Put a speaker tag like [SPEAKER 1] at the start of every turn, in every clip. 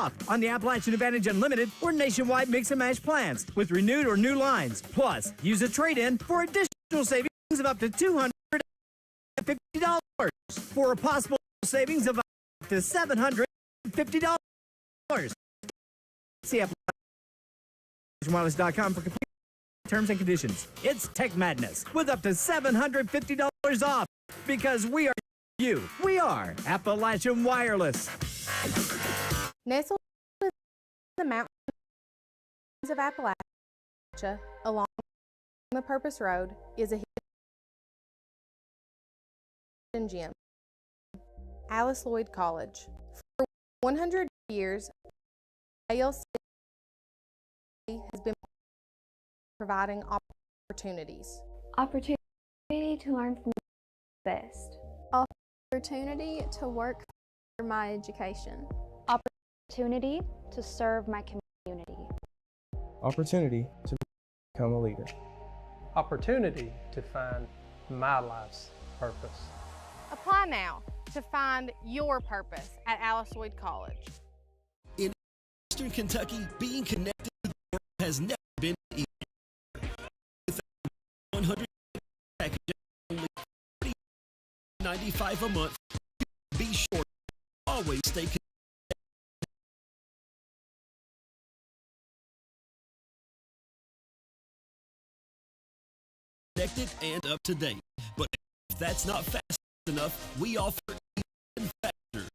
[SPEAKER 1] off on the Appalachian Advantage Unlimited or nationwide mix and match plans with renewed or new lines. Plus, use a trade-in for additional savings of up to $250 for a possible savings of up to $750. See AppalachianWireless.com for complete terms and conditions. It's Tech Madness with up to $750 off because we are you. We are Appalachian Wireless.
[SPEAKER 2] Nestled in the mountains of Appalachia along the Purpose Road is a hidden gem, Alice Lloyd College. For 100 years, ALC has been providing opportunities.
[SPEAKER 3] Opportunity to learn from the best.
[SPEAKER 4] Opportunity to work for my education.
[SPEAKER 3] Opportunity to serve my community.
[SPEAKER 5] Opportunity to become a leader.
[SPEAKER 6] Opportunity to find my life's purpose.
[SPEAKER 2] Apply now to find your purpose at Alice Lloyd College.
[SPEAKER 7] In Eastern Kentucky, being connected to the world has never been easier. With 100 packages, only $95 a month, be sure to always stay connected and up to date. But if that's not fast enough, we offer even faster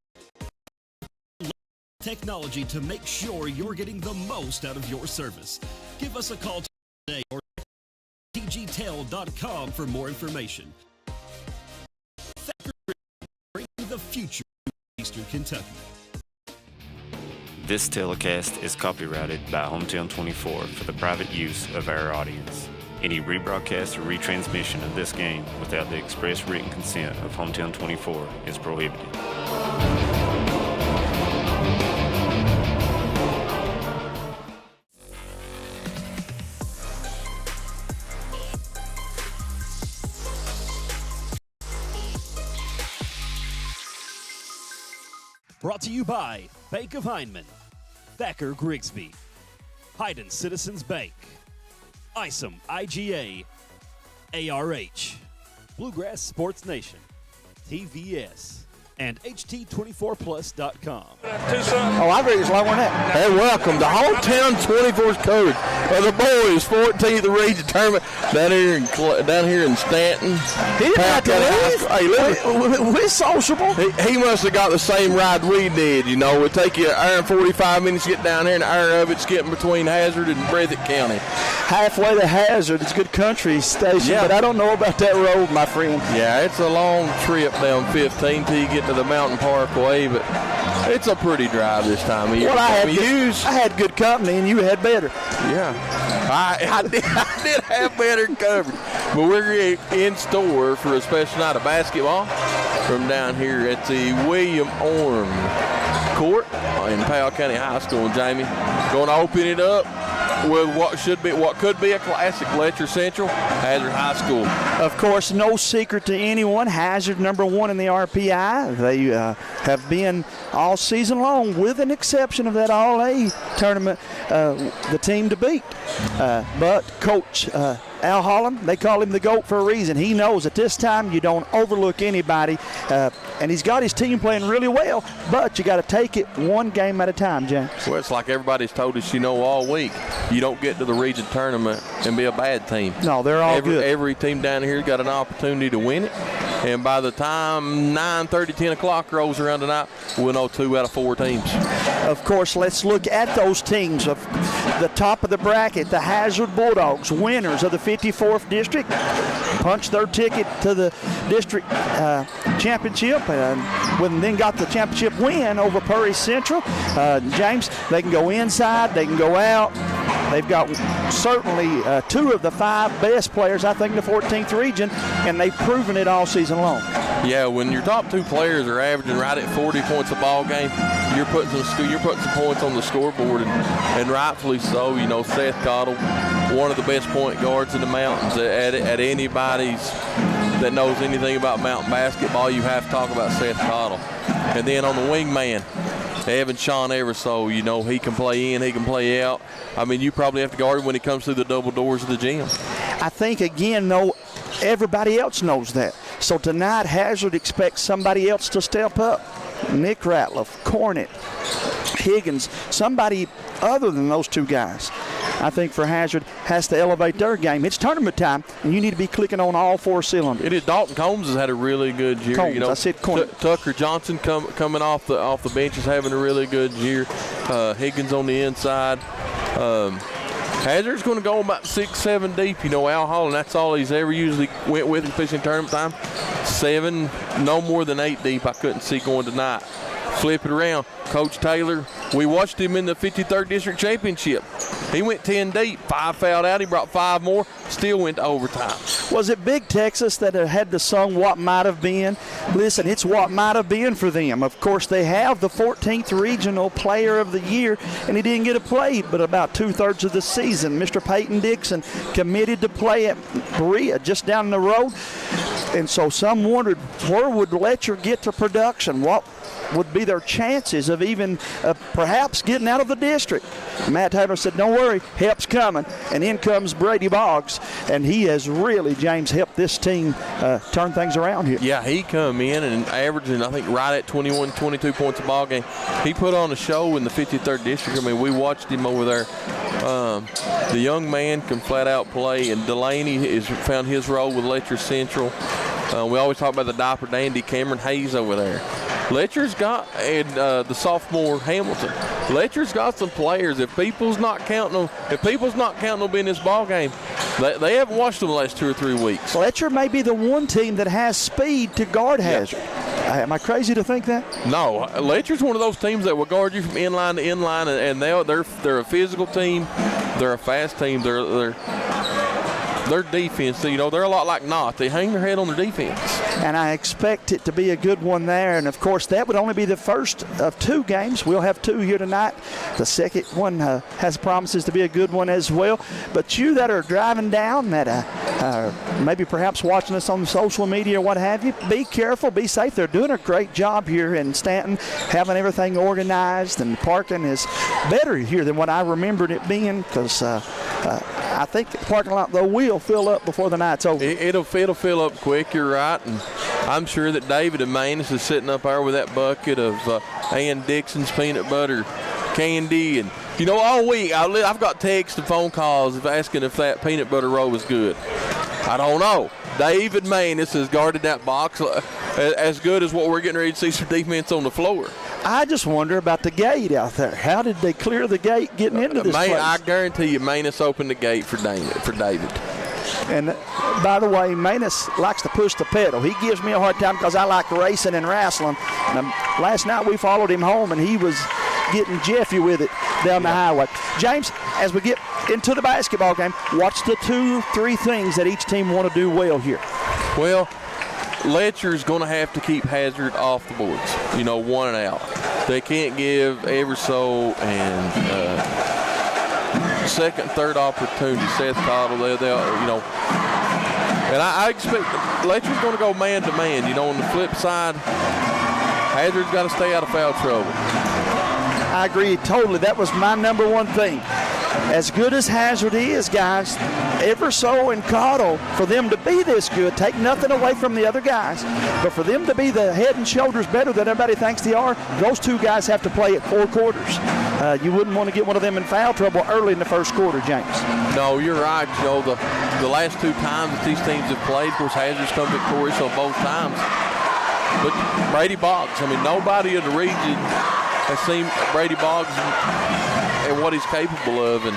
[SPEAKER 7] technology to make sure you're getting the most out of your service. Give us a call today or tgtel.com for more information. Bringing the future to Eastern Kentucky.
[SPEAKER 8] This telecast is copyrighted by Hometown 24 for the private use of our audience. Any rebroadcast or retransmission of this game without the express written consent of Hometown 24 is prohibited.
[SPEAKER 7] Brought to you by Bank of Hindman, Thacker Grigsby, Hayden Citizens Bank, ISOM IGA, ARH, Bluegrass Sports Nation, TVS, and HT24plus.com.
[SPEAKER 9] Oh, I think it's longer than that. Hey, welcome to Hometown 24's coverage of the boys' 14th region tournament down here in Stanton.
[SPEAKER 10] He didn't have to leave.
[SPEAKER 9] Hey, listen,
[SPEAKER 10] we're sociable.
[SPEAKER 9] He must have got the same ride we did. You know, it take you an hour and 45 minutes to get down here, and an hour of it's getting between Hazard and Breathitt County.
[SPEAKER 10] Halfway to Hazard, it's a good country station, but I don't know about that road, my friend.
[SPEAKER 9] Yeah, it's a long trip down 15 till you get to the Mountain Parkway, but it's a pretty drive this time of year.
[SPEAKER 10] Well, I had good company, and you had better.
[SPEAKER 9] Yeah, I did have better coverage. But we're in store for a special night of basketball from down here at the William Orm Court in Powell County High School. Jamie, going to open it up with what could be a classic, Letcher Central, Hazard High School.
[SPEAKER 10] Of course, no secret to anyone, Hazard #1 in the RPI. They have been all season long, with an exception of that All-A tournament, the team to beat. But Coach Al Holland, they call him the GOAT for a reason. He knows at this time you don't overlook anybody, and he's got his team playing really well, but you got to take it one game at a time, James.
[SPEAKER 9] Well, it's like everybody's told us, all week. You don't get to the region tournament and be a bad team.
[SPEAKER 10] No, they're all good.
[SPEAKER 9] Every team down here has got an opportunity to win it, and by the time 9:30, 10 o'clock rolls around tonight, we'll know 2 out of 4 teams.
[SPEAKER 10] Of course, let's look at those teams. Of the top of the bracket, the Hazard Bulldogs, winners of the 54th district, punched their ticket to the district championship, and then got the championship win over Purry Central. James, they can go inside, they can go out. They've got certainly 2 of the 5 best players, I think, in the 14th region, and they've proven it all season long.
[SPEAKER 9] Yeah, when your top 2 players are averaging right at 40 points a ball game, you're putting some points on the scoreboard, and rightfully so. Seth Cottle, one of the best point guards in the mountains. At anybody's that knows anything about mountain basketball, you have to talk about Seth Cottle. And then on the wingman, Evan Sean Everso, you know, he can play in, he can play out. I mean, you probably have to guard him when he comes through the double doors of the gym.
[SPEAKER 10] I think, again, though, everybody else knows that. So tonight, Hazard expects somebody else to step up. Nick Ratliff, Cornett, Higgins, somebody other than those two guys, I think, for Hazard has to elevate their game. It's tournament time, and you need to be clicking on all 4 cylinders.
[SPEAKER 9] It is. Dalton Combs has had a really good year.
[SPEAKER 10] Combs,
[SPEAKER 9] you know,
[SPEAKER 10] I said Cornett.
[SPEAKER 9] Tucker Johnson coming off the bench is having a really good year. Higgins on the inside. Hazard's going to go about 6-7 deep. You know, Al Holland, that's all he's ever usually went with in fishing tournament time. 7, no more than 8 deep. I couldn't see going tonight. Flip it around. Coach Taylor, we watched him in the 53rd District Championship. He went 10 deep, 5 fouled out. He brought 5 more, still went to overtime.
[SPEAKER 10] Was it Big Texas that had the song What Might Have Been? Listen, it's what might have been for them. Of course, they have the 14th Regional Player of the Year, and he didn't get a play but about 2/3 of the season. Mr. Peyton Dixon committed to play at Berea just down the road. And so some wondered, where would Letcher get to production? What would be their chances of even perhaps getting out of the district? Matt Taylor said, don't worry, help's coming. And in comes Brady Boggs, and he has really, James, helped this team turn things around here.
[SPEAKER 9] Yeah, he come in and averaging, I think, right at 21, 22 points a ball game. He put on a show in the 53rd District. I mean, we watched him over there. The young man can flat out play, and Delaney has found his role with Letcher Central. We always talk about the diaper dandy Cameron Hayes over there. Letcher's got, and the sophomore Hamilton, Letcher's got some players. If people's not counting them in this ball game, they haven't watched them the last 2 or 3 weeks.
[SPEAKER 10] Letcher may be the one team that has speed to guard Hazard. Am I crazy to think that?
[SPEAKER 9] No, Letcher's one of those teams that will guard you from inline to inline, and they're a physical team. They're a fast team. Their defense, you know, they're a lot like Knott. They hang their head on their defense.
[SPEAKER 10] And I expect it to be a good one there. And, of course, that would only be the first of 2 games. We'll have 2 here tonight. The second one has promises to be a good one as well. But you that are driving down, that maybe perhaps watching us on social media or what have you, be careful, be safe. They're doing a great job here in Stanton, having everything organized, and parking is better here than what I remembered it being, because I think the parking lot, though, will fill up before the night's over.
[SPEAKER 9] It'll fill up quick, you're right. And I'm sure that David and Manus is sitting up there with that bucket of Ann Dixon's peanut butter candy. And, you know, all week I've got texts and phone calls asking if that peanut butter roll was good. I don't know. David Manus has guarded that box as good as what we're getting ready to see some defense on the floor.
[SPEAKER 10] I just wonder about the gate out there. How did they clear the gate getting into this place?
[SPEAKER 9] I guarantee you Manus opened the gate for David.
[SPEAKER 10] And by the way, Manus likes to push the pedal. He gives me a hard time because I like racing and wrestling. And last night we followed him home, and he was getting Jeffy with it down the highway. James, as we get into the basketball game, what's the 2-3 things that each team want to do well here?
[SPEAKER 9] Well, Letcher's going to have to keep Hazard off the boards, you know, 1 and out. They can't give Everso and second, third opportunity. Seth Cottle, they'll, you know. And I expect Letcher's going to go man to man. You know, on the flip side, Hazard's got to stay out of foul trouble.
[SPEAKER 10] I agree totally. That was my number one thing. As good as Hazard is, guys, Everso and Cottle, for them to be this good, take nothing away from the other guys, but for them to be the head and shoulders better than everybody thinks they are, those 2 guys have to play at 4 quarters. You wouldn't want to get one of them in foul trouble early in the first quarter, James.
[SPEAKER 9] No, you're right, Joe. The last 2 times that these teams have played, of course, Hazard's come victorious on both times. But Brady Boggs, I mean, nobody in the region has seen Brady Boggs and what he's capable of, and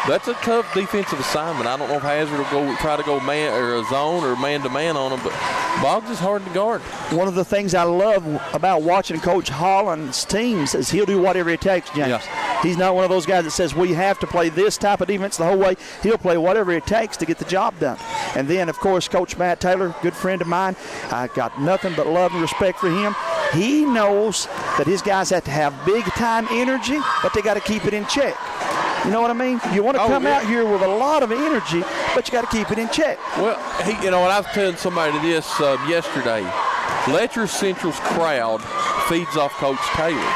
[SPEAKER 9] that's a tough defensive assignment. I don't know if Hazard will try to go man or a zone or man-to-man on him, but Boggs is hard to guard.
[SPEAKER 10] One of the things I love about watching Coach Holland's teams is he'll do whatever it takes, James.
[SPEAKER 9] Yeah.
[SPEAKER 10] He's not one of those guys that says we have to play this type of defense the whole way. He'll play whatever it takes to get the job done. And then, of course, Coach Matt Taylor, good friend of mine, I got nothing but love and respect for him. He knows that his guys have to have big-time energy, but they got to keep it in check. You know what I mean? You want to come out here with a lot of energy, but you got to keep it in check.
[SPEAKER 9] Well, you know, and I was telling somebody this yesterday. Letcher Central's crowd feeds off Coach Taylor.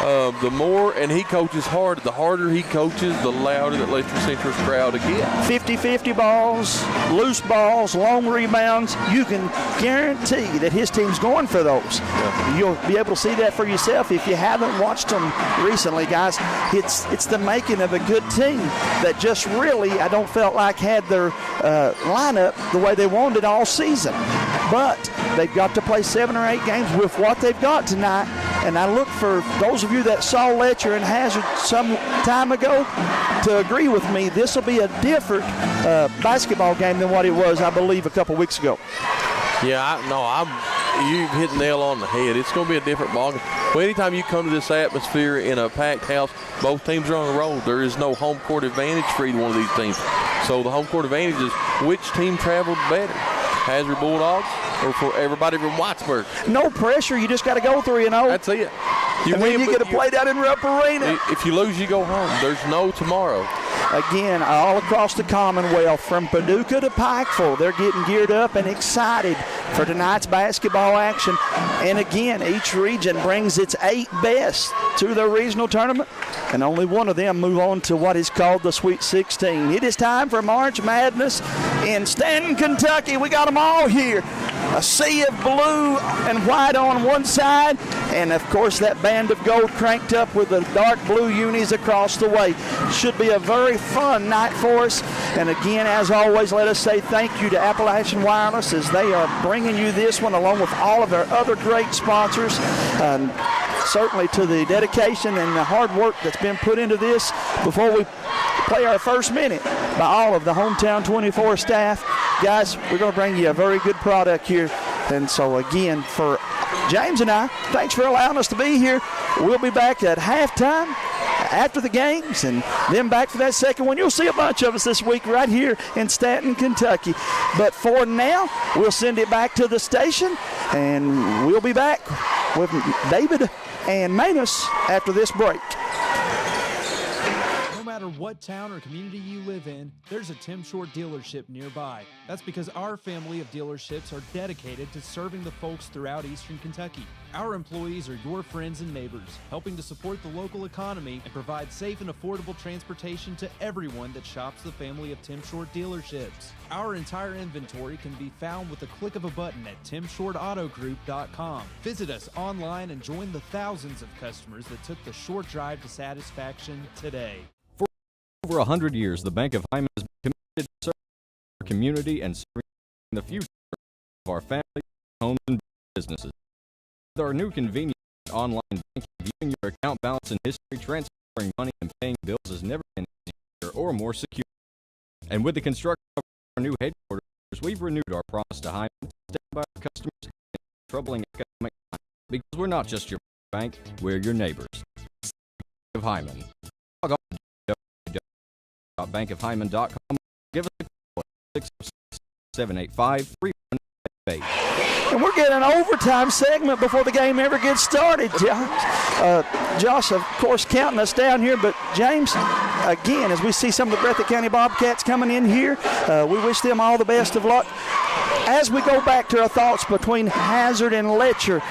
[SPEAKER 9] the more, and he coaches hard. The harder he coaches, the louder that Letcher Central's crowd will get.
[SPEAKER 10] 50-50 balls, loose balls, long rebounds. You can guarantee that his team's going for those. Yeah. You'll be able to see that for yourself if you haven't watched them recently, guys. It's the making of a good team that just really, I don't felt like had their lineup the way they wanted all season. But they've got to play 7 or 8 games with what they've got tonight. And I look for those of you that saw Letcher and Hazard some time ago to agree with me. This will be a different basketball game than what it was, I believe, a couple weeks ago.
[SPEAKER 9] Yeah, you hit the nail on the head. It's going to be a different ball game. Well, anytime you come to this atmosphere in a packed house, both teams are on the road. There is no home court advantage for either one of these teams. So the home court advantage is which team traveled better, Hazard Bulldogs or for everybody from Whitesburg.
[SPEAKER 10] No pressure. You just got to go 3-0.
[SPEAKER 9] That's it.
[SPEAKER 10] You get to play down in Rupp Arena.
[SPEAKER 9] If you lose, you go home. There's no tomorrow.
[SPEAKER 10] Again, all across the Commonwealth, from Paducah to Pikeville, they're getting geared up and excited for tonight's basketball action. And again, each region brings its 8 best to the regional tournament, and only one of them move on to what is called the Sweet 16. It is time for March Madness in Stanton, Kentucky. We got them all here. A sea of blue and white on one side, and of course that band of gold cranked up with the dark blue unis across the way. Should be a very fun night for us. And again, as always, let us say thank you to Appalachian Wireless as they are bringing you this one along with all of their other great sponsors. Certainly to the dedication and the hard work that's been put into this before we play our first minute by all of the Hometown 24 staff. Guys, we're going to bring you a very good product here. And so again, for James and I, thanks for allowing us to be here. We'll be back at halftime after the games and then back for that second one. You'll see a bunch of us this week right here in Stanton, Kentucky. But for now, we'll send it back to the station, and we'll be back with David and Manus after this break.
[SPEAKER 11] No matter what town or community you live in, there's a Tim Short dealership nearby. That's because our family of dealerships are dedicated to serving the folks throughout Eastern Kentucky. Our employees are your friends and neighbors, helping to support the local economy and provide safe and affordable transportation to everyone that shops the family of Tim Short dealerships. Our entire inventory can be found with the click of a button at timshortautogroup.com. Visit us online and join the thousands of customers that took the short drive to satisfaction today.
[SPEAKER 12] For over 100 years, the Bank of Hyman has been committed to serving our community and serving the future of our families, homes, and businesses. With our new convenient online banking, viewing your account balance and history, transferring money, and paying bills has never been easier or more secure. And with the construction of our new headquarters, we've renewed our promise to Hyman to stand by our customers in troubling economic times. Because we're not just your bank, we're your neighbors. Bank of Hyman. Log on to www.bankofhyman.com. Give us a call at 606-785-3158.
[SPEAKER 10] And we're getting an overtime segment before the game ever gets started, Josh, of course, counting us down here. But, James, again, as we see some of the Breathitt County Bobcats coming in here, we wish them all the best of luck. As we go back to our thoughts between Hazard and Letcher,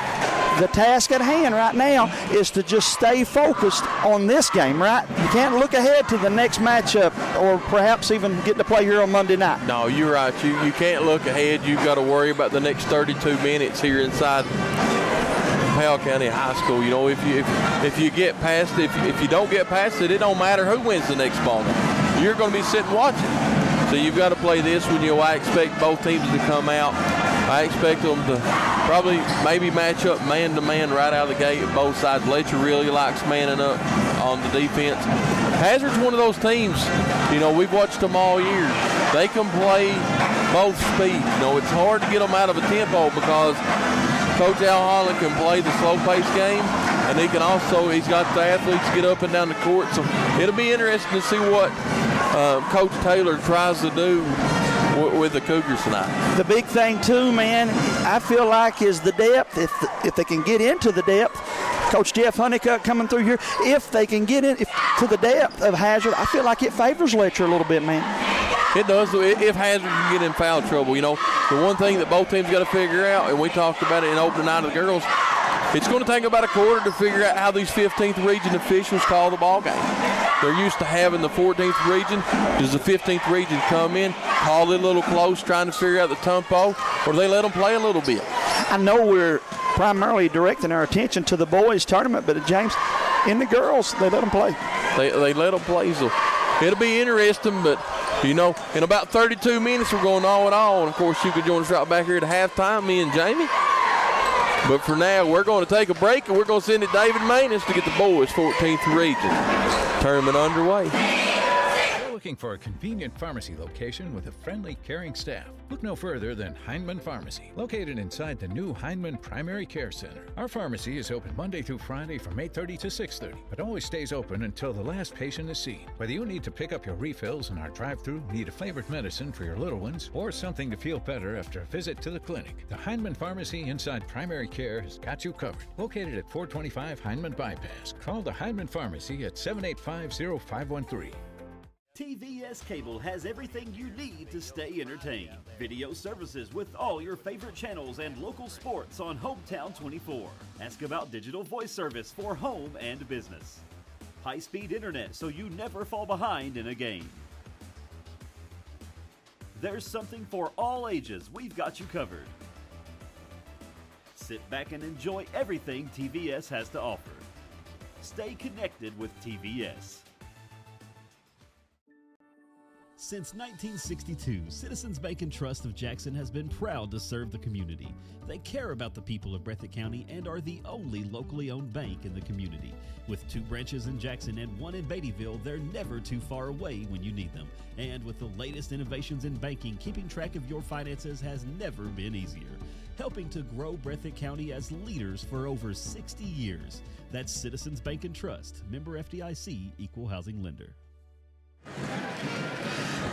[SPEAKER 10] the task at hand right now is to just stay focused on this game, right? You can't look ahead to the next matchup or perhaps even get to play here on Monday night.
[SPEAKER 9] No, you're right. You can't look ahead. You've got to worry about the next 32 minutes here inside Powell County High School. You know, if you get past it, if you don't get past it, it don't matter who wins the next ball game. You're going to be sitting watching. So you've got to play this one. I expect both teams to come out. I expect them to probably maybe match up man-to-man right out of the gate at both sides. Letcher really likes manning up on the defense. Hazard's one of those teams, we've watched them all year. They can play both speeds. It's hard to get them out of a tempo because Coach Al Holland can play the slow-paced game, and he's got the athletes get up and down the court. So it'll be interesting to see what Coach Taylor tries to do with the Cougars tonight.
[SPEAKER 10] The big thing too, man, I feel like is the depth. If they can get into the depth, Coach Jeff Honeycutt coming through here, if they can get to the depth of Hazard, I feel like it favors Letcher a little bit, man.
[SPEAKER 9] It does. If Hazard can get in foul trouble, the one thing that both teams got to figure out, and we talked about it in opening night of the girls, It's going to take about a quarter to figure out how these 15th region officials call the ball game. They're used to having the 14th region. Does the 15th region come in, call it a little close, trying to figure out the tempo, or do they let them play a little bit?
[SPEAKER 10] I know we're primarily directing our attention to the boys tournament, but James, in the girls, they let them play.
[SPEAKER 9] They let them play, so it'll be interesting, but you know, in about 32 minutes, we're going all in all. And, of course, you can join us right back here at halftime, me and Jamie. But for now, we're going to take a break, and we're going to send it David Manus to get the boys' 14th region tournament underway.
[SPEAKER 13] Looking for a convenient pharmacy location with a friendly, caring staff? Look no further than Heinemann Pharmacy, located inside the new Heinemann Primary Care Center. Our pharmacy is open Monday through Friday from 8:30 to 6:30, but always stays open until the last patient is seen. Whether you need to pick up your refills in our drive-thru, need a favorite medicine for your little ones, or something to feel better after a visit to the clinic, the Heinemann Pharmacy inside Primary Care has got you covered. Located at 425 Heinemann Bypass. Call the Heinemann Pharmacy at 785-0513.
[SPEAKER 7] TVS Cable has everything you need to stay entertained. Video services with all your favorite channels and local sports on Hometown 24. Ask about digital voice service for home and business. High-speed internet so you never fall behind in a game. There's something for all ages. We've got you covered. Sit back and enjoy everything TVS has to offer. Stay connected with TVS. Since 1962, Citizens Bank and Trust of Jackson has been proud to serve the community. They care about the people of Breathitt County and are the only locally owned bank in the community. With 2 branches in Jackson and 1 in Beattyville, they're never too far away when you need them. And with the latest innovations in banking, keeping track of your finances has never been easier. Helping to grow Breathitt County as leaders for over 60 years. That's Citizens Bank and Trust, member FDIC, equal housing lender.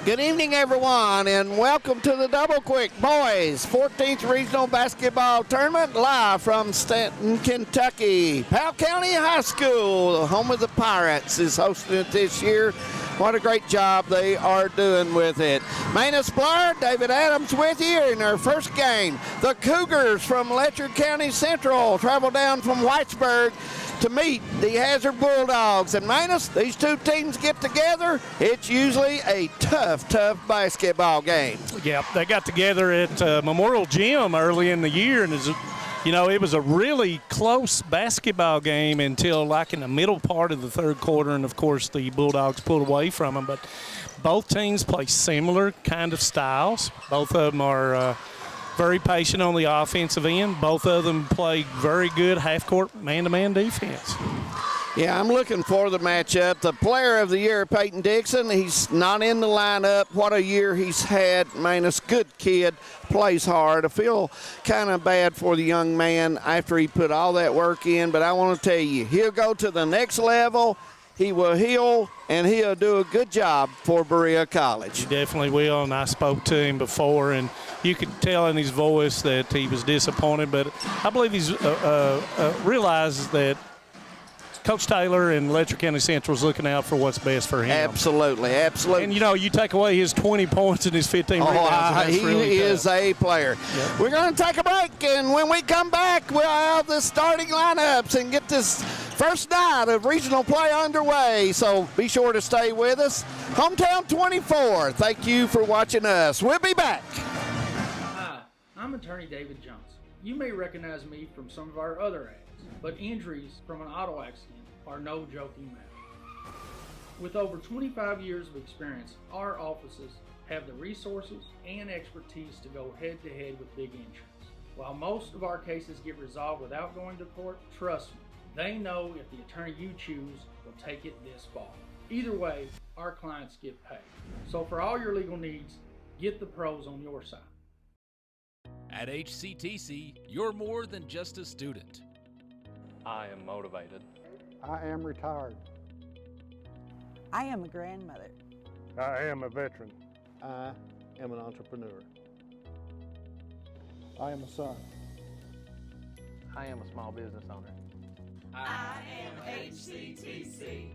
[SPEAKER 14] Good evening, everyone, and welcome to the Double Quick Boys 14th Regional Basketball Tournament live from Stanton, Kentucky. Powell County High School, the home of the Pirates, is hosting it this year. What a great job they are doing with it. Manus Blair, David Adams with you in our first game. The Cougars from Letcher County Central travel down from Whitesburg to meet the Hazard Bulldogs. And Manus, these two teams get together, it's usually a tough basketball game.
[SPEAKER 15] Yeah, they got together at Memorial Gym early in the year, and it was a really close basketball game until like in the middle part of the third quarter, and of course the Bulldogs pulled away from them. But both teams play similar kind of styles. Both of them are very patient on the offensive end. Both of them play very good half-court man-to-man defense.
[SPEAKER 14] Yeah, I'm looking for the matchup. The player of the year, Peyton Dixon, he's not in the lineup. What a year he's had. Manus, good kid, plays hard. I feel kind of bad for the young man after he put all that work in, but I want to tell you, he'll go to the next level. He will heal, and he'll do a good job for Berea College.
[SPEAKER 15] He definitely will, and I spoke to him before, and you could tell in his voice that he was disappointed, but I believe he's realizes that Coach Taylor and Letcher County Central is looking out for what's best for him.
[SPEAKER 14] Absolutely.
[SPEAKER 15] And, you take away his 20 points and his 15 rebounds.
[SPEAKER 14] He
[SPEAKER 15] really
[SPEAKER 14] is a player. Yep. We're going to take a break, and when we come back, we'll have the starting lineups and get this first night of regional play underway. So be sure to stay with us. Hometown 24, thank you for watching us. We'll be back.
[SPEAKER 16] Hi, I'm attorney David Johnson. You may recognize me from some of our other ads, but injuries from an auto accident are no joking matter. With over 25 years of experience, our offices have the resources and expertise to go head-to-head with big insurance. While most of our cases get resolved without going to court, trust me, they know if the attorney you choose will take it this far. Either way, our clients get paid. So for all your legal needs, get the pros on your side.
[SPEAKER 17] At HCTC, you're more than just a student.
[SPEAKER 18] I am motivated.
[SPEAKER 19] I am retired.
[SPEAKER 20] I am a grandmother.
[SPEAKER 19] I am a veteran.
[SPEAKER 21] I am an entrepreneur.
[SPEAKER 19] I am a son.
[SPEAKER 18] I am a small business owner.
[SPEAKER 22] I am HCTC.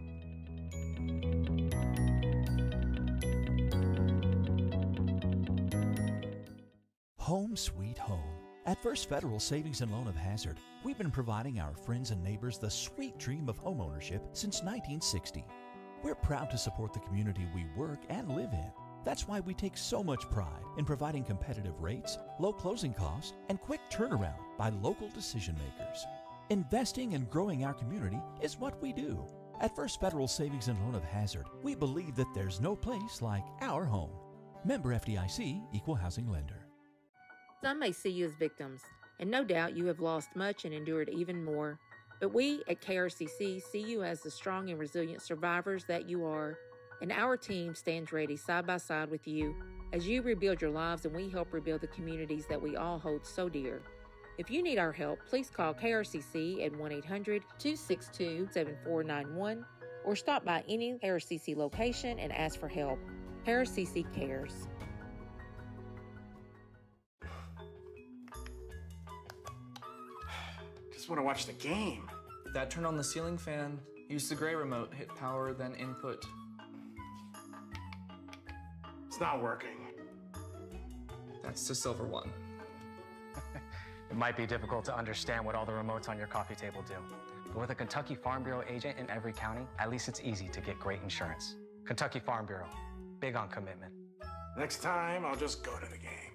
[SPEAKER 23] Home sweet home.
[SPEAKER 1] At First Federal Savings and Loan of Hazard, we've been providing our friends and neighbors the sweet dream of homeownership since 1960. We're proud to support the community we work and live in. That's why we take so much pride in providing competitive rates, low closing costs, and quick turnaround by local decision makers. Investing and growing our community is what we do. At First Federal Savings and Loan of Hazard, we believe that there's no place like our home. Member FDIC, Equal Housing Lender.
[SPEAKER 4] Some may see you as victims, and no doubt you have lost much and endured even more. But we at KRCC see you as the strong and resilient survivors that you are, and our team stands ready side by side with you as you rebuild your lives and we help rebuild the communities that we all hold so dear. If you need our help, please call KRCC at 1-800-262-7491 or stop by any KRCC location and ask for help. KRCC cares.
[SPEAKER 23] Just want to watch the game.
[SPEAKER 24] Dad turned on the ceiling fan, used the gray remote, hit power, then input.
[SPEAKER 23] It's not working.
[SPEAKER 24] That's the silver one.
[SPEAKER 25] It might be difficult to understand what all the remotes on your coffee table do. But with a Kentucky Farm Bureau agent in every county, at least it's easy to get great insurance. Kentucky Farm Bureau, big on commitment.
[SPEAKER 23] Next time, I'll just go to the game.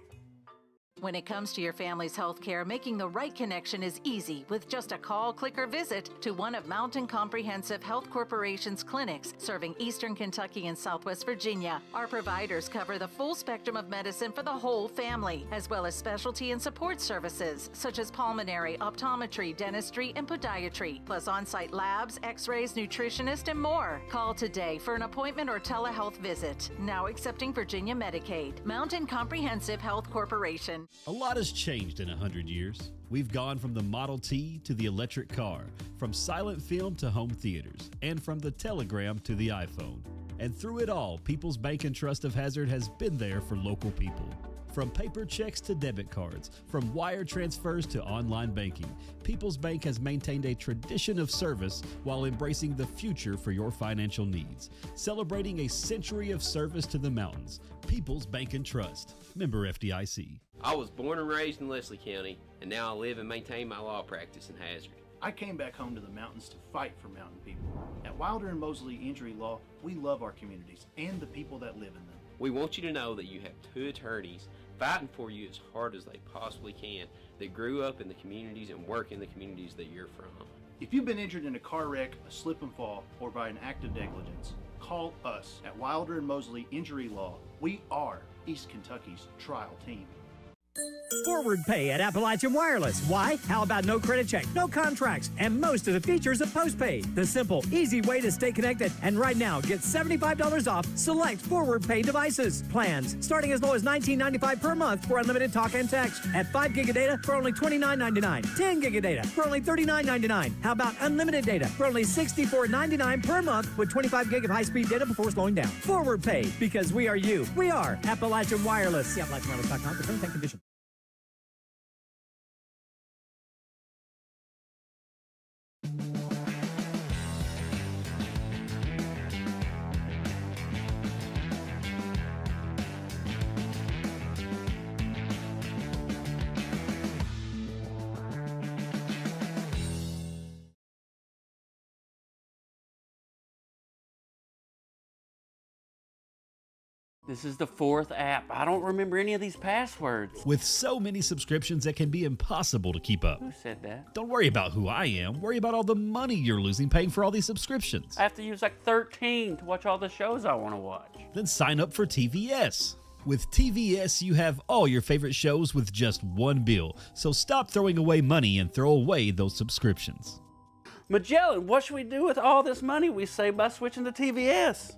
[SPEAKER 26] When it comes to your family's health care, making the right connection is easy with just a call, click, or visit to one of Mountain Comprehensive Health Corporation's clinics serving Eastern Kentucky and Southwest Virginia. Our providers cover the full spectrum of medicine for the whole family, as well as specialty and support services such as pulmonary, optometry, dentistry, and podiatry, plus on-site labs, x-rays, nutritionist, and more. Call today for an appointment or telehealth visit. Now accepting Virginia Medicaid. Mountain Comprehensive Health Corporation.
[SPEAKER 7] A lot has changed in 100 years. We've gone from the Model T to the electric car, from silent film to home theaters, and from the telegram to the iPhone. And through it all, People's Bank and Trust of Hazard has been there for local people. From paper checks to debit cards, from wire transfers to online banking, People's Bank has maintained a tradition of service while embracing the future for your financial needs. Celebrating a century of service to the mountains. People's Bank and Trust. Member FDIC.
[SPEAKER 27] I was born and raised in Leslie County, and now I live and maintain my law practice in Hazard.
[SPEAKER 28] I came back home to the mountains to fight for mountain people. At Wilder and Mosley Injury Law, we love our communities and the people that live in them.
[SPEAKER 27] We want you to know that you have two attorneys fighting for you as hard as they possibly can that grew up in the communities and work in the communities that you're from.
[SPEAKER 28] If you've been injured in a car wreck, a slip and fall, or by an act of negligence, call us at Wilder and Mosley Injury Law. We are East Kentucky's trial team.
[SPEAKER 29] Forward pay at Appalachian Wireless. Why? How about no credit check, no contracts, and most of the features of postpaid? The simple, easy way to stay connected. And right now, get $75 off select forward pay devices. Plans starting as low as $19.95 per month for unlimited talk and text. At 5 gig of data for only $29.99. 10 gig of data for only $39.99. How about unlimited data for only $64.99 per month with 25 gig of high-speed data before slowing down? Forward pay, because we are you. We are Appalachian Wireless. See AppalachianWireless.com for terms and conditions.
[SPEAKER 30] This is the fourth app. I don't remember any of these passwords.
[SPEAKER 7] With so many subscriptions, it can be impossible to keep up.
[SPEAKER 30] Who said that?
[SPEAKER 7] Don't worry about who I am. Worry about all the money you're losing paying for all these subscriptions.
[SPEAKER 30] I have to use like 13 to watch all the shows I want to watch.
[SPEAKER 7] Then sign up for TVS. With TVS, you have all your favorite shows with just one bill. So stop throwing away money and throw away those subscriptions.
[SPEAKER 30] Magellan, what should we do with all this money we save by switching to TVS?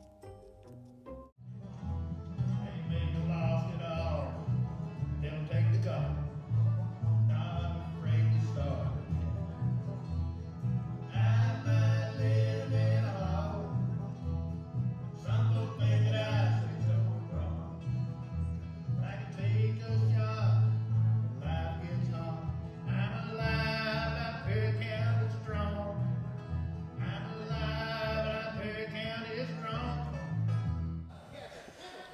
[SPEAKER 22] Strong.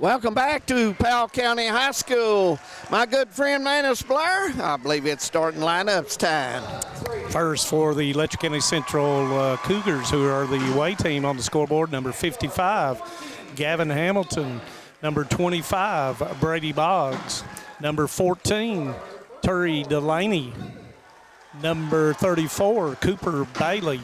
[SPEAKER 14] Welcome back to Powell County High School. My good friend Manus Blair, I believe it's starting lineups time.
[SPEAKER 15] First for the Letcher County Central Cougars, who are the away team on the scoreboard, number 55, Gavin Hamilton. Number 25, Brady Boggs. Number 14, Turi Delaney. Number 34, Cooper Bailey.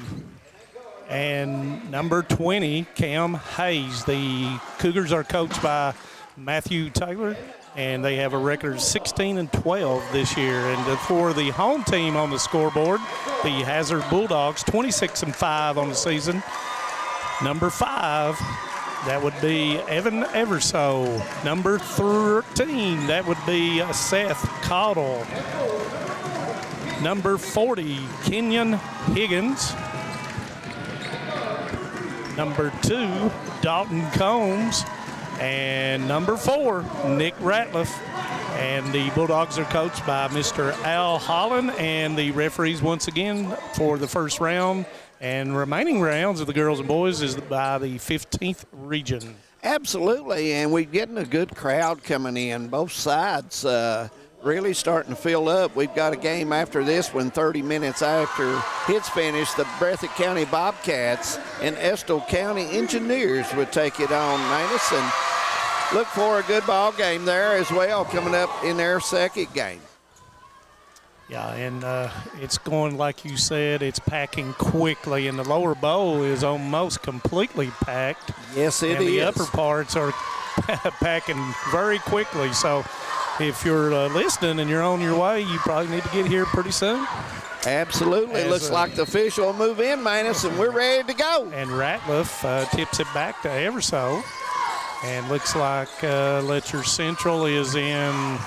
[SPEAKER 15] And number 20, Cam Hayes. The Cougars are coached by Matthew Taylor, and they have a record of 16-12 this year. And for the home team on the scoreboard, the Hazard Bulldogs, 26-5 on the season. Number 5, that would be Evan Everso. Number 13, that would be Seth Caudle. Number 40, Kenyon Higgins. Number 2, Dalton Combs. And number 4, Nick Ratliff. And the Bulldogs are coached by Mr. Al Holland. And the referees, once again, for the first round and remaining rounds of the girls and boys is by the 15th region.
[SPEAKER 14] Absolutely, and we're getting a good crowd coming in. Both sides really starting to fill up. We've got a game after this one, 30 minutes after it's finished. The Breathitt County Bobcats and Estill County Engineers would take it on, Manus, and look for a good ball game there as well coming up in their second game.
[SPEAKER 15] Yeah, and it's going, like you said, it's packing quickly, and the lower bowl is almost completely packed.
[SPEAKER 14] Yes, it is.
[SPEAKER 15] And the upper parts are packing very quickly. So if you're listening and you're on your way, you probably need to get here pretty soon.
[SPEAKER 14] Absolutely. Looks like the official will move in, Manus, and we're ready to go.
[SPEAKER 15] And Ratliff tips it back to Everso. And looks like Letcher Central is in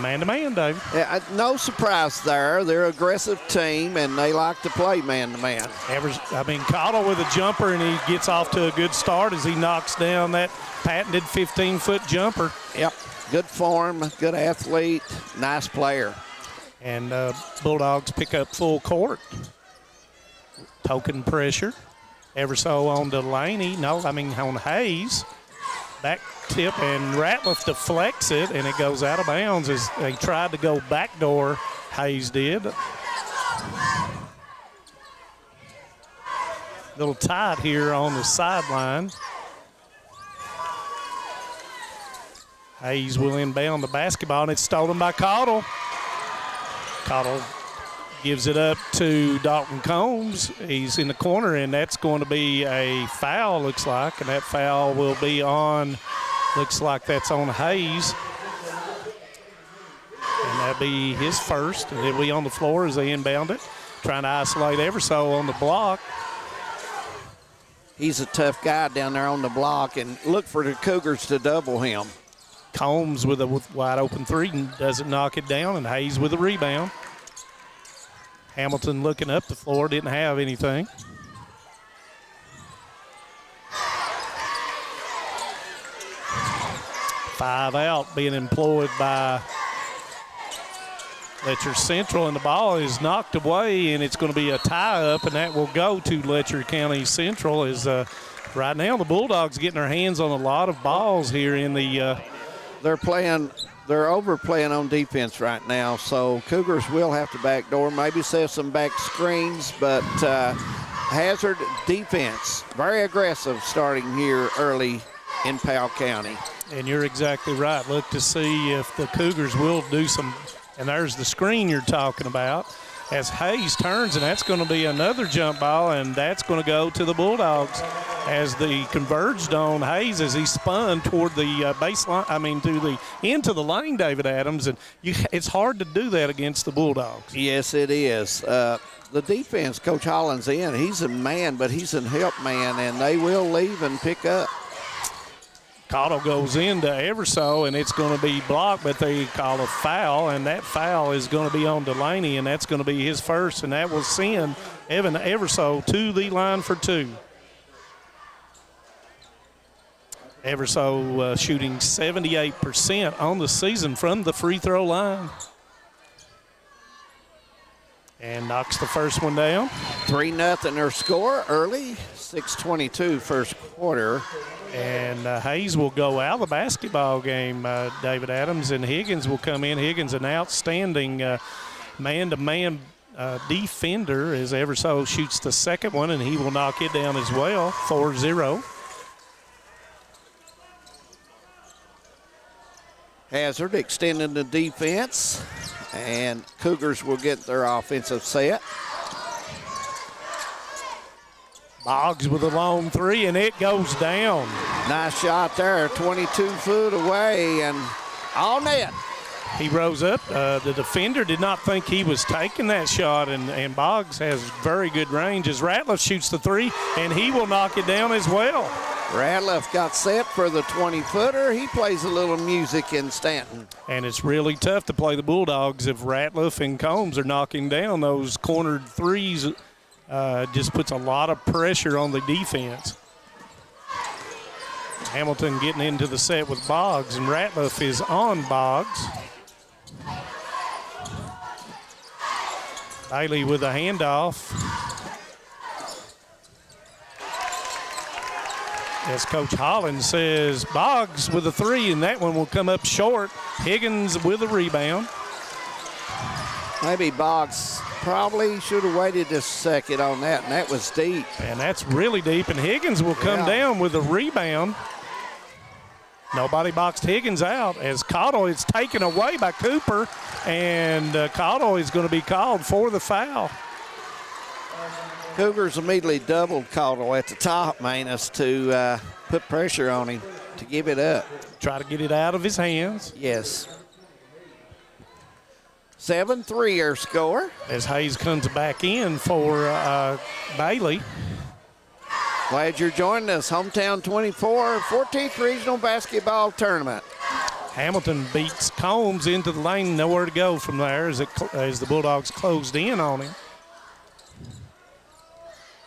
[SPEAKER 15] man-to-man, David.
[SPEAKER 14] Yeah, no surprise there. They're an aggressive team, and they like to play man-to-man.
[SPEAKER 15] Caudle with a jumper, and he gets off to a good start as he knocks down that patented 15-foot jumper.
[SPEAKER 14] Yep, good form, good athlete, nice player.
[SPEAKER 15] And Bulldogs pick up full court. Token pressure. Everso on Delaney. On Hayes. Back tip, and Ratliff deflects it, and it goes out of bounds as they tried to go backdoor. Hayes did. Little tight here on the sideline. Hayes will inbound the basketball, and it's stolen by Caudle. Caudle gives it up to Dalton Combs. He's in the corner, and that's going to be a foul, looks like, and that foul will be on, looks like that's on Hayes. And that'll be his first, and it'll be on the floor as they inbound it, trying to isolate Everso on the block.
[SPEAKER 14] He's a tough guy down there on the block, and look for the Cougars to double him.
[SPEAKER 15] Combs with a wide open three and doesn't knock it down, and Hayes with a rebound. Hamilton looking up the floor, didn't have anything. Five out being employed by Letcher Central, and the ball is knocked away, and it's going to be a tie-up, and that will go to Letcher County Central. As right now the Bulldogs getting their hands on a lot of balls here in the
[SPEAKER 14] They're overplaying on defense right now, so Cougars will have to backdoor, maybe set some back screens, but Hazard defense, very aggressive starting here early in Powell County.
[SPEAKER 15] And you're exactly right. Look to see if the Cougars will do some, and there's the screen you're talking about, as Hayes turns, and that's going to be another jump ball, and that's going to go to the Bulldogs as they converged on Hayes as he spun toward the baseline, into the lane, David Adams, and it's hard to do that against the Bulldogs.
[SPEAKER 14] Yes, it is. The defense, Coach Holland's in. He's a man, but he's a help man, and they will leave and pick up.
[SPEAKER 15] Caudle goes into Everso, and it's going to be blocked, but they call a foul, and that foul is going to be on Delaney, and that's going to be his first, and that will send Evan Everso to the line for two. Everso shooting 78% on the season from the free throw line. And knocks the first one down.
[SPEAKER 14] 3-0 their score early, 6:22 first quarter.
[SPEAKER 15] And Hayes will go out of the basketball game, David Adams, and Higgins will come in. Higgins, an outstanding man-to-man defender, as Everso shoots the second one, and he will knock it down as well, 4-0.
[SPEAKER 14] Hazard extending the defense, and Cougars will get their offensive set.
[SPEAKER 15] Boggs with a long three, and it goes down.
[SPEAKER 14] Nice shot there, 22 foot away, and all net.
[SPEAKER 15] He rose up. The defender did not think he was taking that shot, and Boggs has very good range as Ratliff shoots the three, and he will knock it down as well.
[SPEAKER 14] Ratliff got set for the 20-footer. He plays a little music in Stanton.
[SPEAKER 15] And it's really tough to play the Bulldogs if Ratliff and Combs are knocking down those cornered threes. Just puts a lot of pressure on the defense. Hamilton getting into the set with Boggs, and Ratliff is on Boggs. Bailey with a handoff. As Coach Holland says, Boggs with a three, and that one will come up short. Higgins with a rebound.
[SPEAKER 14] Maybe Boggs probably should have waited a second on that, and that was deep.
[SPEAKER 15] And that's really deep, and Higgins will come down with a rebound. Nobody boxed Higgins out as Cottle is taken away by Cooper, and Cottle is going to be called for the foul.
[SPEAKER 14] Cougars immediately doubled Cottle at the top, Manus, to put pressure on him to give it up.
[SPEAKER 15] Try to get it out of his hands.
[SPEAKER 14] Yes. 7-3 our score.
[SPEAKER 15] As Hayes comes back in for Bailey.
[SPEAKER 14] Glad you're joining us. Hometown 24, 14th Regional Basketball Tournament.
[SPEAKER 15] Hamilton beats Combs into the lane. Nowhere to go from there as the Bulldogs closed in on him.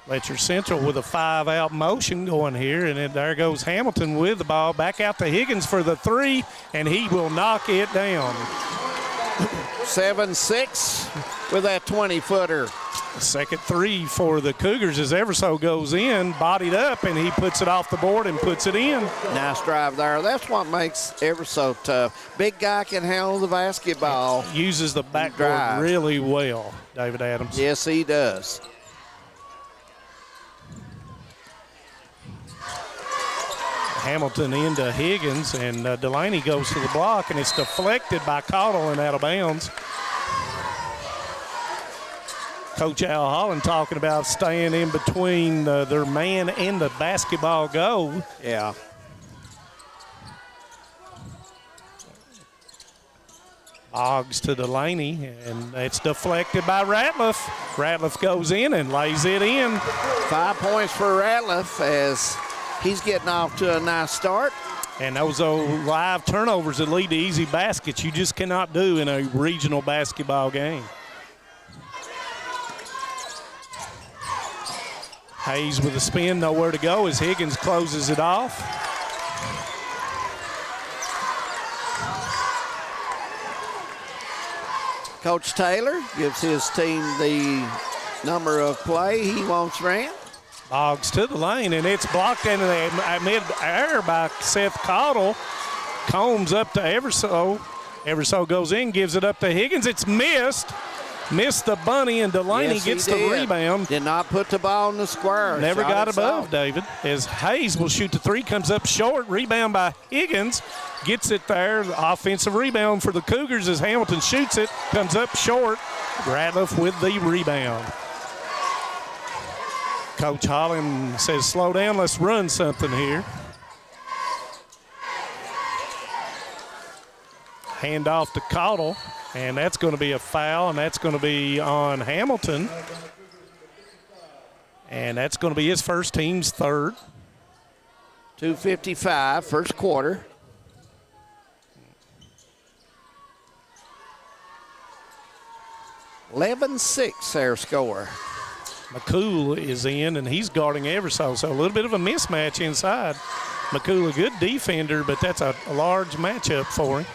[SPEAKER 15] Letcher Central with a 5-out motion going here, and then there goes Hamilton with the ball. Back out to Higgins for the three, and he will knock it down.
[SPEAKER 14] 7-6 with that 20-footer.
[SPEAKER 15] Second three for the Cougars as Everso goes in, bodied up, and he puts it off the board and puts it in.
[SPEAKER 14] Nice drive there. That's what makes Everso tough. Big guy can handle the basketball.
[SPEAKER 15] Uses the backboard really well, David Adams.
[SPEAKER 14] Yes, he does.
[SPEAKER 15] Hamilton into Higgins, and Delaney goes to the block, and it's deflected by Cottle and out of bounds. Coach Al Holland talking about staying in between their man and the basketball goal.
[SPEAKER 14] Yeah.
[SPEAKER 15] Boggs to Delaney, and it's deflected by Ratliff. Ratliff goes in and lays it in.
[SPEAKER 14] 5 points for Ratliff as he's getting off to a nice start.
[SPEAKER 15] And those live turnovers that lead to easy baskets you just cannot do in a regional basketball game. Hayes with a spin, nowhere to go as Higgins closes it off.
[SPEAKER 14] Coach Taylor gives his team the number of play he wants ran.
[SPEAKER 15] Boggs to the lane, and it's blocked into the mid-air by Seth Cottle. Combs up to Everso. Everso goes in, gives it up to Higgins. It's missed. Missed the bunny, and Delaney gets the rebound.
[SPEAKER 14] Did not put the ball in the square.
[SPEAKER 15] Never got above, David. As Hayes will shoot the three, comes up short. Rebound by Higgins. Gets it there. The offensive rebound for the Cougars as Hamilton shoots it. Comes up short. Ratliff with the rebound. Coach Holland says, slow down, let's run something here. Hand off to Cottle, and that's going to be a foul, and that's going to be on Hamilton. And that's going to be his first, team's third.
[SPEAKER 14] 2:55, first quarter. (11-6) their score.
[SPEAKER 15] McCool is in, and he's guarding Everso, so a little bit of a mismatch inside. McCool, a good defender, but that's a large matchup for him.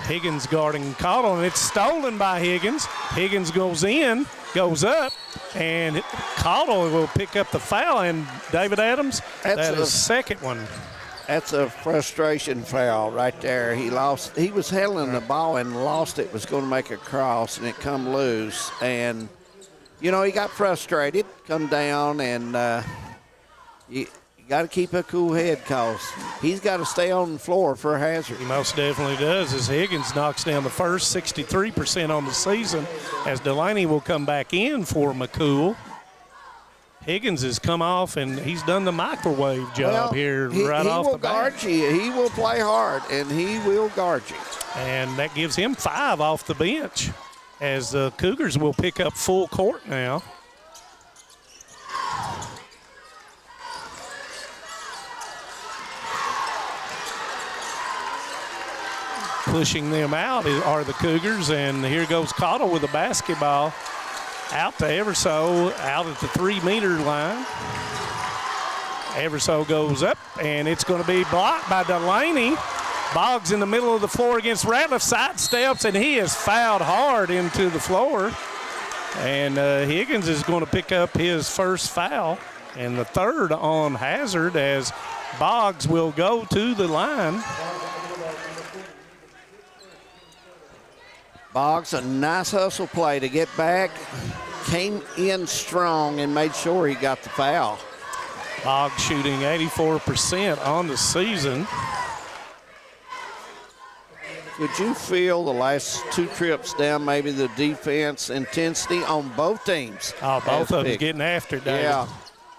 [SPEAKER 15] Higgins guarding Cottle, and it's stolen by Higgins. Higgins goes in, goes up, and Cottle will pick up the foul. And David Adams, that is second one.
[SPEAKER 14] That's a frustration foul right there. He was handling the ball and lost it, was going to make a cross, and it come loose. And, you know, he got frustrated, come down, and you got to keep a cool head because he's got to stay on the floor for Hazard.
[SPEAKER 15] He most definitely does, as Higgins knocks down the first, 63% on the season, as Delaney will come back in for McCool. Higgins has come off, and he's done the microwave job here right off the bat.
[SPEAKER 14] He will play hard, and he will guard you.
[SPEAKER 15] And that gives him 5 off the bench, as the Cougars will pick up full court now. Pushing them out are the Cougars, and here goes Cottle with the basketball. Out to Everso, out at the 3-meter line. Everso goes up, and it's going to be blocked by Delaney. Boggs in the middle of the floor against Ratliff, sidesteps, and he is fouled hard into the floor. And Higgins is going to pick up his first foul, and the third on Hazard, as Boggs will go to the line.
[SPEAKER 14] Boggs, a nice hustle play to get back, came in strong and made sure he got the foul.
[SPEAKER 15] Boggs shooting 84% on the season.
[SPEAKER 14] Would you feel the last 2 trips down, maybe the defense intensity on both teams?
[SPEAKER 15] Oh, both of them getting after it, David.
[SPEAKER 14] Yeah.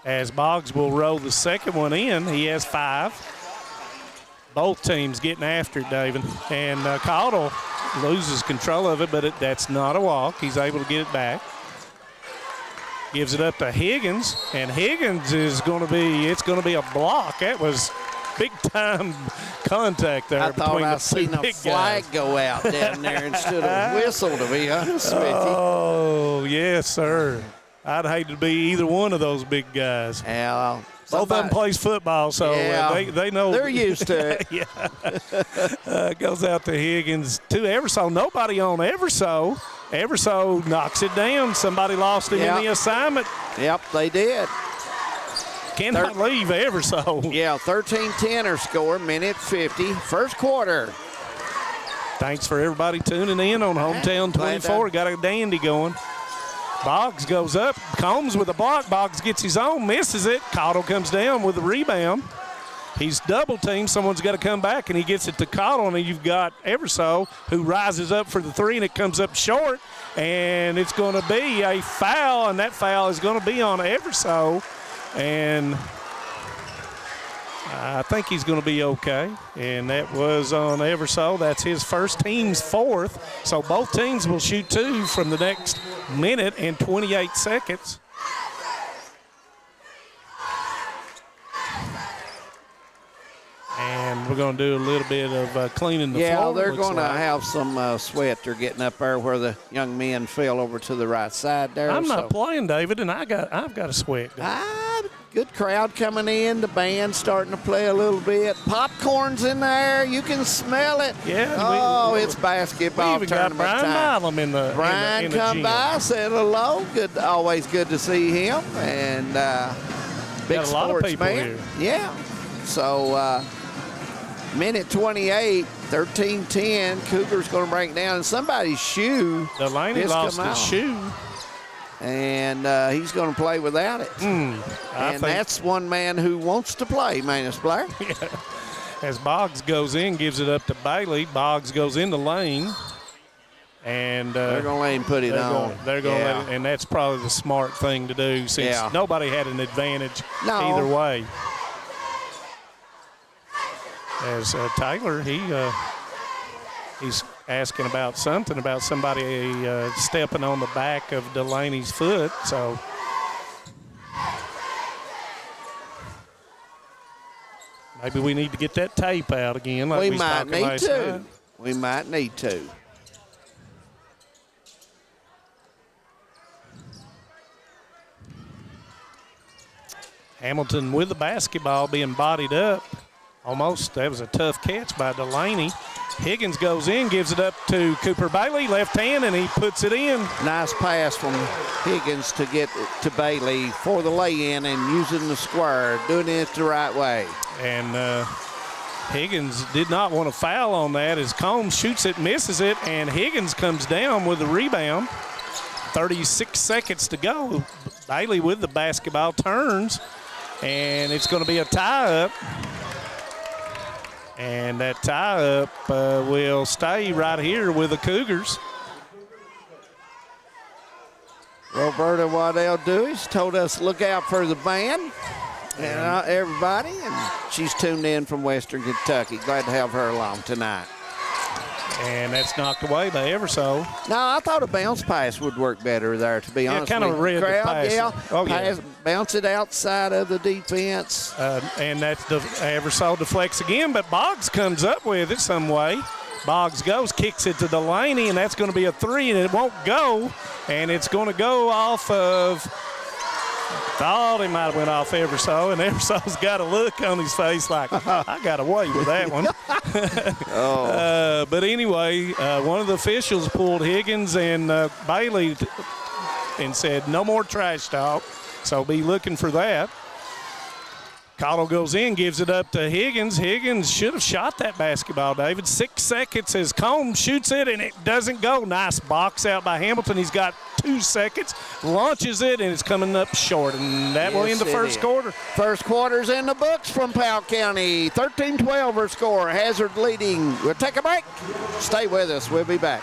[SPEAKER 15] As Boggs will roll the second one in, he has 5. Both teams getting after it, David. And Cottle loses control of it, but that's not a walk. He's able to get it back. Gives it up to Higgins, and Higgins is going to be, it's going to be a block. That was big-time contact there between the two big guys. I thought I seen a
[SPEAKER 14] flag go out down there instead of whistle, to be honest with you.
[SPEAKER 15] Oh, yes, sir. I'd hate to be either one of those big guys.
[SPEAKER 14] Yeah,
[SPEAKER 15] both of them plays football, so they know.
[SPEAKER 14] They're used to it.
[SPEAKER 15] Yeah. Goes out to Higgins. To Everso. Nobody on Everso. Everso knocks it down. Somebody lost him in the assignment.
[SPEAKER 14] Yep, they did.
[SPEAKER 15] Cannot leave Everso.
[SPEAKER 14] Yeah, 13-10 are score, minute 50, first quarter.
[SPEAKER 15] Thanks for everybody tuning in on Hometown 24. Got a dandy going. Boggs goes up, Combs with a block. Boggs gets his own, misses it. Cottle comes down with a rebound. He's double teamed. Someone's got to come back, and he gets it to Cottle, and you've got Everso, who rises up for the 3, and it comes up short, and it's going to be a foul, and that foul is going to be on Everso, and I think he's going to be okay, and that was on Everso. That's his first, team's 4th, so both teams will shoot 2 from the next minute and 28 seconds. And we're going to do a little bit of cleaning the floor.
[SPEAKER 14] Yeah, they're going to have some sweat. They're getting up there where the young men fell over to the right side there.
[SPEAKER 15] I'm not playing, David, and I've got a sweat.
[SPEAKER 14] Good crowd coming in. The band's starting to play a little bit. Popcorn's in there. You can smell it.
[SPEAKER 15] Yeah.
[SPEAKER 14] It's basketball
[SPEAKER 15] we even
[SPEAKER 14] tournament
[SPEAKER 15] got Brian
[SPEAKER 14] time.
[SPEAKER 15] Milam in the
[SPEAKER 14] Brian
[SPEAKER 15] in the
[SPEAKER 14] come
[SPEAKER 15] gym.
[SPEAKER 14] by, said hello. Good, always good to see him. And big
[SPEAKER 15] got a lot of people
[SPEAKER 14] man.
[SPEAKER 15] here.
[SPEAKER 14] Yeah. So minute 28, 13-10. Cougars going to break down. And somebody's shoe.
[SPEAKER 15] Delaney lost his shoe.
[SPEAKER 14] And he's going to play without it. And that's one man who wants to play, Manus Blair.
[SPEAKER 15] Yeah. As Boggs goes in, gives it up to Bailey. Boggs goes into lane. And
[SPEAKER 14] they're going to let him put it on.
[SPEAKER 15] They're going to let it, and that's probably the smart thing to do since nobody had an advantage either way. As Taylor, he's asking about something about somebody stepping on the back of Delaney's foot. So maybe we need to get that tape out again. Like
[SPEAKER 14] we might need to. We might need to.
[SPEAKER 15] Hamilton with the basketball being bodied up. Almost, that was a tough catch by Delaney. Higgins goes in, gives it up to Cooper Bailey, left hand, and he puts it in.
[SPEAKER 14] Nice pass from Higgins to get to Bailey for the lay-in and using the square, doing it the right way.
[SPEAKER 15] And Higgins did not want to foul on that as Combs shoots it, misses it, and Higgins comes down with the rebound. 36 seconds to go. Bailey with the basketball turns, and it's going to be a tie-up. And that tie-up will stay right here with the Cougars.
[SPEAKER 14] Roberta Waddell Dewey's told us to look out for the band and everybody, and she's tuned in from Western Kentucky. Glad to have her along tonight.
[SPEAKER 15] And that's knocked away by Everso.
[SPEAKER 14] No, I thought a bounce pass would work better there, to be honest.
[SPEAKER 15] Kind of read the pass.
[SPEAKER 14] Yeah,
[SPEAKER 15] pass,
[SPEAKER 14] bounce it outside of the defense.
[SPEAKER 15] And that's Everso deflects again, but Boggs comes up with it some way. Boggs goes, kicks it to Delaney, and that's going to be a three, and it won't go. And it's going to go off of, thought he might have went off Everso, and Everso's got a look on his face like, I got away with that one. But anyway, one of the officials pulled Higgins and Bailey and said, no more trash talk. So be looking for that. Cottle goes in, gives it up to Higgins. Higgins should have shot that basketball, David. 6 seconds as Combs shoots it, and it doesn't go. Nice box out by Hamilton. He's got 2 seconds, launches it, and it's coming up short. And that will end the first quarter.
[SPEAKER 14] First quarter's in the books from Powell County. 13-12 our score. Hazard leading. We'll take a break. Stay with us. We'll be back.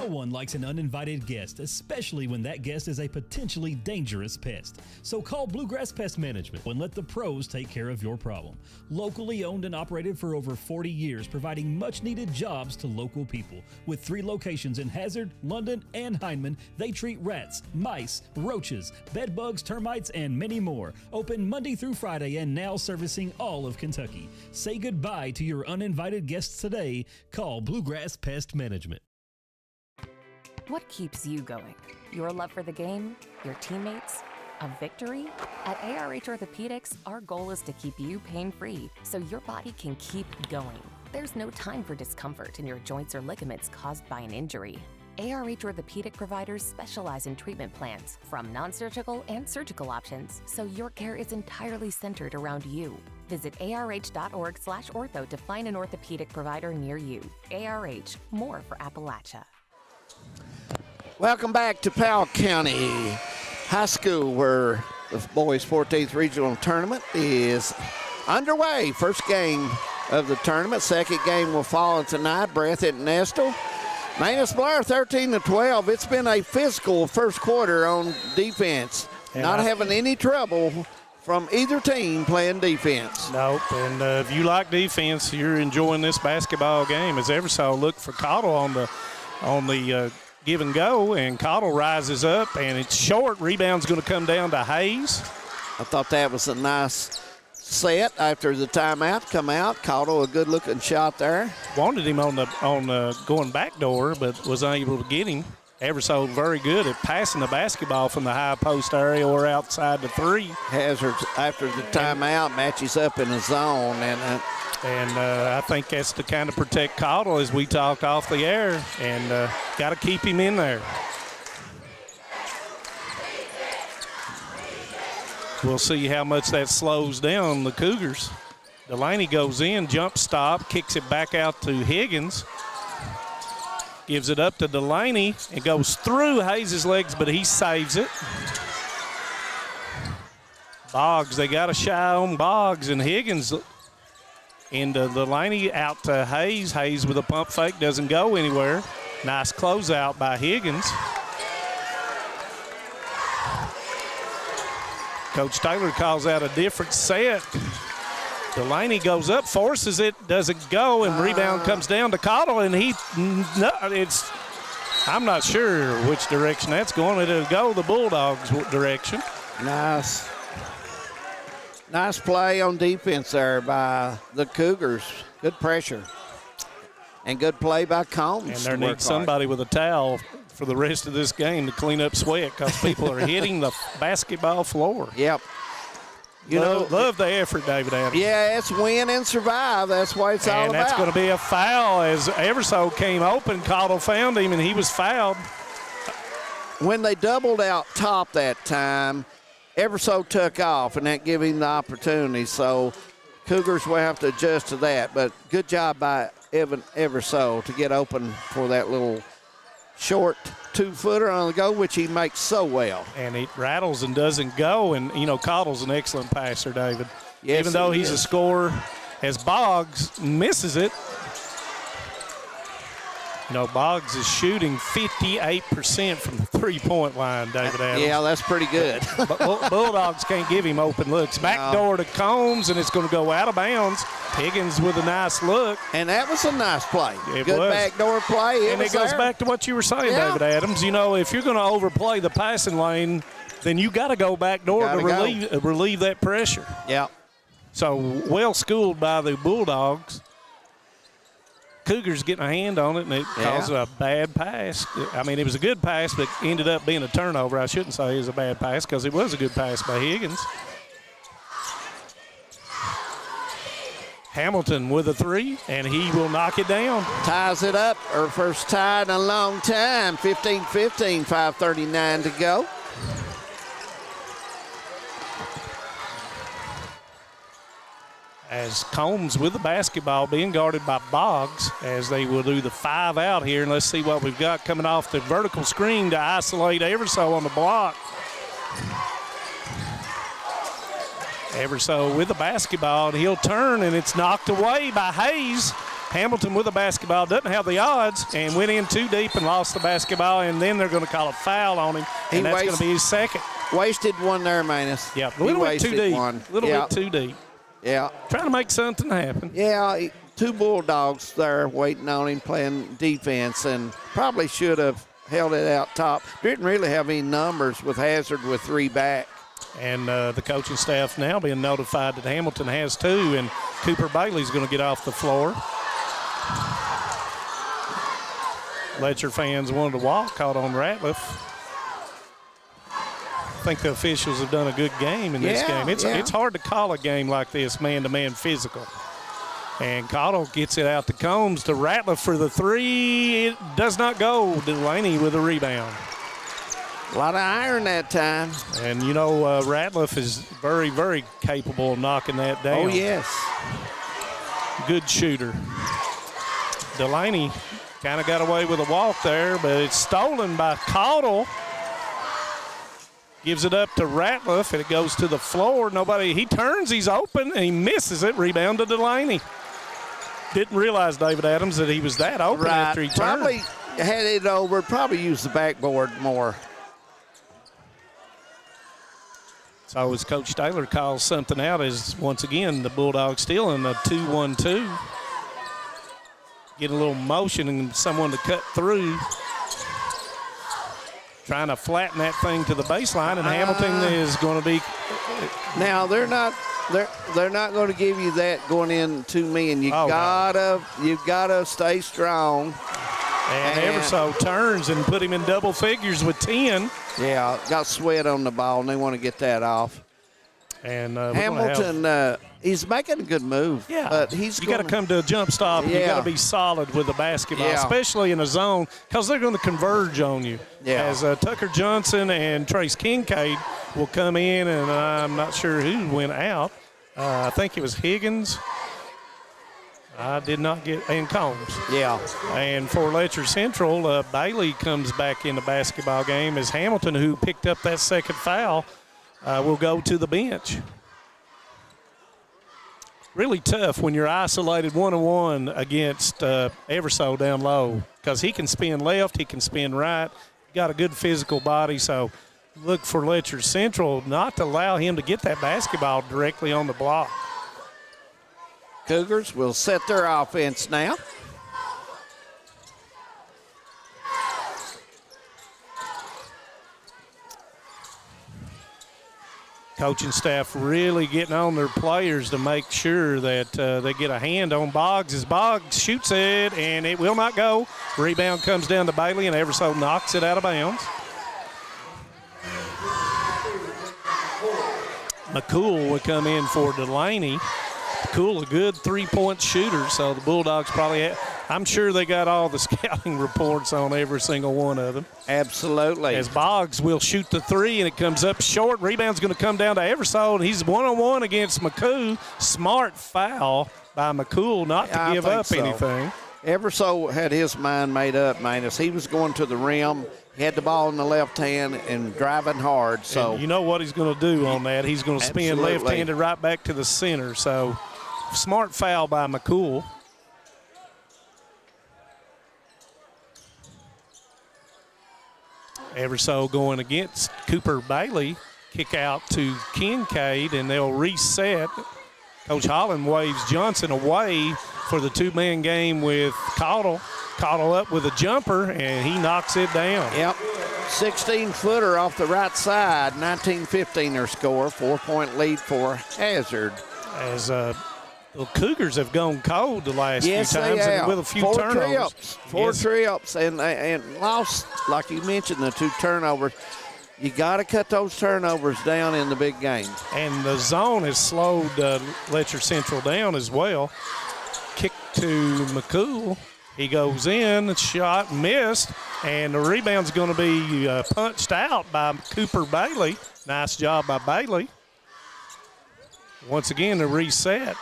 [SPEAKER 7] No one likes an uninvited guest, especially when that guest is a potentially dangerous pest. So call Bluegrass Pest Management and let the pros take care of your problem. Locally owned and operated for over 40 years, providing much-needed jobs to local people. With 3 locations in Hazard, London, and Hindman, they treat rats, mice, roaches, bed bugs, termites, and many more. Open Monday through Friday and now servicing all of Kentucky. Say goodbye to your uninvited guests today. Call Bluegrass Pest Management.
[SPEAKER 2] What keeps you going? Your love for the game? Your teammates? A victory? At ARH Orthopedics, our goal is to keep you pain-free so your body can keep going. There's no time for discomfort in your joints or ligaments caused by an injury. ARH Orthopedic providers specialize in treatment plans, from non-surgical and surgical options, so your care is entirely centered around you. Visit arh.org/ortho to find an orthopedic provider near you. ARH, more for Appalachia.
[SPEAKER 14] Welcome back to Powell County High School, where the boys' 14th regional tournament is underway. First game of the tournament. Second game will follow tonight. Breathitt and Estill. Manus Blair 13-12. It's been a physical first quarter on defense. Not having any trouble from either team playing defense.
[SPEAKER 15] Nope, and if you like defense, you're enjoying this basketball game. As Eversaw looked for Cottle on the give and go, and Cottle rises up, and it's short. Rebound's going to come down to Hayes.
[SPEAKER 14] I thought that was a nice set after the timeout. Come out, Cottle, a good-looking shot there.
[SPEAKER 15] Wanted him on the going back door, but was unable to get him. Everso very good at passing the basketball from the high post area or outside the three.
[SPEAKER 14] Hazard, after the timeout, matches up in the zone, and
[SPEAKER 15] I think that's to kind of protect Cottle as we talked off the air, and got to keep him in there. We'll see how much that slows down the Cougars. Delaney goes in, jump stop, kicks it back out to Higgins. Gives it up to Delaney. It goes through Hayes' legs, but he saves it. Boggs, they got a shy on Boggs, and Higgins into Delaney out to Hayes. Hayes with a pump fake, doesn't go anywhere. Nice closeout by Higgins. Coach Taylor calls out a different set. Delaney goes up, forces it, doesn't go, and rebound comes down to Cottle, and I'm not sure which direction that's going. It'll go the Bulldogs' direction.
[SPEAKER 14] Nice play on defense there by the Cougars. Good pressure. And good play by Combs.
[SPEAKER 15] And there needs somebody with a towel for the rest of this game to clean up sweat because people are hitting the basketball floor.
[SPEAKER 14] Yep.
[SPEAKER 15] Love the effort, David Adams.
[SPEAKER 14] Yeah, it's win and survive. That's what it's all about.
[SPEAKER 15] And that's going to be a foul as Everso came open. Cottle found him, and he was fouled.
[SPEAKER 14] When they doubled out top that time, Everso took off, and that gave him the opportunity. So Cougars will have to adjust to that. But good job by Evan Everso to get open for that little short 2-footer on the go, which he makes so well.
[SPEAKER 15] And he rattles and doesn't go. And, Cottle's an excellent passer, David.
[SPEAKER 14] Yes,
[SPEAKER 15] even though he's a scorer, as Boggs misses it. Boggs is shooting 58% from the three-point line, David Adams.
[SPEAKER 14] Yeah, that's pretty good.
[SPEAKER 15] But Bulldogs can't give him open looks. Backdoor to Combs, and it's going to go out of bounds. Higgins with a nice look.
[SPEAKER 14] And that was a nice play.
[SPEAKER 15] It
[SPEAKER 14] good
[SPEAKER 15] was.
[SPEAKER 14] Backdoor play.
[SPEAKER 15] And it goes back to what you were saying, David Adams. If you're going to overplay the passing lane, then you got to go backdoor to relieve that pressure.
[SPEAKER 14] Yeah.
[SPEAKER 15] So well schooled by the Bulldogs. Cougars getting a hand on it, and it caused a bad pass. I mean, it was a good pass, but ended up being a turnover. I shouldn't say it was a bad pass because it was a good pass by Higgins. Hamilton with a three, and he will knock it down.
[SPEAKER 14] Ties it up, or first tie in a long time. 15-15, 5:39 to go.
[SPEAKER 15] As Combs with the basketball being guarded by Boggs as they will do the 5 out here. And let's see what we've got coming off the vertical screen to isolate Everso on the block. Everso with the basketball, and he'll turn, and it's knocked away by Hayes. Hamilton with the basketball, doesn't have the odds, and went in too deep and lost the basketball, and then they're going to call a foul on him, and that's going to be his second.
[SPEAKER 14] Wasted one there, Manus.
[SPEAKER 15] Yeah, a little bit too deep. A little bit too deep.
[SPEAKER 14] Yeah.
[SPEAKER 15] Trying to make something happen.
[SPEAKER 14] Yeah, 2 Bulldogs there waiting on him playing defense, and probably should have held it out top. Didn't really have any numbers with Hazard with 3 back.
[SPEAKER 15] And the coaching staff now being notified that Hamilton has 2, and Cooper Bailey's going to get off the floor. Letcher fans wanted to walk, caught on Ratliff. I think the officials have done a good game in this game. It's hard to call a game like this, man-to-man physical. And Cottle gets it out to Combs to Ratliff for the 3. It does not go. Delaney with a rebound.
[SPEAKER 14] A lot of iron that time.
[SPEAKER 15] And, Ratliff is very, very capable of knocking that down.
[SPEAKER 14] Oh, yes.
[SPEAKER 15] Good shooter. Delaney kind of got away with a walk there, but it's stolen by Cottle. Gives it up to Ratliff, and it goes to the floor. He turns, he's open, and he misses it. Rebound to Delaney. Didn't realize, David Adams, that he was that open after he turned.
[SPEAKER 14] Probably had it over, probably used the backboard more.
[SPEAKER 15] So as Coach Taylor calls something out, as once again the Bulldogs still in a 2-1-2. Get a little motion and someone to cut through. Trying to flatten that thing to the baseline, and Hamilton is going to be.
[SPEAKER 14] Now they're not going to give you that going in to me, and you gotta stay strong.
[SPEAKER 15] And Everso turns and put him in double figures with 10.
[SPEAKER 14] Yeah, got sweat on the ball, and they want to get that off.
[SPEAKER 15] And
[SPEAKER 14] Hamilton, he's making a good move.
[SPEAKER 15] Yeah,
[SPEAKER 14] but
[SPEAKER 15] you got to come to a jump stop. Yeah. You got to be solid with the basketball, especially in a zone, because they're going to converge on you.
[SPEAKER 14] Yeah.
[SPEAKER 15] As Tucker Johnson and Trace Kincaid will come in, and I'm not sure who went out. I think it was Higgins. I did not get, and Combs.
[SPEAKER 14] Yeah.
[SPEAKER 15] And for Letcher Central, Bailey comes back in the basketball game as Hamilton, who picked up that second foul, will go to the bench. Really tough when you're isolated 1-on-1 against Everso down low, because he can spin left, he can spin right. Got a good physical body, so look for Letcher Central not to allow him to get that basketball directly on the block.
[SPEAKER 14] Cougars will set their offense now.
[SPEAKER 15] Coaching staff really getting on their players to make sure that they get a hand on Boggs as Boggs shoots it, and it will not go. Rebound comes down to Bailey, and Everso knocks it out of bounds. McCool would come in for Delaney. McCool, a good three-point shooter, so the Bulldogs probably I'm sure they got all the scouting reports on every single one of them.
[SPEAKER 14] Absolutely.
[SPEAKER 15] As Boggs will shoot the three, and it comes up short. Rebound's going to come down to Eversole, and he's one-on-one against McCool. Smart foul by McCool not to give up anything.
[SPEAKER 14] Eversole had his mind made up, Manus. He was going to the rim. He had the ball in the left hand and driving hard. So
[SPEAKER 15] and you know what he's going to do on that. He's going to spin left-handed right back to the center. So smart foul by McCool. Eversole going against Cooper Bailey. Kick out to Kincaid, and they'll reset. Coach Holland waves Johnson away for the two-man game with Caudle. Caudle up with a jumper, and he knocks it down.
[SPEAKER 14] Yep. 16-footer off the right side. 19-15 their score. 4-point lead for Hazard.
[SPEAKER 15] As the Cougars have gone cold the last few times, and with a few turnovers.
[SPEAKER 14] Four trips, and lost, like you mentioned, the two turnovers. You got to cut those turnovers down in the big game.
[SPEAKER 15] And the zone has slowed Letcher Central down as well. Kick to McCool. He goes in, shot missed, and the rebound's going to be punched out by Cooper Bailey. Nice job by Bailey. Once again, the reset.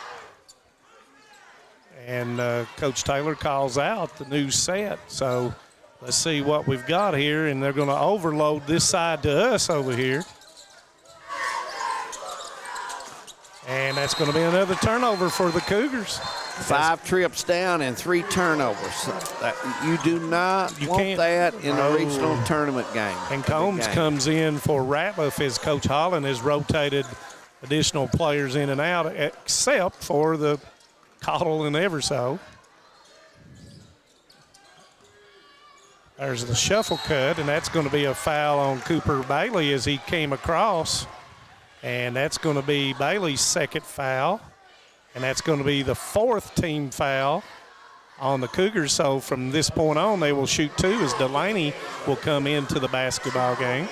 [SPEAKER 15] And Coach Taylor calls out the new set. So let's see what we've got here, and they're going to overload this side to us over here. And that's going to be another turnover for the Cougars.
[SPEAKER 14] 5 trips down and 3 turnovers. You do not want that in a regional tournament game.
[SPEAKER 15] And Combs comes in for Ratliff as Coach Holland has rotated additional players in and out, except for the Caudle and Eversole. There's the shuffle cut, and that's going to be a foul on Cooper Bailey as he came across. And that's going to be Bailey's second foul. And that's going to be the 4th team foul on the Cougars. So from this point on, they will shoot 2 as Delaney will come into the basketball game.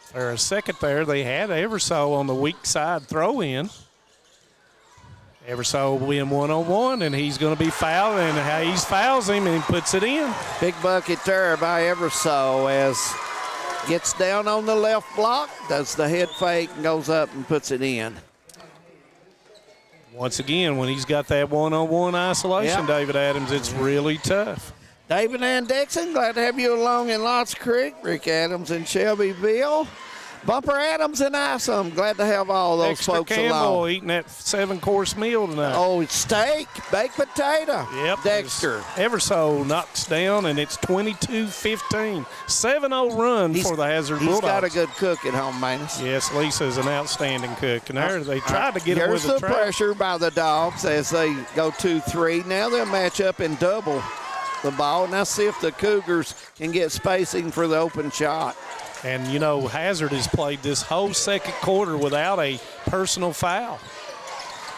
[SPEAKER 15] For a second there, they had Eversole on the weak side throw-in. Eversole will win one-on-one, and he's going to be fouled, and Hayes fouls him, and he puts it in.
[SPEAKER 14] Big bucket there by Eversole as gets down on the left block, does the head fake, and goes up and puts it in.
[SPEAKER 15] Once again, when he's got that one-on-one isolation, David Adams, it's really tough.
[SPEAKER 14] David and Dixon, glad to have you along in Lots Creek. Rick Adams in Shelbyville. Bumper Adams and Isom, glad to have all those
[SPEAKER 15] Extra
[SPEAKER 14] folks
[SPEAKER 15] Campbell
[SPEAKER 14] along.
[SPEAKER 15] Eating that 7-course meal tonight.
[SPEAKER 14] Oh, steak, baked potato.
[SPEAKER 15] Yep.
[SPEAKER 14] Dexter.
[SPEAKER 15] Eversole knocks down, and it's 22-15. 7-0 run for the Hazard Bulldogs.
[SPEAKER 14] He's got a good cook at home, Manus.
[SPEAKER 15] Yes, Lisa's an outstanding cook. And there they tried to get him with
[SPEAKER 14] Here's
[SPEAKER 15] the
[SPEAKER 14] the pressure by the Dogs as they go 2-3. Now they'll match up and double the ball. Now see if the Cougars can get spacing for the open shot.
[SPEAKER 15] And, you know, Hazard has played this whole second quarter without a personal foul.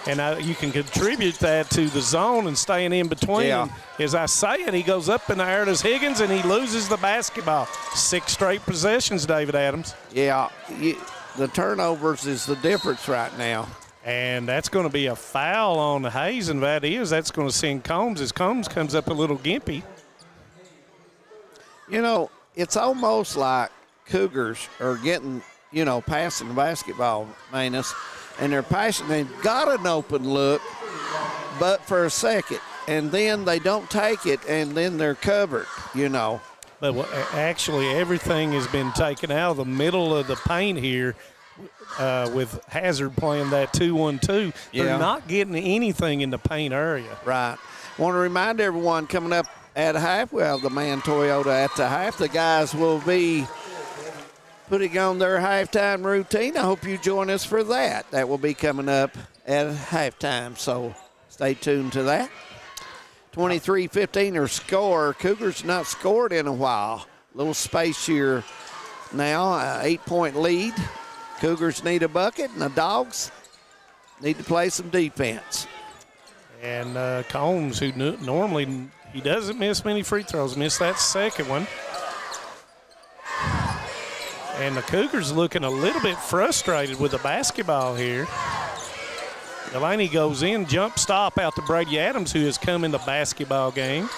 [SPEAKER 15] And you can contribute that to the zone and staying in between.
[SPEAKER 14] Yeah.
[SPEAKER 15] As I say it, he goes up in the air to Higgins, and he loses the basketball. 6 straight possessions, David Adams.
[SPEAKER 14] Yeah, the turnovers is the difference right now.
[SPEAKER 15] And that's going to be a foul on Hayes, and that's going to send Combs as Combs comes up a little gimpy.
[SPEAKER 14] You know, it's almost like Cougars are getting, passing the basketball, Manus, and they're passing. They've got an open look, but for a second, and then they don't take it, and then they're covered,
[SPEAKER 15] But actually, everything has been taken out of the middle of the paint here with Hazard playing that 2-1-2. They're not getting anything in the paint area.
[SPEAKER 14] Right. Want to remind everyone coming up at half, we have the Man Toyota at the half. The guys will be putting on their halftime routine. I hope you join us for that. That will be coming up at halftime, so stay tuned to that. 23-15 their score. Cougars not scored in a while. Little space here now, 8-point lead. Cougars need a bucket, and the Dogs need to play some defense.
[SPEAKER 15] And Combs, who normally he doesn't miss many free throws, missed that second one. And the Cougars looking a little bit frustrated with the basketball here. Delaney goes in, jump stop out to Brady Adams, who has come in the basketball game.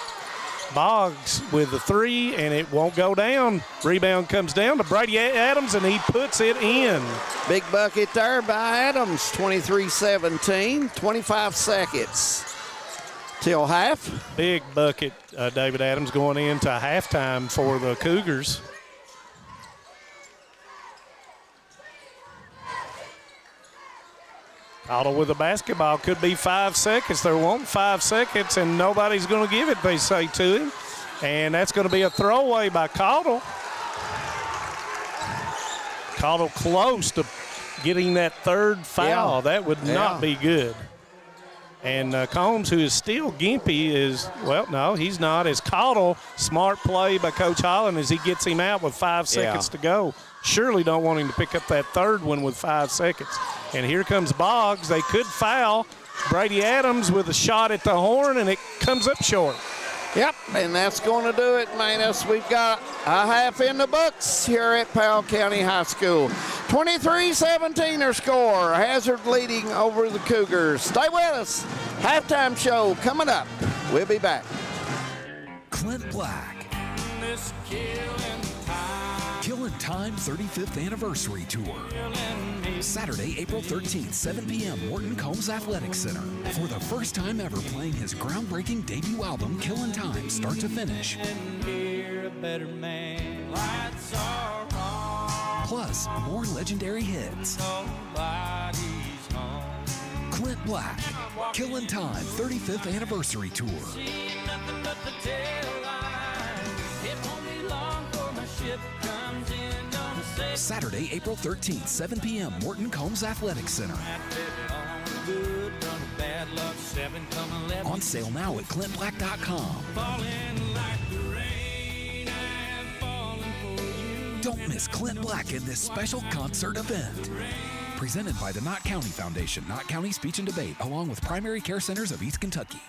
[SPEAKER 15] Boggs with the three, and it won't go down. Rebound comes down to Brady Adams, and he puts it in.
[SPEAKER 14] Big bucket there by Adams, 23-17, 25 seconds till half.
[SPEAKER 15] Big bucket, David Adams, going into halftime for the Cougars. Cottle with the basketball, could be 5 seconds. They're wanting 5 seconds, and nobody's going to give it, they say to him. And that's going to be a throwaway by Cottle. Cottle close to getting that third foul.
[SPEAKER 14] Yeah.
[SPEAKER 15] That would not be good. And Combs, who is still gimpy, is, well, no, he's not. As Cottle, smart play by Coach Holland as he gets him out with 5 seconds to go. Surely don't want him to pick up that third one with 5 seconds. And here comes Boggs. They could foul Brady Adams with a shot at the horn, and it comes up short.
[SPEAKER 14] Yep, and that's going to do it, Manus. We've got a half in the books here at Powell County High School. 23-17 their score. Hazard leading over the Cougars. Stay with us. Halftime show coming up. We'll be back.
[SPEAKER 3] Clint Black. Killin' Time 35th Anniversary Tour. Saturday, April 13th, 7 p.m., Morton Combs Athletic Center. For the first time ever playing his groundbreaking debut album, Killin' Time, start to finish. Plus, more legendary hits. Clint Black, Killin' Time 35th Anniversary Tour. Saturday, April 13th, 7 p.m., Morton Combs Athletic Center. On sale now at clintblack.com. Don't miss Clint Black in this special concert event. Presented by the Knott County Foundation, Knott County Speech and Debate, along with Primary Care Centers of East Kentucky.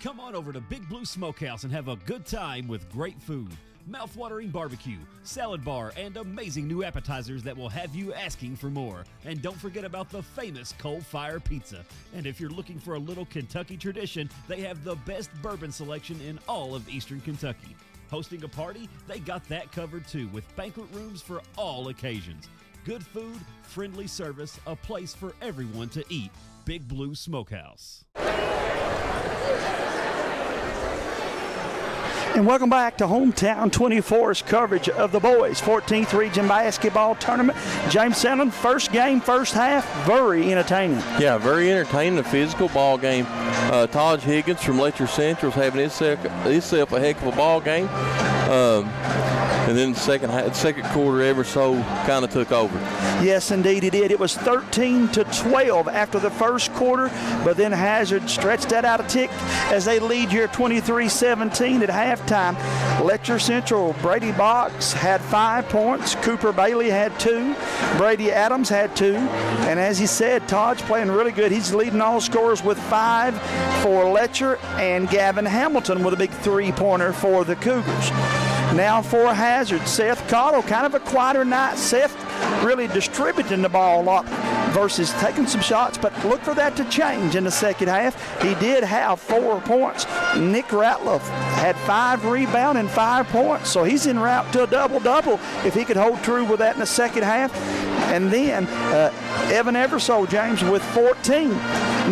[SPEAKER 7] Come on over to Big Blue Smokehouse and have a good time with great food, mouth-watering barbecue, salad bar, and amazing new appetizers that will have you asking for more. And don't forget about the famous Coal Fire Pizza. And if you're looking for a little Kentucky tradition, they have the best bourbon selection in all of Eastern Kentucky. Hosting a party? They got that covered too, with banquet rooms for all occasions. Good food, friendly service, a place for everyone to eat. Big Blue Smokehouse.
[SPEAKER 30] And welcome back to Hometown 24's coverage of the boys' 14th Region Basketball Tournament. James Sandlin, first game, first half, very entertaining.
[SPEAKER 5] Yeah, very entertaining, a physical ball game. Taj Higgins from Letcher Central is having himself a heck of a ball game. And then the second quarter ever so kind of took over.
[SPEAKER 30] Yes, indeed it did. It was 13-12 after the first quarter, but then Hazard stretched that out a tick as they lead here 23-17 at halftime. Letcher Central, Brady Boggs had 5 points. Cooper Bailey had 2. Brady Adams had 2. And as he said, Todd's playing really good. He's leading all scorers with 5 for Letcher, and Gavin Hamilton with a big 3-pointer for the Cougars. Now for Hazard, Seth Cottle, kind of a quieter night. Seth really distributing the ball a lot versus taking some shots, but look for that to change in the second half. He did have 4 points. Nick Ratliff had 5 rebounds and 5 points, so he's en route to a double-double if he could hold true with that in the second half. And then Evan Eversole, James, with 14.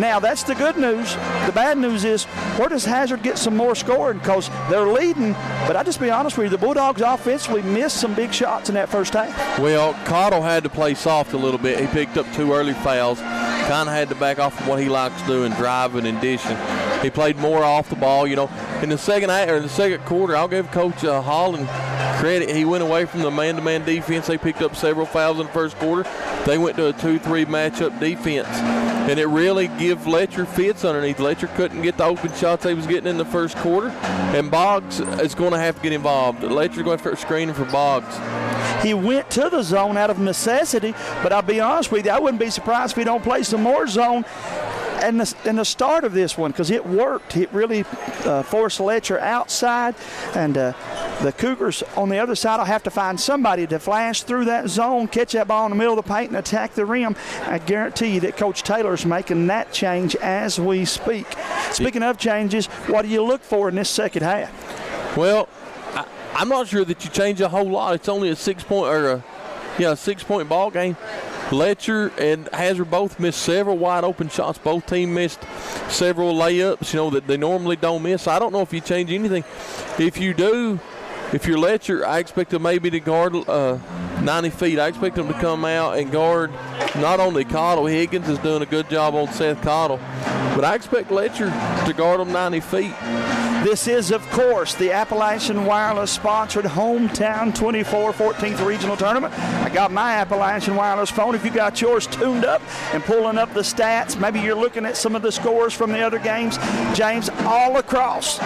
[SPEAKER 30] Now, that's the good news. The bad news is, where does Hazard get some more scoring? Because they're leading, but I'll just be honest with you, the Bulldogs offensively missed some big shots in that first half.
[SPEAKER 5] Well, Cottle had to play soft a little bit. He picked up 2 early fouls, kind of had to back off from what he likes doing, driving and dishing. He played more off the ball, you know. In the second quarter, I'll give Coach Holland credit. He went away from the man-to-man defense. They picked up several fouls in the first quarter. They went to a 2-3 matchup defense, and it really gave Letcher fits underneath. Letcher couldn't get the open shots they was getting in the first quarter, and Boggs is going to have to get involved. Letcher's going to start screening for Boggs.
[SPEAKER 30] He went to the zone out of necessity, but I'll be honest with you, I wouldn't be surprised if he don't play some more zone in the start of this one, because it worked. It really forced Letcher outside, and the Cougars on the other side will have to find somebody to flash through that zone, catch that ball in the middle of the paint, and attack the rim. I guarantee you that Coach Taylor's making that change as we speak. Speaking of changes, what do you look for in this second half?
[SPEAKER 5] Well, I'm not sure that you change a whole lot. It's only a 6-point ball game. Letcher and Hazard both missed several wide open shots. Both teams missed several layups, that they normally don't miss. I don't know if you change anything. If you do, if you're Letcher, I expect them maybe to guard 90 feet. I expect them to come out and guard not only Cottle. Higgins is doing a good job on Seth Cottle, but I expect Letcher to guard them 90 feet.
[SPEAKER 30] This is, of course, the Appalachian Wireless-sponsored Hometown 24 14th Regional Tournament. I got my Appalachian Wireless phone. If you got yours tuned up and pulling up the stats, maybe you're looking at some of the scores from the other games. James, all across,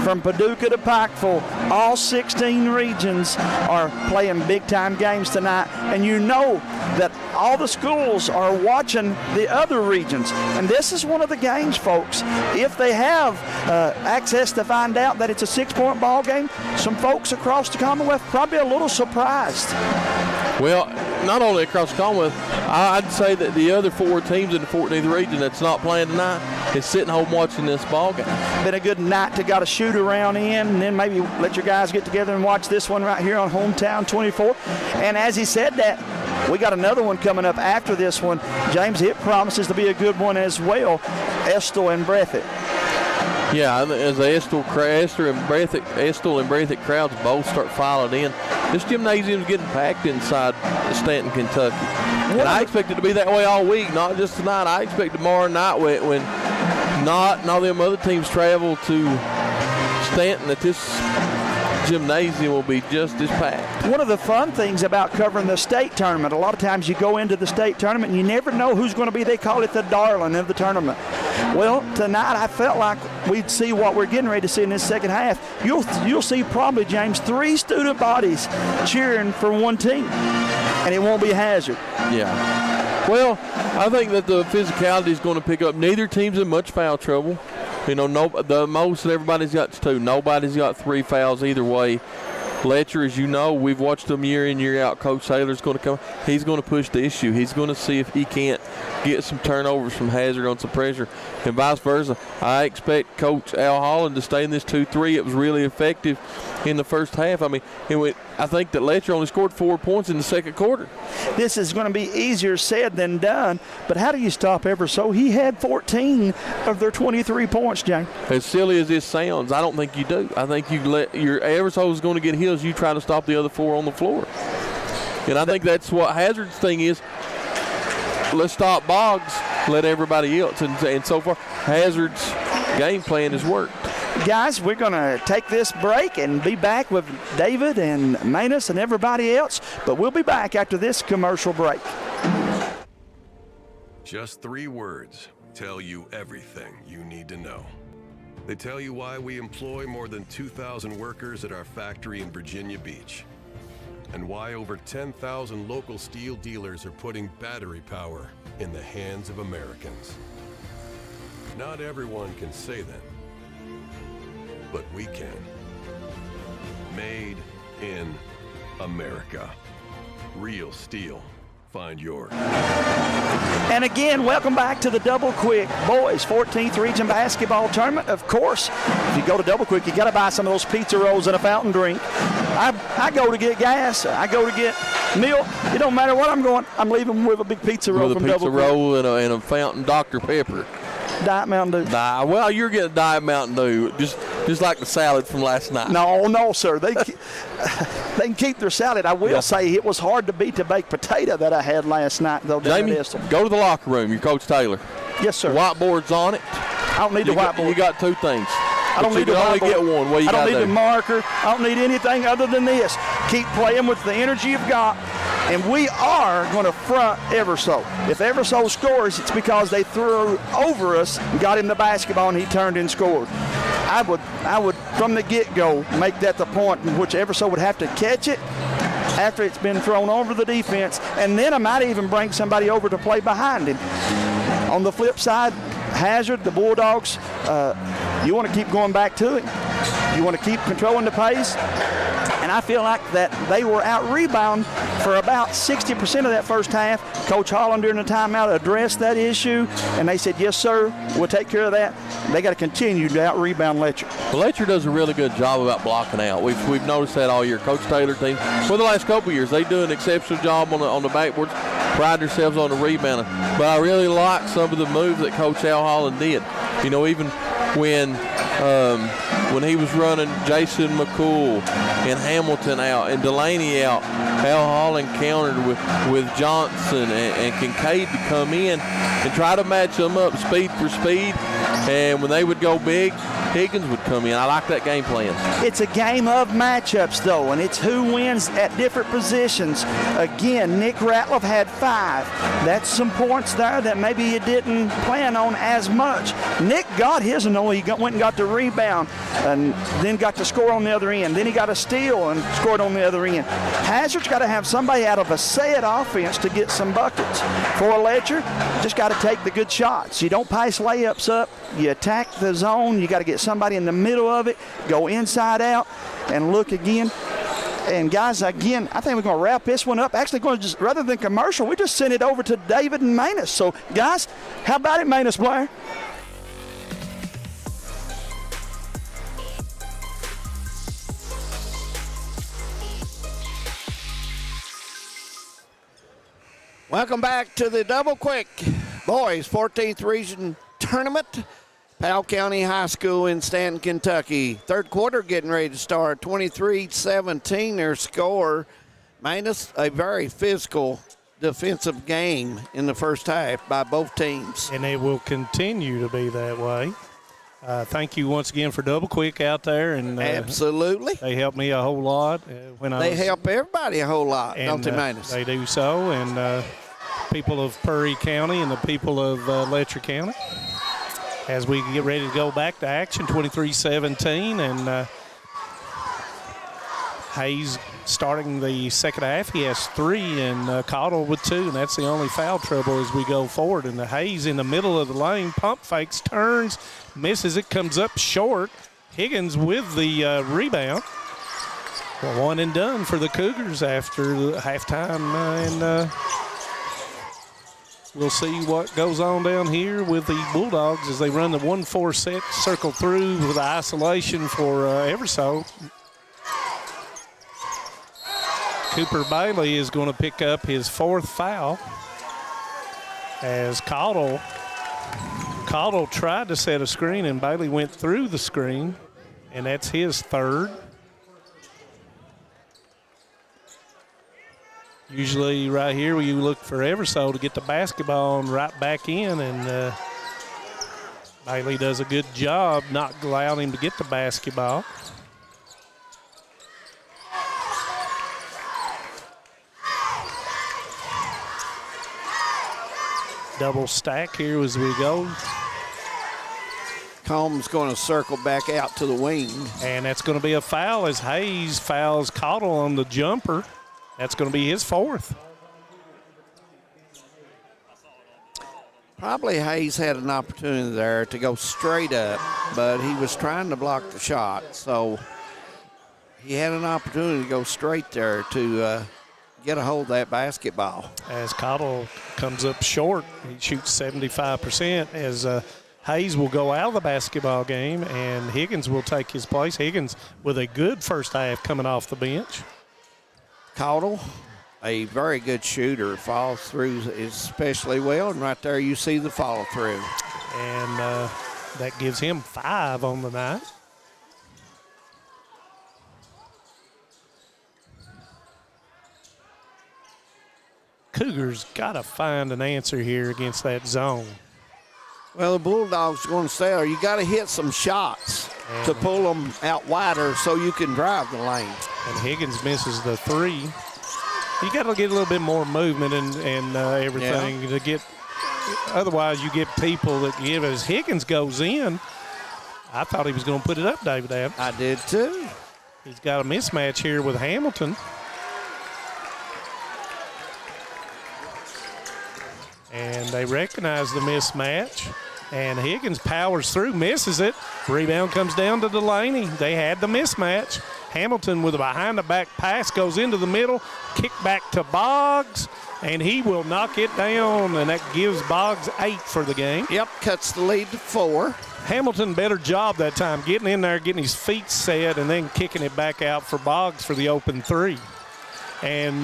[SPEAKER 30] from Paducah to Pikeville, all 16 regions are playing big-time games tonight, and you know that all the schools are watching the other regions. And this is one of the games, folks. If they have access to find out that it's a 6-point ball game, some folks across the Commonwealth probably a little surprised.
[SPEAKER 5] Well, not only across the Commonwealth, I'd say that the other 4 teams in the 14th region that's not playing tonight is sitting home watching this ball game.
[SPEAKER 30] Been a good night to got a shoot around in, and then maybe let your guys get together and watch this one right here on Hometown 24. And as he said that, we got another one coming up after this one. James, it promises to be a good one as well. Estill and Breathitt.
[SPEAKER 5] Yeah, as the Estill and Breathitt crowds both start filing in, this gymnasium's getting packed inside Stanton, Kentucky. And I expect it to be that way all week, not just tonight. I expect tomorrow night when not all them other teams travel to Stanton, that this gymnasium will be just as packed.
[SPEAKER 30] One of the fun things about covering the state tournament, a lot of times you go into the state tournament and you never know who's going to be, they call it the darling of the tournament. Well, tonight I felt like we'd see what we're getting ready to see in this second half. You'll see probably, James, 3 student bodies cheering for one team, and it won't be Hazard.
[SPEAKER 5] Yeah. Well, I think that the physicality is going to pick up. Neither team's in much foul trouble. The most that everybody's got is 2. Nobody's got 3 fouls either way. Letcher, as you know, we've watched them year in, year out. Coach Taylor's going to come. He's going to push the issue. He's going to see if he can't get some turnovers from Hazard on some pressure, and vice versa. I expect Coach Al Holland to stay in this 2-3. It was really effective in the first half. I mean, I think that Letcher only scored 4 points in the second quarter.
[SPEAKER 30] This is going to be easier said than done, but how do you stop Everso? He had 14 of their 23 points, James.
[SPEAKER 5] As silly as this sounds, I don't think you do. I think you let your Everso is going to get his. You try to stop the other 4 on the floor. And I think that's what Hazard's thing is. Let's stop Boggs, let everybody else. And so far, Hazard's game plan has worked.
[SPEAKER 30] Guys, we're going to take this break and be back with David and Manus and everybody else, but we'll be back after this commercial break.
[SPEAKER 6] Just 3 words tell you everything you need to know. They tell you why we employ more than 2,000 workers at our factory in Virginia Beach, and why over 10,000 local steel dealers are putting battery power in the hands of Americans. Not everyone can say that, but we can. Made in America. Real steel. Find yours.
[SPEAKER 30] And again, welcome back to the Double Quick Boys 14th Region Basketball Tournament. Of course, if you go to Double Quick, you got to buy some of those pizza rolls and a fountain drink. I go to get gas. I go to get milk. It don't matter what I'm going. I'm leaving with a big pizza roll from Double Quick.
[SPEAKER 5] With a pizza roll and a fountain Dr. Pepper.
[SPEAKER 30] Diet Mountain Dew.
[SPEAKER 5] Well, you're getting Diet Mountain Dew, just like the salad from last night.
[SPEAKER 30] No, sir. They can keep their salad. I will say it was hard to beat the baked potato that I had last night, though.
[SPEAKER 5] Jamie, go to the locker room. You're Coach Taylor.
[SPEAKER 30] Yes, sir.
[SPEAKER 5] Whiteboard's on it.
[SPEAKER 30] I don't need the whiteboard.
[SPEAKER 5] You got 2 things.
[SPEAKER 30] I don't need the
[SPEAKER 5] only
[SPEAKER 30] whiteboard.
[SPEAKER 5] Get one. What you
[SPEAKER 30] I don't need
[SPEAKER 5] do?
[SPEAKER 30] the marker. I don't need anything other than this. Keep playing with the energy you've got. And we are going to front Everso. If Everso scores, it's because they threw over us and got him the basketball and he turned and scored. I would from the get-go make that the point in which Everso would have to catch it, after it's been thrown over the defense, and then I might even bring somebody over to play behind him. On the flip side, Hazard, the Bulldogs, you want to keep going back to it. You want to keep controlling the pace. And I feel like that they were out-rebound for about 60% of that first half. Coach Holland during the timeout addressed that issue, and they said, yes, sir, we'll take care of that. They got to continue to out-rebound Letcher.
[SPEAKER 5] Well, Letcher does a really good job about blocking out. We've noticed that all year. Coach Taylor team, for the last couple of years, they do an exceptional job on the backboards, pride themselves on the rebounding. But I really like some of the moves that Coach Al Holland did. You know, even when he was running Jason McCool and Hamilton out and Delaney out, Al Holland countered with Johnson and Kincaid to come in and try to match them up speed for speed. And when they would go big, Higgins would come in. I like that game plan.
[SPEAKER 30] It's a game of matchups, though, and it's who wins at different positions. Again, Nick Ratliff had 5. That's some points there that maybe you didn't plan on as much. Nick got his, and he went and got the rebound and then got to score on the other end. Then he got a steal and scored on the other end. Hazard's got to have somebody out of a set offense to get some buckets. For Letcher, just got to take the good shots. You don't pass layups up. You attack the zone. You got to get somebody in the middle of it, go inside out, and look again. And guys, again, I think we're going to wrap this one up. Actually, going to just, rather than commercial, we just send it over to David and Manus. So, guys, how about it, Manus Blair?
[SPEAKER 14] Welcome back to the Double Quick Boys 14th Region Tournament. Powell County High School in Stanton, Kentucky. Third quarter getting ready to start. 23-17 their score. Minus a very physical defensive game in the first half by both teams.
[SPEAKER 15] And it will continue to be that way. Thank you once again for Double Quick out there. And
[SPEAKER 14] absolutely.
[SPEAKER 15] They helped me a whole lot.
[SPEAKER 14] They help everybody a whole lot, don't they, Manus?
[SPEAKER 15] They do so. And people of Perry County and the people of Letcher County. As we get ready to go back to action, 23-17, and Hayes starting the second half. He has 3, and Cottle with 2, and that's the only foul trouble as we go forward. And the Hayes in the middle of the lane, pump fakes, turns, misses it, comes up short. Higgins with the rebound. Well, one and done for the Cougars after the halftime, and we'll see what goes on down here with the Bulldogs as they run the 1-4 set, circle through with the isolation for Everso. Cooper Bailey is going to pick up his 4th foul as Cottle tried to set a screen and Bailey went through the screen, and that's his 3rd. Usually right here where you look for Everso to get the basketball and right back in, and Bailey does a good job not allowing him to get the basketball. Double stack here as we go.
[SPEAKER 14] Combs going to circle back out to the wing.
[SPEAKER 15] And that's going to be a foul as Hayes fouls Cottle on the jumper. That's going to be his 4th.
[SPEAKER 14] Probably Hayes had an opportunity there to go straight up, but he was trying to block the shot. So he had an opportunity to go straight there to get a hold of that basketball.
[SPEAKER 15] As Cottle comes up short, he shoots 75%. As Hayes will go out of the basketball game, and Higgins will take his place. Higgins with a good first half coming off the bench.
[SPEAKER 14] Cottle, a very good shooter, follows through especially well, and right there you see the follow through.
[SPEAKER 15] And that gives him 5 on the night. Cougars got to find an answer here against that zone.
[SPEAKER 14] Well, the Bulldogs are going to stay there. You got to hit some shots to pull them out wider so you can drive the lane.
[SPEAKER 15] And Higgins misses the 3. You got to get a little bit more movement and everything to get. Otherwise, you get people that give as Higgins goes in. I thought he was going to put it up, David Adams.
[SPEAKER 14] I did too.
[SPEAKER 15] He's got a mismatch here with Hamilton. And they recognize the mismatch. And Higgins powers through, misses it. Rebound comes down to Delaney. They had the mismatch. Hamilton with a behind-the-back pass goes into the middle. Kick back to Boggs, and he will knock it down, and that gives Boggs 8 for the game.
[SPEAKER 14] Yep, cuts the lead to 4.
[SPEAKER 15] Hamilton, better job that time, getting in there, getting his feet set, and then kicking it back out for Boggs for the open 3. And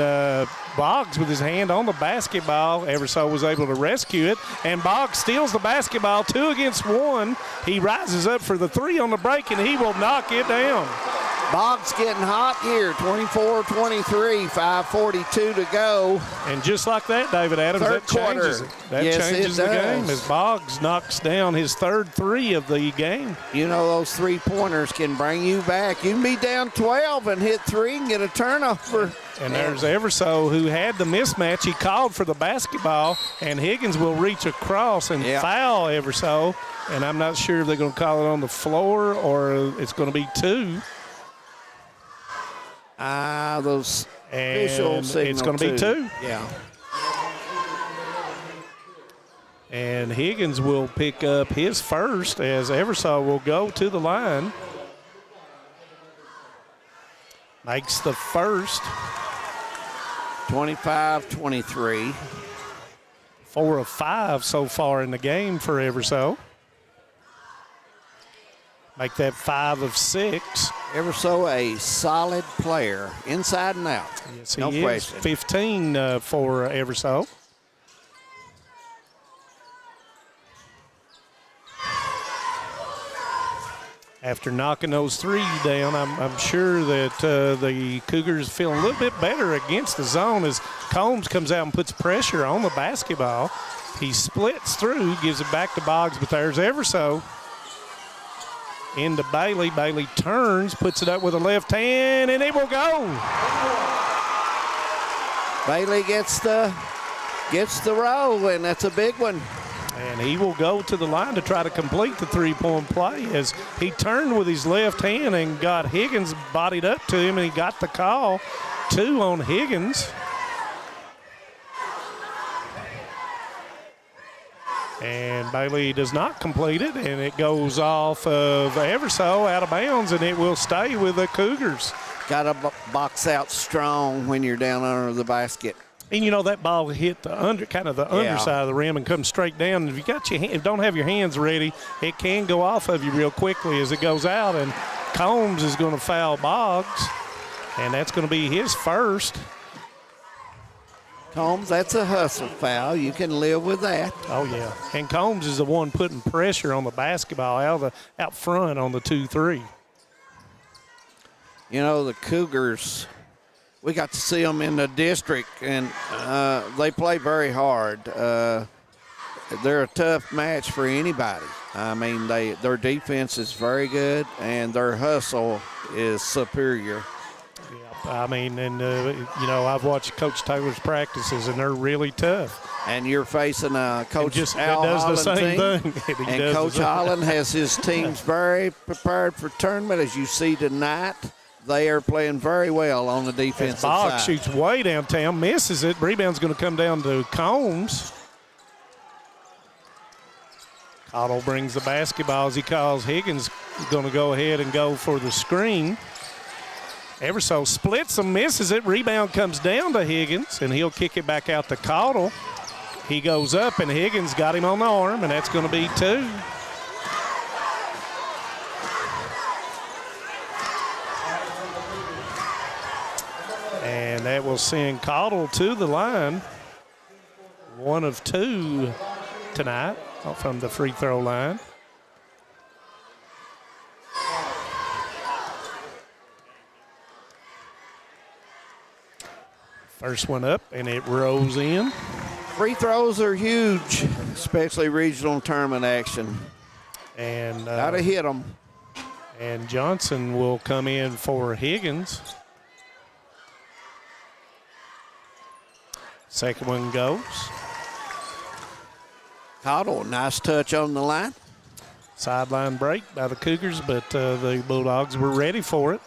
[SPEAKER 15] Boggs with his hand on the basketball, Everso was able to rescue it, and Boggs steals the basketball, 2 against 1. He rises up for the 3 on the break, and he will knock it down.
[SPEAKER 14] Boggs getting hot here, 24-23, 5:42 to go.
[SPEAKER 15] And just like that, David Adams,
[SPEAKER 14] third
[SPEAKER 15] that changes it. That changes the game as Boggs knocks down his third 3 of the game.
[SPEAKER 14] You know, those 3-pointers can bring you back. You can be down 12 and hit 3 and get a turnover.
[SPEAKER 15] And there's Everso, who had the mismatch. He called for the basketball, and Higgins will reach across and foul Everso. And I'm not sure if they're going to call it on the floor or it's going to be 2.
[SPEAKER 14] Those official signal
[SPEAKER 15] it's going to be 2.
[SPEAKER 14] Yeah.
[SPEAKER 15] And Higgins will pick up his first as Everso will go to the line. Makes the first.
[SPEAKER 14] 25-23.
[SPEAKER 15] 4 of 5 so far in the game for Everso. Make that 5 of 6.
[SPEAKER 14] Everso a solid player, inside and out.
[SPEAKER 15] Yes, he
[SPEAKER 14] no
[SPEAKER 15] is.
[SPEAKER 14] question.
[SPEAKER 15] 15 for Everso. After knocking those 3 down, I'm sure that the Cougars feel a little bit better against the zone as Combs comes out and puts pressure on the basketball. He splits through, gives it back to Boggs, but there's Everso. Into Bailey. Bailey turns, puts it up with a left hand, and it will go.
[SPEAKER 14] Bailey gets the roll, and that's a big one.
[SPEAKER 15] And he will go to the line to try to complete the 3-point play as he turned with his left hand and got Higgins bodied up to him, and he got the call. 2 on Higgins. And Bailey does not complete it, and it goes off of Everso out of bounds, and it will stay with the Cougars.
[SPEAKER 14] Got to box out strong when you're down under the basket.
[SPEAKER 15] And you know that ball hit the underside of the rim and comes straight down. And if you got if you don't have your hands ready, it can go off of you real quickly as it goes out. And Combs is going to foul Boggs, and that's going to be his first.
[SPEAKER 14] Combs, that's a hustle foul. You can live with that.
[SPEAKER 15] Oh yeah, and Combs is the one putting pressure on the basketball out front on the 2-3.
[SPEAKER 14] You know, the Cougars, we got to see them in the district, and they play very hard. They're a tough match for anybody. I mean, their defense is very good, and their hustle is superior.
[SPEAKER 15] I mean, and, I've watched Coach Taylor's practices, and they're really tough.
[SPEAKER 14] And you're facing Coach Al
[SPEAKER 15] does
[SPEAKER 14] Holland
[SPEAKER 15] the same
[SPEAKER 14] team.
[SPEAKER 15] thing.
[SPEAKER 14] And Coach Holland has his teams very prepared for tournament, as you see tonight. They are playing very well on the defensive side.
[SPEAKER 15] Boggs shoots way downtown, misses it. Rebound's going to come down to Combs. Cottle brings the basketball as he calls Higgins going to go ahead and go for the screen. Everso splits him, misses it. Rebound comes down to Higgins, and he'll kick it back out to Cottle. He goes up, and Higgins got him on the arm, and that's going to be 2. And that will send Cottle to the line. 1 of 2 tonight from the free throw line. First one up, and it rolls in.
[SPEAKER 14] Free throws are huge, especially regional tournament action.
[SPEAKER 15] And
[SPEAKER 14] gotta hit them.
[SPEAKER 15] And Johnson will come in for Higgins. Second one goes.
[SPEAKER 14] Cottle, nice touch on the line.
[SPEAKER 15] Sideline break by the Cougars, but the Bulldogs were ready for it.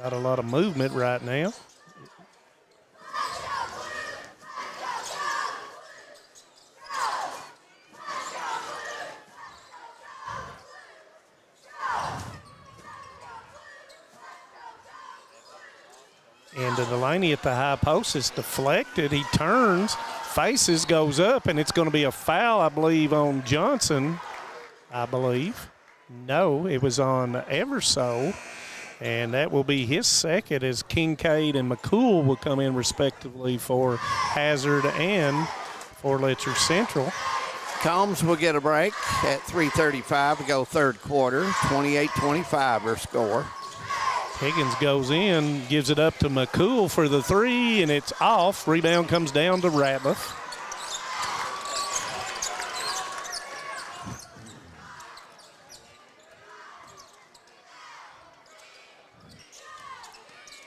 [SPEAKER 15] Not a lot of movement right now. And Delaney at the high post is deflected. He turns, faces, goes up, and it's going to be a foul, I believe, on Johnson. I believe. No, it was on Everso. And that will be his second as Kincaid and McCool will come in respectively for Hazard and for Letcher Central.
[SPEAKER 14] Combs will get a break at 3:35 to go third quarter. 28-25 our score.
[SPEAKER 15] Higgins goes in, gives it up to McCool for the three, and it's off. Rebound comes down to Ratliff.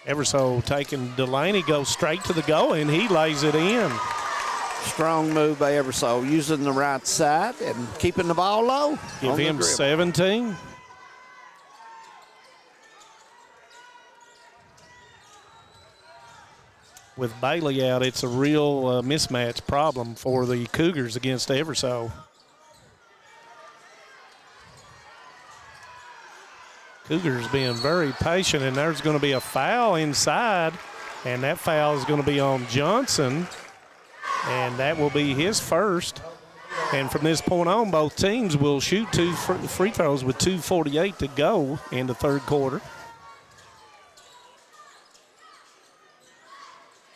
[SPEAKER 15] Everso taking Delaney, goes straight to the goal, and he lays it in.
[SPEAKER 14] Strong move by Everso, using the right side and keeping the ball low.
[SPEAKER 15] Give him 17. With Bailey out, it's a real mismatch problem for the Cougars against Everso. Cougars being very patient, and there's going to be a foul inside, and that foul is going to be on Johnson, and that will be his first. And from this point on, both teams will shoot two free throws with 2:48 to go in the third quarter.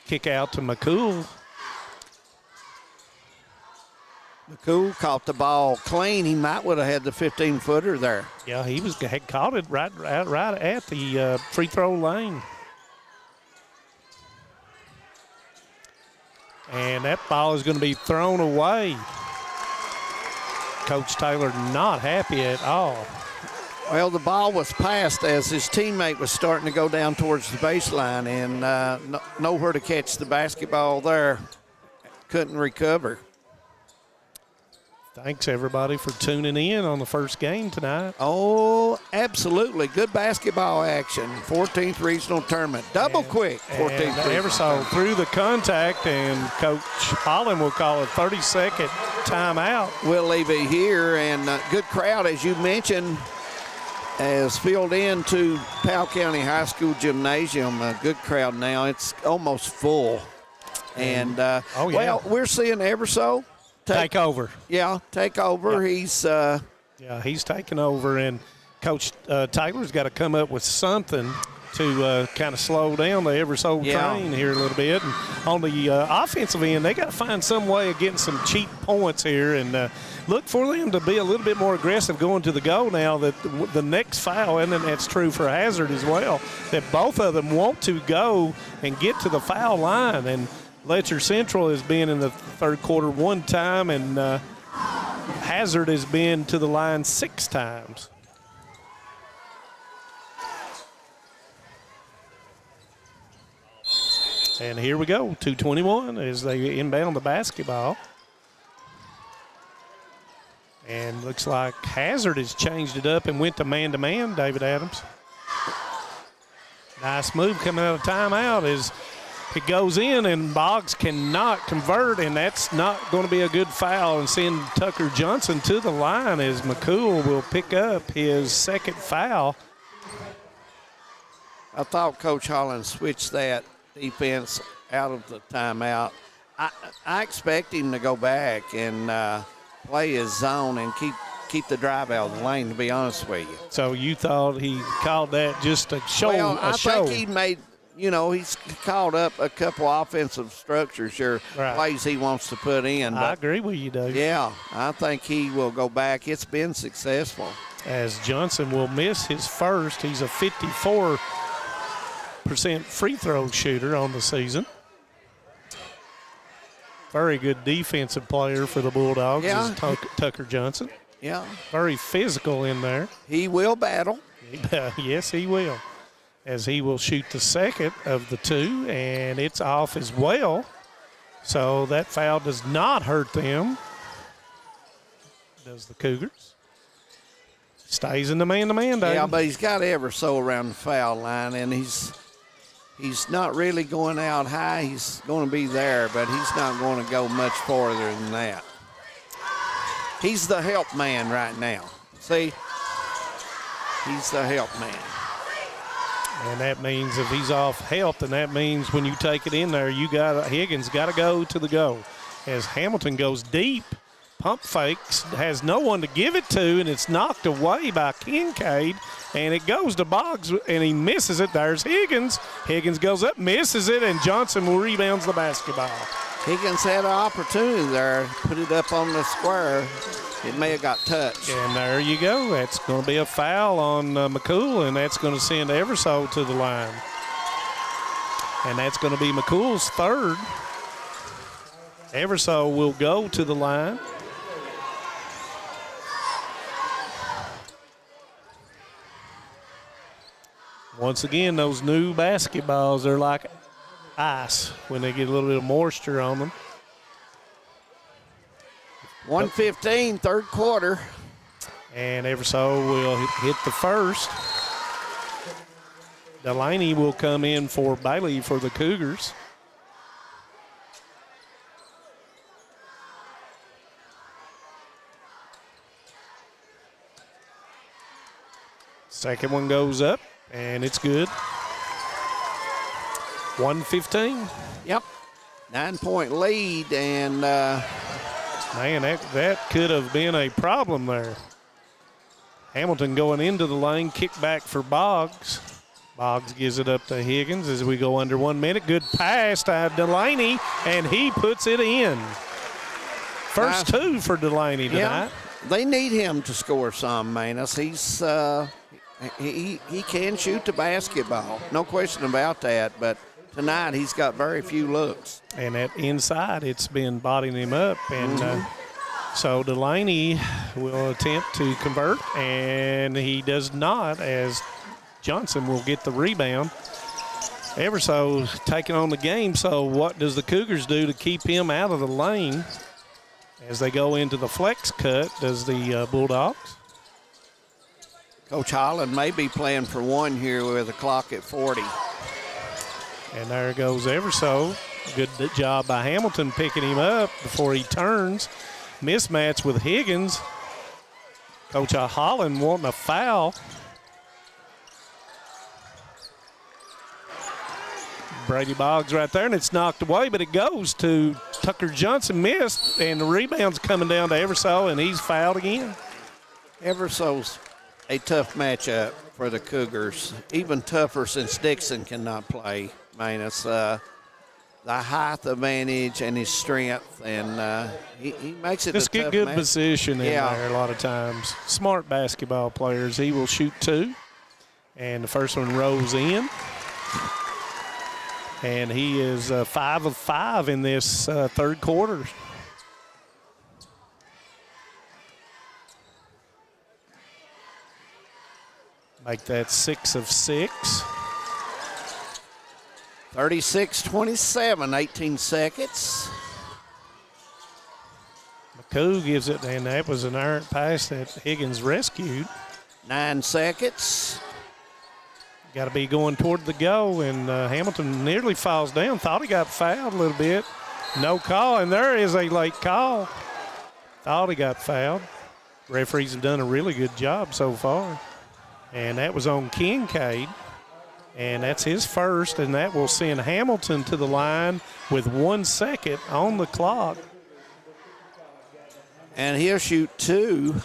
[SPEAKER 15] Kick out to McCool.
[SPEAKER 14] McCool caught the ball clean. He might would have had the 15-footer there.
[SPEAKER 15] Yeah, he had caught it right at the free throw lane. And that ball is going to be thrown away. Coach Taylor not happy at all.
[SPEAKER 14] Well, the ball was passed as his teammate was starting to go down towards the baseline, and nowhere to catch the basketball there. Couldn't recover.
[SPEAKER 15] Thanks, everybody, for tuning in on the first game tonight.
[SPEAKER 14] Oh, absolutely. Good basketball action. 14th Regional Tournament. Double quick. 14th
[SPEAKER 15] Everso through the contact, and Coach Holland will call a 30-second timeout.
[SPEAKER 14] We'll leave it here, and good crowd, as you mentioned, as filled into Powell County High School Gymnasium. A good crowd now. It's almost full. And, well, we're seeing Everso take over. Yeah, take over.
[SPEAKER 15] Yeah. He's taking over, and Coach Taylor's got to come up with something to kind of slow down the Everso train here a little bit. And on the offensive end, they got to find some way of getting some cheap points here, and look for them to be a little bit more aggressive going to the goal now that the next foul, and then that's true for Hazard as well, that both of them want to go and get to the foul line. And Letcher Central has been in the third quarter one time, and Hazard has been to the line 6 times. And here we go, 2:21 as they inbound the basketball. And looks like Hazard has changed it up and went to man-to-man, David Adams. Nice move coming out of timeout as it goes in, and Boggs cannot convert, and that's not going to be a good foul, and send Tucker Johnson to the line as McCool will pick up his second foul.
[SPEAKER 14] I thought Coach Holland switched that defense out of the timeout. I expect him to go back and play his zone and keep the drive out of the lane, to be honest with you.
[SPEAKER 15] So you thought he called that just a show?
[SPEAKER 14] Well, I think he made, he's called up a couple offensive structures or plays he wants to put in.
[SPEAKER 15] I agree with you, Dave.
[SPEAKER 14] Yeah, I think he will go back. It's been successful.
[SPEAKER 15] As Johnson will miss his first. He's a 54% free throw shooter on the season. Very good defensive player for the Bulldogs is Tucker Johnson.
[SPEAKER 14] Yeah.
[SPEAKER 15] Very physical in there.
[SPEAKER 14] He will battle.
[SPEAKER 15] Yes, he will. As he will shoot the second of the two, and it's off as well. So that foul does not hurt them. Does the Cougars. Stays in the man-to-man, Dave.
[SPEAKER 14] Yeah, but he's got ever so around the foul line, and he's not really going out high. He's going to be there, but he's not going to go much farther than that. He's the help man right now. See? He's the help man.
[SPEAKER 15] And that means if he's off help, then that means when you take it in there, Higgins got to go to the goal. As Hamilton goes deep, pump fakes, has no one to give it to, and it's knocked away by Kincaid, and it goes to Boggs, and he misses it. There's Higgins. Higgins goes up, misses it, and Johnson rebounds the basketball.
[SPEAKER 14] Higgins had an opportunity there, put it up on the square. It may have got touched.
[SPEAKER 15] And there you go. That's going to be a foul on McCool, and that's going to send Eversole to the line. And that's going to be McCool's third. Eversole will go to the line. Once again, those new basketballs are like ice when they get a little bit of moisture on them.
[SPEAKER 14] 1:15, third quarter.
[SPEAKER 15] And Eversole will hit the first. Delaney will come in for Bailey for the Cougars. Second one goes up, and it's good. 1:15.
[SPEAKER 14] Yep. 9-point lead, and
[SPEAKER 15] man, that could have been a problem there. Hamilton going into the lane, kick back for Boggs. Boggs gives it up to Higgins as we go under 1 minute. Good pass to Delaney, and he puts it in. First two for Delaney tonight.
[SPEAKER 14] Yeah, they need him to score some, Manus. He's he can shoot the basketball, no question about that, but tonight he's got very few looks.
[SPEAKER 15] And that inside, it's been bodying him up. And so Delaney will attempt to convert, and he does not, as Johnson will get the rebound. Eversole taking on the game, so what does the Cougars do to keep him out of the lane as they go into the flex cut? Does the Bulldogs?
[SPEAKER 14] Coach Holland may be playing for one here with a clock at 40.
[SPEAKER 15] And there goes Eversole. Good job by Hamilton picking him up before he turns. Mismatch with Higgins. Coach Holland wanting a foul. Brady Boggs right there, and it's knocked away, but it goes to Tucker Johnson. Missed, and the rebound's coming down to Eversole, and he's fouled again.
[SPEAKER 14] Eversole's a tough matchup for the Cougars. Even tougher since Dixon cannot play, Manus. The height advantage and his strength, and he makes it
[SPEAKER 15] just
[SPEAKER 14] a tough
[SPEAKER 15] get good
[SPEAKER 14] match.
[SPEAKER 15] position in there a lot of times. Smart basketball players. He will shoot two, and the first one rolls in. And he is 5 of 5 in this third quarter. Make that 6 of 6.
[SPEAKER 14] 36-27, 18 seconds.
[SPEAKER 15] McCoo gives it, and that was an errant pass that Higgins rescued.
[SPEAKER 14] 9 seconds.
[SPEAKER 15] Got to be going toward the goal, and Hamilton nearly falls down. Thought he got fouled a little bit. No call, and there is a late call. Thought he got fouled. Referees have done a really good job so far. And that was on Kincaid. And that's his first, and that will send Hamilton to the line with 1 second on the clock.
[SPEAKER 14] And he'll shoot two.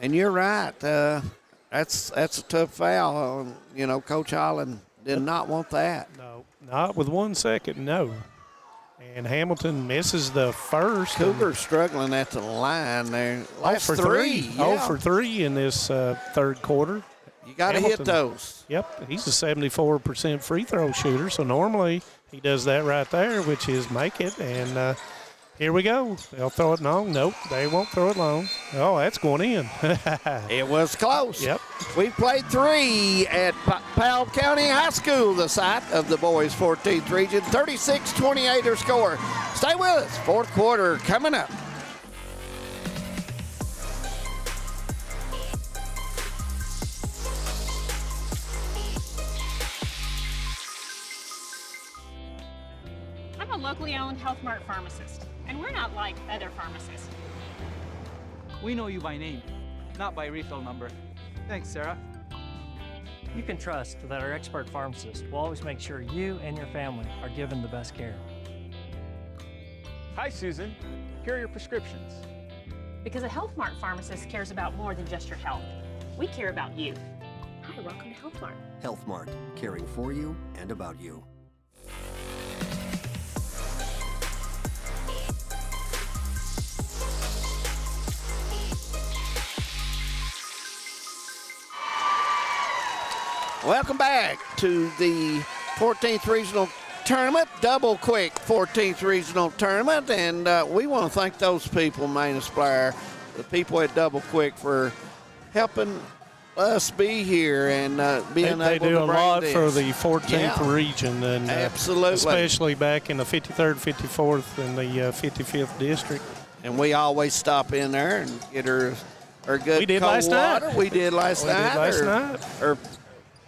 [SPEAKER 14] And you're right. That's a tough foul. You know, Coach Holland did not want that.
[SPEAKER 15] No, not with 1 second, no. And Hamilton misses the first.
[SPEAKER 14] Cougars struggling at the line there. Last
[SPEAKER 15] 0 for 3.
[SPEAKER 14] Yeah.
[SPEAKER 15] 0 for 3 in this third quarter.
[SPEAKER 14] You got to hit those.
[SPEAKER 15] Yep, he's a 74% free throw shooter, so normally he does that right there, which is make it. And here we go. They'll throw it long. Nope, they won't throw it long. Oh, that's going in.
[SPEAKER 14] It was close.
[SPEAKER 15] Yep.
[SPEAKER 14] We played 3 at Powell County High School, the site of the boys' 14th region. 36-28 our score. Stay with us. Fourth quarter coming up.
[SPEAKER 8] I'm a locally owned Health Mart pharmacist, and we're not like other pharmacists.
[SPEAKER 9] We know you by name, not by refill number. Thanks, Sarah.
[SPEAKER 10] You can trust that our expert pharmacist will always make sure you and your family are given the best care.
[SPEAKER 9] Hi, Susan. Here are your prescriptions.
[SPEAKER 8] Because a Health Mart pharmacist cares about more than just your health. We care about you. Hi, welcome to Health Mart.
[SPEAKER 11] Health Mart, caring for you and about you.
[SPEAKER 14] Welcome back to the 14th Regional Tournament, Double Quick 14th Regional Tournament, and we want to thank those people, Manus Blair, the people at Double Quick, for helping us be here and being able to bring this.
[SPEAKER 15] They do a lot for the 14th region, and
[SPEAKER 14] absolutely,
[SPEAKER 15] especially back in the 53rd, 54th, and the 55th district.
[SPEAKER 14] And we always stop in there and get her good cold water. We did last night.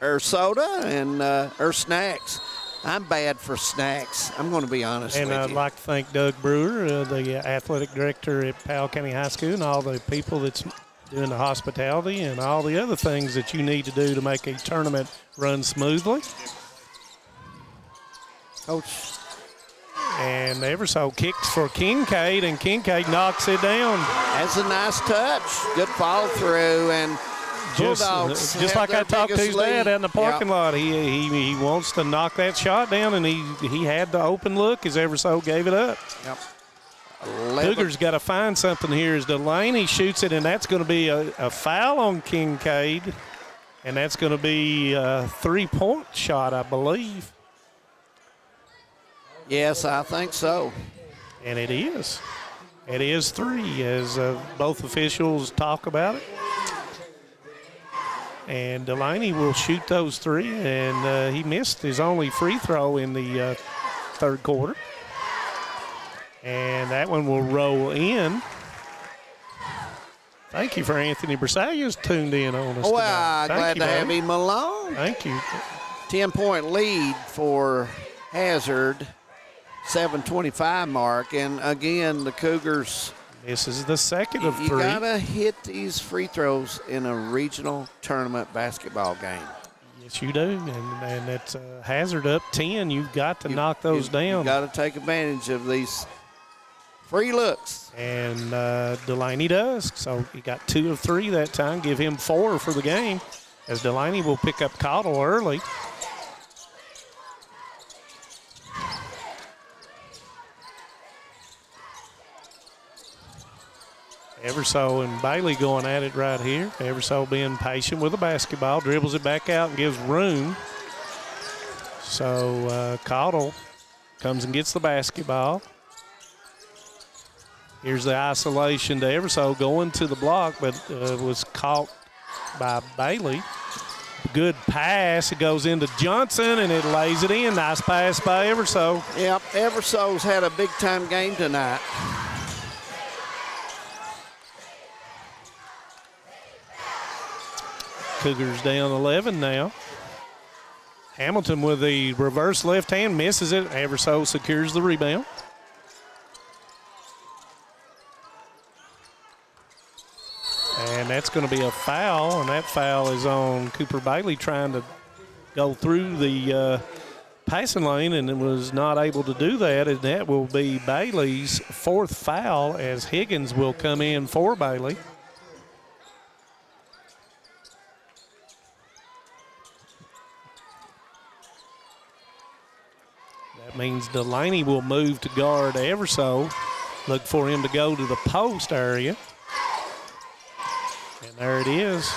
[SPEAKER 14] Or soda and or snacks. I'm bad for snacks. I'm going to be honest with you.
[SPEAKER 15] And I'd like to thank Doug Brewer, the athletic director at Powell County High School, and all the people that's doing the hospitality and all the other things that you need to do to make a tournament run smoothly.
[SPEAKER 14] Coach.
[SPEAKER 15] And Everso kicks for Kincaid, and Kincaid knocks it down.
[SPEAKER 14] That's a nice touch. Good follow through, and Bulldogs
[SPEAKER 15] just like I talked to his dad out in the parking lot. He wants to knock that shot down, and he had the open look as Everso gave it up.
[SPEAKER 14] Yep.
[SPEAKER 15] Cougars got to find something here as Delaney shoots it, and that's going to be a foul on Kincaid, and that's going to be a three-point shot, I believe.
[SPEAKER 14] Yes, I think so.
[SPEAKER 15] And it is. It is three, as both officials talk about it. And Delaney will shoot those three, and he missed his only free throw in the third quarter. And that one will roll in. Thank you for Anthony Brisalia's tuned in on us
[SPEAKER 14] Well, glad to have him along.
[SPEAKER 15] Thank you.
[SPEAKER 14] 10-point lead for Hazard, 7:25 mark. And again, the Cougars.
[SPEAKER 15] This is the second of three.
[SPEAKER 14] You got to hit these free throws in a regional tournament basketball game.
[SPEAKER 15] Yes, you do. And it's Hazard up 10. You've got to knock those down.
[SPEAKER 14] You've got to take advantage of these free looks.
[SPEAKER 15] And Delaney does. So he got 2 of 3 that time. Give him 4 for the game, as Delaney will pick up Cottle early. Everso and Bailey going at it right here. Everso being patient with the basketball, dribbles it back out and gives room. So Cottle comes and gets the basketball. Here's the isolation to Everso going to the block, but was caught by Bailey. Good pass. It goes into Johnson, and it lays it in. Nice pass by Everso.
[SPEAKER 14] Yep, Everso's had a big-time game tonight.
[SPEAKER 15] Cougars down 11 now. Hamilton with the reverse left hand, misses it. Everso secures the rebound. And that's going to be a foul, and that foul is on Cooper Bailey trying to go through the passing lane and was not able to do that, and that will be Bailey's 4th foul as Higgins will come in for Bailey. That means Delaney will move to guard Everso. Look for him to go to the post area. And there it is.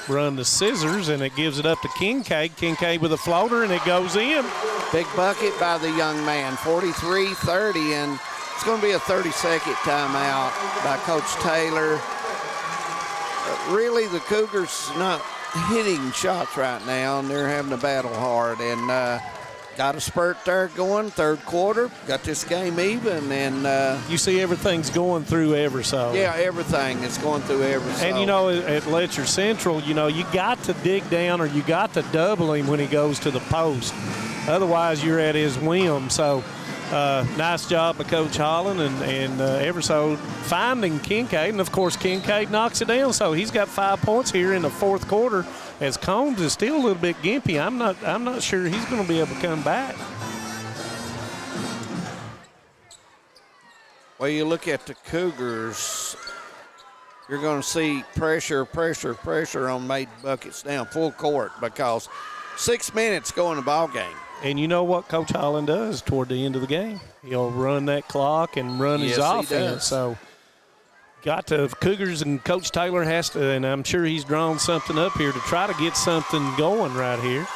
[SPEAKER 15] Run the scissors, and it gives it up to Kincaid. Kincaid with a floater, and it goes in.
[SPEAKER 14] Big bucket by the young man, 43-30, and it's going to be a 30-second timeout by Coach Taylor. Really, the Cougars not hitting shots right now, and they're having to battle hard. And got a spurt there going, third quarter. Got this game even, and
[SPEAKER 15] you see everything's going through Everso.
[SPEAKER 14] Yeah, everything is going through Everso.
[SPEAKER 15] And you know, at Letcher Central, you know, you got to dig down or you got to double him when he goes to the post. Otherwise, you're at his whim. So nice job by Coach Holland and Everso finding Kincaid. And, of course, Kincaid knocks it down. So he's got 5 points here in the fourth quarter as Combs is still a little bit gimpy. I'm not sure he's going to be able to come back.
[SPEAKER 14] Well, you look at the Cougars, you're going to see pressure on made buckets down full court because 6 minutes go in the ball game.
[SPEAKER 15] And you know what Coach Holland does toward the end of the game? He'll run that clock and run his offense. So got to Cougars, and Coach Taylor has to, and I'm sure he's drawn something up here to try to get something going right here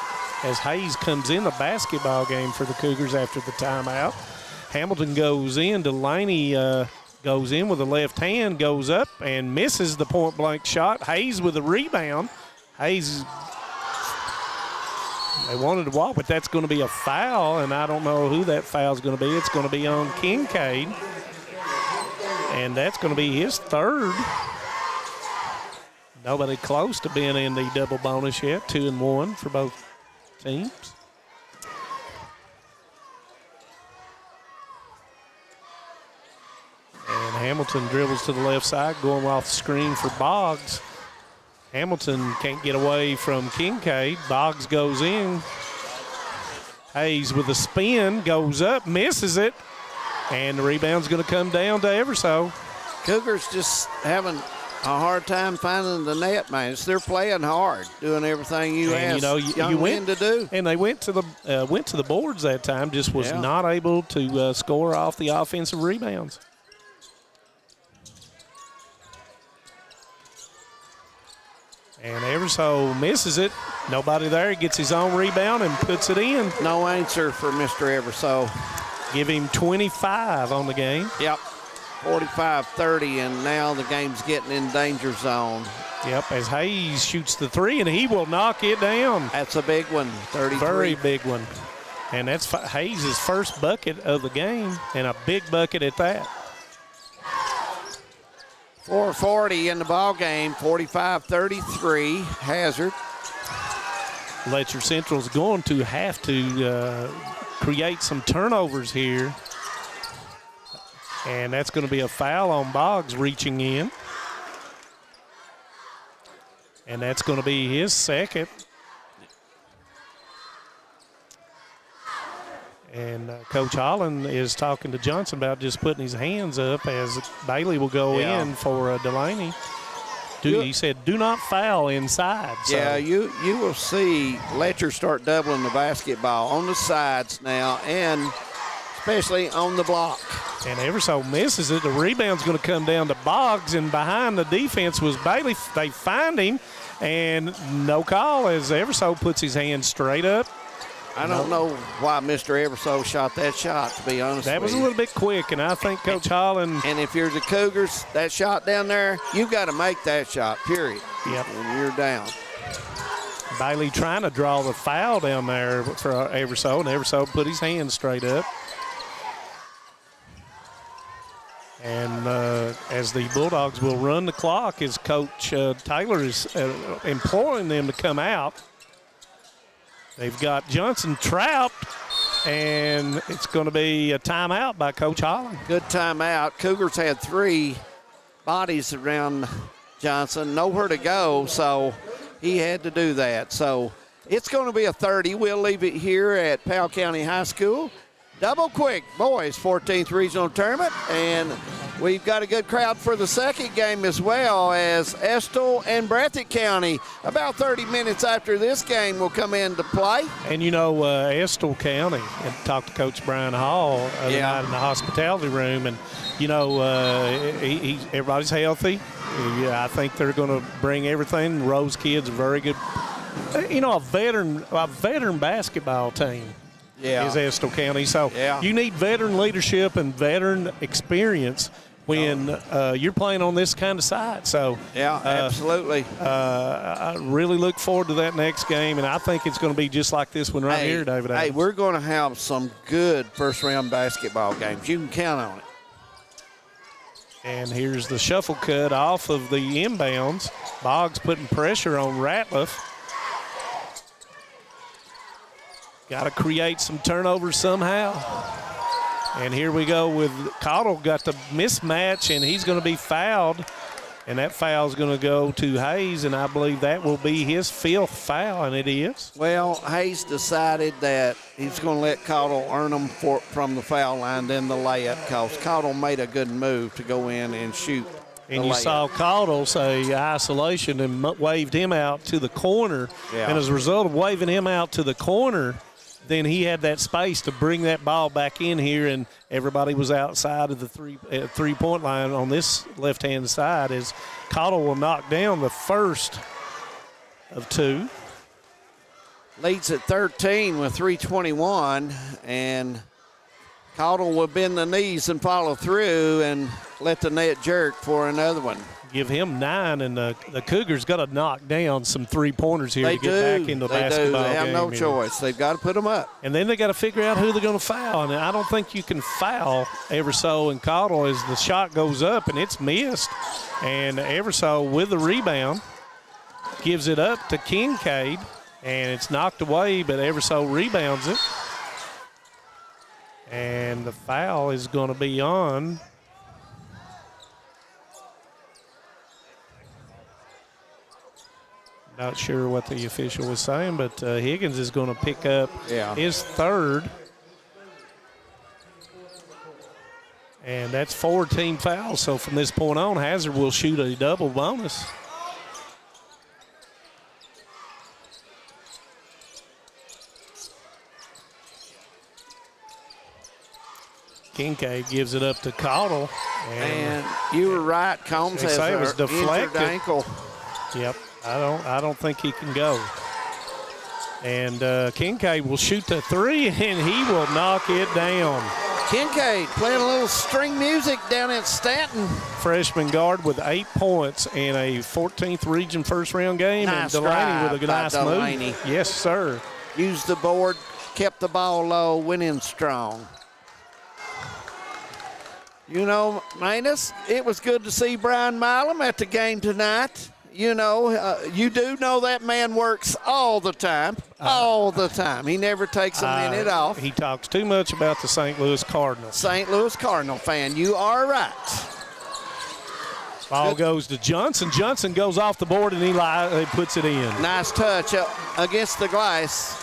[SPEAKER 15] as Hayes comes in the basketball game for the Cougars after the timeout. Hamilton goes in. Delaney goes in with the left hand, goes up and misses the point-blank shot. Hayes with a rebound. Hayes, they wanted to walk, but that's going to be a foul, and I don't know who that foul is going to be. It's going to be on Kincaid, and that's going to be his third. Nobody close to being in the double bonus yet. 2-1 for both teams. And Hamilton dribbles to the left side, going off the screen for Boggs. Hamilton can't get away from Kincaid. Boggs goes in. Hayes with a spin, goes up, misses it, and the rebound's going to come down to Everso.
[SPEAKER 14] Cougars just having a hard time finding the net, man. They're playing hard, doing everything you asked young men to do.
[SPEAKER 15] And they went to the boards that time, just was not able to score off the offensive rebounds. And Everso misses it. Nobody there. He gets his own rebound and puts it in.
[SPEAKER 14] No answer for Mr. Everso.
[SPEAKER 15] Give him 25 on the game.
[SPEAKER 14] Yep, 45-30, and now the game's getting in danger zone.
[SPEAKER 15] Yep, as Hayes shoots the three, and he will knock it down.
[SPEAKER 14] That's a big one, 33.
[SPEAKER 15] Very big one. And that's Hayes' first bucket of the game, and a big bucket at that.
[SPEAKER 14] 4:40 in the ball game, 45-33, Hazard.
[SPEAKER 15] Letcher Central's going to have to create some turnovers here. And that's going to be a foul on Boggs reaching in. And that's going to be his second. And Coach Holland is talking to Johnson about just putting his hands up as Bailey will go in for Delaney. He said, do not foul inside. So.
[SPEAKER 14] Yeah, you will see Letcher start doubling the basketball on the sides now, and especially on the block.
[SPEAKER 15] And Everso misses it. The rebound's going to come down to Boggs, and behind the defense was Bailey. They find him, and no call as Everso puts his hands straight up.
[SPEAKER 14] I don't know why Mr. Everso shot that shot, to be honest.
[SPEAKER 15] That was a little bit quick, and I think Coach Holland.
[SPEAKER 14] And if you're the Cougars, that shot down there, you've got to make that shot, period.
[SPEAKER 15] Yep.
[SPEAKER 14] And you're down.
[SPEAKER 15] Bailey trying to draw the foul down there for Everso, and Everso put his hands straight up. And as the Bulldogs will run the clock, as Coach Taylor is imploring them to come out. They've got Johnson trapped, and it's going to be a timeout by Coach Holland.
[SPEAKER 14] Good timeout. Cougars had 3 bodies around Johnson, nowhere to go, so he had to do that. So it's going to be a 30. We'll leave it here at Powell County High School. Double Quick Boys 14th Regional Tournament, and we've got a good crowd for the second game as well, as Estill and Breathitt County, about 30 minutes after this game, will come into play.
[SPEAKER 15] And you know, Estill County, and talked to Coach Brian Hall the night in the hospitality room, and you know, everybody's healthy. Yeah, I think they're going to bring everything. Rose kids are very good. You know, a veteran basketball team. Is Estill County. So you need veteran leadership and veteran experience when you're playing on this kind of side. So
[SPEAKER 14] absolutely.
[SPEAKER 15] I really look forward to that next game, and I think it's going to be just like this one right here, David Adams.
[SPEAKER 14] Hey, we're going to have some good first-round basketball games. You can count on it.
[SPEAKER 15] And here's the shuffle cut off of the inbounds. Boggs putting pressure on Ratliff. Got to create some turnovers somehow. And here we go with Cottle got the mismatch, and he's going to be fouled. And that foul is going to go to Hayes, and I believe that will be his 5th foul, and it is.
[SPEAKER 14] Well, Hayes decided that he's going to let Cottle earn them from the foul line, then the layup, because Cottle made a good move to go in and shoot.
[SPEAKER 15] And you saw Cottle say isolation and waved him out to the corner.
[SPEAKER 14] Yeah.
[SPEAKER 15] And as a result of waving him out to the corner, then he had that space to bring that ball back in here, and everybody was outside of the three-point line on this left-hand side as Cottle will knock down the first of 2.
[SPEAKER 14] Leads at 13 with 3:21, and Cottle will bend the knees and follow through and let the net jerk for another one.
[SPEAKER 15] Give him 9, and the Cougars got to knock down some three-pointers here to get back into the basketball game.
[SPEAKER 14] They have no choice. They've got to put them up.
[SPEAKER 15] And then they got to figure out who they're going to foul. And I don't think you can foul Everso and Cottle as the shot goes up, and it's missed. And Everso with the rebound gives it up to Kincaid, and it's knocked away, but Everso rebounds it. And the foul is going to be on. Not sure what the official was saying, but Higgins is going to pick up his 3rd. And that's 4 team fouls. So from this point on, Hazard will shoot a double bonus. Kincaid gives it up to Cottle.
[SPEAKER 14] And you were right. Combs has
[SPEAKER 15] it was deflected.
[SPEAKER 14] injured ankle.
[SPEAKER 15] Yep. I don't think he can go. And Kincaid will shoot the 3, and he will knock it down.
[SPEAKER 14] Kincaid playing a little string music down at Stanton.
[SPEAKER 15] Freshman guard with 8 points in a 14th region first-round game.
[SPEAKER 14] Nice
[SPEAKER 15] and Delaney
[SPEAKER 14] drive
[SPEAKER 15] with a
[SPEAKER 14] by
[SPEAKER 15] nice
[SPEAKER 14] Delaney.
[SPEAKER 15] move. Yes, sir.
[SPEAKER 14] Used the board, kept the ball low, went in strong. You know, Manus, it was good to see Brian Milam at the game tonight. You know, you do know that man works all the time, all the time. He never takes a minute off.
[SPEAKER 15] He talks too much about the St. Louis Cardinals.
[SPEAKER 14] St. Louis Cardinal fan, you are right.
[SPEAKER 15] Ball goes to Johnson. Johnson goes off the board, and he puts it in.
[SPEAKER 14] Nice touch against the glass,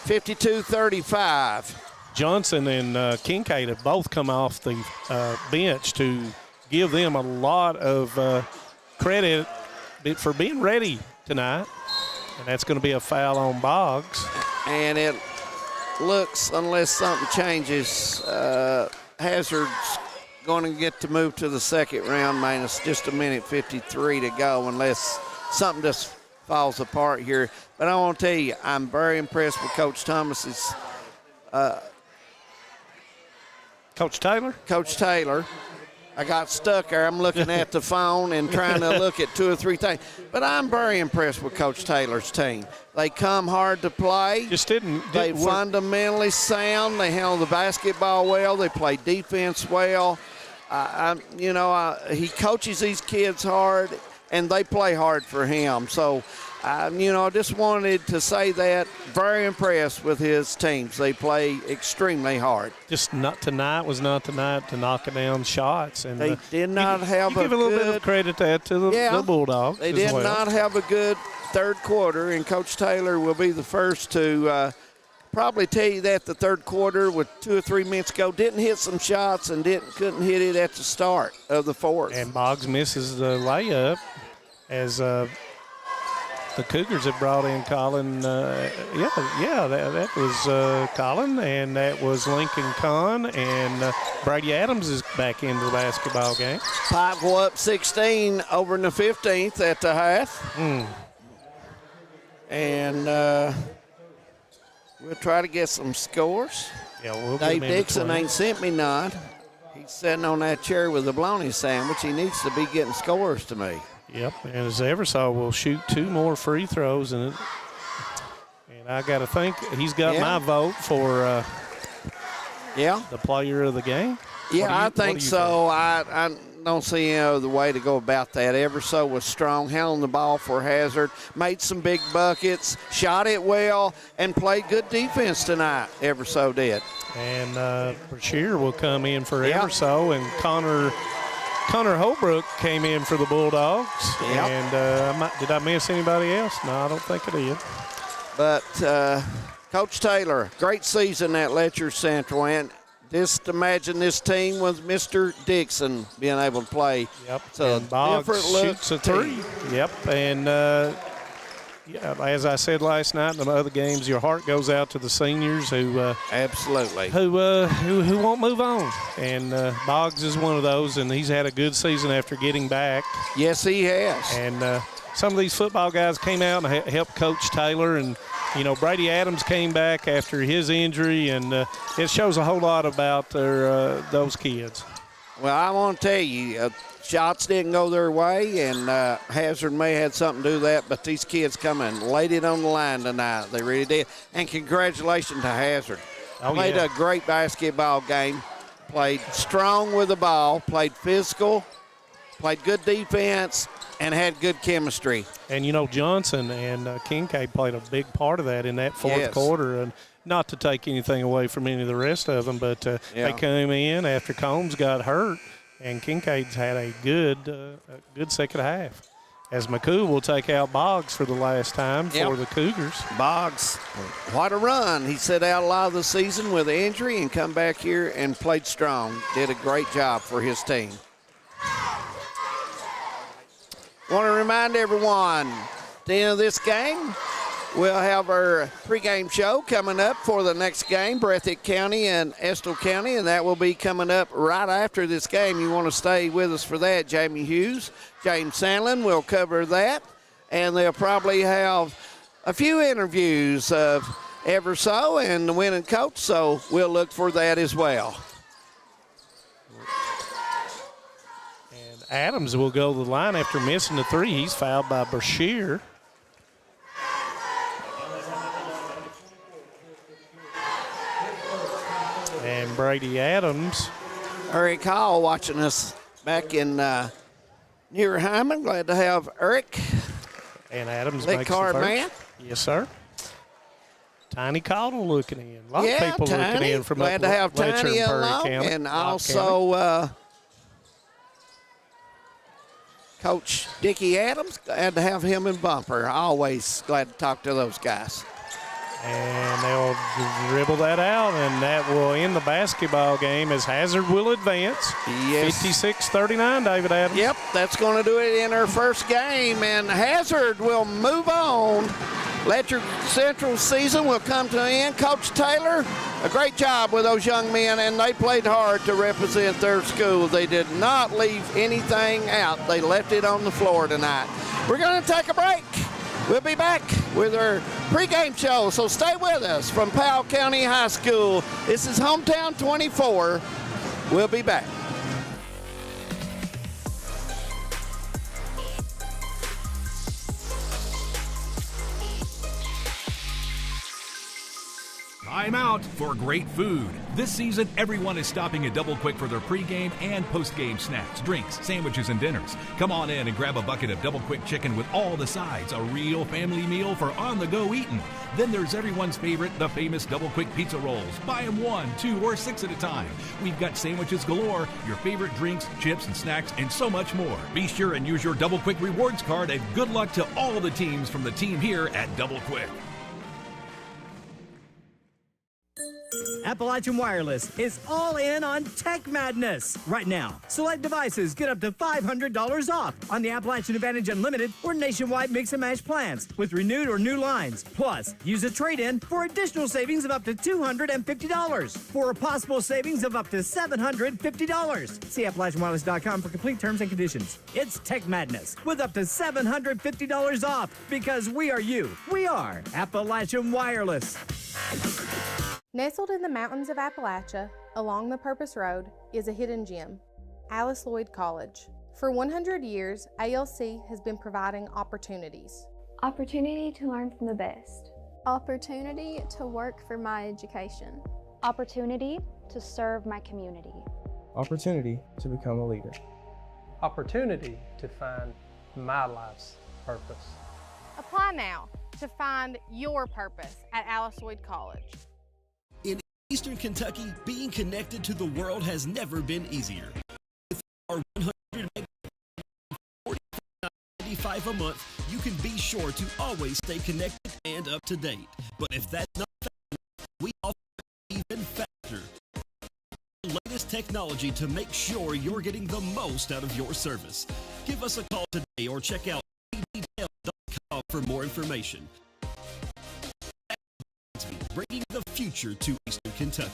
[SPEAKER 14] 52-35.
[SPEAKER 15] Johnson and Kincaid have both come off the bench to give them a lot of credit for being ready tonight. And that's going to be a foul on Boggs.
[SPEAKER 14] And it looks, unless something changes, Hazard's going to get to move to the second round, minus just a minute 53 to go, unless something just falls apart here. But I want to tell you, I'm very impressed with Coach Thomas's
[SPEAKER 15] Coach Taylor?
[SPEAKER 14] Coach Taylor. I got stuck there. I'm looking at the phone and trying to look at 2 or 3 things. But I'm very impressed with Coach Taylor's team. They come hard to play. They fundamentally sound. They handle the basketball well. They play defense well. He coaches these kids hard, and they play hard for him. So, I just wanted to say that. Very impressed with his teams. They play extremely hard.
[SPEAKER 15] Just tonight was not the night to knock down shots. And
[SPEAKER 14] they did not have
[SPEAKER 15] give a little bit of credit to the Bulldogs.
[SPEAKER 14] They did not have a good third quarter, and Coach Taylor will be the first to probably tell you that the third quarter with 2 or 3 minutes ago didn't hit some shots and couldn't hit it at the start of the fourth.
[SPEAKER 15] And Boggs misses the layup as the Cougars have brought in Colin. That was Colin, and that was Lincoln Kahn, and Brady Adams is back into the basketball game.
[SPEAKER 14] Pipe go up 16 over in the 15th at the half. And we'll try to get some scores.
[SPEAKER 15] Yeah, we'll
[SPEAKER 14] Dave Dixon ain't sent me none. He's sitting on that chair with a bologna sandwich. He needs to be getting scores to me.
[SPEAKER 15] Yep, and as Eversaw will shoot 2 more free throws, and I got to think he's got my vote for the player of the game.
[SPEAKER 14] Yeah, I think so. don't see any other way to go about that. Everso was strong, handling the ball for Hazard, made some big buckets, shot it well, and played good defense tonight. Everso did.
[SPEAKER 15] And Brashear will come in for Everso, and Connor Holbrook came in for the Bulldogs.
[SPEAKER 14] Yep.
[SPEAKER 15] And did I miss anybody else? No, I don't think I did.
[SPEAKER 14] But Coach Taylor, great season at Letcher Central, and just imagine this team with Mr. Dixon being able to play.
[SPEAKER 15] Yep.
[SPEAKER 14] So
[SPEAKER 15] and Boggs
[SPEAKER 14] different look
[SPEAKER 15] shoots a three. Yep. And as I said last night in the other games, your heart goes out to the seniors who
[SPEAKER 14] absolutely
[SPEAKER 15] who won't move on. And Boggs is one of those, and he's had a good season after getting back.
[SPEAKER 14] Yes, he has.
[SPEAKER 15] And some of these football guys came out and helped Coach Taylor, and Brady Adams came back after his injury, and it shows a whole lot about those kids.
[SPEAKER 14] Well, I want to tell you, shots didn't go their way, and Hazard may have had something to do with that, but these kids come and laid it on the line tonight. They really did. And congratulations to Hazard. Played a great basketball game, played strong with the ball, played physical, played good defense, and had good chemistry.
[SPEAKER 15] And, Johnson and Kincaid played a big part of that in that fourth quarter. And not to take anything away from any of the rest of them, but they came in after Combs got hurt, and Kincaid's had a good second half. As McCool will take out Boggs for the last time for the Cougars.
[SPEAKER 14] Boggs, what a run. He sat out a lot of the season with an injury and come back here and played strong. Did a great job for his team. Want to remind everyone, at the end of this game, we'll have our pregame show coming up for the next game, Breathitt County and Estill County, and that will be coming up right after this game. You want to stay with us for that. Jamie Hughes, James Sandlin will cover that, and they'll probably have a few interviews of Everso and the winning coach, so we'll look for that as well.
[SPEAKER 15] Adams will go to the line after missing the three. He's fouled by Brashear. And Brady Adams.
[SPEAKER 14] Eric Hall watching us back in near Hyman. Glad to have Eric.
[SPEAKER 15] And Adams
[SPEAKER 14] Lit
[SPEAKER 15] makes
[SPEAKER 14] card
[SPEAKER 15] the first.
[SPEAKER 14] man.
[SPEAKER 15] Yes, sir. Tiny Caudle looking in. A lot of people
[SPEAKER 14] Tiny.
[SPEAKER 15] looking in from
[SPEAKER 14] Glad to have
[SPEAKER 15] Letcher
[SPEAKER 14] Tiny
[SPEAKER 15] and Perry
[SPEAKER 14] along.
[SPEAKER 15] County.
[SPEAKER 14] And also Coach Dickie Adams. Glad to have him in Bumper. Always glad to talk to those guys.
[SPEAKER 15] And they'll dribble that out, and that will end the basketball game as Hazard will advance.
[SPEAKER 14] Yes.
[SPEAKER 15] 56-39, David Adams.
[SPEAKER 14] Yep, that's going to do it in our first game, and Hazard will move on. Letcher Central season will come to an end. Coach Taylor, a great job with those young men, and they played hard to represent their school. They did not leave anything out. They left it on the floor tonight. We're going to take a break. We'll be back with our pregame show, so stay with us from Powell County High School. This is Hometown 24. We'll be back.
[SPEAKER 1] Time out for great food. This season, everyone is stopping at Double Quick for their pregame and postgame snacks, drinks, sandwiches, and dinners. Come on in and grab a bucket of Double Quick chicken with all the sides, a real family meal for on-the-go eating. Then there's everyone's favorite, the famous Double Quick pizza rolls. Buy them 1, 2, or 6 at a time. We've got sandwiches galore, your favorite drinks, chips, and snacks, and so much more. Be sure and use your Double Quick rewards card, and good luck to all the teams from the team here at Double Quick.
[SPEAKER 29] Appalachian Wireless is all in on Tech Madness. Right now, select devices get up to $500 off on the Appalachian Advantage Unlimited or nationwide mix and match plans with renewed or new lines. Plus, use a trade-in for additional savings of up to $250 for a possible savings of up to $750. See AppalachianWireless.com for complete terms and conditions. It's Tech Madness with up to $750 off because we are you. We are Appalachian Wireless.
[SPEAKER 4] Nestled in the mountains of Appalachia, along the Purpose Road, is a hidden gem, Alice Lloyd College. For 100 years, ALC has been providing opportunities.
[SPEAKER 12] Opportunity to learn from the best.
[SPEAKER 13] Opportunity to work for my education.
[SPEAKER 12] Opportunity to serve my community.
[SPEAKER 16] Opportunity to become a leader. opportunity to find my life's purpose.
[SPEAKER 4] Apply now to find your purpose at Alice Lloyd College.
[SPEAKER 7] In Eastern Kentucky, being connected to the world has never been easier. With our 100 $45 a month, you can be sure to always stay connected and up to date. But if that's not fast, we offer even faster. The latest technology to make sure you're getting the most out of your service. Give us a call today or check out detail.com for more information. Bringing the future to Eastern Kentucky.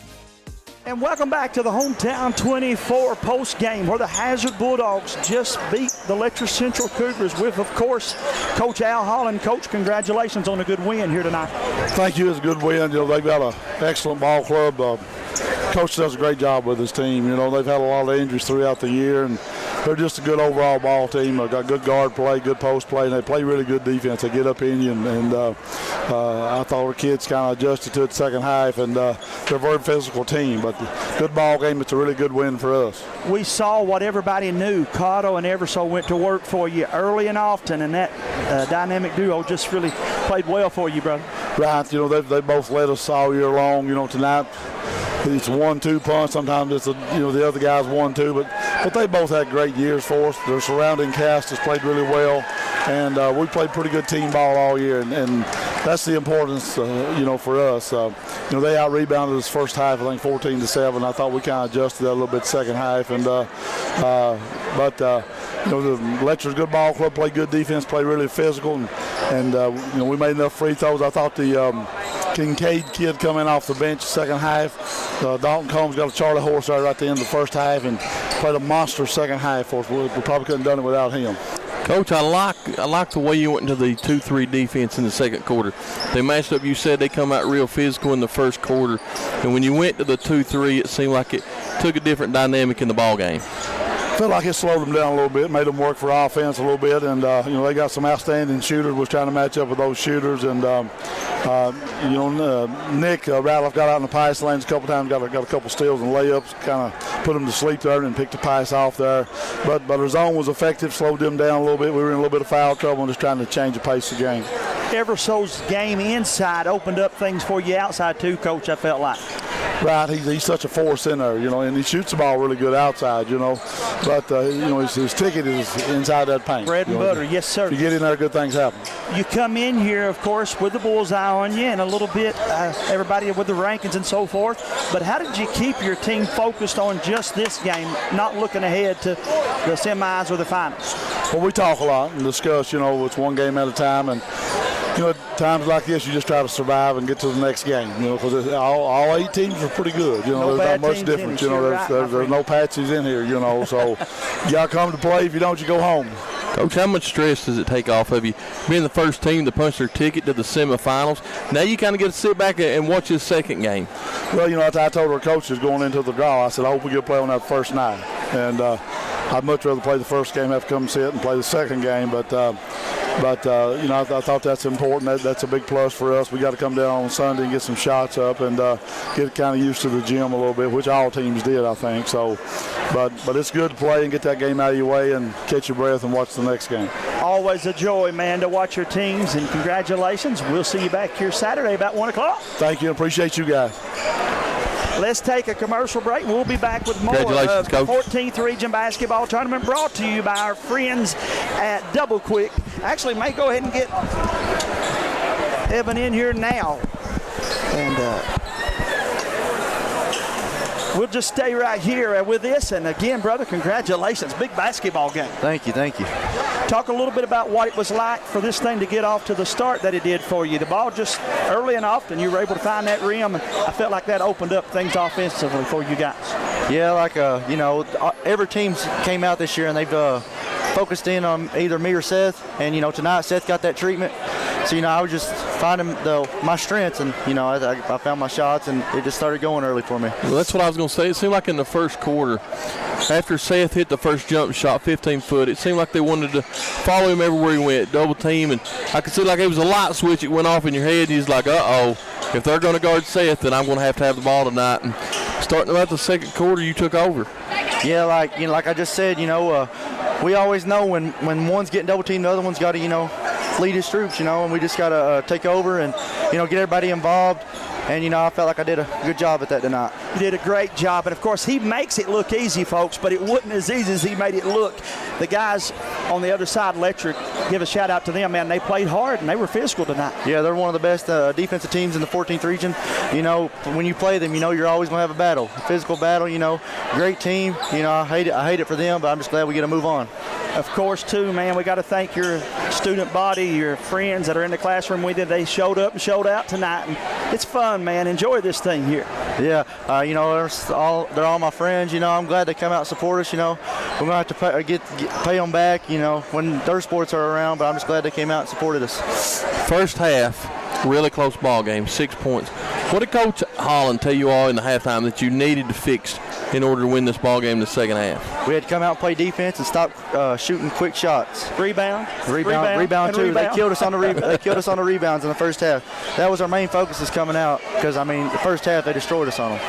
[SPEAKER 30] And welcome back to the Hometown 24 post game, where the Hazard Bulldogs just beat the Letcher Central Cougars with, of course, Coach Al Holland. Coach, congratulations on a good win here tonight.
[SPEAKER 17] Thank you. It's a good win. They've got an excellent ball club. Coach does a great job with his team. They've had a lot of injuries throughout the year, and they're just a good overall ball team. They've got good guard play, good post play, and they play really good defense. They get up in you, and I thought our kids kind of adjusted to it the second half, and they're a very physical team. But good ball game. It's a really good win for us.
[SPEAKER 30] We saw what everybody knew. Cotto and Eversole went to work for you early and often, and that dynamic duo just really played well for you, brother.
[SPEAKER 17] Right. They both led us all year long. Tonight it's 1-2 punch. Sometimes it's the other guys 1-2, but they both had great years for us. Their surrounding cast has played really well, and we played pretty good team ball all year, and that's the importance, for us. They out-rebounded us first half, I think 14-7. I thought we kind of adjusted that a little bit second half, and the Letcher's good ball club, played good defense, played really physical, and we made enough free throws. I thought the Kincaid kid coming off the bench second half. Dalton Combs got a Charlie horse right at the end of the first half and played a monster second half for us. We probably couldn't have done it without him.
[SPEAKER 5] Coach, I like the way you went into the 2-3 defense in the second quarter. They matched up. You said they come out real physical in the first quarter, and when you went to the 2-3, it seemed like it took a different dynamic in the ball game.
[SPEAKER 17] I felt like it slowed them down a little bit, made them work for offense a little bit, and they got some outstanding shooters. Was trying to match up with those shooters, and Nick Ratliff got out in the pass lanes a couple times, got a couple steals and layups, kind of put them to sleep there, and picked the pass off there. But our zone was effective, slowed them down a little bit. We were in a little bit of foul trouble and just trying to change the pace of the game.
[SPEAKER 30] Eversole's game inside opened up things for you outside too, Coach, I felt like.
[SPEAKER 17] Right, he's such a force in there, and he shoots the ball really good outside, but his ticket is inside that paint.
[SPEAKER 30] Bread and butter, yes, sir.
[SPEAKER 17] If you get in there, good things happen.
[SPEAKER 30] You come in here, of course, with the bullseye on you and a little bit everybody with the rankings and so forth, but how did you keep your team focused on just this game, not looking ahead to the semis or the finals?
[SPEAKER 17] Well, we talk a lot and discuss, it's one game at a time, and at times like this, you just try to survive and get to the next game, because all 8 teams are pretty good. There's not much difference. There's no patches in here, so you got to come to play. If you don't, you go home.
[SPEAKER 5] Coach, how much stress does it take off of you being the first team to punch their ticket to the semifinals? Now you kind of get to sit back and watch this second game.
[SPEAKER 17] Well, I told our coaches going into the draw, I said, I hope we get to play on that first night. And I'd much rather play the first game, have to come sit and play the second game. But I thought that's important. That's a big plus for us. We got to come down on Sunday and get some shots up and get kind of used to the gym a little bit, which all teams did, I think. So, but it's good to play and get that game out of your way and catch your breath and watch the next game.
[SPEAKER 30] Always a joy, man, to watch your teams, and congratulations. We'll see you back here Saturday about 1 o'clock.
[SPEAKER 17] Thank you. Appreciate you guys.
[SPEAKER 30] Let's take a commercial break. We'll be back with more of the 14th Region Basketball Tournament, brought to you by our friends at Double Quick. Actually, may go ahead and get Evan in here now. And we'll just stay right here with this. And again, brother, congratulations. Big basketball game.
[SPEAKER 18] Thank you.
[SPEAKER 30] Talk a little bit about what it was like for this thing to get off to the start that it did for you. The ball just early and often, you were able to find that rim, and I felt like that opened up things offensively for you guys.
[SPEAKER 18] Yeah, every team's came out this year, and they've focused in on either me or Seth, and tonight Seth got that treatment. So I was just finding my strengths, and I found my shots, and it just started going early for me.
[SPEAKER 5] Well, that's what I was going to say. It seemed like in the first quarter, after Seth hit the first jump shot, 15-foot, it seemed like they wanted to follow him everywhere he went, double team, and I could see like it was a light switch that went off in your head. He's like, uh-oh, if they're going to guard Seth, then I'm going to have the ball tonight. And starting about the second quarter, you took over.
[SPEAKER 18] Yeah, like I just said, we always know when one's getting double teamed, the other one's got to, lead his troops, and we just got to take over and, get everybody involved. And, I felt like I did a good job at that tonight.
[SPEAKER 30] You did a great job. And, of course, he makes it look easy, folks, but it wasn't as easy as he made it look. The guys on the other side, Letcher, give a shout-out to them, man. They played hard, and they were physical tonight.
[SPEAKER 18] Yeah, they're one of the best defensive teams in the 14th region. When you play them, you're always going to have a battle, a physical battle, great team. I hate it for them, but I'm just glad we get to move on.
[SPEAKER 30] Of course, too, man, we got to thank your student body, your friends that are in the classroom with you. They showed up and showed out tonight. And it's fun, man. Enjoy this thing here.
[SPEAKER 18] Yeah, they're all my friends. I'm glad they come out and support us. We're going to have to pay them back, when their sports are around, but I'm just glad they came out and supported us.
[SPEAKER 5] First half, really close ball game, 6 points. What did Coach Holland tell you all in the halftime that you needed to fix in order to win this ball game in the second half?
[SPEAKER 18] We had to come out and play defense and stop shooting quick shots.
[SPEAKER 30] Rebound
[SPEAKER 18] too.
[SPEAKER 30] Rebound.
[SPEAKER 18] They killed us on the rebounds in the first half. That was our main focus is coming out because the first half they destroyed us on them.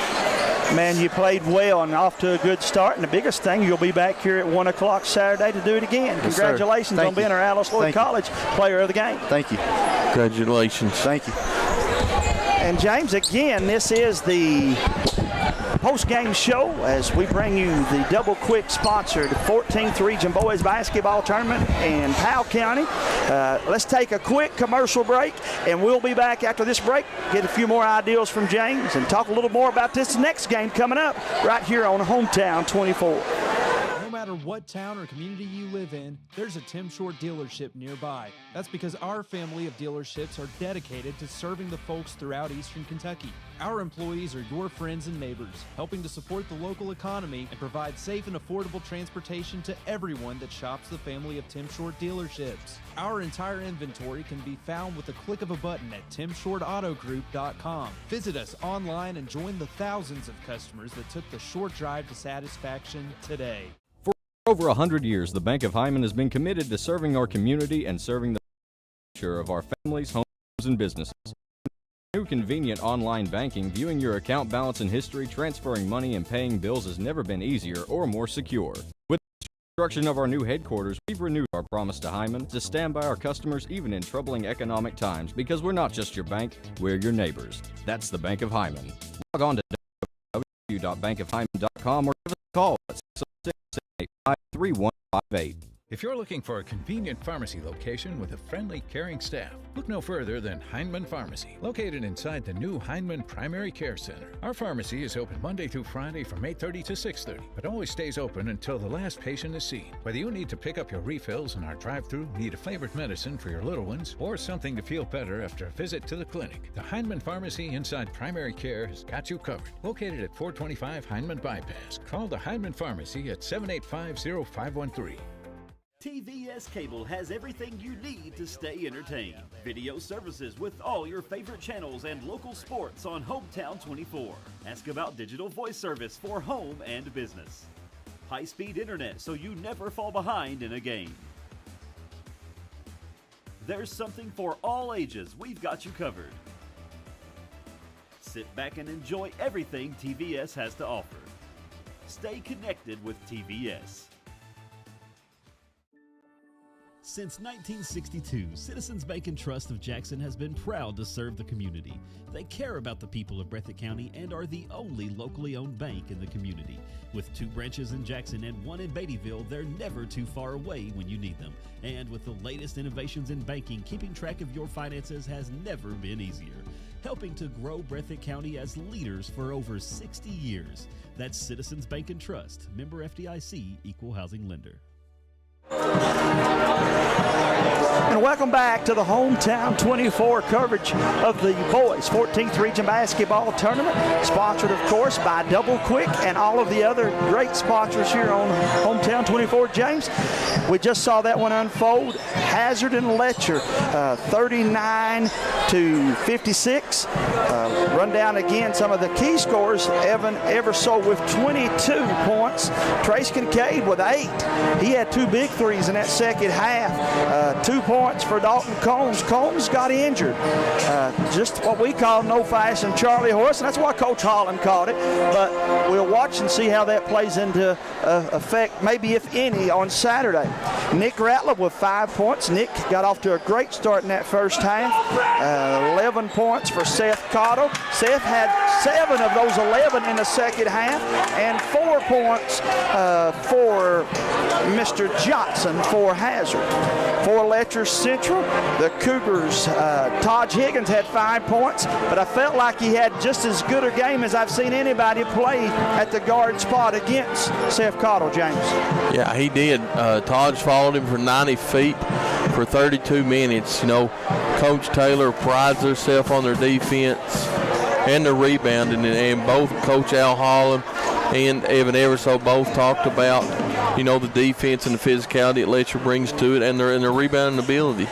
[SPEAKER 30] Man, you played well and off to a good start. And the biggest thing, you'll be back here at 1 o'clock Saturday to do it again.
[SPEAKER 18] Yes,
[SPEAKER 30] congratulations on being our Alice Lloyd College Player of the Game.
[SPEAKER 18] Thank you.
[SPEAKER 5] Congratulations.
[SPEAKER 18] Thank you.
[SPEAKER 30] And James, again, this is the post-game show as we bring you the Double Quick sponsored 14th Region Boys Basketball Tournament in Powell County. Let's take a quick commercial break, and we'll be back after this break, get a few more ideas from James, and talk a little more about this next game coming up right here on Hometown 24.
[SPEAKER 19] No matter what town or community you live in, there's a Tim Short dealership nearby. That's because our family of dealerships are dedicated to serving the folks throughout Eastern Kentucky. Our employees are your friends and neighbors, helping to support the local economy and provide safe and affordable transportation to everyone that shops the family of Tim Short dealerships. Our entire inventory can be found with the click of a button at timshortautogroup.com. Visit us online and join the thousands of customers that took the short drive to satisfaction today.
[SPEAKER 20] For over 100 years, the Bank of Hyman has been committed to serving our community and serving the future of our families, homes, and businesses. New convenient online banking, viewing your account balance and history, transferring money, and paying bills has never been easier or more secure. With the construction of our new headquarters, we've renewed our promise to Hyman to stand by our customers even in troubling economic times, because we're not just your bank, we're your neighbors. That's the Bank of Hyman. Log on to www.bankofhyman.com or give us a call at 606-885-3158.
[SPEAKER 1] If you're looking for a convenient pharmacy location with a friendly, caring staff, look no further than Heinemann Pharmacy, located inside the new Heinemann Primary Care Center. Our pharmacy is open Monday through Friday from 8:30 to 6:30, but always stays open until the last patient is seen. Whether you need to pick up your refills in our drive-thru, need a favorite medicine for your little ones, or something to feel better after a visit to the clinic, the Heinemann Pharmacy inside Primary Care has got you covered. Located at 425 Heinemann Bypass. Call the Heinemann Pharmacy at 785-0513.
[SPEAKER 21] TVS Cable has everything you need to stay entertained. Video services with all your favorite channels and local sports on Hometown 24. Ask about digital voice service for home and business. High-speed internet so you never fall behind in a game. There's something for all ages. We've got you covered. Sit back and enjoy everything TVS has to offer. Stay connected with TVS.
[SPEAKER 7] Since 1962, Citizens Bank and Trust of Jackson has been proud to serve the community. They care about the people of Breathitt County and are the only locally owned bank in the community. With 2 branches in Jackson and 1 in Beattyville, they're never too far away when you need them. And with the latest innovations in banking, keeping track of your finances has never been easier. Helping to grow Breathitt County as leaders for over 60 years. That's Citizens Bank and Trust, member FDIC, equal housing lender.
[SPEAKER 30] And welcome back to the Hometown 24 coverage of the Boys 14th Region Basketball Tournament, sponsored, of course, by Double Quick and all of the other great sponsors here on Hometown 24. James, we just saw that one unfold. Hazard and Letcher, 39-56. Run down again some of the key scores. Evan Eversole with 22 points. Trace Kincaid with 8. He had 2 big threes in that second half. 2 points for Dalton Combs. Combs got injured. Just what we call no fashion Charlie horse, and that's why Coach Holland called it. But we'll watch and see how that plays into effect, maybe if any, on Saturday. Nick Ratliff with 5 points. Nick got off to a great start in that first half. 11 points for Seth Cottle. Seth had 7 of those 11 in the second half, and 4 points for Mr. Johnson for Hazard. For Letcher Central, the Cougars, Todd Higgins had 5 points, but I felt like he had just as good a game as I've seen anybody play at the guard spot against Seth Cottle, James.
[SPEAKER 5] Yeah, he did. Todd's followed him for 90 feet for 32 minutes. You know, Coach Taylor prides herself on their defense and their rebounding, and both Coach Al Holland and Evan Eversole both talked about, you know, the defense and the physicality that Letcher brings to it, and their rebounding ability.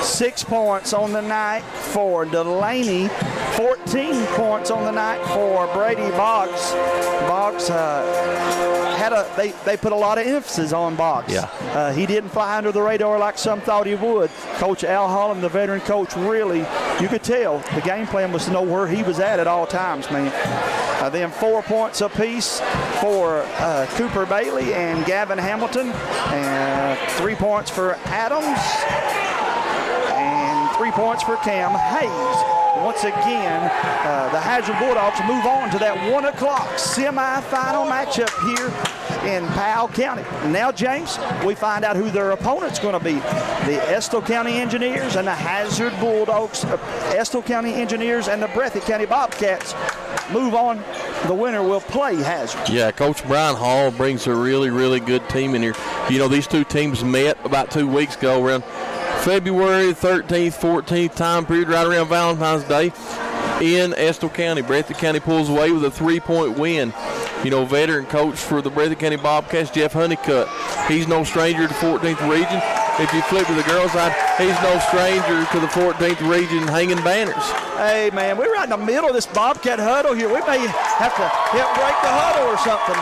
[SPEAKER 30] 6 points on the night for Delaney. 14 points on the night for Brady Boggs. Boggs they put a lot of emphasis on Boggs.
[SPEAKER 5] Yeah.
[SPEAKER 30] He didn't fly under the radar like some thought he would. Coach Al Holland, the veteran coach, really, you could tell the game plan was to know where he was at all times, man. Then 4 points apiece for Cooper Bailey and Gavin Hamilton, and 3 points for Adams, and 3 points for Cam Hayes. Once again, the Hazard Bulldogs move on to that 1 o'clock semifinal matchup here in Powell County. Now, James, we find out who their opponent's going to be. The Estill County Engineers and the Hazard Bulldogs. Estill County Engineers and the Breathitt County Bobcats move on. The winner will play Hazard.
[SPEAKER 5] Yeah, Coach Brian Hall brings a really, really good team in here. You know, these two teams met about 2 weeks ago around February 13th, 14th time period, right around Valentine's Day in Estill County. Breathitt County pulls away with a 3-point win. You know, veteran coach for the Breathitt County Bobcats, Jeff Honeycutt. He's no stranger to the 14th region. If you flip to the girls' side, he's no stranger to the 14th region hanging banners.
[SPEAKER 30] Hey, man, we're right in the middle of this Bobcat huddle here. We may have to help break the huddle or something.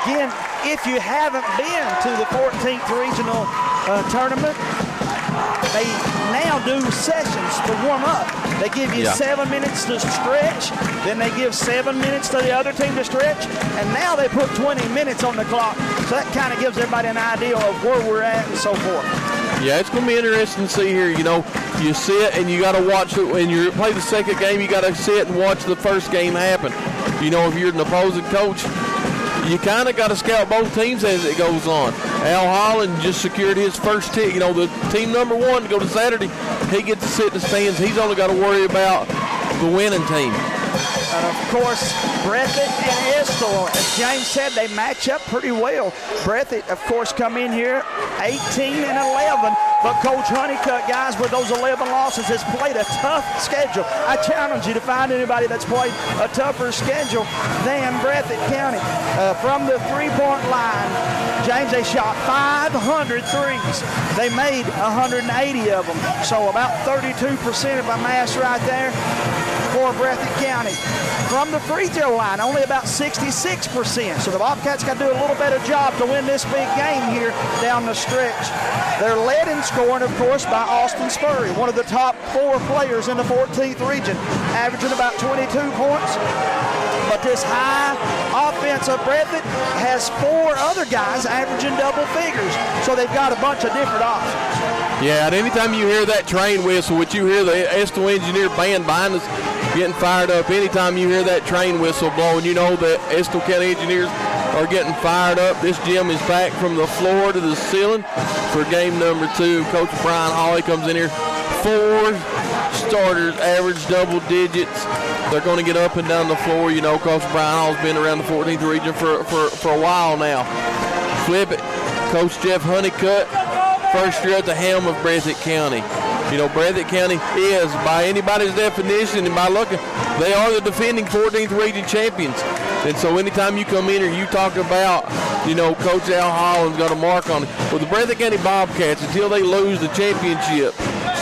[SPEAKER 30] Again, if you haven't been to the 14th regional tournament, they now do sessions to warm up. They give you 7 minutes to stretch, then they give 7 minutes to the other team to stretch, and now they put 20 minutes on the clock. So that kind of gives everybody an idea of where we're at and so forth.
[SPEAKER 5] Yeah, it's going to be interesting to see here. You know, you sit and you got to watch it. When you play the second game, you got to sit and watch the first game happen. You know, if you're an opposing coach, you kind of got to scout both teams as it goes on. Al Holland just secured his first ticket. You know, the team number 1 to go to Saturday, he gets to sit in the stands. He's only got to worry about the winning team.
[SPEAKER 30] And of course, Breathitt and Estill, as James said, they match up pretty well. Breathitt, of course, come in here 18 and 11, but Coach Honeycutt, guys, with those 11 losses, has played a tough schedule. I challenge you to find anybody that's played a tougher schedule than Breathitt County. From the three-point line, James, they shot 500 threes. They made 180 of them, so about 32% if my math's right there for Breathitt County. From the free throw line, only about 66%. So the Bobcats got to do a little better job to win this big game here down the stretch. They're led in scoring, of course, by Austin Spurry, one of the top 4 players in the 14th region, averaging about 22 points. But this high offense of Breathitt has 4 other guys averaging double figures. So they've got a bunch of different options.
[SPEAKER 5] Yeah, and anytime you hear that train whistle, which you hear the Estill Engineer band behind us getting fired up, anytime you hear that train whistle blowing, you know that Estill County Engineers are getting fired up. This gym is back from the floor to the ceiling for game number 2. Coach Brian Hawley comes in here. 4 starters average double digits. They're going to get up and down the floor. You know, Coach Brian Hall's been around the 14th region for a while now. Flip it. Coach Jeff Honeycutt, first year at the helm of Breathitt County. You know, Breathitt County is, by anybody's definition and by looking, they are the defending 14th region champions. And so anytime you come in here, you talk about, you know, Coach Al Holland's got a mark on it. Well, the Breathitt County Bobcats, until they lose the championship,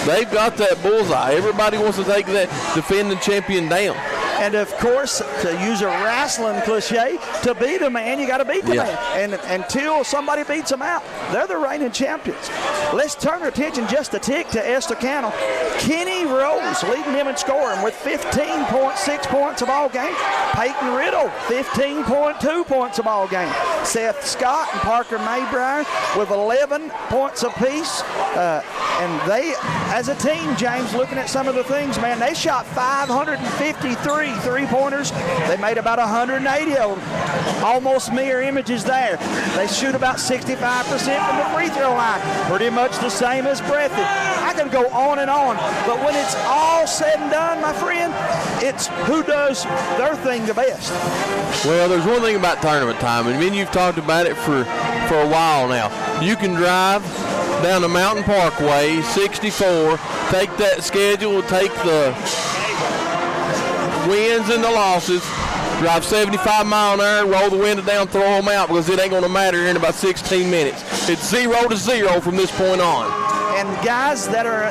[SPEAKER 5] they've got that bullseye. Everybody wants to take that defending champion down.
[SPEAKER 30] And, of course, to use a wrestling cliche, to beat a man, you got to beat the man. And until somebody beats them out, they're the reigning champions. Let's turn our attention just a tick to Estill County. Kenny Rose leading them in scoring with 15.6 points a ball game. Peyton Riddle, 15.2 points a ball game. Seth Scott and Parker Maybrier with 11 points apiece. And they, as a team, James, looking at some of the things, man, they shot 553 three-pointers. They made about 180 of them. Almost mirror images there. They shoot about 65% from the free throw line. Pretty much the same as Breathitt. I can go on and on, but when it's all said and done, my friend, it's who does their thing the best.
[SPEAKER 5] Well, there's one thing about tournament time, and you've talked about it for a while now. You can drive down the Mountain Parkway, 64, take that schedule, take the wins and the losses, drive 75 mile an hour, roll the window down, throw them out, because it ain't going to matter here in about 16 minutes. It's 0-0 from this point on.
[SPEAKER 30] And guys that are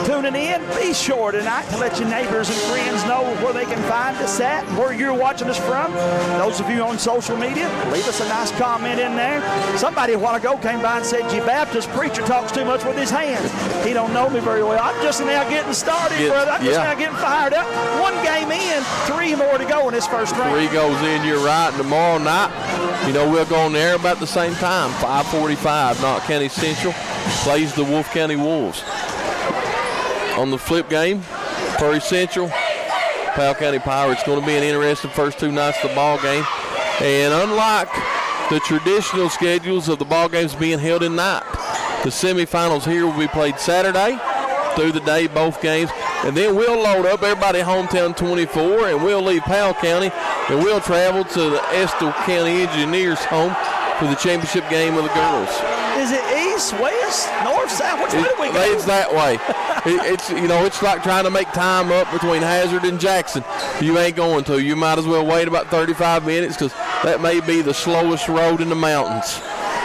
[SPEAKER 30] tuning in, be sure tonight to let your neighbors and friends know where they can find us at and where you're watching us from. Those of you on social media, leave us a nice comment in there. Somebody a while ago came by and said, "Your Baptist preacher talks too much with his hands." He don't know me very well. I'm just now getting started, brother. I'm just now getting fired up. One game in, 3 more to go in this first round.
[SPEAKER 5] 3 goes in, you're right. And tomorrow night, we'll go on there about the same time, 5:45. Knott County Central plays the Wolf County Wolves. On the flip game, Prairie Central, Powell County Pirates. Going to be an interesting first 2 nights of the ball game. And unlike the traditional schedules of the ball games being held at night, the semifinals here will be played Saturday through the day, both games. And then we'll load up everybody hometown 24, and we'll leave Powell County, and we'll travel to the Estill County Engineers home for the championship game of the girls.
[SPEAKER 30] Is it east, west, north, south? Which way do we go?
[SPEAKER 5] It's that way. It's like trying to make time up between Hazard and Jackson. You ain't going to. You might as well wait about 35 minutes, because that may be the slowest road in the mountains.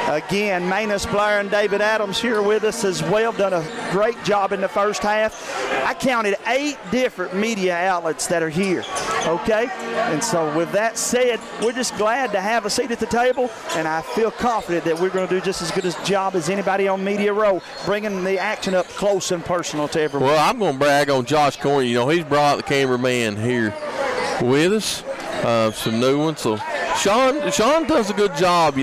[SPEAKER 30] Again, Manus Blair and David Adams here with us as well. Done a great job in the first half. I counted 8 different media outlets that are here, okay? And so with that said, we're just glad to have a seat at the table, and I feel confident that we're going to do just as good a job as anybody on Media Row, bringing the action up close and personal to everyone.
[SPEAKER 5] Well, I'm going to brag on Josh Corney. He's brought the cameraman here with us, some new ones. So Sean does a good job,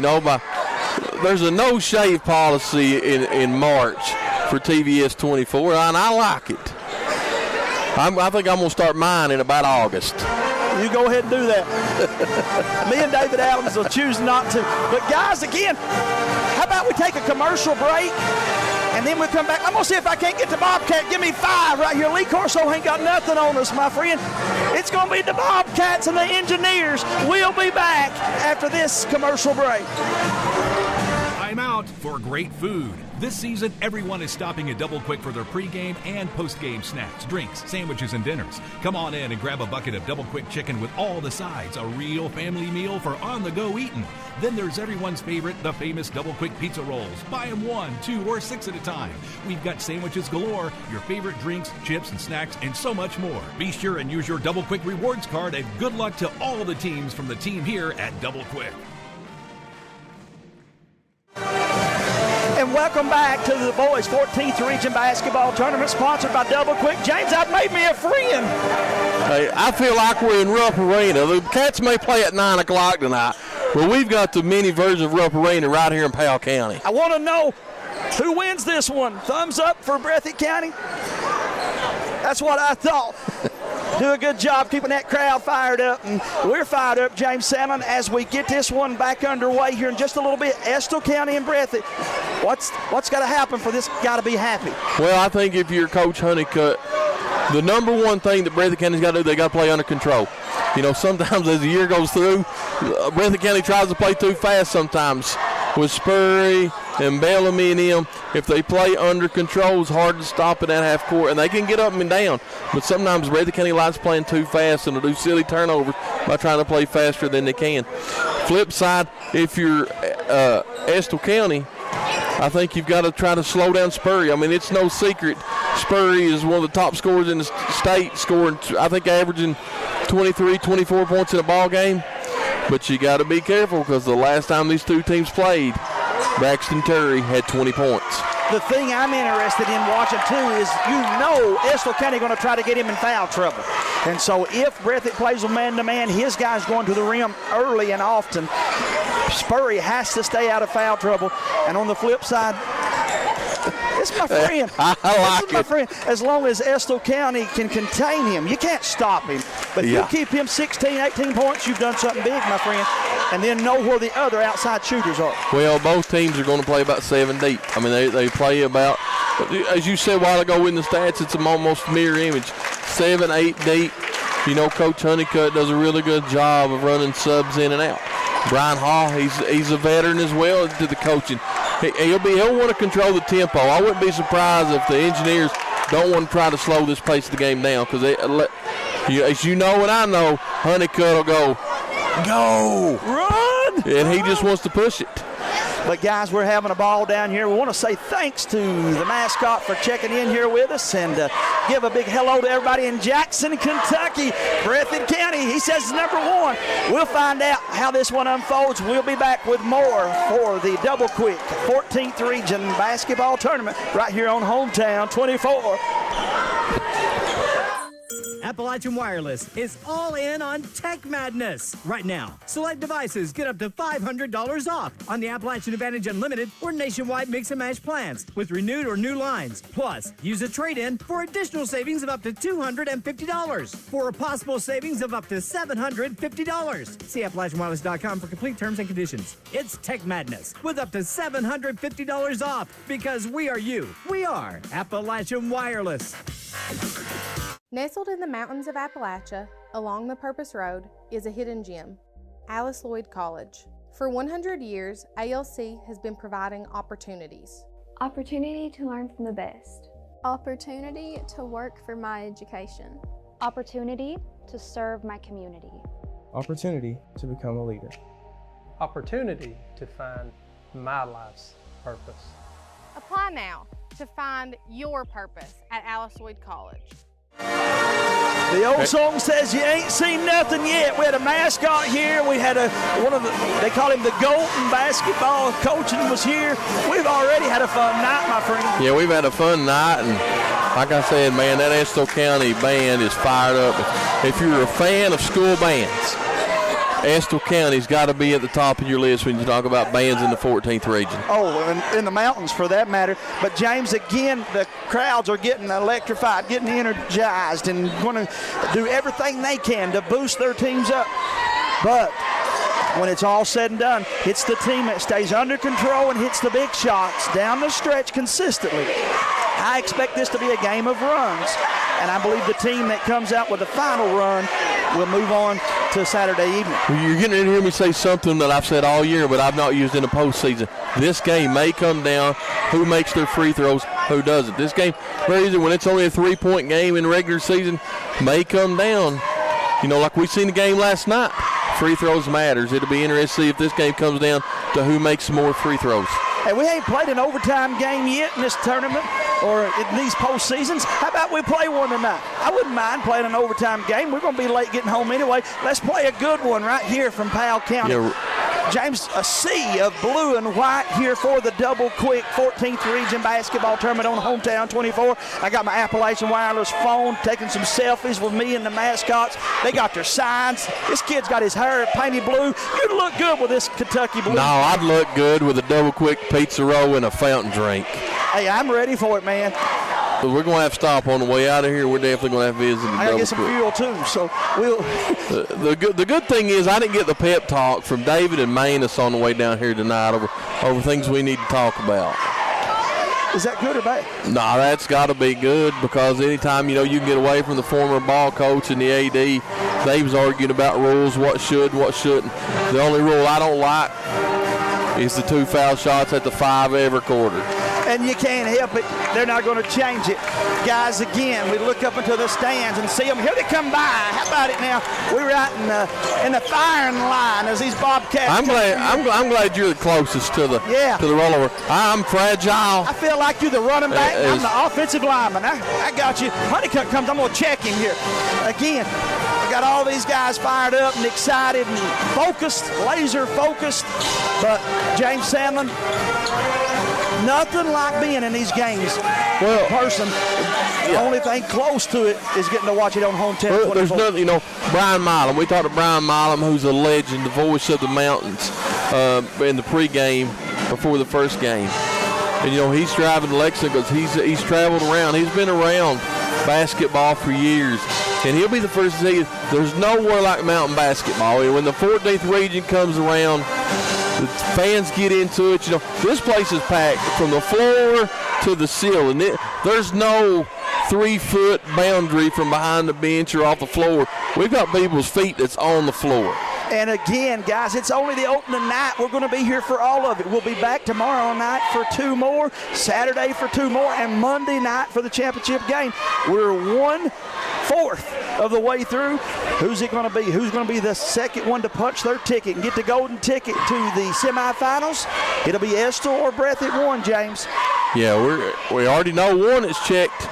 [SPEAKER 5] there's a no-shave policy in March for TVS 24, and I like it. I think I'm going to start mine in about August.
[SPEAKER 30] You go ahead and do that. Me and David Adams will choose not to. But, guys, again, how about we take a commercial break, and then we'll come back. I'm going to see if I can't get the Bobcat. Give me 5 right here. Lee Corso ain't got nothing on us, my friend. It's going to be the Bobcats and the Engineers. We'll be back after this commercial break.
[SPEAKER 1] Time out for great food. This season, everyone is stopping at Double Quick for their pregame and postgame snacks, drinks, sandwiches, and dinners. Come on in and grab a bucket of Double Quick chicken with all the sides, a real family meal for on-the-go eating. Then there's everyone's favorite, the famous Double Quick pizza rolls. Buy them 1, 2, or 6 at a time. We've got sandwiches galore, your favorite drinks, chips, and snacks, and so much more. Be sure and use your Double Quick rewards card, and good luck to all the teams from the team here at Double Quick.
[SPEAKER 30] And welcome back to the boys' 14th Region Basketball Tournament, sponsored by Double Quick. James, I've made me a friend.
[SPEAKER 5] Hey, I feel like we're in Rupp Arena. The Cats may play at 9 o'clock tonight, but we've got the mini version of Rupp Arena right here in Powell County.
[SPEAKER 30] I want to know who wins this one. Thumbs up for Breathitt County? That's what I thought. Do a good job keeping that crowd fired up, and we're fired up, James Sandlin, as we get this one back underway here in just a little bit. Estill County and Breathitt, what's got to happen for this guy to be happy?
[SPEAKER 5] Well, I think if you're Coach Honeycutt, the number one thing that Breathitt County's got to do, they got to play under control. Sometimes as the year goes through, Breathitt County tries to play too fast sometimes. With Spurry and Bellamy and them, if they play under control, it's hard to stop in that half court, and they can get up and down. But sometimes Breathitt County likes playing too fast and they'll do silly turnovers by trying to play faster than they can. Flip side, if you're Estill County, I think you've got to try to slow down Spurrier. I mean, it's no secret Spurrier is one of the top scorers in the state, scoring, I think, averaging 23, 24 points in a ball game. But you got to be careful because the last time these two teams played, Braxton Terry had 20 points.
[SPEAKER 30] The thing I'm interested in watching, too, is Estill County going to try to get him in foul trouble. And so if Breathitt plays a man-to-man, his guy's going to the rim early and often. Spurrier has to stay out of foul trouble. And on the flip side, it's my friend.
[SPEAKER 5] I like
[SPEAKER 30] my friend. As long as Estill County can contain him, you can't stop him. But if you keep him 16, 18 points, you've done something big, my friend. And then know where the other outside shooters are.
[SPEAKER 5] Well, both teams are going to play about 7 deep. I mean, they play about, as you said a while ago in the stats, it's almost mirror image. 7, 8 deep. You know, Coach Honeycutt does a really good job of running subs in and out. Brian Hall, he's a veteran as well to the coaching. He'll want to control the tempo. I wouldn't be surprised if the engineers don't want to try to slow this pace of the game down because, as you know and I know, Honeycutt will go,
[SPEAKER 30] run,
[SPEAKER 5] and he just wants to push it.
[SPEAKER 30] But, guys, we're having a ball down here. We want to say thanks to the mascot for checking in here with us and give a big hello to everybody in Jackson, Kentucky, Breathitt County. He says it's number 1. We'll find out how this one unfolds. We'll be back with more for the Double Quick 14th Region Basketball Tournament right here on Hometown 24.
[SPEAKER 29] Appalachian Wireless is all in on Tech Madness. Right now, select devices get up to $500 off on the Appalachian Advantage Unlimited or nationwide mix and match plans with renewed or new lines. Plus, use a trade-in for additional savings of up to $250 for a possible savings of up to $750. See AppalachianWireless.com for complete terms and conditions. It's Tech Madness with up to $750 off because we are you. We are Appalachian Wireless.
[SPEAKER 4] Nestled in the mountains of Appalachia, along the Purpose Road, is a hidden gem, Alice Lloyd College. For 100 years, ALC has been providing opportunities.
[SPEAKER 12] Opportunity to learn from the best.
[SPEAKER 13] Opportunity to work for my education.
[SPEAKER 2] Opportunity to serve my community.
[SPEAKER 3] Opportunity to become a leader.
[SPEAKER 16] Opportunity to find my life's purpose.
[SPEAKER 4] Apply now to find your purpose at Alice Lloyd College.
[SPEAKER 30] The old song says you ain't seen nothing yet. We had a mascot here. We had they call him the Golden basketball coaching was here. We've already had a fun night, my friend.
[SPEAKER 5] Yeah, we've had a fun night, and like I said, man, that Estill County band is fired up. If you're a fan of school bands, Estill County's got to be at the top of your list when you talk about bands in the 14th region.
[SPEAKER 30] Oh, and in the mountains for that matter. But, James, again, the crowds are getting electrified, getting energized, and going to do everything they can to boost their teams up. But when it's all said and done, it's the team that stays under control and hits the big shots down the stretch consistently. I expect this to be a game of runs, and I believe the team that comes out with the final run will move on to Saturday evening.
[SPEAKER 5] You're getting to hear me say something that I've said all year, but I've not used in the postseason. This game may come down who makes their free throws, who doesn't. This game, very easy, when it's only a 3-point game in regular season, may come down, like we seen the game last night. Free throws matters. It'll be interesting to see if this game comes down to who makes more free throws.
[SPEAKER 30] Hey, we ain't played an overtime game yet in this tournament or in these postseasons. How about we play one tonight? I wouldn't mind playing an overtime game. We're going to be late getting home anyway. Let's play a good one right here from Powell County. Yeah. James, a sea of blue and white here for the Double Quick 14th Region Basketball Tournament on Hometown 24. I got my Appalachian Wireless phone, taking some selfies with me and the mascots. They got their signs. This kid's got his hair painted blue. You'd look good with this Kentucky blue.
[SPEAKER 5] No, I'd look good with a Double Quick pizza roll and a fountain drink.
[SPEAKER 30] Hey, I'm ready for it, man.
[SPEAKER 5] But we're going to have to stop on the way out of here. We're definitely going to have to visit.
[SPEAKER 30] I got to get some fuel, too, so we'll.
[SPEAKER 5] The good thing is I didn't get the pep talk from David and Manus on the way down here tonight over things we need to talk about.
[SPEAKER 30] Is that good or bad?
[SPEAKER 5] No, that's got to be good because anytime, you can get away from the former ball coach and the AD, they was arguing about rules, what should, what shouldn't. The only rule I don't like is the 2 foul shots at the 5 every quarter.
[SPEAKER 30] and you can't help it. They're not going to change it. Guys, again, we look up into the stands and see them. Here they come by. How about it now? We're out in the firing line as these Bobcats.
[SPEAKER 5] I'm glad you're the closest to the rollover. I'm fragile.
[SPEAKER 30] I feel like you're the running back. I'm the offensive lineman. I got you. Honeycutt comes. I'm going to check him here. Again, I got all these guys fired up and excited and focused, laser focused. But James Sandlin, nothing like being in these games. Well, person, the only thing close to it is getting to watch it on hometown.
[SPEAKER 5] Well, there's nothing, Brian Milam. We talked to Brian Milam, who's a legend, the voice of the mountains, in the pregame before the first game. And he's driving to Lexington because he's traveled around. He's been around basketball for years, and he'll be the first to say there's nowhere like mountain basketball. When the 14th region comes around, the fans get into it. This place is packed from the floor to the ceiling. There's no 3-foot boundary from behind the bench or off the floor. We've got people's feet that's on the floor.
[SPEAKER 30] And again, guys, it's only the opening night. We're going to be here for all of it. We'll be back tomorrow night for 2 more, Saturday for 2 more, and Monday night for the championship game. We're 1/4 of the way through. Who's it going to be? Who's going to be the second one to punch their ticket and get the golden ticket to the semifinals? It'll be Estill or Breath at 1, James.
[SPEAKER 5] Yeah, we already know 1 is checked.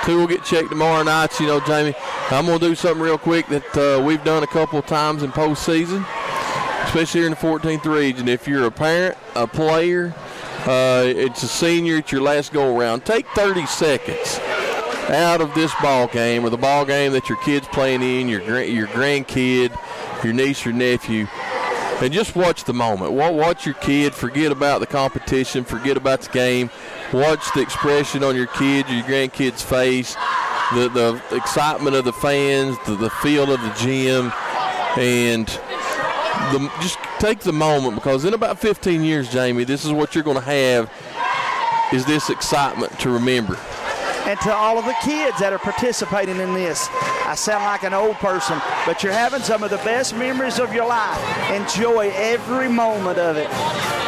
[SPEAKER 5] 2 will get checked tomorrow night. Jamie, I'm going to do something real quick that we've done a couple of times in postseason, especially here in the 14th region. If you're a parent, a player, it's a senior, it's your last go-around, take 30 seconds out of this ball game or the ball game that your kid's playing in, your grandkid, your niece, your nephew, and just watch the moment. Watch your kid. Forget about the competition. Forget about the game. Watch the expression on your kid, your grandkid's face, the excitement of the fans, the feel of the gym, and just take the moment, because in about 15 years, Jamie, this is what you're going to have, is this excitement to remember.
[SPEAKER 30] And to all of the kids that are participating in this, I sound like an old person, but you're having some of the best memories of your life. Enjoy every moment of it.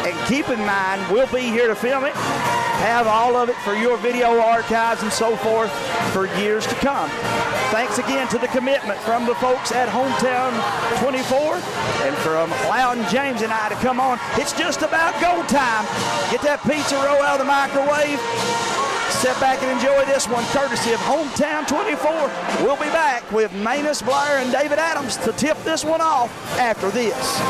[SPEAKER 30] And keep in mind, we'll be here to film it, have all of it for your video archives and so forth for years to come. Thanks again to the commitment from the folks at Hometown 24 and from Loudon James and I to come on. It's just about go time. Get that pizza roll out of the microwave. Sit back and enjoy this one, courtesy of Hometown 24. We'll be back with Manus Blair and David Adams to tip this one off after this.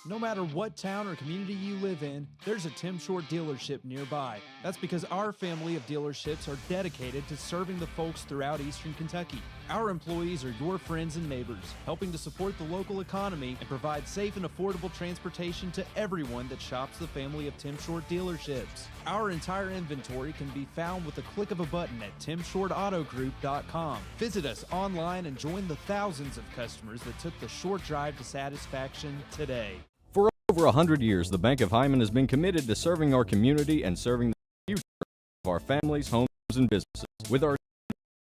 [SPEAKER 19] No matter what town or community you live in, there's a Tim Short dealership nearby. That's because our family of dealerships are dedicated to serving the folks throughout Eastern Kentucky. Our employees are your friends and neighbors, helping to support the local economy and provide safe and affordable transportation to everyone that shops the family of Tim Short dealerships. Our entire inventory can be found with the click of a button at timshortautogroup.com. Visit us online and join the thousands of customers that took the short drive to satisfaction today.
[SPEAKER 20] For over 100 years, the Bank of Hyman has been committed to serving our community and serving the future of our families, homes, and businesses. With our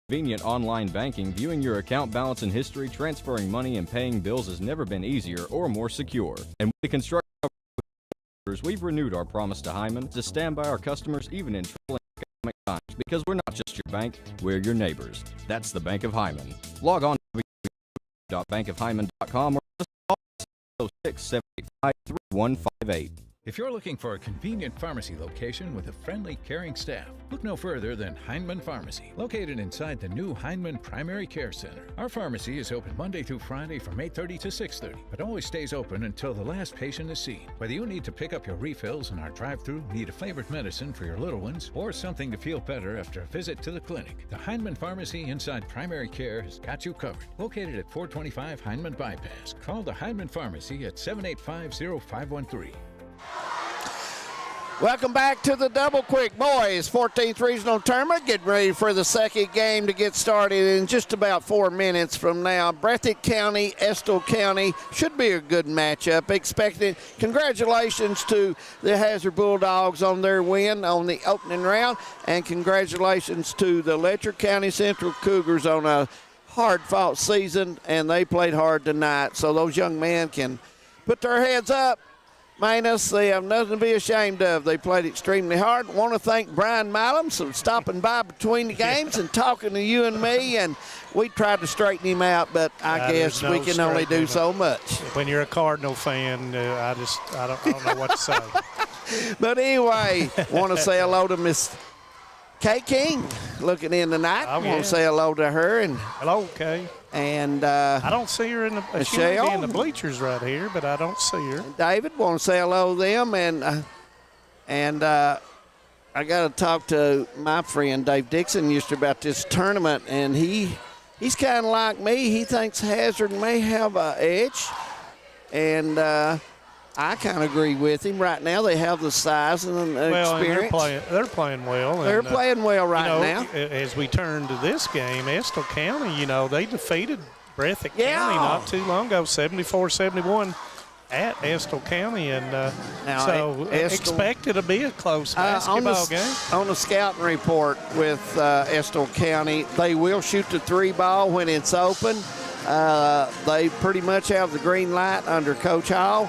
[SPEAKER 20] convenient online banking, viewing your account balance and history, transferring money, and paying bills has never been easier or more secure. And with the construction of we've renewed our promise to Hyman to stand by our customers even in troubling economic times, because we're not just your bank, we're your neighbors. That's the Bank of Hyman. Log on to www.bankofhyman.com or 675-3158.
[SPEAKER 1] If you're looking for a convenient pharmacy location with a friendly, caring staff, look no further than Heinemann Pharmacy, located inside the new Heinemann Primary Care Center. Our pharmacy is open Monday through Friday from 8:30 to 6:30, but always stays open until the last patient is seen. Whether you need to pick up your refills in our drive-thru, need a favorite medicine for your little ones, or something to feel better after a visit to the clinic, the Heinemann Pharmacy inside Primary Care has got you covered. Located at 425 Heinemann Bypass. Call the Heinemann Pharmacy at 785-0513.
[SPEAKER 14] Welcome back to the Double Quick Boys 14th Regional Tournament. Getting ready for the second game to get started in just about 4 minutes from now. Breathitt County, Estill County. Should be a good matchup. Expecting congratulations to the Hazard Bulldogs on their win on the opening round. And congratulations to the Letcher County Central Cougars on a hard-fought season, and they played hard tonight. So those young men can put their heads up. Manus, they have nothing to be ashamed of. They played extremely hard. Want to thank Brian Milam for stopping by between the games and talking to you and me, and we tried to straighten him out, but I guess we can only do so much.
[SPEAKER 15] When you're a Cardinal fan, I don't know what to say.
[SPEAKER 14] But anyway, want to say hello to Miss Kay King looking in tonight. I want to say hello to her. And
[SPEAKER 15] hello, Kay.
[SPEAKER 14] And
[SPEAKER 15] I don't see her in the
[SPEAKER 14] Michelle
[SPEAKER 15] in the bleachers right here, but I don't see her.
[SPEAKER 14] And David, want to say hello to them, and I got to talk to my friend Dave Dixon yesterday about this tournament, and he's kind of like me. He thinks Hazard may have an edge, and I kind of agree with him. Right now, they have the size and experience.
[SPEAKER 15] And they're playing well.
[SPEAKER 14] They're playing well now.
[SPEAKER 15] As we turn to this game, Estill County, they defeated Breathitt County not too long ago, 74-71 at Estill County, and expect it to be a close basketball game.
[SPEAKER 14] On the scouting report with Estill County, they will shoot the 3-ball when it's open. They pretty much have the green light under Coach Hall.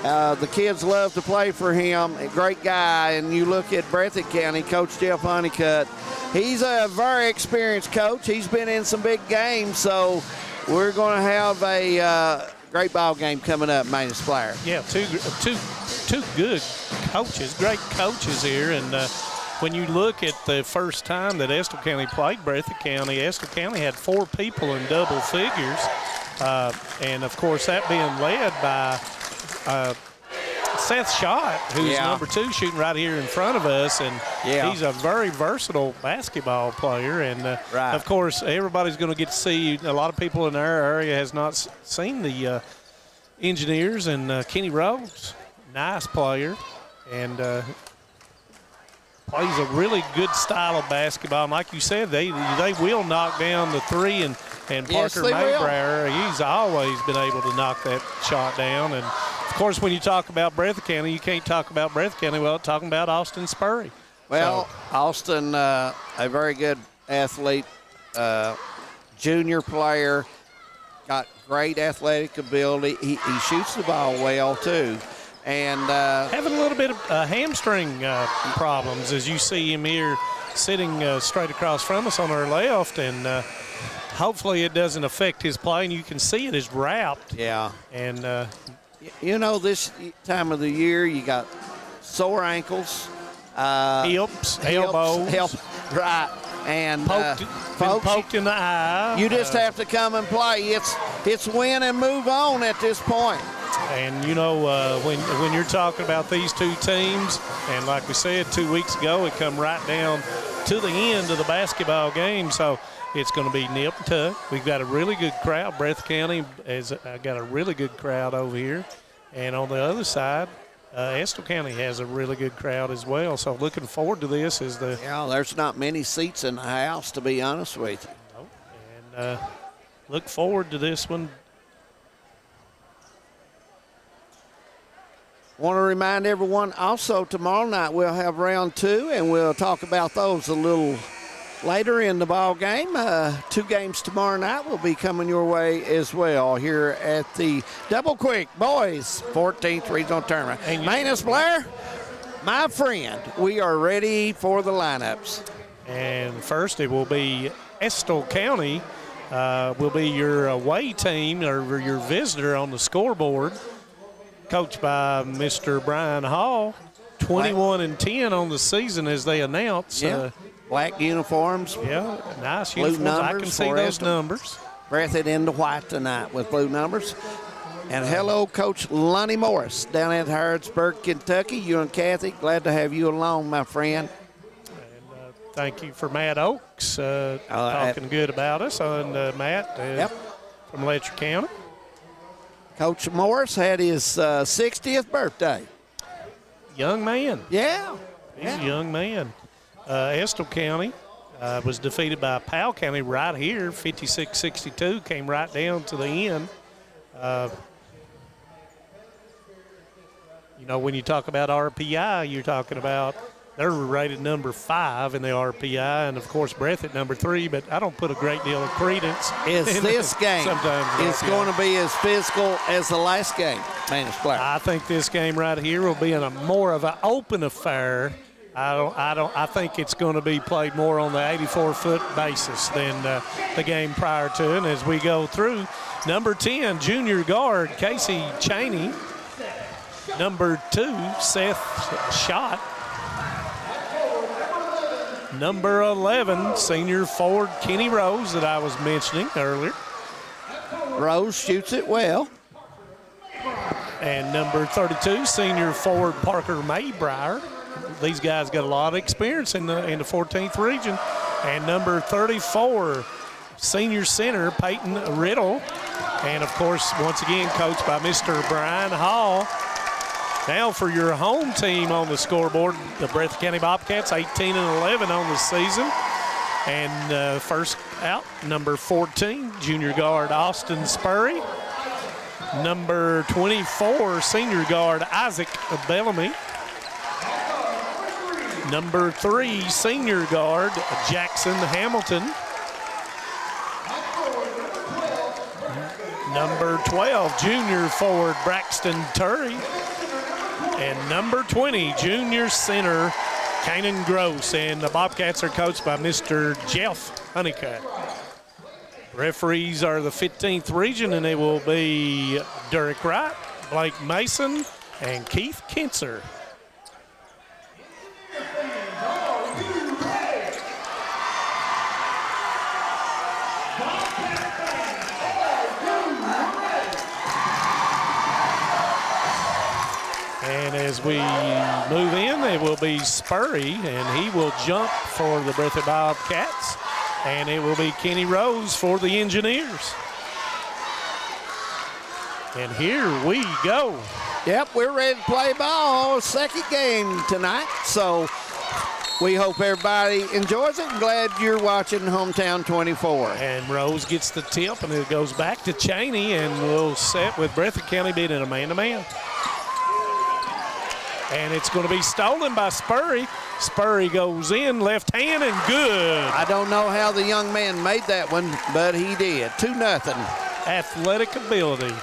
[SPEAKER 14] The kids love to play for him. A great guy. And you look at Breathitt County, Coach Jeff Honeycutt. He's a very experienced coach. He's been in some big games. So we're going to have a great ball game coming up, Manus Blair.
[SPEAKER 15] Yeah, two good coaches, great coaches here. And when you look at the first time that Estill County played Breathitt County, Estill County had 4 people in double figures. And, of course, that being led by Seth Schott, who's number 2 shooting right here in front of us, and he's a very versatile basketball player. And of course, everybody's going to get to see. A lot of people in our area has not seen the Engineers, and Kenny Rhodes, nice player, and plays a really good style of basketball. And like you said, they will knock down the 3, and Parker Maybrower, he's always been able to knock that shot down. And of course, when you talk about Breathitt County, you can't talk about Breathitt County without talking about Austin Spurry.
[SPEAKER 14] Well, Austin, a very good athlete, junior player, got great athletic ability. He shoots the ball well, too. And
[SPEAKER 15] having a little bit of hamstring problems, as you see him here sitting straight across from us on our left, and hopefully it doesn't affect his play, and you can see it is wrapped.
[SPEAKER 14] Yeah.
[SPEAKER 15] And
[SPEAKER 14] this time of the year, you got sore ankles,
[SPEAKER 15] hips, elbows,
[SPEAKER 14] right, and
[SPEAKER 15] poked in the eye.
[SPEAKER 14] You just have to come and play. It's win and move on at this point.
[SPEAKER 15] And when you're talking about these two teams, and like we said 2 weeks ago, it come right down to the end of the basketball game. So it's going to be nip and tuck. We've got a really good crowd. Breathitt County has got a really good crowd over here. And on the other side, Estill County has a really good crowd as well. So looking forward to this.
[SPEAKER 14] There's not many seats in the house, to be honest with you.
[SPEAKER 15] Nope. And look forward to this one.
[SPEAKER 14] Want to remind everyone also tomorrow night we'll have round 2, and we'll talk about those a little later in the ball game. 2 games tomorrow night will be coming your way as well here at the Double Quick Boys 14th Regional Tournament. Manus Blair, my friend, we are ready for the lineups.
[SPEAKER 15] And first it will be Estill County will be your away team or your visitor on the scoreboard, coached by Mr. Brian Hall. 21-10 on the season as they announced.
[SPEAKER 14] Black uniforms.
[SPEAKER 15] Yeah, nice uniforms. I can see those numbers.
[SPEAKER 14] Breathitt into white tonight with blue numbers. And hello, Coach Lonnie Morris down at Harrodsburg, Kentucky. You and Kathy, glad to have you along, my friend.
[SPEAKER 15] And thank you for Matt Oakes talking good about us. And Matt from Letcher County.
[SPEAKER 14] Coach Morris had his 60th birthday.
[SPEAKER 15] Young man.
[SPEAKER 14] Yeah.
[SPEAKER 15] He's a young man. Estill County was defeated by Powell County right here, 56-62, came right down to the end. When you talk about RPI, you're talking about They're rated number 5 in the RPI, and of course Breath at number 3. But I don't put a great deal of credence.
[SPEAKER 14] This game is going to be as physical as the last game, Manus Blair?
[SPEAKER 15] I think this game right here will be in a more of an open affair. I think it's going to be played more on the 84-foot basis than the game prior to. And as we go through, number 10, junior guard Casey Chaney. Number 2, Seth Schott. Number 11, senior forward Kenny Rose that I was mentioning earlier.
[SPEAKER 14] Rose shoots it well.
[SPEAKER 15] And number 32, senior forward Parker Maybrier. These guys got a lot of experience in the 14th region. And number 34, senior center Peyton Riddle. And, of course, once again, coached by Mr. Brian Hall. Now for your home team on the scoreboard, the Breathitt County Bobcats, 18-11 on the season. And first out, number 14, junior guard Austin Spurry. Number 24, senior guard Isaac Bellamy. Number 3, senior guard Jackson Hamilton. Number 12, junior forward Braxton Turry. And number 20, junior center Kanan Gross. And the Bobcats are coached by Mr. Jeff Honeycutt. Referees are the 15th region, and they will be Derek Wright, Blake Mason, and Keith Kinser. And as we move in, it will be Spurry, and he will jump for the Breathitt Bobcats. And it will be Kenny Rose for the Engineers. And here we go.
[SPEAKER 14] Yep, we're ready to play ball. Second game tonight. So we hope everybody enjoys it. Glad you're watching Hometown 24.
[SPEAKER 15] And Rose gets the tip, and it goes back to Chaney, and we'll set with Breathitt County being a man-to-man. And it's going to be stolen by Spurry. Spurry goes in, left hand, and good.
[SPEAKER 14] I don't know how the young man made that one, but he did. 2-0.
[SPEAKER 15] Athletic ability.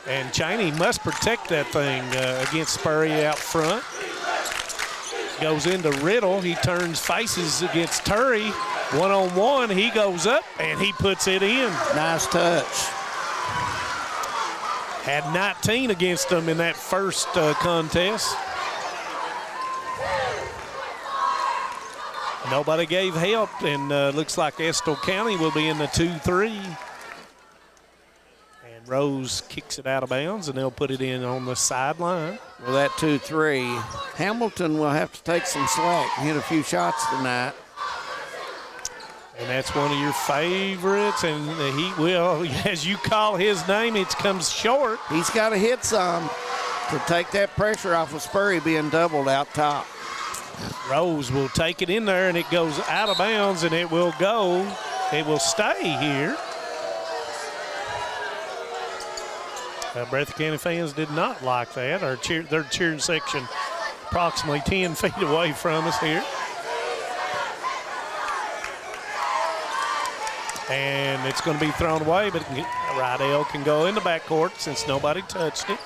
[SPEAKER 15] And Chaney must protect that thing against Spurry out front. Goes into Riddle. He turns faces against Turry. One-on-one, he goes up, and he puts it in.
[SPEAKER 14] Nice touch.
[SPEAKER 15] Had 19 against them in that first contest. Nobody gave help, and looks like Estill County will be in the 2-3. And Rose kicks it out of bounds, and they'll put it in on the sideline.
[SPEAKER 14] Well, that 2-3. Hamilton will have to take some slack and hit a few shots tonight.
[SPEAKER 15] And that's one of your favorites, and he will, as you call his name, it comes short.
[SPEAKER 14] He's got to hit some to take that pressure off of Spurry being doubled out top.
[SPEAKER 15] Rose will take it in there, and it goes out of bounds, and it will go. It will stay here. Breathitt County fans did not like that. Their cheering section approximately 10 feet away from us here. And it's going to be thrown away, but Rydell can go in the backcourt since nobody touched it.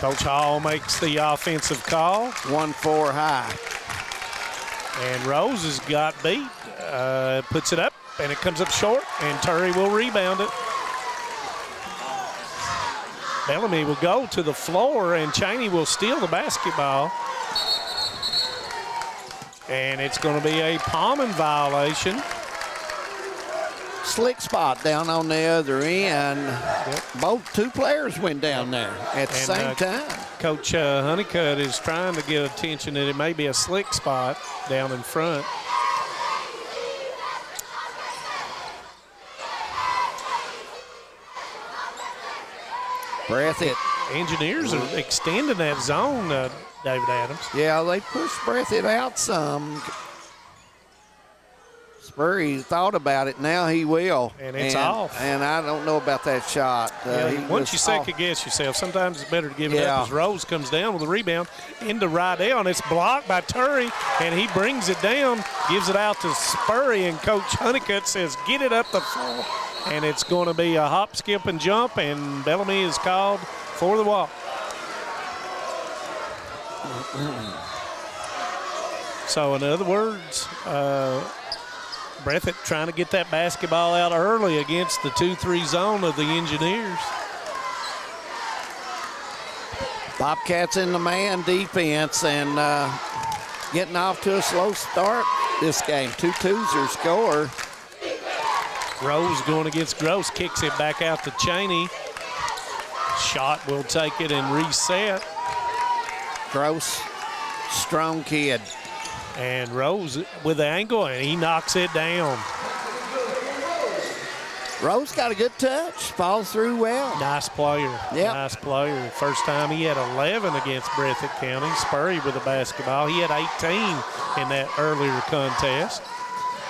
[SPEAKER 15] Coach Hall makes the offensive call.
[SPEAKER 14] 1-4 high.
[SPEAKER 15] And Rose has got beat. Puts it up, and it comes up short, and Turry will rebound it. Bellamy will go to the floor, and Chaney will steal the basketball. And it's going to be a Palmen violation.
[SPEAKER 14] Slick spot down on the other end. Yep. Two players went down there at the same time.
[SPEAKER 15] Coach Honeycutt is trying to get attention that it may be a slick spot down in front.
[SPEAKER 14] Breathitt.
[SPEAKER 15] Engineers are extending that zone, David Adams.
[SPEAKER 14] Yeah, they pushed Breathitt out some. Spurry thought about it. Now he will.
[SPEAKER 15] And it's off.
[SPEAKER 14] And I don't know about that shot.
[SPEAKER 15] Once you second guess yourself, sometimes it's better to give it up as Rose comes down with the rebound into Rydell, and it's blocked by Turry, and he brings it down, gives it out to Spurry, and Coach Honeycutt says, get it up the floor. And it's going to be a hop, skip, and jump, and Bellamy is called for the walk. So in other words, Breathitt trying to get that basketball out early against the 2-3 zone of the Engineers.
[SPEAKER 14] Bobcats in the man defense and getting off to a slow start this game. 2-2's their score.
[SPEAKER 15] Rose going against Gross, kicks it back out to Cheney. Shot will take it and reset.
[SPEAKER 14] Gross, strong kid.
[SPEAKER 15] And Rose with the angle, and he knocks it down.
[SPEAKER 14] Rose got a good touch, falls through well.
[SPEAKER 15] Nice player.
[SPEAKER 14] Yep.
[SPEAKER 15] Nice player. First time he had 11 against Breathitt County. Spurry with the basketball. He had 18 in that earlier contest.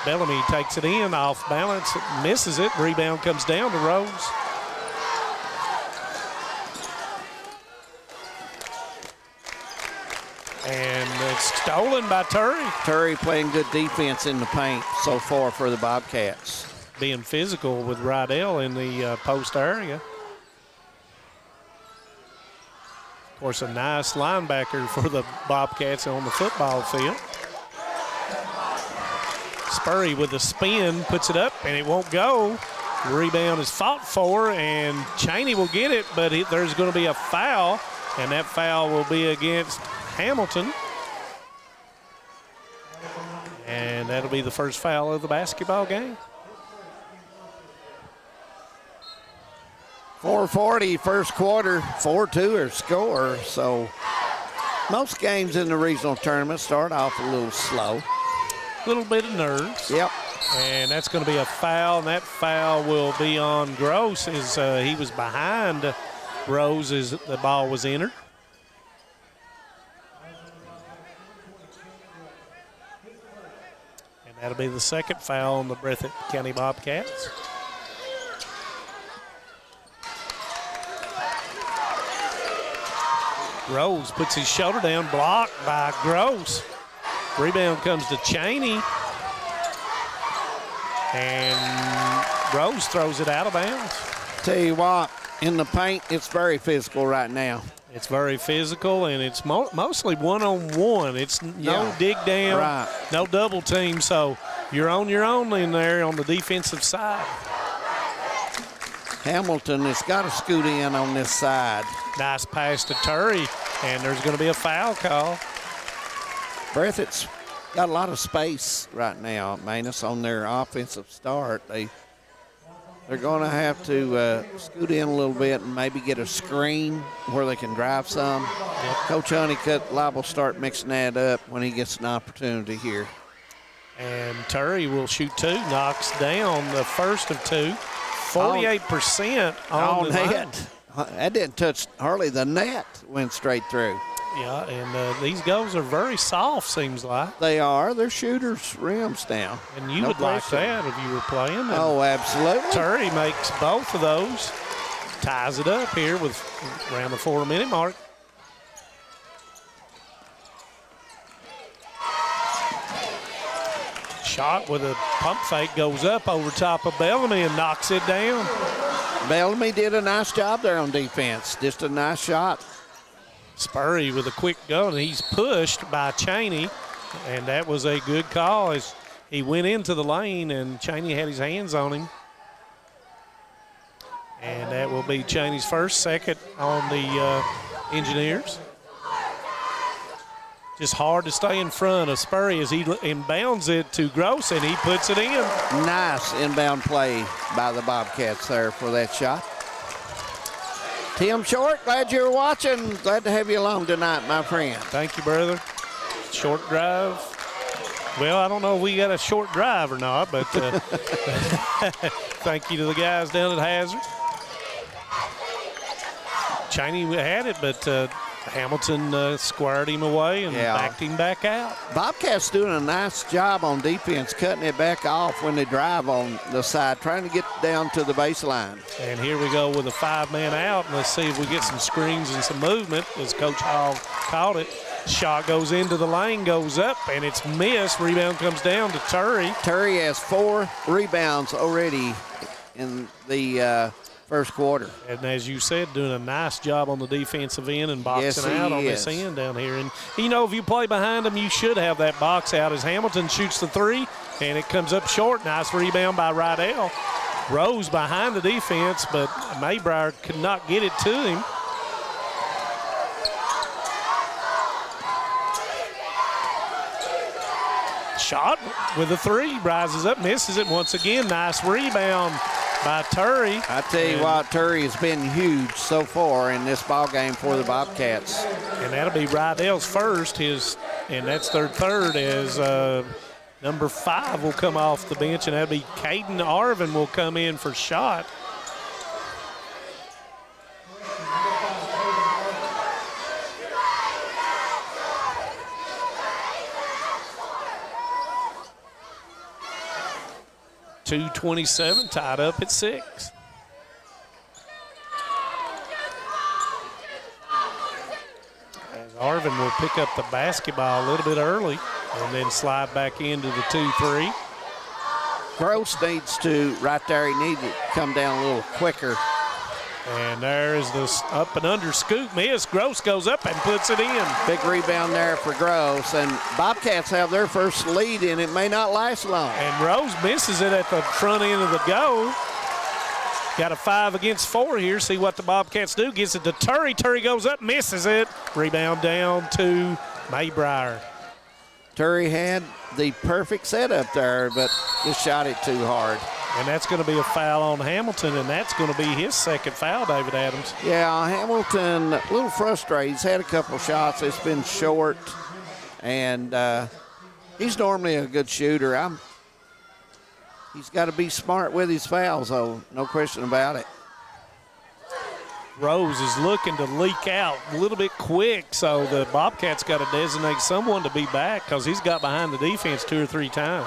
[SPEAKER 15] Bellamy takes it in, off balance, misses it. Rebound comes down to Rose. And it's stolen by Turry.
[SPEAKER 14] Turry playing good defense in the paint so far for the Bobcats.
[SPEAKER 15] Being physical with Rydell in the post area. Of course, a nice linebacker for the Bobcats on the football field. Spurry with a spin, puts it up, and it won't go. The rebound is fought for, and Cheney will get it, but there's going to be a foul, and that foul will be against Hamilton. And that'll be the first foul of the basketball game.
[SPEAKER 14] 4:40 first quarter, 4-2 or score. So most games in the regional tournament start off a little slow.
[SPEAKER 15] A little bit of nerves.
[SPEAKER 14] Yep.
[SPEAKER 15] And that's going to be a foul, and that foul will be on Gross as he was behind Rose as the ball was entered. And that'll be the second foul on the Breathitt County Bobcats. Rose puts his shoulder down, blocked by Gross. Rebound comes to Cheney. And Rose throws it out of bounds.
[SPEAKER 14] Tell you what, in the paint, it's very physical right now.
[SPEAKER 15] It's very physical, and it's mostly one-on-one. It's no dig down,
[SPEAKER 14] right.
[SPEAKER 15] No double team, so you're on your own in there on the defensive side.
[SPEAKER 14] Hamilton has got to scoot in on this side.
[SPEAKER 15] Nice pass to Turry, and there's going to be a foul call.
[SPEAKER 14] Breathitt's got a lot of space right now, Manus, on their offensive start. They're going to have to scoot in a little bit and maybe get a screen where they can drive some.
[SPEAKER 15] Yep.
[SPEAKER 14] Coach Honeycutt liable to start mixing that up when he gets an opportunity here.
[SPEAKER 15] And Turry will shoot two, knocks down the first of two. 48% on the net.
[SPEAKER 14] That didn't touch hardly the net, went straight through.
[SPEAKER 15] Yeah, and these goals are very soft, seems like.
[SPEAKER 14] They are. They're shooters' rims now.
[SPEAKER 15] And you would like that if you were playing. And
[SPEAKER 14] oh, absolutely.
[SPEAKER 15] Turry makes both of those. Ties it up here with around the 4-minute mark. Shot with a pump fake goes up over top of Bellamy and knocks it down.
[SPEAKER 14] Bellamy did a nice job there on defense. Just a nice shot.
[SPEAKER 15] Spurry with a quick go, and he's pushed by Cheney, and that was a good call as he went into the lane, and Cheney had his hands on him. And that will be Cheney's first, second on the Engineers. Just hard to stay in front of Spurry as he inbounds it to Gross, and he puts it in.
[SPEAKER 14] Nice inbound play by the Bobcats there for that shot. Tim Short, glad you're watching. Glad to have you along tonight, my friend.
[SPEAKER 15] Thank you, brother. Short drive. Well, I don't know if we got a short drive or not, but thank you to the guys down at Hazard. Cheney had it, but Hamilton squared him away and backed him back out.
[SPEAKER 14] Bobcats doing a nice job on defense, cutting it back off when they drive on the side, trying to get down to the baseline.
[SPEAKER 15] And here we go with a 5-man out, and let's see if we get some screens and some movement as Coach Hall called it. Shot goes into the lane, goes up, and it's missed. Rebound comes down to Turry.
[SPEAKER 14] Turry has 4 rebounds already in the first quarter.
[SPEAKER 15] And as you said, doing a nice job on the defensive end and boxing out on this end down here. And, you know, if you play behind them, you should have that box out as Hamilton shoots the 3, and it comes up short. Nice rebound by Rydell. Rose behind the defense, but Maybriar could not get it to him. Shot with a 3, rises up, misses it once again. Nice rebound by Turry.
[SPEAKER 14] I tell you what, Turry has been huge so far in this ball game for the Bobcats.
[SPEAKER 15] And that'll be Rydell's first, and that's their third as number 5 will come off the bench, and that'll be Caden Arvin will come in for shot. .227 tied up at 6. As Arvin will pick up the basketball a little bit early and then slide back into the 2-3.
[SPEAKER 14] Gross needs to, right there, he needs to come down a little quicker.
[SPEAKER 15] And there's this up and under scoop miss. Gross goes up and puts it in.
[SPEAKER 14] Big rebound there for Gross. And Bobcats have their first lead, and it may not last long.
[SPEAKER 15] And Rose misses it at the front end of the goal. Got a 5 against 4 here. See what the Bobcats do. Gets it to Turry. Turry goes up, misses it. Rebound down to Maybriar.
[SPEAKER 14] Turry had the perfect setup there, but just shot it too hard.
[SPEAKER 15] And that's going to be a foul on Hamilton, and that's going to be his second foul, David Adams.
[SPEAKER 14] Yeah, Hamilton a little frustrated. He's had a couple shots. It's been short, and he's normally a good shooter. He's got to be smart with his fouls, though, no question about it.
[SPEAKER 15] Rose is looking to leak out a little bit quick, so the Bobcats got to designate someone to be back because he's got behind the defense 2 or 3 times.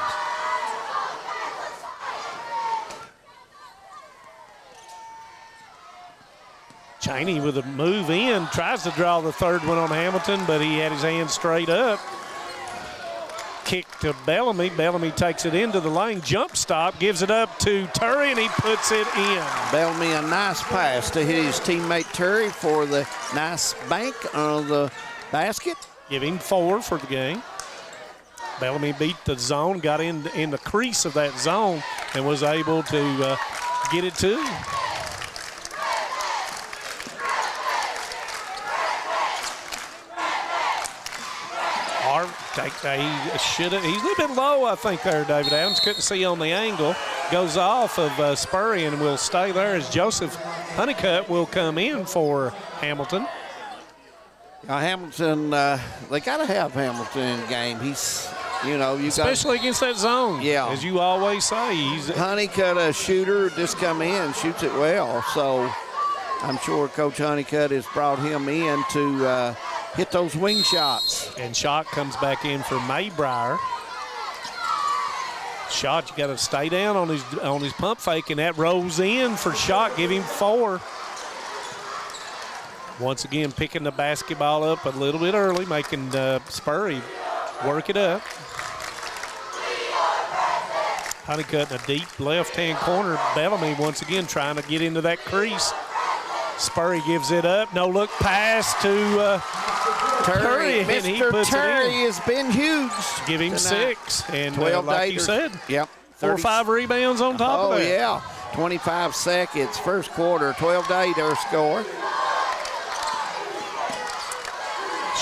[SPEAKER 15] Cheney with a move in, tries to draw the third one on Hamilton, but he had his hands straight up. Kick to Bellamy. Bellamy takes it into the lane, jump stop, gives it up to Turry, and he puts it in.
[SPEAKER 14] Bellamy, a nice pass to his teammate Turry for the nice bank on the basket.
[SPEAKER 15] Give him 4 for the game. Bellamy beat the zone, got in the crease of that zone, and was able to get it to him. He's a little bit low, I think, there, David Adams. Couldn't see on the angle. Goes off of Spurry and will stay there as Joseph Honeycutt will come in for Hamilton.
[SPEAKER 14] Hamilton, they got to have Hamilton in the game. He's,
[SPEAKER 15] especially against that zone.
[SPEAKER 14] Yeah.
[SPEAKER 15] As you always say.
[SPEAKER 14] Honeycutt, a shooter, just come in, shoots it well. So I'm sure Coach Honeycutt has brought him in to hit those wing shots.
[SPEAKER 15] And shot comes back in for Maybriar. Shot, you got to stay down on his pump fake, and that rolls in for shot. Give him 4. Once again, picking the basketball up a little bit early, making Spurry work it up. Honeycutt in a deep left-hand corner. Bellamy once again trying to get into that crease. Spurry gives it up. No look pass to Turry, and he puts
[SPEAKER 14] Turry
[SPEAKER 15] it in.
[SPEAKER 14] has been huge.
[SPEAKER 15] Give him
[SPEAKER 14] tonight.
[SPEAKER 15] 6, and
[SPEAKER 14] 12
[SPEAKER 15] like you said,
[SPEAKER 14] yep,
[SPEAKER 15] 4 or 5 rebounds on top of that.
[SPEAKER 14] Oh yeah, 25 seconds, first quarter, 12-8 our score.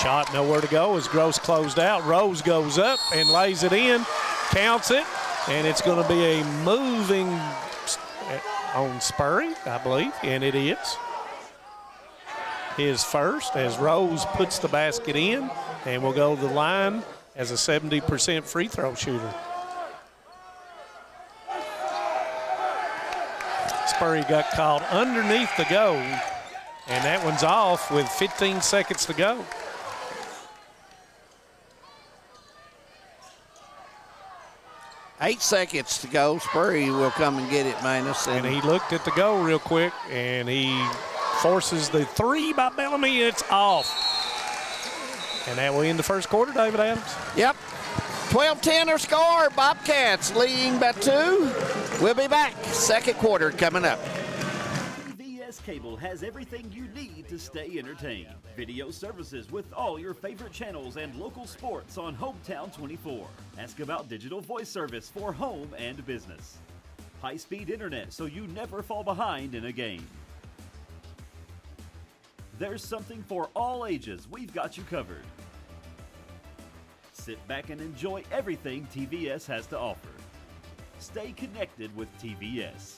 [SPEAKER 15] Shot nowhere to go as Gross closed out. Rose goes up and lays it in, counts it, and it's going to be a moving on Spurry, I believe, and it is. His first as Rose puts the basket in, and will go to the line as a 70% free throw shooter. Spurry got called underneath the goal, And that one's off with 15 seconds to go.
[SPEAKER 14] Eight seconds to go. Spurry will come and get it, Manus.
[SPEAKER 15] And he looked at the goal real quick, and he forces the three by Bellamy. It's off. And that will end the first quarter, David Adams.
[SPEAKER 14] Yep. 12-10 our score. Bobcats leading by 2. We'll be back. Second quarter coming up.
[SPEAKER 21] TVS Cable has everything you need to stay entertained. Video services with all your favorite channels and local sports on Hometown 24. Ask about digital voice service for home and business. High-speed internet so you never fall behind in a game. There's something for all ages. We've got you covered. Sit back and enjoy everything TVS has to offer. Stay connected with TVS.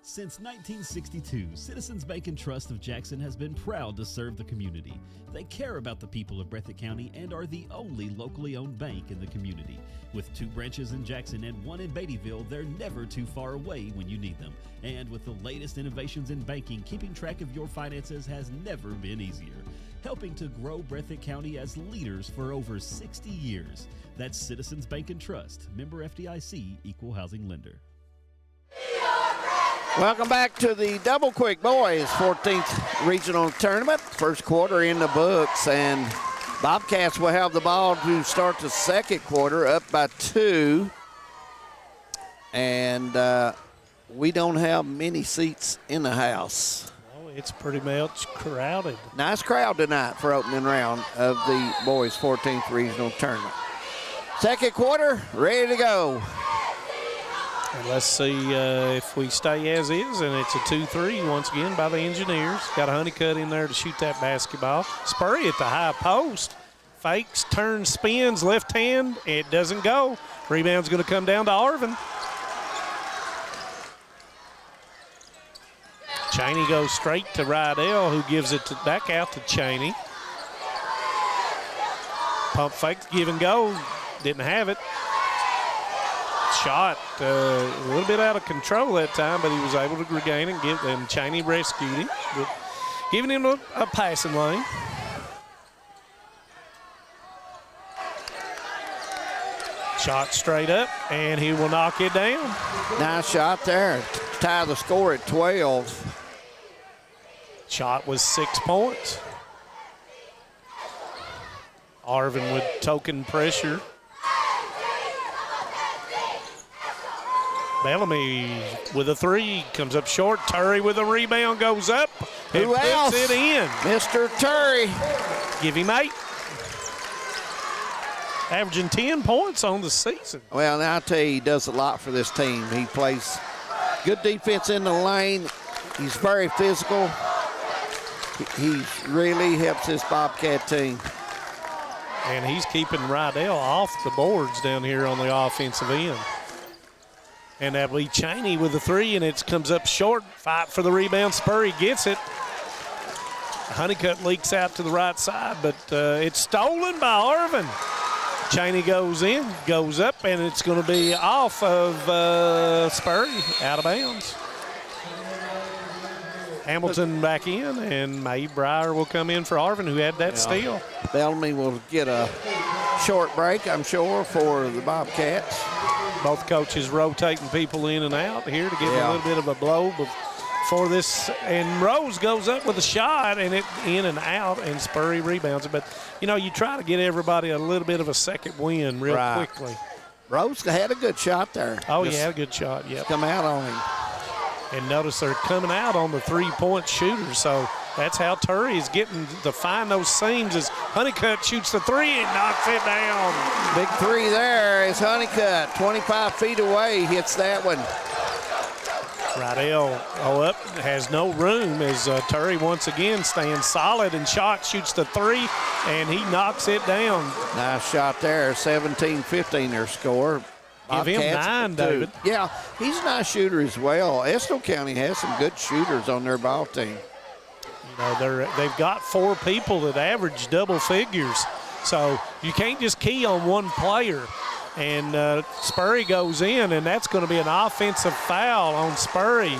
[SPEAKER 7] Since 1962, Citizens Bank and Trust of Jackson has been proud to serve the community. They care about the people of Breathitt County and are the only locally owned bank in the community. With 2 branches in Jackson and 1 in Beattyville, they're never too far away when you need them. And with the latest innovations in banking, keeping track of your finances has never been easier. Helping to grow Breathitt County as leaders for over 60 years. That's Citizens Bank and Trust, member FDIC, equal housing lender.
[SPEAKER 14] Welcome back to the Double Quick Boys 14th Regional Tournament. First quarter in the books, and Bobcats will have the ball to start the second quarter up by 2. And we don't have many seats in the house.
[SPEAKER 15] Oh, it's pretty much crowded.
[SPEAKER 14] Nice crowd tonight for opening round of the Boys 14th Regional Tournament. Second quarter, ready to go.
[SPEAKER 15] And let's see if we stay as is, and it's a 2-3 once again by the Engineers. Got a Honeycutt in there to shoot that basketball. Spurry at the high post. Fakes, turns, spins, left hand. It doesn't go. Rebound's going to come down to Arvin. Cheney goes straight to Rydell, who gives it back out to Cheney. Pump fake, give and go. Didn't have it. Shot a little bit out of control that time, but he was able to regain it and Cheney rescued him, giving him a passing lane. Shot straight up, and he will knock it down.
[SPEAKER 14] Nice shot there. Tie the score at 12.
[SPEAKER 15] Shot was 6 points. Arvin with token pressure. Bellamy with a 3, comes up short. Turry with a rebound, goes up and
[SPEAKER 14] Who
[SPEAKER 15] puts
[SPEAKER 14] else?
[SPEAKER 15] it in.
[SPEAKER 14] Mr. Turry.
[SPEAKER 15] Give him 8. Averaging 10 points on the season.
[SPEAKER 14] Well, now I'll tell you, he does a lot for this team. He plays good defense in the lane. He's very physical. He really helps this Bobcat team.
[SPEAKER 15] And he's keeping Rydell off the boards down here on the offensive end. And that will be Cheney with the 3, and it comes up short. Fight for the rebound. Spurry gets it. Honeycutt leaks out to the right side, but it's stolen by Arvin. Cheney goes in, goes up, and it's going to be off of Spurry, out of bounds. Hamilton back in, and May Breyer will come in for Arvin, who had that steal.
[SPEAKER 14] Bellamy will get a short break, I'm sure, for the Bobcats.
[SPEAKER 15] Both coaches rotating people in and out here to give a little bit of a blow before this. And Rose goes up with a shot, and it in and out, and Spurry rebounds it. But, you know, you try to get everybody a little bit of a second win real quickly.
[SPEAKER 14] Rose had a good shot there.
[SPEAKER 15] Oh, he had a good shot, yeah.
[SPEAKER 14] Come out on him.
[SPEAKER 15] And notice they're coming out on the three-point shooter, so that's how Turry is getting to find those seams as Honeycutt shoots the 3 and knocks it down.
[SPEAKER 14] Big 3 there is Honeycutt, 25 feet away, hits that one.
[SPEAKER 15] Rydell up, has no room as Turry once again stands solid and shoots the 3, and he knocks it down.
[SPEAKER 14] Nice shot there, 17-15 their score.
[SPEAKER 15] Give him 9, David.
[SPEAKER 14] Yeah, he's a nice shooter as well. Estill County has some good shooters on their ball team.
[SPEAKER 15] You know, they've got 4 people that average double figures, so you can't just key on one player. And Spurry goes in, and that's going to be an offensive foul on Spurry.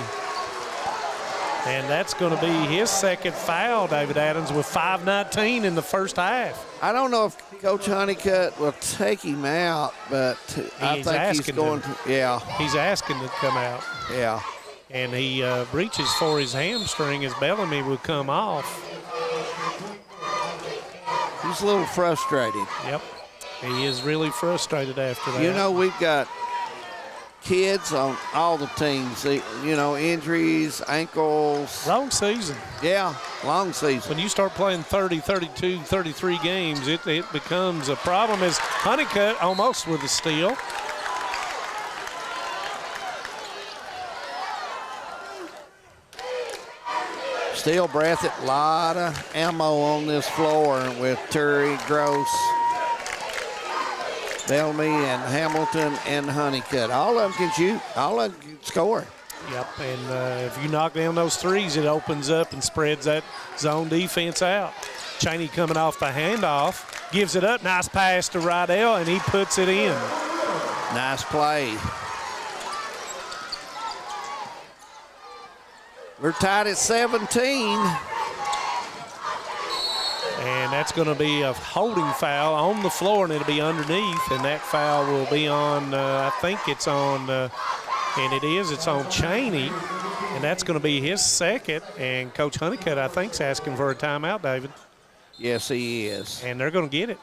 [SPEAKER 15] And that's going to be his second foul, David Adams, with 5:19 in the first half.
[SPEAKER 14] I don't know if Coach Honeycutt will take him out, but I think he's going to. Yeah.
[SPEAKER 15] He's asking to come out.
[SPEAKER 14] Yeah.
[SPEAKER 15] And he reaches for his hamstring as Bellamy would come off.
[SPEAKER 14] He's a little frustrated.
[SPEAKER 15] Yep. He is really frustrated after that.
[SPEAKER 14] You know, we've got kids on all the teams, you know, injuries, ankles.
[SPEAKER 15] Long season.
[SPEAKER 14] Yeah, long season.
[SPEAKER 15] When you start playing 30, 32, 33 games, it becomes a problem. As Honeycutt almost with a steal.
[SPEAKER 14] Still Breathitt, a lot of ammo on this floor with Turry, Gross, Bellamy, and Hamilton, and Honeycutt. All of them can shoot. All of them can score.
[SPEAKER 15] Yep, and if you knock down those threes, it opens up and spreads that zone defense out. Cheney coming off the handoff, gives it up. Nice pass to Rydell, and he puts it in.
[SPEAKER 14] Nice play. We're tied at 17.
[SPEAKER 15] And that's going to be a holding foul on the floor, and it'll be underneath. And that foul will be on, I think it's on, and it is, it's on Cheney. And that's going to be his second. And Coach Honeycutt, I think, is asking for a timeout, David.
[SPEAKER 14] Yes, he is.
[SPEAKER 15] And they're going to get it.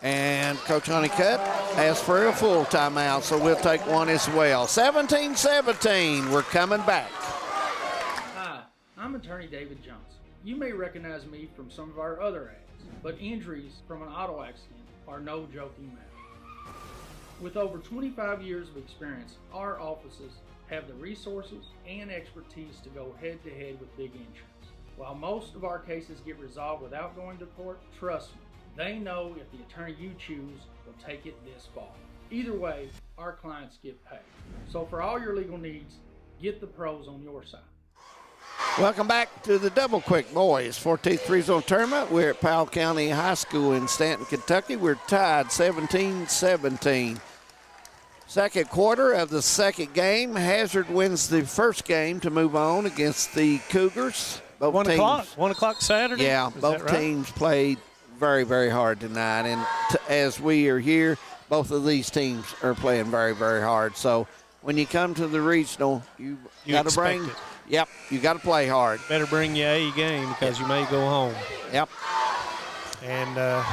[SPEAKER 14] And Coach Honeycutt asked for a full timeout, so we'll take one as well. 17-17, we're coming back.
[SPEAKER 6] Hi, I'm attorney David Johnson. You may recognize me from some of our other ads, but injuries from an auto accident are no joking matter. With over 25 years of experience, our offices have the resources and expertise to go head-to-head with big insurance. While most of our cases get resolved without going to court, trust me, they know if the attorney you choose will take it this far. Either way, our clients get paid. So for all your legal needs, get the pros on your side.
[SPEAKER 14] Welcome back to the Double Quick Boys 14th Three-Zone Tournament. We're at Powell County High School in Stanton, Kentucky. We're tied 17-17. Second quarter of the second game. Hazard wins the first game to move on against the Cougars. Both
[SPEAKER 15] 1
[SPEAKER 14] teams,
[SPEAKER 15] o'clock? 1 o'clock Saturday?
[SPEAKER 14] Yeah, both teams played very, very hard tonight. And as we are here, both of these teams are playing very, very hard. So when you come to the regional, you got to bring it. Yep, you got to play hard.
[SPEAKER 15] Better bring your A game because you may go home.
[SPEAKER 14] Yep.
[SPEAKER 15] And the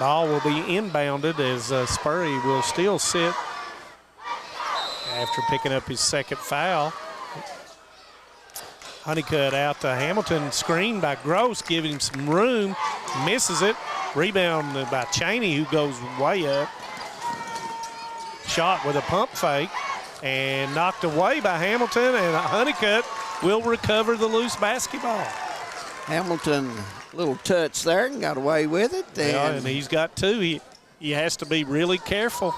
[SPEAKER 15] ball will be inbounded as Spurry will still sit after picking up his second foul. Honeycutt out to Hamilton, screen by Gross, giving him some room, misses it. Rebound by Cheney, who goes way up. Shot with a pump fake and knocked away by Hamilton, and Honeycutt will recover the loose basketball.
[SPEAKER 14] Hamilton, little touch there and got away with it.
[SPEAKER 15] Yeah, and he's got two. He has to be really careful.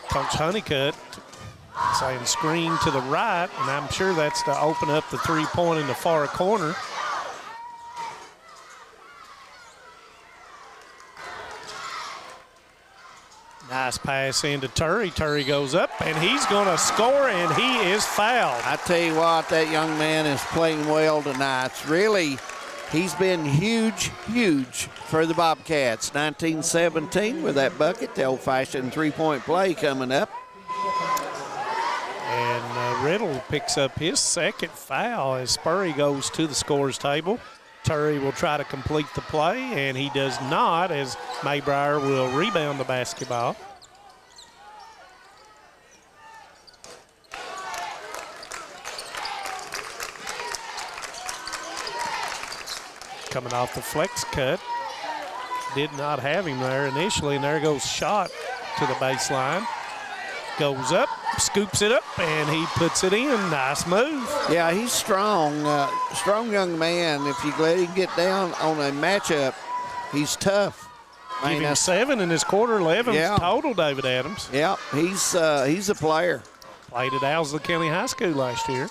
[SPEAKER 15] Coach Honeycutt saying screen to the right, and I'm sure that's to open up the three-point in the far corner. Nice pass into Turry. Turry goes up, and he's going to score, and he is fouled.
[SPEAKER 14] I tell you what, that young man is playing well tonight. Really, he's been huge for the Bobcats. 19-17 with that bucket, the old-fashioned three-point play coming up.
[SPEAKER 15] And Riddle picks up his second foul as Spurry goes to the scorer's table. Turry will try to complete the play, and he does not, as Maybrier will rebound the basketball. Coming off the flex cut. Did not have him there initially, and there goes shot to the baseline. Goes up, scoops it up, and he puts it in. Nice move.
[SPEAKER 14] Yeah, he's strong. Strong young man. If you let him get down on a matchup, he's tough.
[SPEAKER 15] Give him 7 in his quarter, 11 total, David Adams.
[SPEAKER 14] Yeah, he's a player.
[SPEAKER 15] Played at Owsley County High School last year.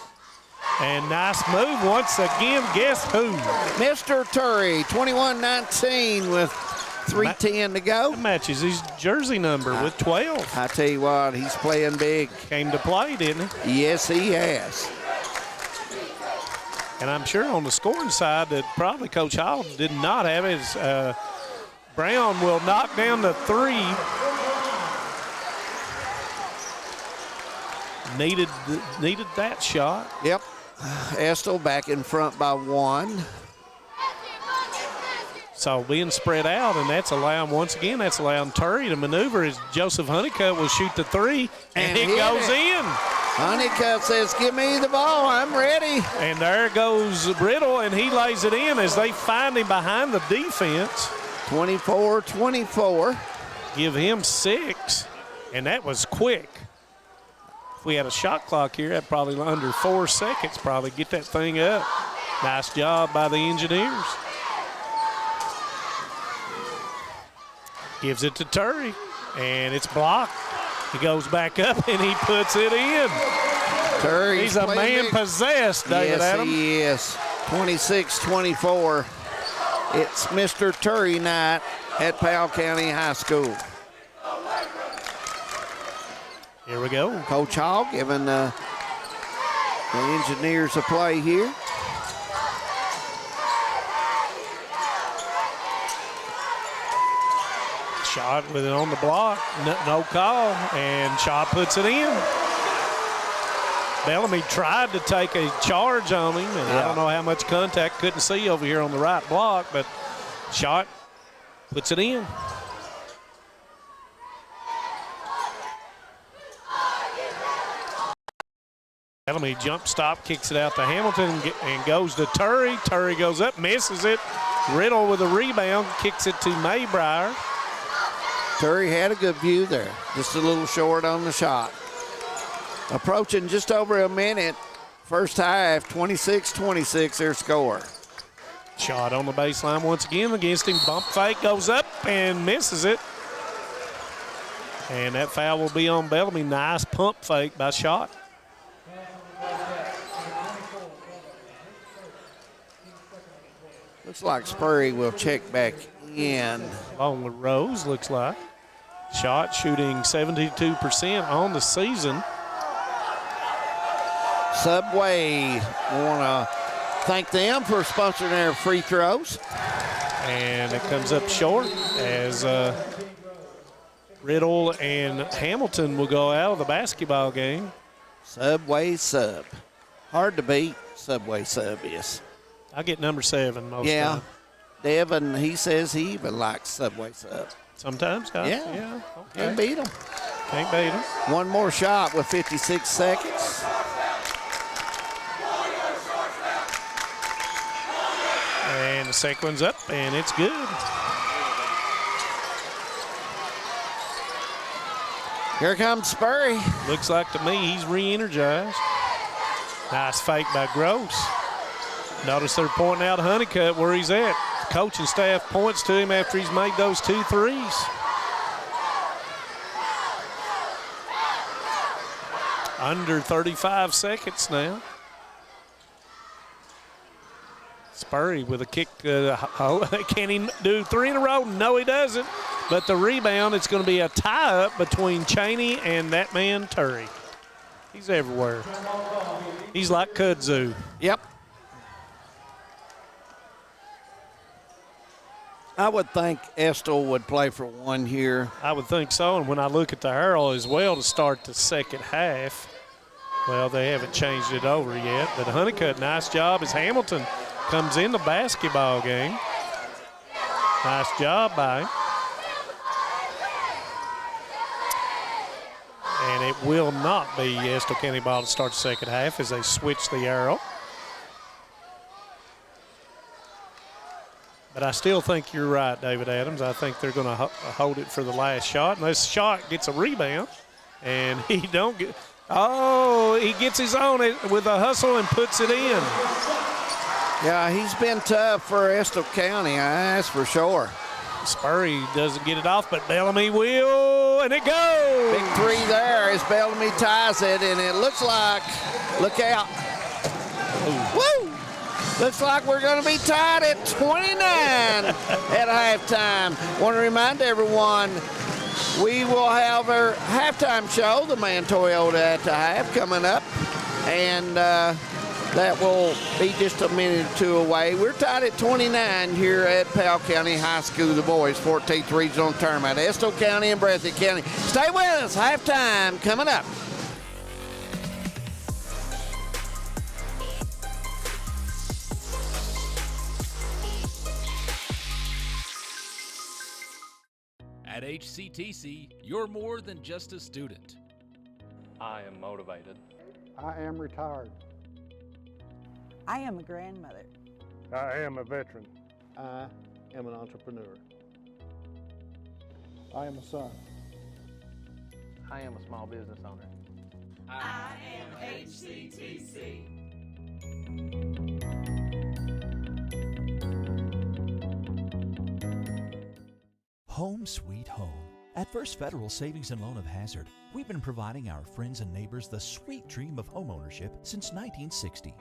[SPEAKER 15] And nice move once again. Guess who?
[SPEAKER 14] Mr. Turry, 21-19 with 3:10 to go.
[SPEAKER 15] That matches his jersey number with 12.
[SPEAKER 14] I tell you what, he's playing big.
[SPEAKER 15] Came to play, didn't he?
[SPEAKER 14] Yes, he has.
[SPEAKER 15] And I'm sure on the scoring side that probably Coach Hall did not have it. Brown will knock down the three. Needed that shot.
[SPEAKER 14] Yep. Estill back in front by 1.
[SPEAKER 15] So being spread out, and that's allowing, once again, that's allowing Turry to maneuver as Joseph Honeycutt will shoot the three, and it goes in.
[SPEAKER 14] Honeycutt says, give me the ball, I'm ready.
[SPEAKER 15] And there goes Riddle, and he lays it in as they find him behind the defense.
[SPEAKER 14] 24-24.
[SPEAKER 15] Give him 6, and that was quick. If we had a shot clock here, that'd probably under 4 seconds, probably get that thing up. Nice job by the Engineers. Gives it to Turry, and it's blocked. He goes back up, and he puts it in.
[SPEAKER 14] Turry's
[SPEAKER 15] He's a man possessed, David Adams.
[SPEAKER 14] Yes, he is. 26-24. It's Mr. Turry night at Powell County High School.
[SPEAKER 15] Here we go.
[SPEAKER 14] Coach Hall giving the Engineers a play here.
[SPEAKER 15] Shot with it on the block, no call, and Shaw puts it in. Bellamy tried to take a charge on him, and I don't know how much contact, couldn't see over here on the right block, but Shaw puts it in. Bellamy jump stop, kicks it out to Hamilton, and goes to Turry. Turry goes up, misses it. Riddle with a rebound, kicks it to Maybrier.
[SPEAKER 14] Turry had a good view there, just a little short on the shot. Approaching just over a minute, first half, 26-26 their score.
[SPEAKER 15] Shot on the baseline once again against him, bump fake, goes up and misses it. And that foul will be on Bellamy. Nice pump fake by Shot.
[SPEAKER 14] Looks like Spurry will check back in.
[SPEAKER 15] Along with Rose, looks like. Shot shooting 72% on the season.
[SPEAKER 14] Subway, want to thank them for sponsoring their free throws.
[SPEAKER 15] And it comes up short as Riddle and Hamilton will go out of the basketball game.
[SPEAKER 14] Subway sub. Hard to beat, Subway sub is.
[SPEAKER 15] I get number 7 most of the time.
[SPEAKER 14] Devin, he says he even likes Subway sub.
[SPEAKER 15] Sometimes,
[SPEAKER 14] yeah.
[SPEAKER 15] Okay.
[SPEAKER 14] Can't beat them.
[SPEAKER 15] Can't beat them.
[SPEAKER 14] One more shot with 56 seconds.
[SPEAKER 15] And the second one's up, and it's good.
[SPEAKER 14] Here comes Spurry.
[SPEAKER 15] Looks like to me he's re-energized. Nice fake by Gross. Notice they're pointing out Honeycutt where he's at. Coaching staff points to him after he's made those 2 threes. Under 35 seconds now. Spurry with a kick. Can he do 3 in a row? No, he doesn't. But the rebound, it's going to be a tie-up between Cheney and that man, Turry. He's everywhere. He's like kudzu.
[SPEAKER 14] Yep. I would think Estill would play for 1 here.
[SPEAKER 15] I would think so, and when I look at the Harrell as well to start the second half, well, they haven't changed it over yet, but Honeycutt, nice job as Hamilton comes in the basketball game. Nice job by him. And it will not be Estill County ball to start the second half as they switch the arrow. But I still think you're right, David Adams. I think they're going to hold it for the last shot. And this shot gets a rebound, and he don't get – oh, he gets his own with a hustle and puts it in.
[SPEAKER 14] Yeah, he's been tough for Estill County, that's for sure.
[SPEAKER 15] Spurry doesn't get it off, but Bellamy will, and it goes.
[SPEAKER 14] Big 3 there as Bellamy ties it, and it looks like – look out. Ooh. Woo! Looks like we're going to be tied at 29 at halftime. Want to remind everyone, we will have our halftime show, the Man Toyota at the half, coming up. And that will be just a minute or two away. We're tied at 29 here at Powell County High School, the boys' 14th regional tournament. Estill County and Breathitt County. Stay with us. Halftime coming up.
[SPEAKER 8] At HCTC, you're more than just a student.
[SPEAKER 9] I am motivated.
[SPEAKER 10] I am retired.
[SPEAKER 22] I am a grandmother.
[SPEAKER 10] I am a veteran.
[SPEAKER 23] I am an entrepreneur.
[SPEAKER 10] I am a son.
[SPEAKER 9] I am a small business owner.
[SPEAKER 24] I am HCTC.
[SPEAKER 25] Home sweet home. At First Federal Savings and Loan of Hazard, we've been providing our friends and neighbors the sweet dream of homeownership since 1960.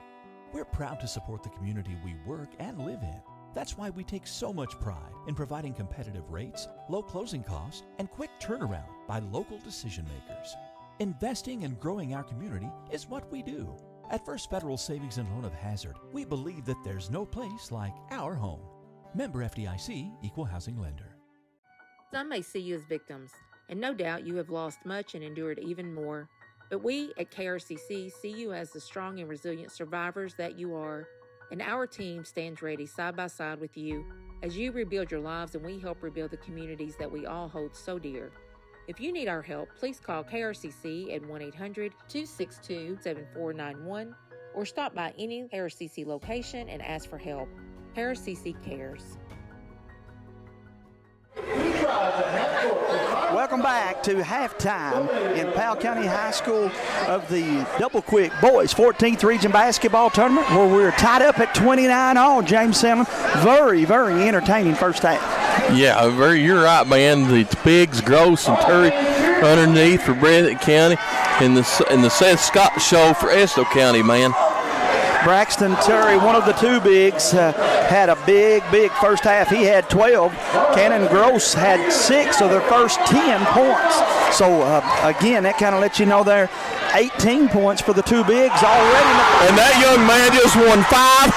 [SPEAKER 25] We're proud to support the community we work and live in. That's why we take so much pride in providing competitive rates, low closing costs, and quick turnaround by local decision makers. Investing and growing our community is what we do. At First Federal Savings and Loan of Hazard, we believe that there's no place like our home. Member FDIC, Equal Housing Lender.
[SPEAKER 26] Some may see you as victims, and no doubt you have lost much and endured even more. But we at KRCC see you as the strong and resilient survivors that you are, and our team stands ready side by side with you as you rebuild your lives and we help rebuild the communities that we all hold so dear. If you need our help, please call KRCC at 1-800-262-7491 or stop by any KRCC location and ask for help. KRCC cares.
[SPEAKER 30] Welcome back to halftime in Powell County High School of the Double Quick Boys 14th Region Basketball Tournament, where we're tied up at 29 all. James Salmon, very, very entertaining first half.
[SPEAKER 5] Yeah, you're right, man. The Biggs, Gross, and Turry underneath for Breathitt County, and the Seth Scott show for Estill County, man.
[SPEAKER 30] Braxton Terry, one of the two bigs, had a big first half. He had 12. Cannon Gross had 6 of their first 10 points. So, again, that kind of lets you know there 18 points for the two bigs already.
[SPEAKER 5] And that young man just won $500,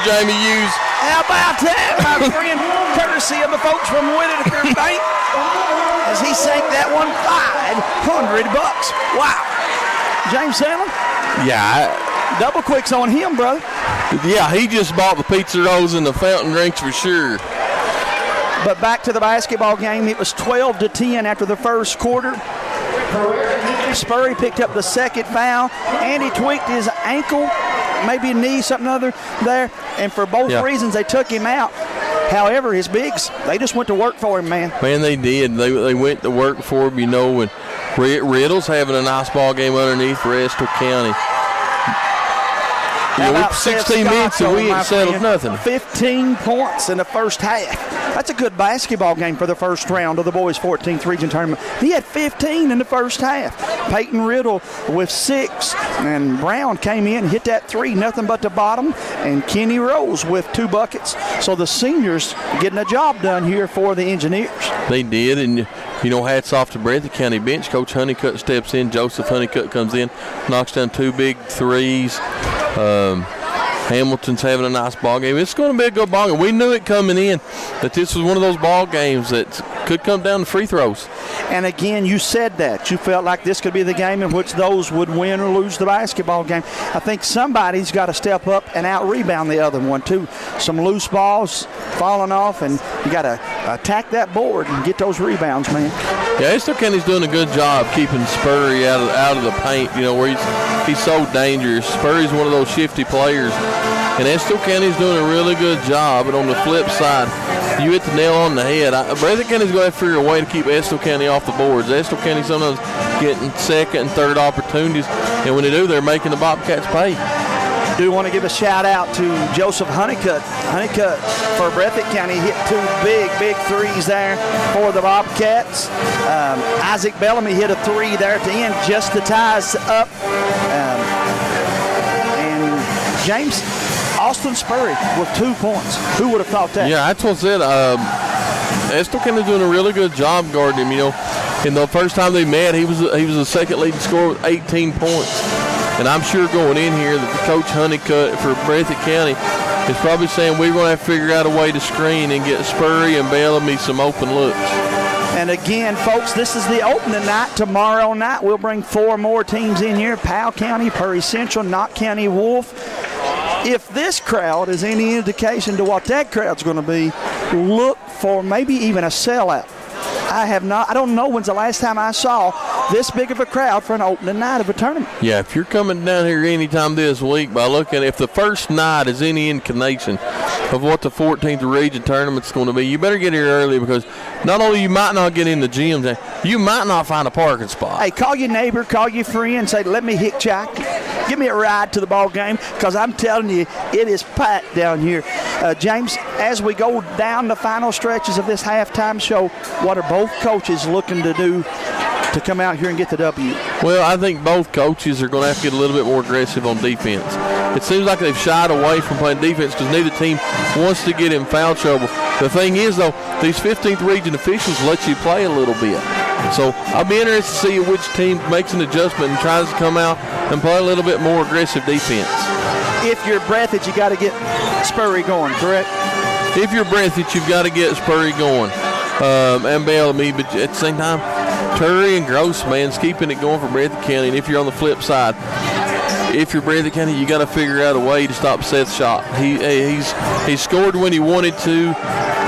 [SPEAKER 5] Jamie Hughes.
[SPEAKER 30] How about that, my friend? Courtesy of the folks from Whitaker Bank, as he sank that one $500. Wow. James Salmon?
[SPEAKER 5] Yeah.
[SPEAKER 30] Double Quick's on him, brother.
[SPEAKER 5] Yeah, he just bought the pizza rolls and the fountain drinks for sure.
[SPEAKER 30] But back to the basketball game, it was 12-10 after the first quarter. Spurry picked up the second foul, and he tweaked his ankle, maybe a knee, something other there. And for both reasons, they took him out. However, his bigs, they just went to work for him, man.
[SPEAKER 5] Man, they did. They went to work for him, you know, and Riddle's having a nice ball game underneath for Estill County. You know, 16 minutes and we ain't settled nothing.
[SPEAKER 30] 15 points in the first half. That's a good basketball game for the first round of the boys' 14th region tournament. He had 15 in the first half. Peyton Riddle with 6, and Brown came in, hit that 3, nothing but the bottom, and Kenny Rose with 2 buckets. So the seniors getting a job done here for the Engineers.
[SPEAKER 5] They did, and you know, hats off to Breathitt County bench. Coach Honeycutt steps in. Joseph Honeycutt comes in, knocks down 2 big threes. Hamilton's having a nice ball game. It's going to be a good ball game. We knew it coming in that this was one of those ball games that could come down to free throws.
[SPEAKER 30] And again, you said that. You felt like this could be the game in which those would win or lose the basketball game. I think somebody's got to step up and out-rebound the other one, too. Some loose balls falling off, and you got to attack that board and get those rebounds, man.
[SPEAKER 5] Yeah, Estill County's doing a good job keeping Spurry out of the paint, you know, where he's so dangerous. Spurry's one of those shifty players, and Estill County's doing a really good job. But on the flip side, you hit the nail on the head. Breathitt County's going to have to figure a way to keep Estill County off the boards. Estill County sometimes getting second and third opportunities, and when they do, they're making the Bobcats pay.
[SPEAKER 30] Do want to give a shout out to Joseph Honeycutt. Honeycutt for Breathitt County hit 2 big threes there for the Bobcats. Isaac Bellamy hit a 3 there at the end just to tie us up. And James, Austin Spurry with 2 points. Who would have thought that?
[SPEAKER 5] Yeah, that's what's it. Estill County's doing a really good job guarding him. You know, in the first time they met, he was the second leading scorer with 18 points. And I'm sure going in here that the Coach Honeycutt for Breathitt County is probably saying we're going to have to figure out a way to screen and get Spurry and Bellamy some open looks.
[SPEAKER 30] And again, folks, this is the opening night. Tomorrow night, we'll bring 4 more teams in here: Powell County, Prairie Central, Knott County Wolf. If this crowd is any indication to what that crowd's going to be, look for maybe even a sellout. I don't know when's the last time I saw this big of a crowd for an opening night of a tournament.
[SPEAKER 5] Yeah, if you're coming down here anytime this week, by looking, if the first night is any inclination of what the 14th region tournament's going to be, you better get here early, because not only you might not get in the gyms, you might not find a parking spot.
[SPEAKER 30] Hey, call your neighbor, call your friend, say, let me hitchhike, give me a ride to the ball game, because I'm telling you, it is packed down here. James, as we go down the final stretches of this halftime show, what are both coaches looking to do to come out here and get the W?
[SPEAKER 5] Well, I think both coaches are going to have to get a little bit more aggressive on defense. It seems like they've shied away from playing defense because neither team wants to get in foul trouble. The thing is, though, these 15th region officials let you play a little bit. So I'll be interested to see which team makes an adjustment and tries to come out and play a little bit more aggressive defense.
[SPEAKER 30] If you're Breathitt, you got to get Spurry going, correct?
[SPEAKER 5] If you're Breathitt, you've got to get Spurry going and Bellamy, but at the same time, Turry and Gross, man's keeping it going for Breathitt County. And if you're on the flip side, if you're Breathitt County, you got to figure out a way to stop Seth's shot. He's scored when he wanted to,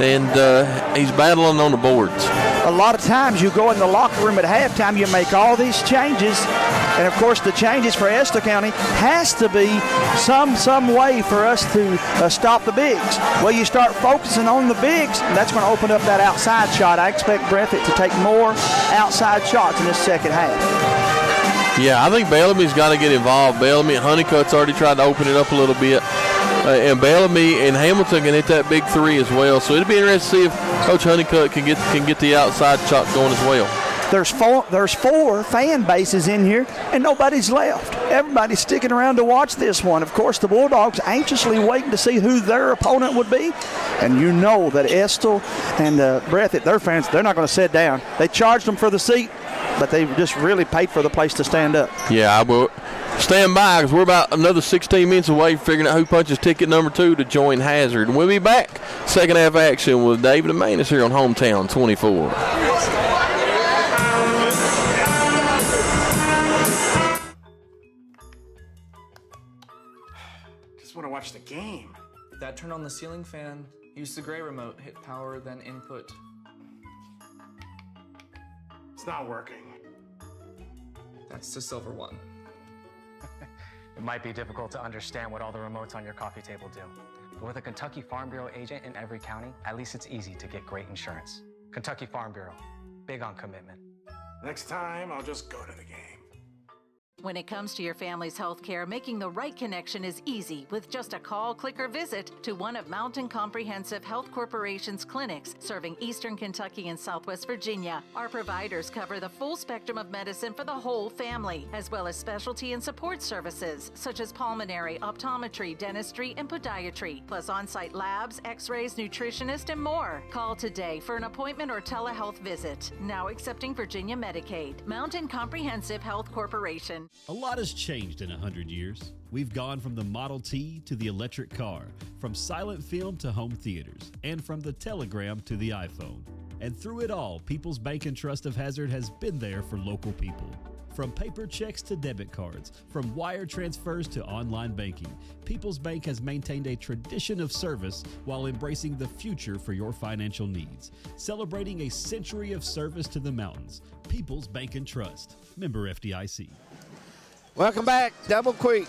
[SPEAKER 5] and he's battling on the boards.
[SPEAKER 30] A lot of times you go in the locker room at halftime, you make all these changes, and of course the changes for Estill County has to be some way for us to stop the bigs. Well, you start focusing on the bigs, and that's going to open up that outside shot. I expect Breathitt to take more outside shots in this second half.
[SPEAKER 5] Yeah, I think Bellamy's got to get involved. Bellamy and Honeycutt's already tried to open it up a little bit. And Bellamy and Hamilton can hit that big 3 as well. So it'll be interesting to see if Coach Honeycutt can get the outside shot going as well.
[SPEAKER 30] There's four fan bases in here, and nobody's left. Everybody's sticking around to watch this one. Of course, the Bulldogs anxiously waiting to see who their opponent would be. And you know that Estill and Breathitt, their fans, they're not going to sit down. They charged them for the seat, but they just really paid for the place to stand up.
[SPEAKER 5] Yeah, I will stand by, because we're about another 16 minutes away from figuring out who punches ticket number 2 to join Hazard. And we'll be back second half action with David and Manus here on Hometown 24.
[SPEAKER 2] Just want to watch the game.
[SPEAKER 3] That turn on the ceiling fan. Use the gray remote. Hit power, then input.
[SPEAKER 2] It's not working.
[SPEAKER 3] That's the silver one.
[SPEAKER 11] It might be difficult to understand what all the remotes on your coffee table do. But with a Kentucky Farm Bureau agent in every county, at least it's easy to get great insurance. Kentucky Farm Bureau, big on commitment.
[SPEAKER 2] Next time, I'll just go to the game.
[SPEAKER 12] When it comes to your family's health care, making the right connection is easy with just a call, click, or visit to one of Mountain Comprehensive Health Corporation's clinics serving Eastern Kentucky and Southwest Virginia. Our providers cover the full spectrum of medicine for the whole family, as well as specialty and support services such as pulmonary, optometry, dentistry, and podiatry, plus on-site labs, x-rays, nutritionist, and more. Call today for an appointment or telehealth visit. Now accepting Virginia Medicaid. Mountain Comprehensive Health Corporation.
[SPEAKER 7] A lot has changed in 100 years. We've gone from the Model T to the electric car, from silent film to home theaters, and from the telegram to the iPhone. And through it all, People's Bank and Trust of Hazard has been there for local people. From paper checks to debit cards, from wire transfers to online banking, People's Bank has maintained a tradition of service while embracing the future for your financial needs. Celebrating a century of service to the mountains. People's Bank and Trust. Member FDIC.
[SPEAKER 14] Welcome back, Double Quick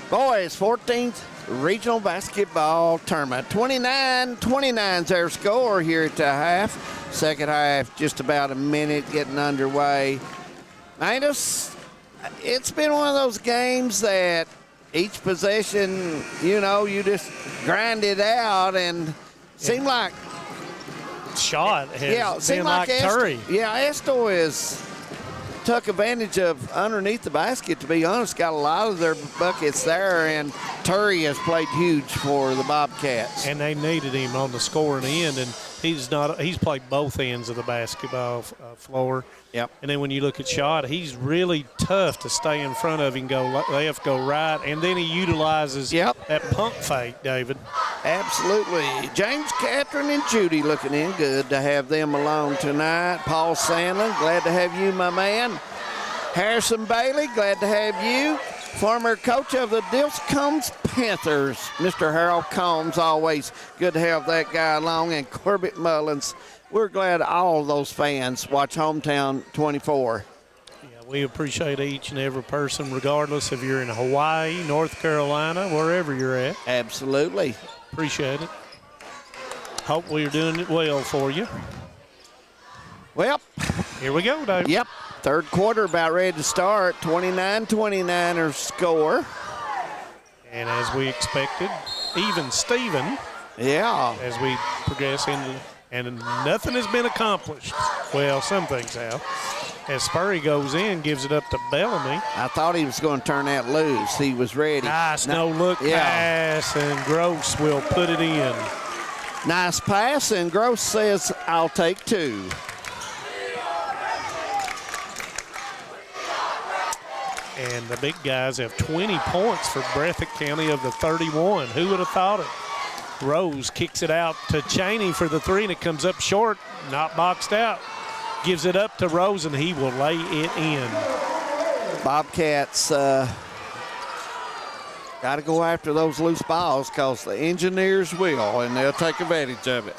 [SPEAKER 14] Boys 14th Regional Basketball Tournament. 29-29 is their score here at the half. Second half, just about a minute getting underway. Manus, it's been one of those games that each possession, you just grind it out, and seemed like
[SPEAKER 15] shot.
[SPEAKER 14] Yeah, it seemed like
[SPEAKER 15] Turry.
[SPEAKER 14] Estill is took advantage of underneath the basket, to be honest. Got a lot of their buckets there, and Turry has played huge for the Bobcats.
[SPEAKER 15] And they needed him on the scoring end, and he's played both ends of the basketball floor.
[SPEAKER 14] Yep.
[SPEAKER 15] And then when you look at Shot, he's really tough to stay in front of him, go left, go right, and then he utilizes that pump fake, David.
[SPEAKER 14] Absolutely. James, Catherine, and Judy looking in. Good to have them along tonight. Paul Sandlin, glad to have you, my man. Harrison Bailey, glad to have you. Former coach of the Dilscombs Panthers, Mr. Harold Combs, always good to have that guy along. And Corbett Mullins, we're glad all of those fans watch Hometown 24.
[SPEAKER 15] Yeah, we appreciate each and every person, regardless if you're in Hawaii, North Carolina, wherever you're at.
[SPEAKER 14] Absolutely.
[SPEAKER 15] Appreciate it. Hope we're doing it well for you.
[SPEAKER 14] Well,
[SPEAKER 15] here we go, Dave.
[SPEAKER 14] Yep. Third quarter about ready to start. 29-29 score.
[SPEAKER 15] And as we expected, even Steven.
[SPEAKER 14] Yeah.
[SPEAKER 15] As we progress into, and nothing has been accomplished. Well, some things have. As Spurry goes in, gives it up to Bellamy.
[SPEAKER 14] I thought he was going to turn that loose. He was ready.
[SPEAKER 15] Nice no-look pass, and Gross will put it in.
[SPEAKER 14] Nice pass, and Gross says, I'll take two.
[SPEAKER 15] And the big guys have 20 points for Breathitt County of the 31. Who would have thought it? Rose kicks it out to Cheney for the three, and it comes up short, not boxed out. Gives it up to Rose, and he will lay it in.
[SPEAKER 14] Bobcats got to go after those loose balls because the Engineers will, and they'll take advantage of it.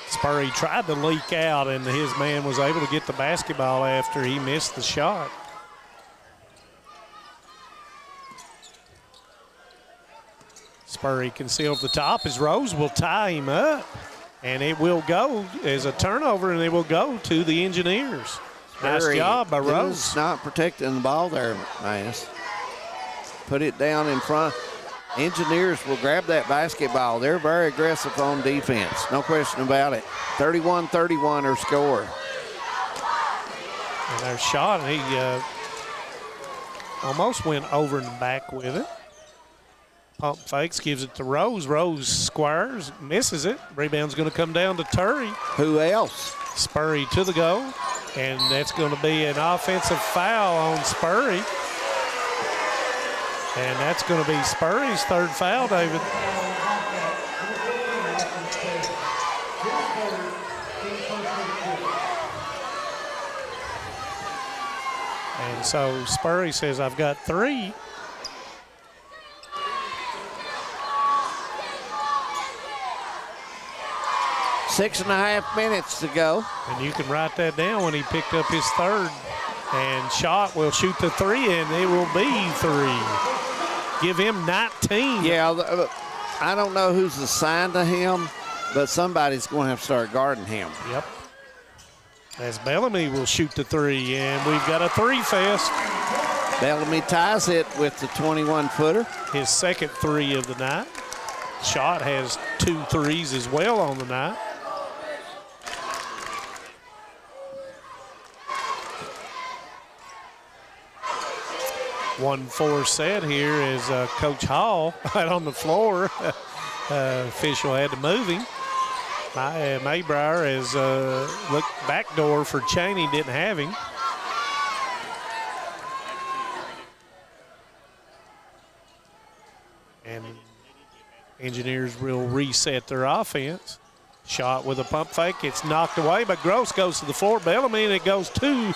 [SPEAKER 15] Spurry tried to leak out, and his man was able to get the basketball after he missed the shot. Spurry can seal the top as Rose will tie him up. And it will go as a turnover, and it will go to the Engineers. Nice job by Rose.
[SPEAKER 14] Not protecting the ball there, Manus. Put it down in front. Engineers will grab that basketball. They're very aggressive on defense. No question about it. 31-31 our score.
[SPEAKER 15] And their shot, and he almost went over and back with it. Pump fakes, gives it to Rose. Rose squares, misses it. Rebound's going to come down to Turry.
[SPEAKER 14] Who else?
[SPEAKER 15] Spurry to the goal. And that's going to be an offensive foul on Spurry. And that's going to be Spurry's third foul, David. And so Spurry says, I've got three.
[SPEAKER 14] Six and a half minutes to go.
[SPEAKER 15] And you can write that down when he picked up his third. And Shot will shoot the three, and it will be three. Give him 19.
[SPEAKER 14] Yeah, I don't know who's assigned to him, but somebody's going to have to start guarding him.
[SPEAKER 15] Yep. As Bellamy will shoot the three, and we've got a three fest.
[SPEAKER 14] Bellamy ties it with the 21-footer.
[SPEAKER 15] His second three of the night. Shot has 2 threes as well on the night. One four set here is Coach Hall out on the floor. Official had to move him. Maybrier has looked backdoor for Cheney, didn't have him. And Engineers will reset their offense. Shot with a pump fake. It's knocked away, but Gross goes to the floor. Bellamy, and it goes to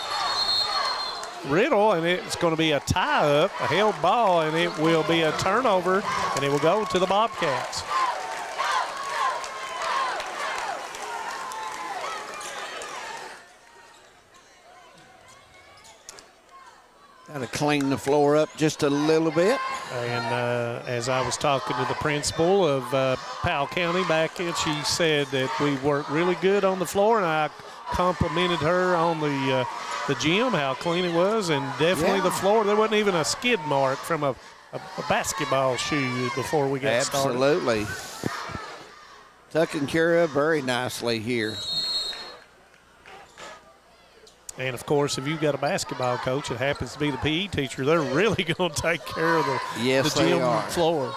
[SPEAKER 15] Riddle, and it's going to be a tie-up, a held ball, and it will be a turnover, and it will go to the Bobcats.
[SPEAKER 14] Got to clean the floor up just a little bit.
[SPEAKER 15] And as I was talking to the principal of Powell County back in, she said that we worked really good on the floor, and I complimented her on the gym, how clean it was, and definitely the floor. There wasn't even a skid mark from a basketball shoe before we got started.
[SPEAKER 14] Absolutely. Taken care of very nicely here.
[SPEAKER 15] And, of course, if you've got a basketball coach that happens to be the PE teacher, they're really going to take care of the gym floor.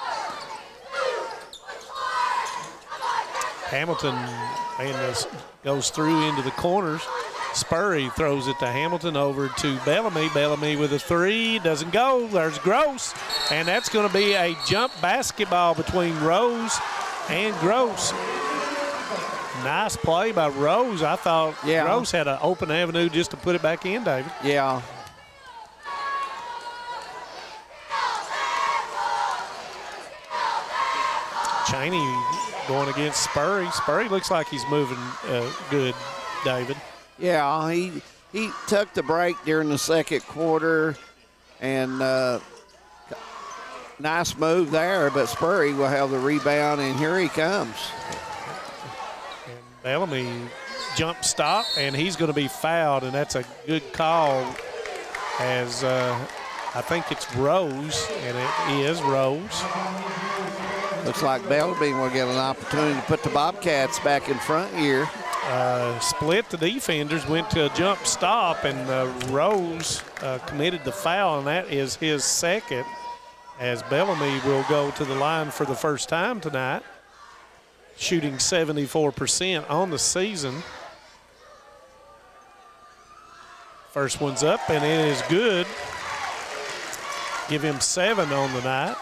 [SPEAKER 15] Hamilton goes through into the corners. Spurry throws it to Hamilton over to Bellamy. Bellamy with a three. Doesn't go. There's Gross. And that's going to be a jump basketball between Rose and Gross. Nice play by Rose. I thought Rose had an open avenue just to put it back in, David.
[SPEAKER 14] Yeah.
[SPEAKER 15] Cheney going against Spurry. Spurry looks like he's moving good, David.
[SPEAKER 14] Yeah, he took the break during the second quarter, and nice move there, but Spurry will have the rebound, and here he comes.
[SPEAKER 15] Bellamy jump stop, and he's going to be fouled, and that's a good call as I think it's Rose, and it is Rose.
[SPEAKER 14] Looks like Bellamy will get an opportunity to put the Bobcats back in front here.
[SPEAKER 15] Split the defenders, went to a jump stop, and Rose committed the foul, and that is his second, as Bellamy will go to the line for the first time tonight, shooting 74% on the season. First one's up, and it is good. Give him 7 on the night.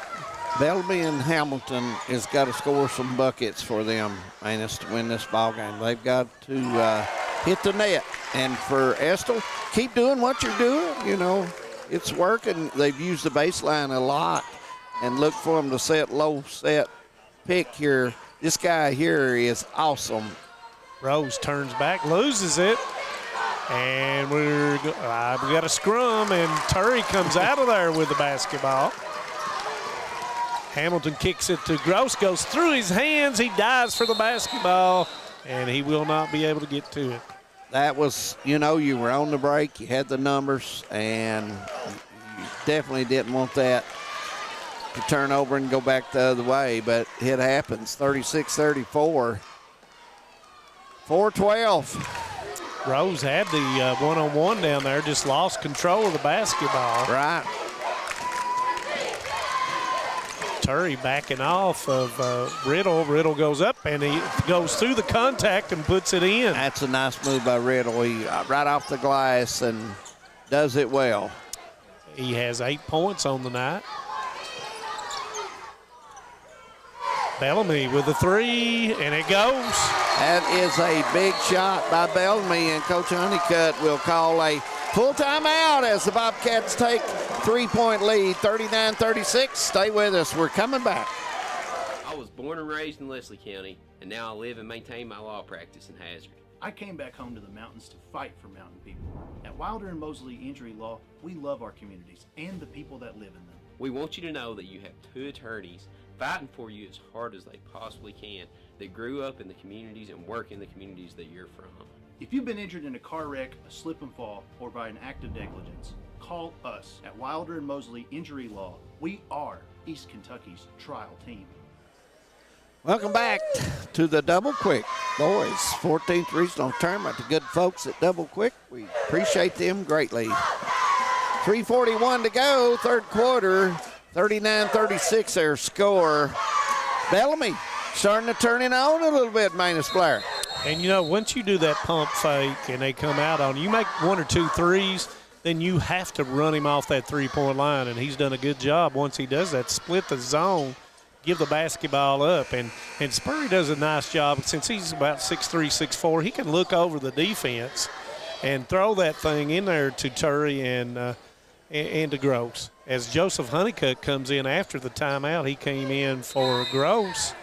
[SPEAKER 14] Bellamy and Hamilton has got to score some buckets for them, Annis, to win this ball game. They've got to hit the net. And for Estill, keep doing what you're doing. You know, it's working. They've used the baseline a lot, and look for them to set low set pick here. This guy here is awesome.
[SPEAKER 15] Rose turns back, loses it, and we got a scrum, and Turry comes out of there with the basketball. Hamilton kicks it to Gross, goes through his hands. He dives for the basketball, and he will not be able to get to it.
[SPEAKER 14] That was, you know, you were on the break, you had the numbers, and you definitely didn't want that to turn over and go back the other way, but it happens. 36-34. 4-12.
[SPEAKER 15] Rose had the one-on-one down there, just lost control of the basketball.
[SPEAKER 14] Right.
[SPEAKER 15] Turry backing off of Riddle. Riddle goes up, and he goes through the contact and puts it in.
[SPEAKER 14] That's a nice move by Riddle. He right off the glass and does it well.
[SPEAKER 15] He has 8 points on the night. Bellamy with a three, and it goes.
[SPEAKER 14] That is a big shot by Bellamy, and Coach Honeycutt will call a full timeout as the Bobcats take 3-point lead, 39-36. Stay with us. We're coming back.
[SPEAKER 4] I was born and raised in Leslie County, and now I live and maintain my law practice in Hazard.
[SPEAKER 13] I came back home to the mountains to fight for mountain people. At Wilder and Mosley Injury Law, we love our communities and the people that live in them.
[SPEAKER 4] We want you to know that you have 2 attorneys fighting for you as hard as they possibly can that grew up in the communities and work in the communities that you're from.
[SPEAKER 13] If you've been injured in a car wreck, a slip and fall, or by an act of negligence, call us at Wilder and Mosley Injury Law. We are East Kentucky's trial team.
[SPEAKER 14] Welcome back to the Double Quick Boys 14th Regional Tournament. The good folks at Double Quick, we appreciate them greatly. 3:41 to go, third quarter, 39-36 their score. Bellamy starting to turn it on a little bit, Manus Blair.
[SPEAKER 15] And, you know, once you do that pump fake and they come out on you, make 1 or 2 threes, then you have to run him off that three-point line, and he's done a good job once he does that. Split the zone, give the basketball up, and Spurry does a nice job. Since he's about 6'3", 6'4", he can look over the defense and throw that thing in there to Turry and to Gross. As Joseph Honeycutt comes in after the timeout, he came in for Gross.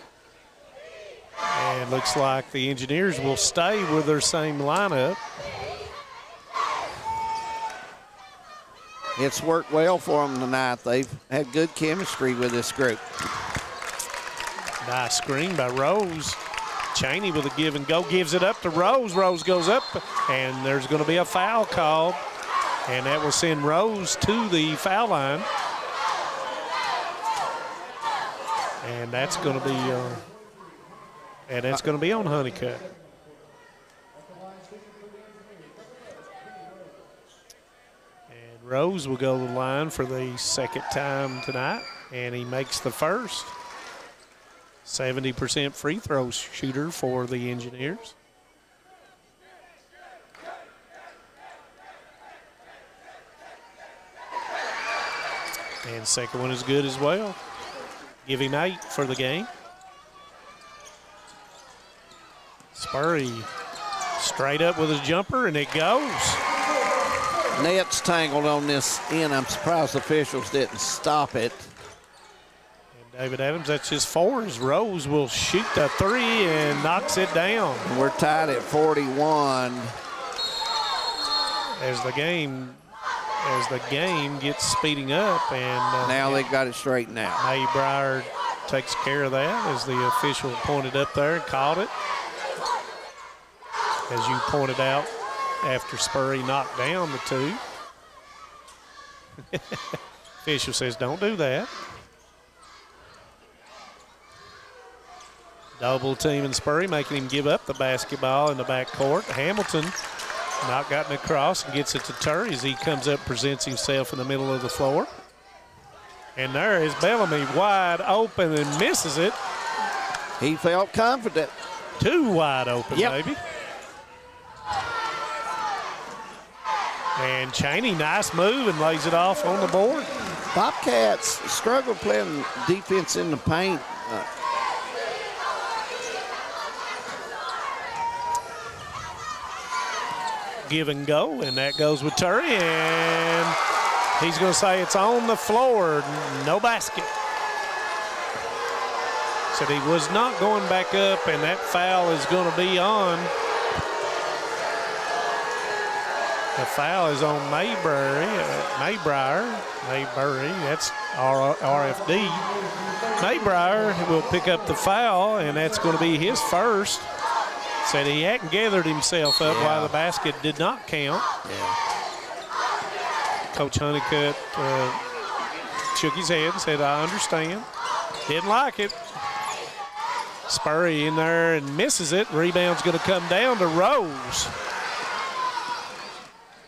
[SPEAKER 15] And looks like the Engineers will stay with their same lineup.
[SPEAKER 14] It's worked well for them tonight. They've had good chemistry with this group.
[SPEAKER 15] Nice screen by Rose. Cheney with a give and go, gives it up to Rose. Rose goes up, and there's going to be a foul called. And that will send Rose to the foul line. And that's going to be on Honeycutt. Rose will go to the line for the second time tonight, and he makes the first. 70% free throw shooter for the Engineers. And second one is good as well. Give him 8 for the game. Spurry straight up with his jumper, and it goes.
[SPEAKER 14] Net's tangled on this end. I'm surprised the officials didn't stop it.
[SPEAKER 15] And David Adams, that's his 4. Rose will shoot the 3 and knocks it down.
[SPEAKER 14] And we're tied at 41.
[SPEAKER 15] As the game gets speeding up, and
[SPEAKER 14] now they've got it straightened out.
[SPEAKER 15] Maybrier takes care of that as the official pointed up there and called it. As you pointed out, after Spurry knocked down the 2. Official says, don't do that. Double team and Spurry, making him give up the basketball in the backcourt. Hamilton not gotten across and gets it to Turry as he comes up, presents himself in the middle of the floor. And there is Bellamy wide open and misses it.
[SPEAKER 14] He felt confident.
[SPEAKER 15] 2 wide open,
[SPEAKER 14] yep.
[SPEAKER 15] Baby. And Cheney, nice move, and lays it off on the board.
[SPEAKER 14] Bobcats struggle playing defense in the paint.
[SPEAKER 15] Give and go, and that goes with Turry, and he's going to say it's on the floor, no basket. Said he was not going back up, and that foul is going to be on. The foul is on Maybury, that's RFD. Maybrier will pick up the foul, and that's going to be his first. Said he hadn't gathered himself up while the basket did not count.
[SPEAKER 14] Yeah.
[SPEAKER 15] Coach Honeycutt shook his head and said, I understand. Didn't like it. Spurry in there and misses it. Rebound's going to come down to Rose.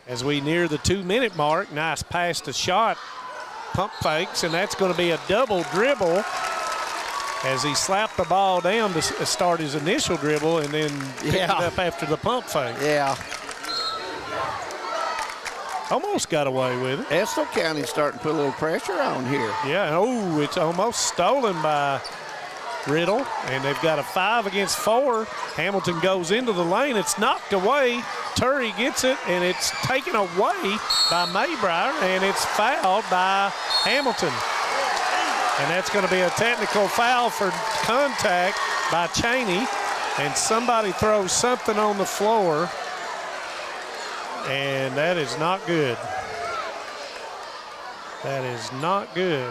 [SPEAKER 15] As we near the 2-minute mark, nice pass to shot. Pump fakes, and that's going to be a double dribble as he slapped the ball down to start his initial dribble and then picked it up after the pump fake.
[SPEAKER 14] Yeah.
[SPEAKER 15] Almost got away with it.
[SPEAKER 14] Estill County's starting to put a little pressure on here.
[SPEAKER 15] Yeah, oh, it's almost stolen by Riddle, and they've got a 5 against 4. Hamilton goes into the lane. It's knocked away. Turry gets it, and it's taken away by Maybrier, and it's fouled by Hamilton. And that's going to be a technical foul for contact by Cheney, and somebody throws something on the floor, and that is not good. That is not good.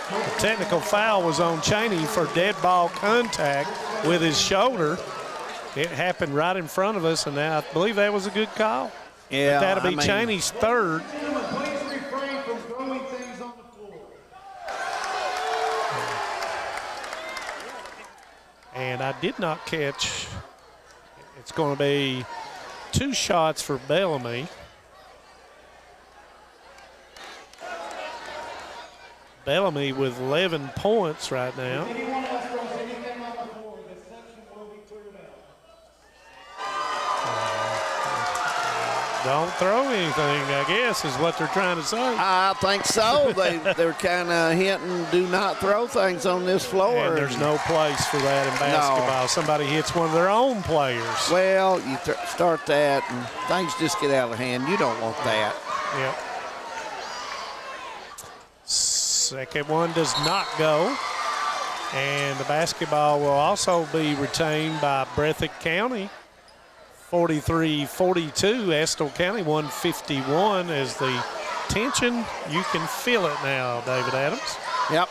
[SPEAKER 15] The technical foul was on Cheney for dead ball contact with his shoulder. It happened right in front of us, and I believe that was a good call.
[SPEAKER 14] Yeah,
[SPEAKER 15] but that'll be Cheney's 3rd. And I did not catch. It's going to be 2 shots for Bellamy. Bellamy with 11 points right now. Don't throw anything, I guess, is what they're trying to say.
[SPEAKER 14] I think so. They're kind of hinting, do not throw things on this floor.
[SPEAKER 15] And there's no place for that in basketball.
[SPEAKER 14] No.
[SPEAKER 15] Somebody hits one of their own players.
[SPEAKER 14] Well, you start that, and things just get out of hand. You don't want that.
[SPEAKER 15] Yep. Second one does not go. And the basketball will also be retained by Breathitt County. 43-42, Estill County 151 as the tension, you can feel it now, David Adams.
[SPEAKER 14] Yep.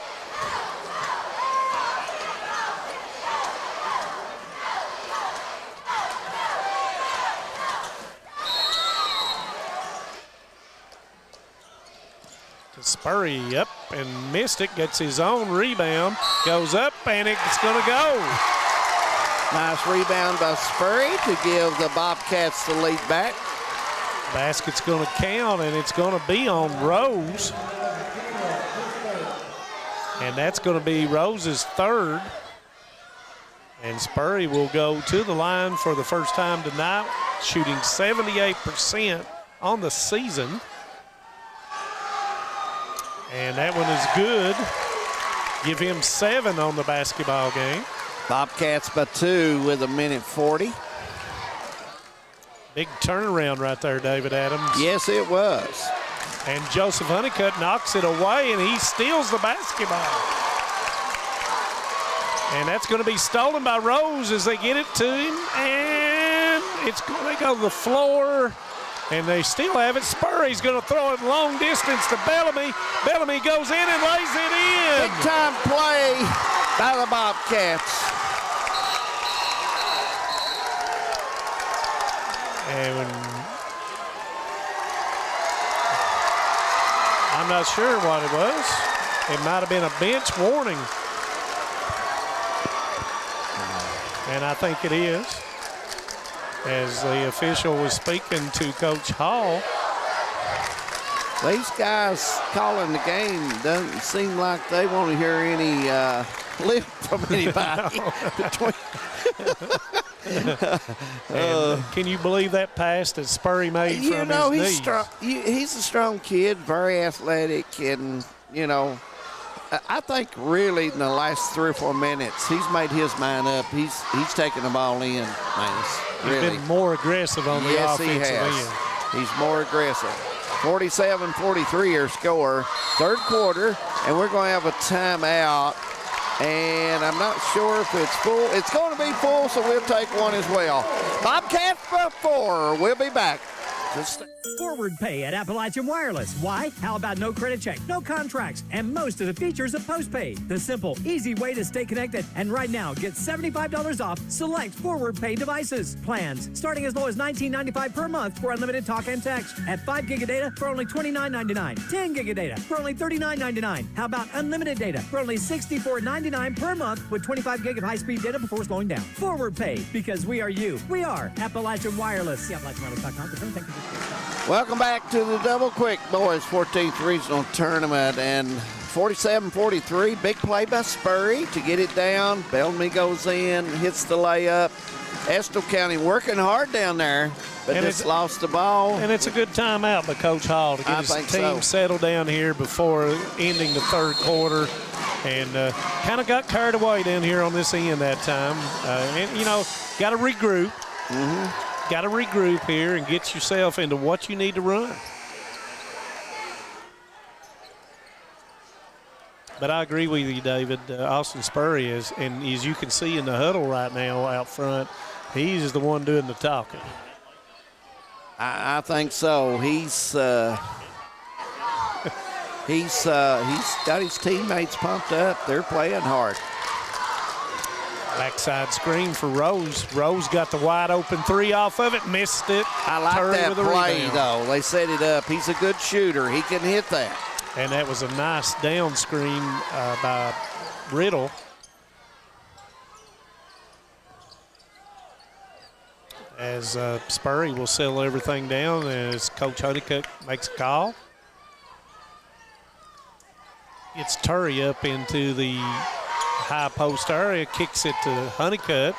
[SPEAKER 15] Spurry up and missed it, gets his own rebound, goes up, and it's going to go.
[SPEAKER 14] Nice rebound by Spurry to give the Bobcats the lead back.
[SPEAKER 15] Basket's going to count, and it's going to be on Rose. And that's going to be Rose's third. And Spurry will go to the line for the first time tonight, shooting 78% on the season. And that one is good. Give him 7 on the basketball game.
[SPEAKER 14] Bobcats by 2 with 1:40.
[SPEAKER 15] Big turnaround right there, David Adams.
[SPEAKER 14] Yes, it was.
[SPEAKER 15] And Joseph Honeycutt knocks it away, and he steals the basketball. And that's going to be stolen by Rose as they get it to him. And they go to the floor, and they still have it. Spurry's going to throw it long distance to Bellamy. Bellamy goes in and lays it in.
[SPEAKER 14] Big time play by the Bobcats.
[SPEAKER 15] And I'm not sure what it was. It might have been a bench warning. And I think it is. As the official was speaking to Coach Hall.
[SPEAKER 14] These guys calling the game doesn't seem like they want to hear any lip from anybody.
[SPEAKER 15] Can you believe that pass that Spurry made from his knees?
[SPEAKER 14] Strong. He's a strong kid, very athletic, and, I think really in the last 3 or 4 minutes, he's made his mind up. He's taking the ball in, man.
[SPEAKER 15] He's been more aggressive on the offensive end.
[SPEAKER 14] He's more aggressive. 47-43 your score. Third quarter, and we're going to have a timeout. And I'm not sure if it's full. It's going to be full, so we'll take one as well. Bobcats for 4. We'll be back.
[SPEAKER 1] Forward pay at Appalachian Wireless. Why? How about no credit check, no contracts, and most of the features of postpaid? The simple, easy way to stay connected. And right now, get $75 off select forward pay devices. Plans starting as low as $19.95 per month for unlimited talk and text. At 5 gig of data for only $29.99. 10 gig of data for only $39.99. How about unlimited data for only $64.99 per month with 25 gig of high-speed data before slowing down? Forward pay, because we are you. We are Appalachian Wireless. See AppalachianWireless.com. Thank you.
[SPEAKER 14] Welcome back to the Double Quick Boys 14th Regional Tournament, and 47-43, big play by Spurry to get it down. Bellamy goes in, hits the layup. Estill County working hard down there, but just lost the ball.
[SPEAKER 15] And it's a good timeout by Coach Hall to get his team settled down here before ending the third quarter. And kind of got carried away down here on this end that time. And, got to regroup. Got to regroup here and get yourself into what you need to run. But I agree with you, David. Austin Spurry is, and as you can see in the huddle right now out front, he's the one doing the talking.
[SPEAKER 14] I think so. He's got his teammates pumped up. They're playing hard.
[SPEAKER 15] Backside screen for Rose. Rose got the wide open 3 off of it, missed it.
[SPEAKER 14] I like that play, though. They set it up. He's a good shooter. He can hit that.
[SPEAKER 15] And that was a nice down screen by Riddle. As Spurry will settle everything down as Coach Honeycutt makes a call. Gets Turry up into the high post area, kicks it to Honeycutt.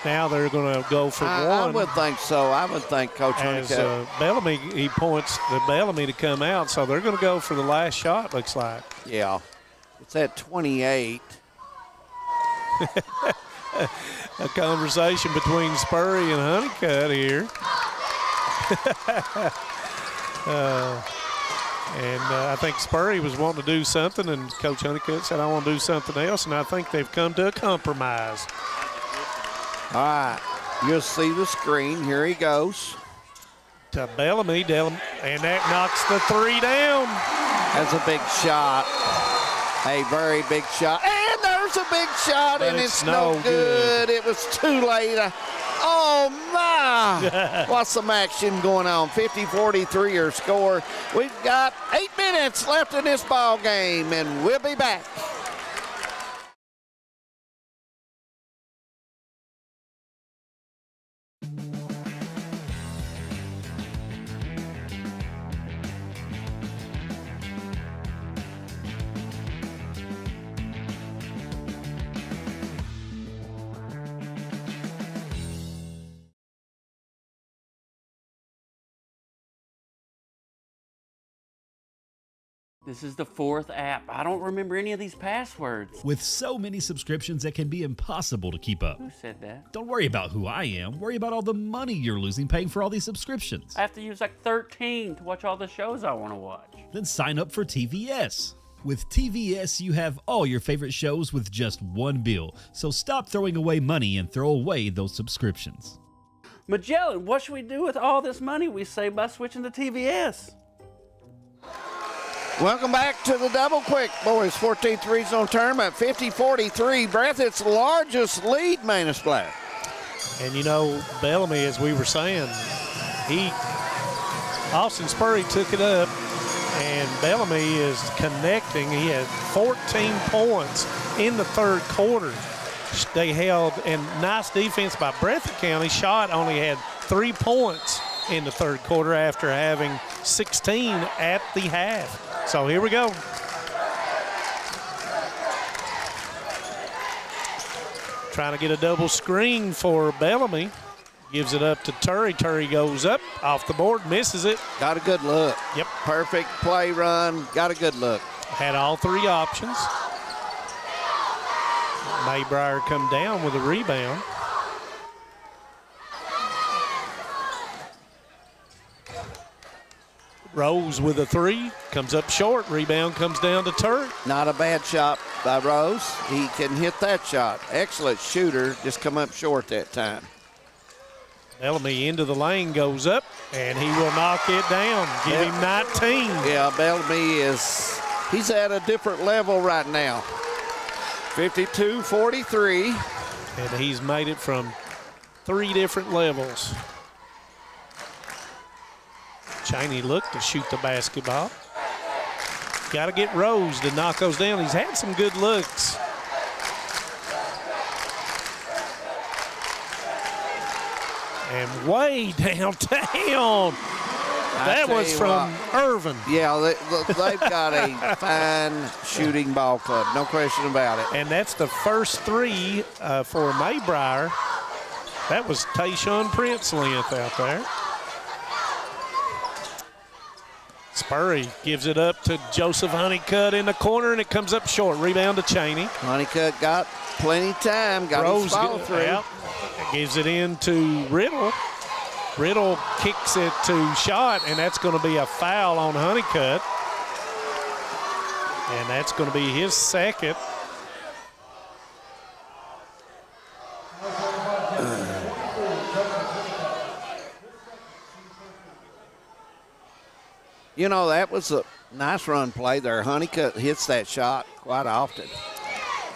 [SPEAKER 15] Now they're going to go for one.
[SPEAKER 14] I would think so. I would think Coach Honeycutt.
[SPEAKER 15] As Bellamy, he points the Bellamy to come out, so they're going to go for the last shot, looks like.
[SPEAKER 14] Yeah. It's at 28.
[SPEAKER 15] A conversation between Spurry and Honeycutt here. And I think Spurry was wanting to do something, and Coach Honeycutt said, I want to do something else, and I think they've come to a compromise.
[SPEAKER 14] All right, you'll see the screen. Here he goes.
[SPEAKER 15] To Bellamy, and that knocks the 3 down.
[SPEAKER 14] That's a big shot. A very big shot. And there's a big shot, and it's no good. It was too late. Oh, my. What's some action going on? 50-43 your score. We've got 8 minutes left in this ball game, and we'll be back.
[SPEAKER 6] This is the 4th app. I don't remember any of these passwords.
[SPEAKER 7] With so many subscriptions, it can be impossible to keep up.
[SPEAKER 6] Who said that?
[SPEAKER 7] Don't worry about who I am. Worry about all the money you're losing paying for all these subscriptions.
[SPEAKER 6] I have to use like 13 to watch all the shows I want to watch.
[SPEAKER 7] Then sign up for TVS. With TVS, you have all your favorite shows with just one bill. So stop throwing away money and throw away those subscriptions.
[SPEAKER 6] Magellan, what should we do with all this money we save by switching to TVS?
[SPEAKER 14] Welcome back to the Double Quick Boys 14th Regional Tournament. 50-43, Breathitt's largest lead, Manus Black.
[SPEAKER 15] And you know, Bellamy, as we were saying, Austin Spurry took it up, and Bellamy is connecting. He had 14 points in the 3rd quarter. They held, and nice defense by Breathitt County. Schott only had 3 points in the 3rd quarter after having 16 at the half. So here we go. Trying to get a double screen for Bellamy. Gives it up to Turry. Turry goes up, off the board, misses it.
[SPEAKER 14] Got a good look.
[SPEAKER 15] Yep.
[SPEAKER 14] Perfect play run, got a good look.
[SPEAKER 15] Had all 3 options. Maybrier come down with a rebound. Rose with a 3, comes up short. Rebound comes down to Turk.
[SPEAKER 14] Not a bad shot by Rose. He can hit that shot. Excellent shooter, just come up short that time.
[SPEAKER 15] Bellamy into the lane, goes up, and he will knock it down. Give him 19.
[SPEAKER 14] Yeah, Bellamy he's at a different level right now. 52-43.
[SPEAKER 15] And he's made it from 3 different levels. Cheney looked to shoot the basketball. Got to get Rose to knock those down. He's had some good looks. And way downtown. That was from Irvin.
[SPEAKER 14] Yeah, they've got a fine shooting ball club, no question about it.
[SPEAKER 15] And that's the first 3 for Maybrier. That was Tayshawn Prince length out there. Spurry gives it up to Joseph Honeycutt in the corner, and it comes up short. Rebound to Cheney.
[SPEAKER 14] Honeycutt got plenty of time, got his follow through.
[SPEAKER 15] Out, gives it in to Riddle. Riddle kicks it to Schott, and that's going to be a foul on Honeycutt. And that's going to be his 2nd.
[SPEAKER 14] You know, that was a nice run play there. Honeycutt hits that shot quite often.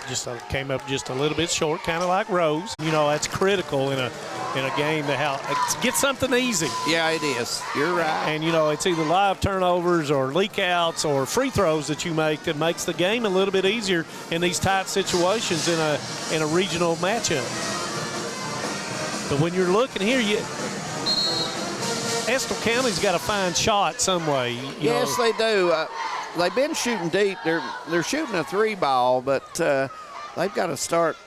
[SPEAKER 15] Just came up just a little bit short, kind of like Rose. You know, that's critical in a game to get something easy.
[SPEAKER 14] Yeah, it is. You're right.
[SPEAKER 15] And, you know, it's either live turnovers or leak outs or free throws that you make that makes the game a little bit easier in these tight situations in a regional matchup. But when you're looking here, Estill County's got to find Schott some way.
[SPEAKER 14] Yes, they do. They've been shooting deep. They're shooting a 3 ball, but they've got to start,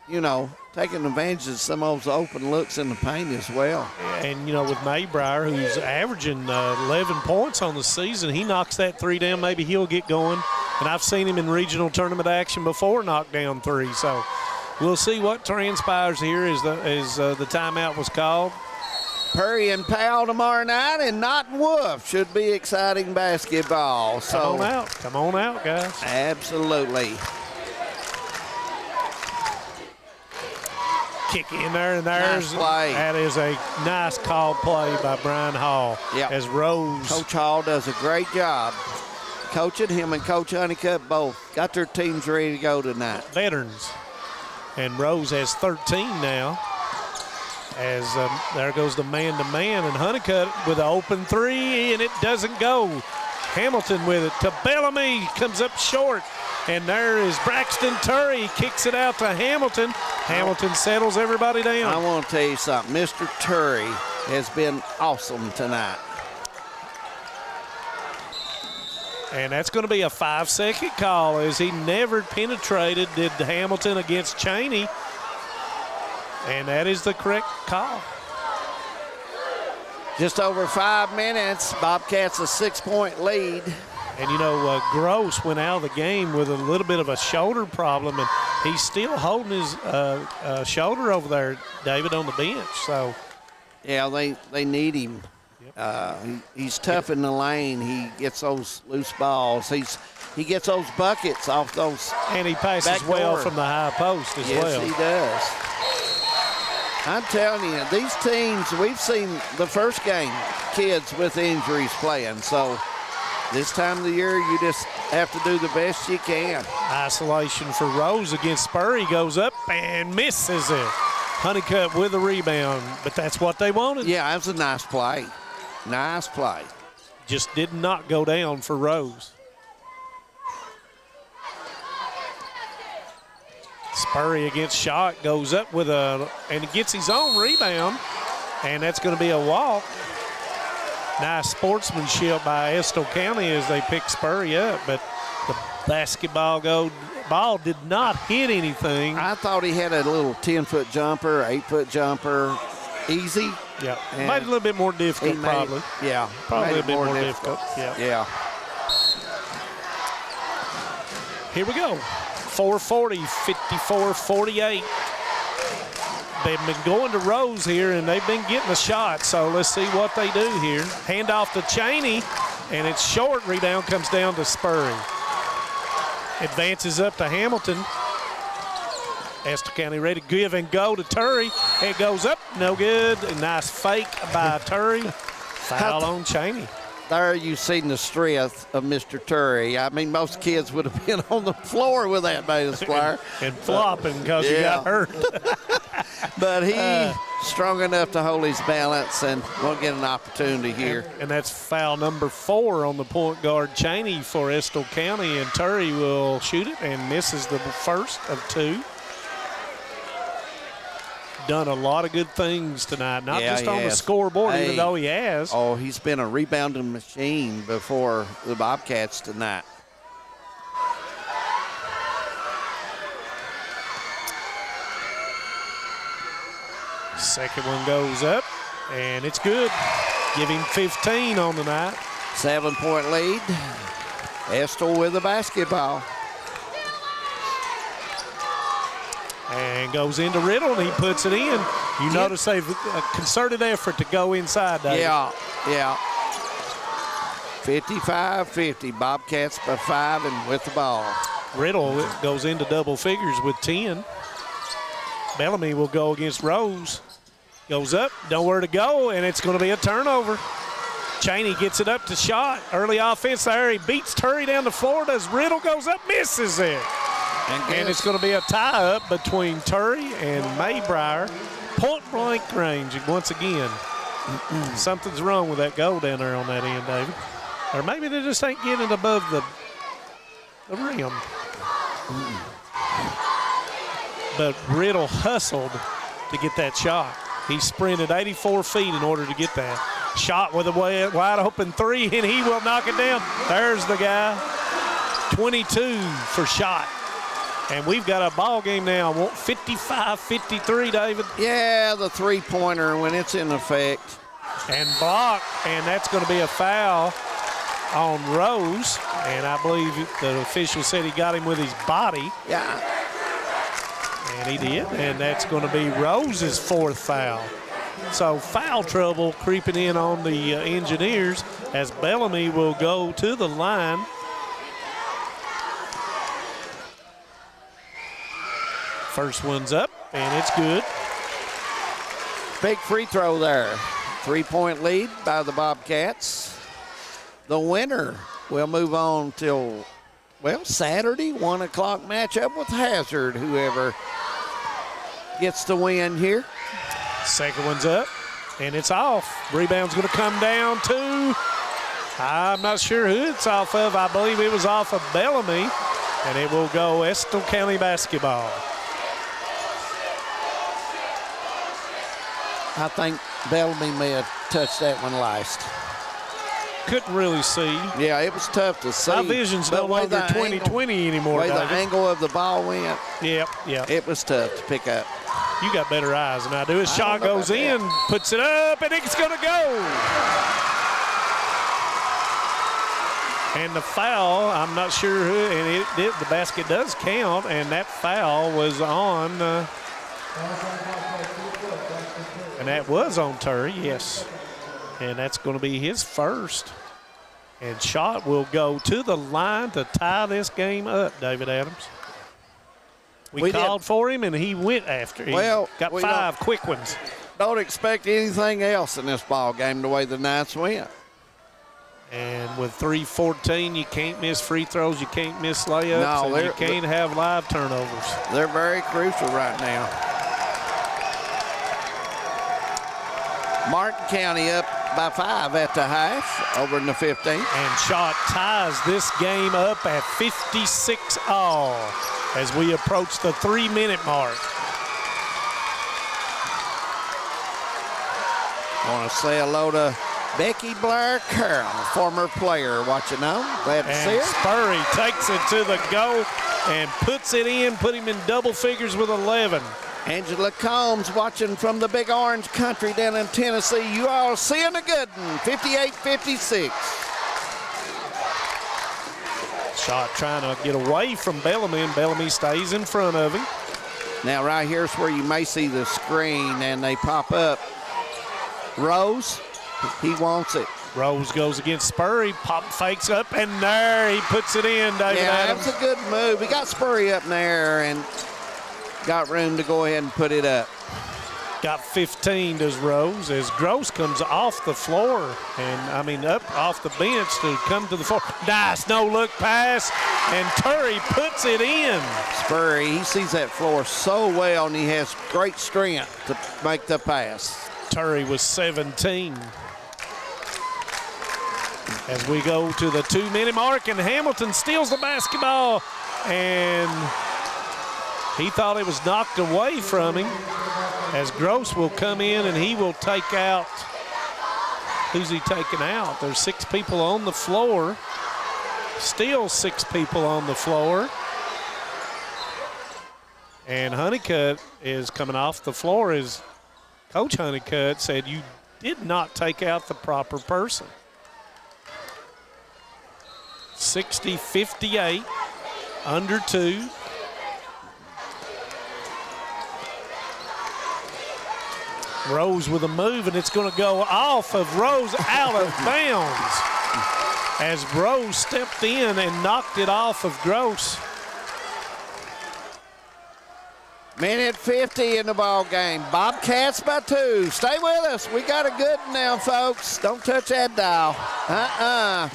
[SPEAKER 14] taking advantage of some of those open looks in the paint as well.
[SPEAKER 15] And, with Maybrier, who's averaging 11 points on the season, he knocks that 3 down. Maybe he'll get going. And I've seen him in regional tournament action before knock down 3. So we'll see what transpires here as the timeout was called.
[SPEAKER 14] Perry and Powell tomorrow night, and Naughton Wolf should be exciting basketball. So
[SPEAKER 15] come on out, guys.
[SPEAKER 14] Absolutely.
[SPEAKER 15] Kick in there, and there's
[SPEAKER 14] nice play.
[SPEAKER 15] That is a nice called play by Brian Hall.
[SPEAKER 14] Yep.
[SPEAKER 15] As Rose.
[SPEAKER 14] Coach Hall does a great job coaching. Him and Coach Honeycutt both got their teams ready to go tonight.
[SPEAKER 15] Veterans. And Rose has 13 now. As there goes the man-to-man, and Honeycutt with an open 3, and it doesn't go. Hamilton with it to Bellamy, comes up short, and there is Braxton Turry, kicks it out to Hamilton. Hamilton settles everybody down.
[SPEAKER 14] I want to tell you something. Mr. Turry has been awesome tonight.
[SPEAKER 15] And that's going to be a 5-second call, as he never penetrated, did Hamilton against Cheney. And that is the correct call.
[SPEAKER 14] Just over 5 minutes. Bobcats a 6-point lead.
[SPEAKER 15] And, Gross went out of the game with a little bit of a shoulder problem, and he's still holding his shoulder over there, David, on the bench. So,
[SPEAKER 14] yeah, they need him. He's tough in the lane. He gets those loose balls. He gets those buckets off those.
[SPEAKER 15] And he passes well from the high post as well.
[SPEAKER 14] Yes, he does. I'm telling you, these teams, we've seen the first game, kids with injuries playing. So this time of the year, you just have to do the best you can.
[SPEAKER 15] Isolation for Rose against Spurry. Goes up and misses it. Honeycutt with a rebound, but that's what they wanted.
[SPEAKER 14] Yeah, that was a nice play. Nice play.
[SPEAKER 15] Just did not go down for Rose. Spurry against Schott goes up with and he gets his own rebound, and that's going to be a walk. Nice sportsmanship by Estill County as they pick Spurry up, but the basketball ball did not hit anything.
[SPEAKER 14] I thought he had a little 10-foot jumper, 8-foot jumper, easy.
[SPEAKER 15] Yeah, made it a little bit more difficult probably.
[SPEAKER 14] Yeah,
[SPEAKER 15] probably a bit more difficult.
[SPEAKER 14] Yeah.
[SPEAKER 15] Here we go. 4:40, 54-48. They've been going to Rose here, and they've been getting the shot, so let's see what they do here. Hand off to Cheney, and it's short. Rebound comes down to Spurry. Advances up to Hamilton. Estill County ready to give and go to Turry. It goes up, no good. A nice fake by Turry. Foul on Cheney.
[SPEAKER 14] There you've seen the strength of Mr. Turry. I mean, most kids would have been on the floor with that Mavis Flyer.
[SPEAKER 15] and flopping because he got hurt.
[SPEAKER 14] But he strong enough to hold his balance and won't get an opportunity here.
[SPEAKER 15] And that's foul number 4 on the point guard Cheney for Estill County, and Turry will shoot it and misses the first of 2. Done a lot of good things tonight, not just on the scoreboard, even though he has.
[SPEAKER 14] Oh, he's been a rebounding machine before the Bobcats tonight.
[SPEAKER 15] Second one goes up, and it's good. Give him 15 on the night.
[SPEAKER 14] 7-point lead. Estill with the basketball.
[SPEAKER 15] And goes into Riddle, and he puts it in. You notice they've a concerted effort to go inside, David.
[SPEAKER 14] Yeah. 55-50. Bobcats by 5 and with the ball.
[SPEAKER 15] Riddle goes into double figures with 10. Bellamy will go against Rose. Goes up, nowhere to go, and it's going to be a turnover. Cheney gets it up to Schott. Early offense there. He beats Turry down the floor. Does Riddle, goes up, misses it. And it's going to be a tie-up between Turry and Maybrier. Point-blank range once again. Something's wrong with that goal down there on that end, David. Or maybe they just ain't getting above the rim. But Riddle hustled to get that shot. He sprinted 84 feet in order to get that. Shot with a wide open 3, and he will knock it down. There's the guy. 22 for Schott. And we've got a ball game now. 55-53, David.
[SPEAKER 14] Yeah, the three-pointer when it's in effect.
[SPEAKER 15] And blocked, and that's going to be a foul on Rose. And I believe the official said he got him with his body.
[SPEAKER 14] Yeah.
[SPEAKER 15] And he did, and that's going to be Rose's 4th foul. So foul trouble creeping in on the Engineers as Bellamy will go to the line. First one's up, and it's good.
[SPEAKER 14] Big free throw there. 3-point lead by the Bobcats. The winner will move on till, Saturday, 1 o'clock matchup with Hazard, whoever gets the win here.
[SPEAKER 15] Second one's up, and it's off. Rebound's going to come down to, I'm not sure who it's off of. I believe it was off of Bellamy, and it will go Estill County basketball.
[SPEAKER 14] I think Bellamy may have touched that one last.
[SPEAKER 15] Couldn't really see.
[SPEAKER 14] Yeah, it was tough to see.
[SPEAKER 15] My vision's no longer 20/20 anymore,
[SPEAKER 14] the angle of the ball went.
[SPEAKER 15] Yep.
[SPEAKER 14] It was tough to pick up.
[SPEAKER 15] You got better eyes than I do. His shot goes in, puts it up, and it's going to go. And the foul, I'm not sure who, and the basket does count, and that foul was on, and that was on Turry, yes. And that's going to be his first. And Schott will go to the line to tie this game up, David Adams. We called for him, and he went after him.
[SPEAKER 14] Well,
[SPEAKER 15] got 5 quick ones.
[SPEAKER 14] Don't expect anything else in this ball game the way the Knights went.
[SPEAKER 15] And with 3:14, you can't miss free throws, you can't miss layups,
[SPEAKER 14] No,
[SPEAKER 15] and you can't have live turnovers.
[SPEAKER 14] They're very crucial right now. Martin County up by 5 at the half, over in the 15th.
[SPEAKER 15] And Schott ties this game up at 56 all as we approach the 3-minute mark.
[SPEAKER 14] Want to say hello to Becky Blair Carroll, former player watching on. Glad to see
[SPEAKER 15] And
[SPEAKER 14] her.
[SPEAKER 15] Spurry takes it to the go and puts it in, put him in double figures with 11.
[SPEAKER 14] Angela Combs watching from the Big Orange Country down in Tennessee. You all seeing a good one, 58-56.
[SPEAKER 15] Schott trying to get away from Bellamy, and Bellamy stays in front of him.
[SPEAKER 14] Now right here's where you may see the screen and they pop up. Rose, he wants it.
[SPEAKER 15] Rose goes against Spurry, pop fakes up, and there he puts it in, David Adams.
[SPEAKER 14] That was a good move. He got Spurry up there and got room to go ahead and put it up.
[SPEAKER 15] Got 15 does Rose as Gross comes off the floor and up off the bench to come to the floor. Nice no-look pass, and Turry puts it in.
[SPEAKER 14] Spurry, he sees that floor so well, and he has great strength to make the pass.
[SPEAKER 15] Turry was 17. As we go to the 2-minute mark, and Hamilton steals the basketball, and he thought it was knocked away from him, as Gross will come in and he will take out. Who's he taking out? There's 6 people on the floor. Still 6 people on the floor. And Honeycutt is coming off the floor as Coach Honeycutt said, you did not take out the proper person. 60-58, under 2. Rose with a move, and it's going to go off of Rose out of bounds as Rose stepped in and knocked it off of Gross.
[SPEAKER 14] Minute 50 in the ball game. Bobcats by 2. Stay with us. We got a good one now, folks. Don't touch that dial.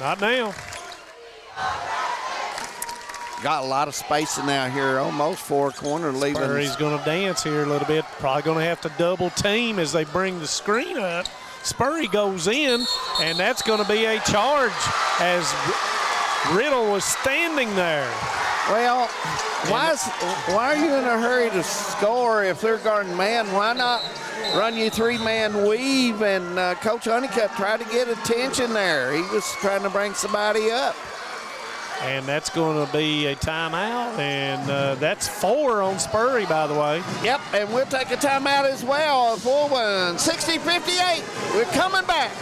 [SPEAKER 15] Not now.
[SPEAKER 14] Got a lot of spacing out here, almost 4-corner leaving.
[SPEAKER 15] Spurry's going to dance here a little bit. Probably going to have to double team as they bring the screen up. Spurry goes in, and that's going to be a charge as Riddle was standing there.
[SPEAKER 14] Well, why are you in a hurry to score if they're guarding man? Why not run you 3-man weave? And Coach Honeycutt tried to get attention there. He was trying to bring somebody up.
[SPEAKER 15] And that's going to be a timeout, and that's 4 on Spurry, by the way.
[SPEAKER 14] Yep, and we'll take a timeout as well. 4-1, 60-58. We're coming back.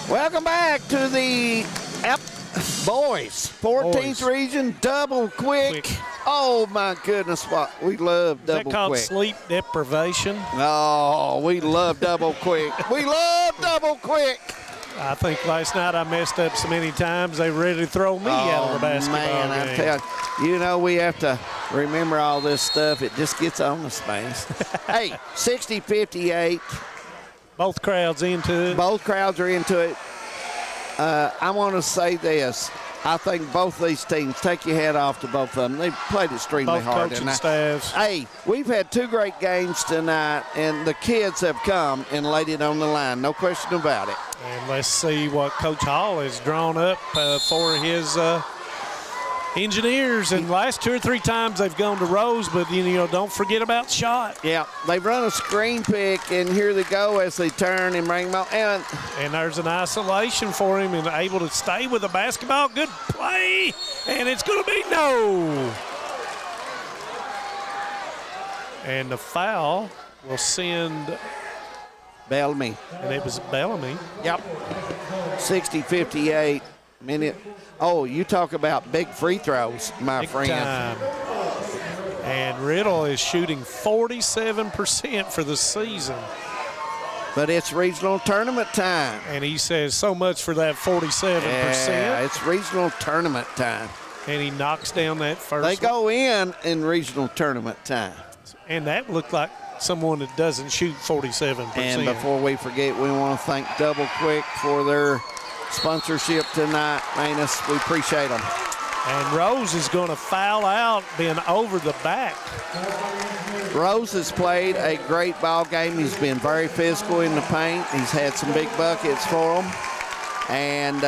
[SPEAKER 14] Welcome back to the boys 14th region double quick. Oh my goodness, what we love double quick.
[SPEAKER 15] Is that called sleep deprivation?
[SPEAKER 14] Oh, we love double quick. We love double quick.
[SPEAKER 15] I think last night I messed up so many times they were ready to throw me out of the basketball
[SPEAKER 14] man,
[SPEAKER 15] game.
[SPEAKER 14] I tell you, we have to remember all this stuff. It just gets on us, man. Hey, 60-58.
[SPEAKER 15] Both crowds into it.
[SPEAKER 14] Both crowds are into it. I want to say this. I think both these teams, take your hat off to both of them. They've played extremely
[SPEAKER 15] both
[SPEAKER 14] hard.
[SPEAKER 15] Coaching staffs.
[SPEAKER 14] Hey, we've had 2 great games tonight, and the kids have come and laid it on the line. No question about it.
[SPEAKER 15] And let's see what Coach Hall has drawn up for his Engineers. And last 2 or 3 times they've gone to Rose, but don't forget about shot.
[SPEAKER 14] Yeah, they've run a screen pick, and here they go as they turn and bring them out.
[SPEAKER 15] And there's an isolation for him and able to stay with the basketball. Good play, and it's going to be no. And the foul will send
[SPEAKER 14] Bellamy.
[SPEAKER 15] And it was Bellamy.
[SPEAKER 14] Yep. 60-58 minute. Oh, you talk about big free throws, my friend.
[SPEAKER 15] Time. And Riddle is shooting 47% for the season.
[SPEAKER 14] But it's regional tournament time.
[SPEAKER 15] And he says so much for that 47%.
[SPEAKER 14] Yeah, it's regional tournament time.
[SPEAKER 15] And he knocks down that first
[SPEAKER 14] They go in regional tournament time.
[SPEAKER 15] And that looked like someone that doesn't shoot 47%.
[SPEAKER 14] And before we forget, we want to thank Double Quick for their sponsorship tonight. Manus, we appreciate them.
[SPEAKER 15] And Rose is going to foul out, being over the back.
[SPEAKER 14] Rose has played a great ball game. He's been very physical in the paint. He's had some big buckets for them. And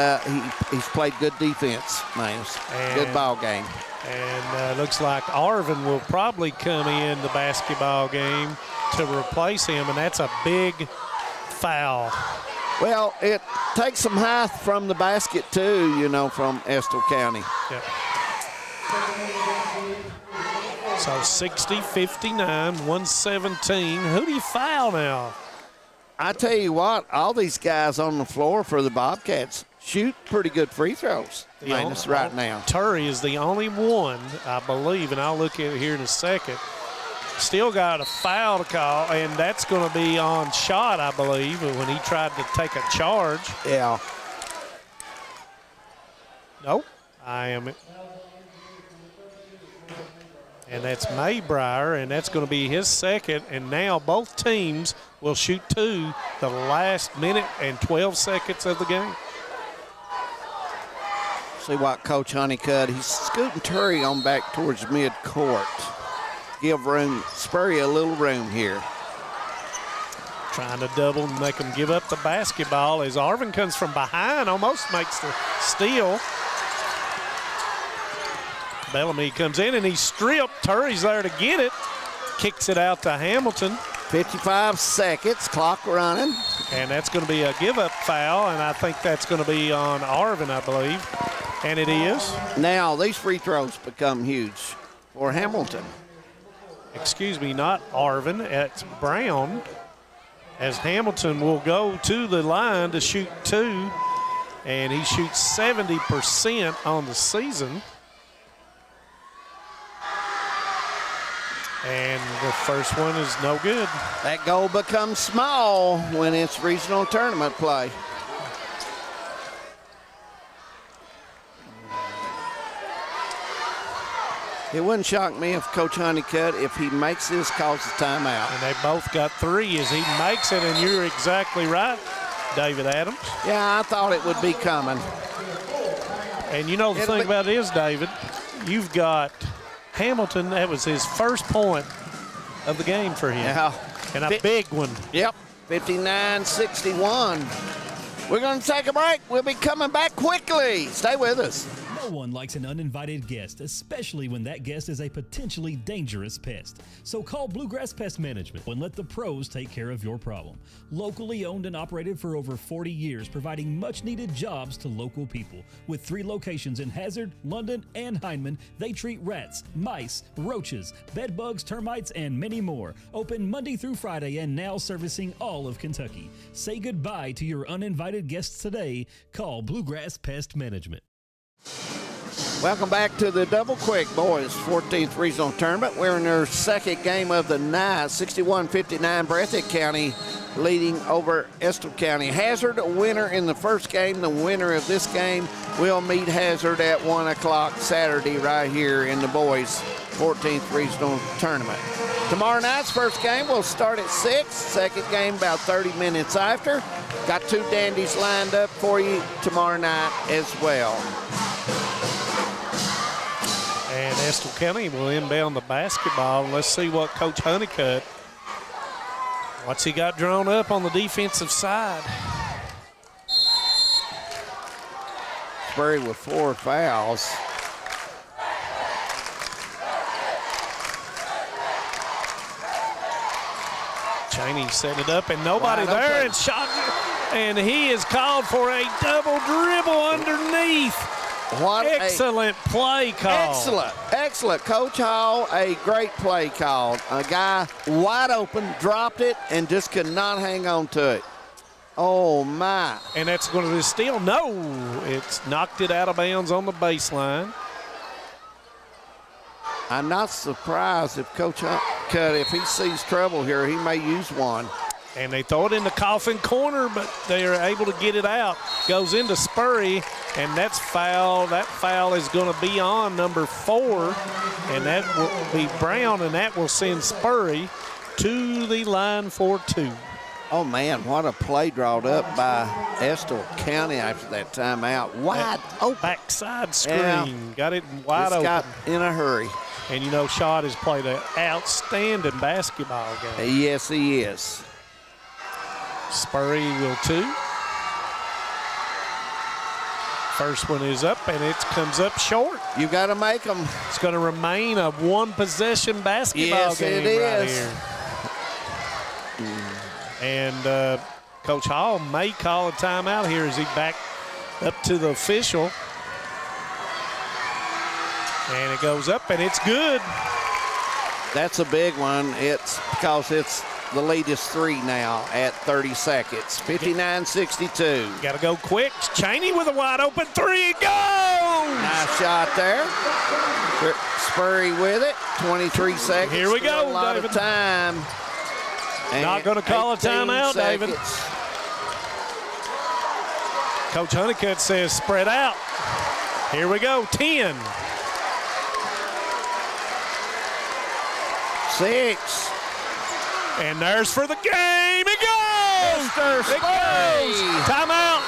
[SPEAKER 14] he's played good defense, Manus. Good ball game.
[SPEAKER 15] And looks like Arvin will probably come in the basketball game to replace him, and that's a big foul.
[SPEAKER 14] Well, it takes some height from the basket, too, from Estill County.
[SPEAKER 15] Yep. So 60-59, 117. Who do you foul now?
[SPEAKER 14] I tell you what, all these guys on the floor for the Bobcats shoot pretty good free throws right now.
[SPEAKER 15] Turry is the only one, I believe, and I'll look at it here in a second. Still got a foul to call, and that's going to be on shot, I believe, when he tried to take a charge.
[SPEAKER 14] Yeah.
[SPEAKER 15] Nope. And that's Maybrier, and that's going to be his second. And now both teams will shoot 2 the last minute and 12 seconds of the game.
[SPEAKER 14] See what Coach Honeycutt, he's scooting Turry on back towards mid-court. Give room, Spurrier a little room here.
[SPEAKER 15] Trying to double and make them give up the basketball as Arvin comes from behind, almost makes the steal. Bellamy comes in and he's stripped. Turry's there to get it. Kicks it out to Hamilton.
[SPEAKER 14] 55 seconds, clock running.
[SPEAKER 15] And that's going to be a give-up foul, and I think that's going to be on Arvin, I believe. And it is.
[SPEAKER 14] Now these free throws become huge for Hamilton.
[SPEAKER 15] Excuse me, not Arvin, it's Brown, as Hamilton will go to the line to shoot 2, and he shoots 70% on the season. And the first one is no good.
[SPEAKER 14] That goal becomes small when it's regional tournament play. It wouldn't shock me if Coach Honeycutt, if he makes this, calls a timeout.
[SPEAKER 15] And they both got 3 as he makes it, and you're exactly right, David Adams.
[SPEAKER 14] Yeah, I thought it would be coming.
[SPEAKER 15] And the thing about it is, David, you've got Hamilton, that was his first point of the game for him.
[SPEAKER 14] Yeah.
[SPEAKER 15] And a big one.
[SPEAKER 14] Yep, 59-61. We're going to take a break. We'll be coming back quickly. Stay with us.
[SPEAKER 7] No one likes an uninvited guest, especially when that guest is a potentially dangerous pest. So call Bluegrass Pest Management and let the pros take care of your problem. Locally owned and operated for over 40 years, providing much-needed jobs to local people. With 3 locations in Hazard, London, and Hindman, they treat rats, mice, roaches, bed bugs, termites, and many more. Open Monday through Friday and now servicing all of Kentucky. Say goodbye to your uninvited guests today. Call Bluegrass Pest Management.
[SPEAKER 14] Welcome back to the Double Quick Boys 14th Regional Tournament. We're in their second game of the night, 61-59, Breathitt County leading over Estill County. Hazard a winner in the first game. The winner of this game will meet Hazard at 1 o'clock Saturday right here in the boys 14th Regional Tournament. Tomorrow night's first game will start at 6. Second game about 30 minutes after. Got 2 dandies lined up for you tomorrow night as well.
[SPEAKER 15] Estill County will inbound the basketball. Let's see what Coach Honeycutt, what's he got drawn up on the defensive side.
[SPEAKER 14] Spurry with 4 fouls.
[SPEAKER 15] Cheney set it up and nobody there, and shot, and he is called for a double dribble underneath.
[SPEAKER 14] What
[SPEAKER 15] excellent play call.
[SPEAKER 14] Excellent. Coach Hall, a great play call. A guy wide open, dropped it, and just could not hang on to it. Oh, my.
[SPEAKER 15] And that's going to steal. No, it's knocked it out of bounds on the baseline.
[SPEAKER 14] I'm not surprised if Coach Honeycutt, if he sees trouble here, he may use one.
[SPEAKER 15] And they throw it in the coffin corner, but they are able to get it out. Goes into Spurry, and that's foul. That foul is going to be on number 4, and that will be Brown, and that will send Spurry to the line for 2.
[SPEAKER 14] Oh, man, what a play drawn up by Estill County after that timeout. Wide open.
[SPEAKER 15] Backside screen.
[SPEAKER 14] Yeah.
[SPEAKER 15] Got it wide open.
[SPEAKER 14] Got in a hurry.
[SPEAKER 15] And, you know, Schott has played an outstanding basketball game.
[SPEAKER 14] Yes, he is.
[SPEAKER 15] Spurry will 2. First one is up, and it comes up short.
[SPEAKER 14] You got to make them.
[SPEAKER 15] It's going to remain a one-possession basketball game right here. And Coach Hall may call a timeout here as he back up to the official. And it goes up, and it's good.
[SPEAKER 14] That's a big one. It's because the lead is 3 now at 30 seconds. 59-62.
[SPEAKER 15] Got to go quick. Cheney with a wide open 3. Go!
[SPEAKER 14] Nice shot there. Spurry with it. 23 seconds.
[SPEAKER 15] Here we go,
[SPEAKER 14] a lot
[SPEAKER 15] David.
[SPEAKER 14] of time.
[SPEAKER 15] Not going to call a timeout,
[SPEAKER 14] seconds.
[SPEAKER 15] David. Coach Honeycutt says spread out. Here we go, 10.
[SPEAKER 14] 6.
[SPEAKER 15] And there's for the game. It goes!
[SPEAKER 14] It goes!
[SPEAKER 15] Timeout.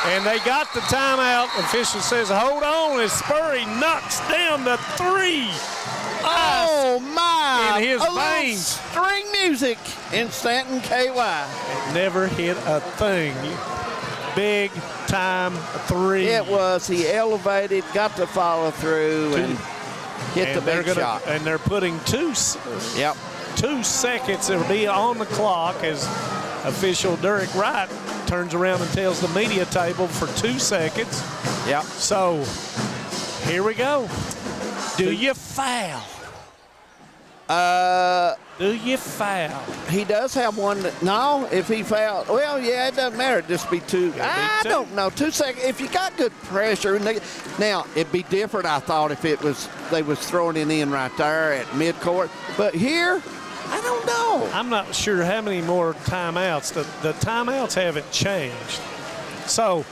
[SPEAKER 15] And they got the timeout. Official says hold on as Spurry knocks down the 3.
[SPEAKER 14] Oh, my.
[SPEAKER 15] In his veins.
[SPEAKER 14] String music in Stanton, KY.
[SPEAKER 15] It never hit a thing. Big time 3.
[SPEAKER 14] It was. He elevated, got to follow through, and hit the big shot.
[SPEAKER 15] And they're putting 2 seconds. It'll be on the clock as official Derek Wright turns around and tells the media table for 2 seconds.
[SPEAKER 14] Yep.
[SPEAKER 15] So here we go. Do you foul? Do you foul?
[SPEAKER 14] He does have one. No, if he fouled, well, yeah, it doesn't matter. It'd just be 2. I don't know. 2 seconds. If you got good pressure, now it'd be different. I thought if it was they was throwing it in right there at midcourt, but here, I don't know.
[SPEAKER 15] I'm not sure how many more timeouts. The timeouts haven't changed. So,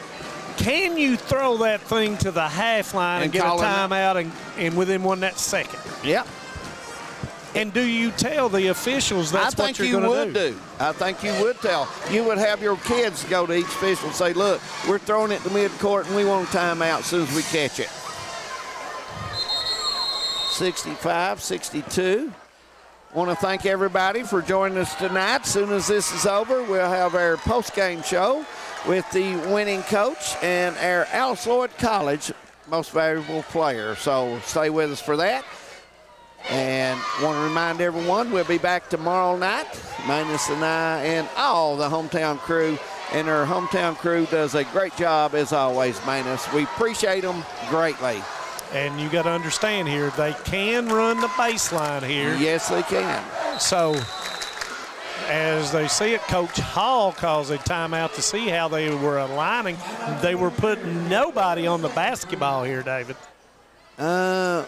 [SPEAKER 15] can you throw that thing to the half line and get a timeout and within that second?
[SPEAKER 14] Yep.
[SPEAKER 15] And do you tell the officials that's what you're going to do?
[SPEAKER 14] I think you would tell. You would have your kids go to each official and say, look, we're throwing it to midcourt and we want a timeout as soon as we catch it. 65-62. Want to thank everybody for joining us tonight. As soon as this is over, we'll have our post-game show with the winning coach and our Alice Lloyd College most valuable player. So stay with us for that. And want to remind everyone, we'll be back tomorrow night, Manus and I and all the hometown crew. And our hometown crew does a great job as always, Manus. We appreciate them greatly.
[SPEAKER 15] And you got to understand here, they can run the baseline here.
[SPEAKER 14] Yes, they can.
[SPEAKER 15] So, as they see it, Coach Hall calls a timeout to see how they were aligning. They were putting nobody on the basketball here, David.
[SPEAKER 14] You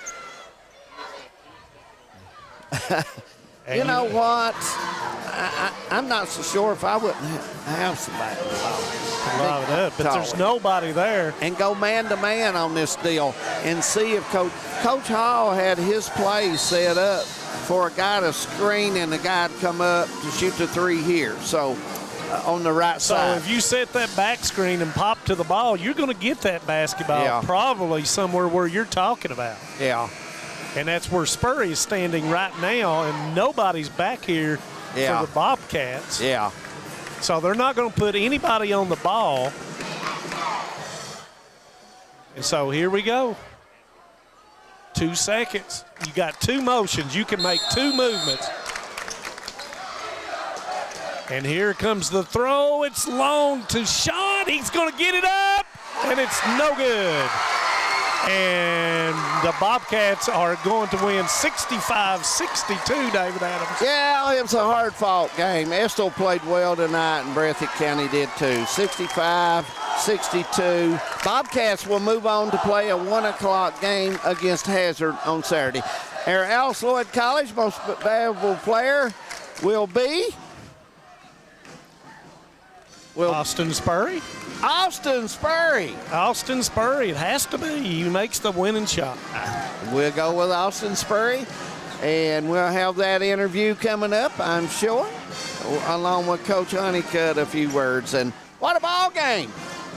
[SPEAKER 14] know what? I'm not so sure if I wouldn't have somebody
[SPEAKER 15] lob it up, but there's nobody there.
[SPEAKER 14] And go man-to-man on this deal and see if Coach Hall had his play set up for a guy to screen and a guy to come up to shoot the 3 here. So on the right side.
[SPEAKER 15] So if you set that back screen and pop to the ball, you're going to get that basketball probably somewhere where you're talking about.
[SPEAKER 14] Yeah.
[SPEAKER 15] And that's where Spurry is standing right now, and nobody's back here for the Bobcats.
[SPEAKER 14] Yeah.
[SPEAKER 15] So they're not going to put anybody on the ball. And so here we go. 2 seconds. You got 2 motions. You can make 2 movements. And here comes the throw. It's long to Sean. He's going to get it up, and it's no good. And the Bobcats are going to win 65-62, David Adams.
[SPEAKER 14] Yeah, it was a hard-fought game. Estill played well tonight, and Breathitt County did too. 65-62. Bobcats will move on to play a 1 o'clock game against Hazard on Saturday. Our Alice Lloyd College most valuable player will be
[SPEAKER 15] Austin Spurry.
[SPEAKER 14] Austin Spurry.
[SPEAKER 15] Austin Spurry, it has to be. He makes the winning shot.
[SPEAKER 14] We'll go with Austin Spurry, and we'll have that interview coming up, I'm sure, along with Coach Honeycutt, a few words. And what a ball game.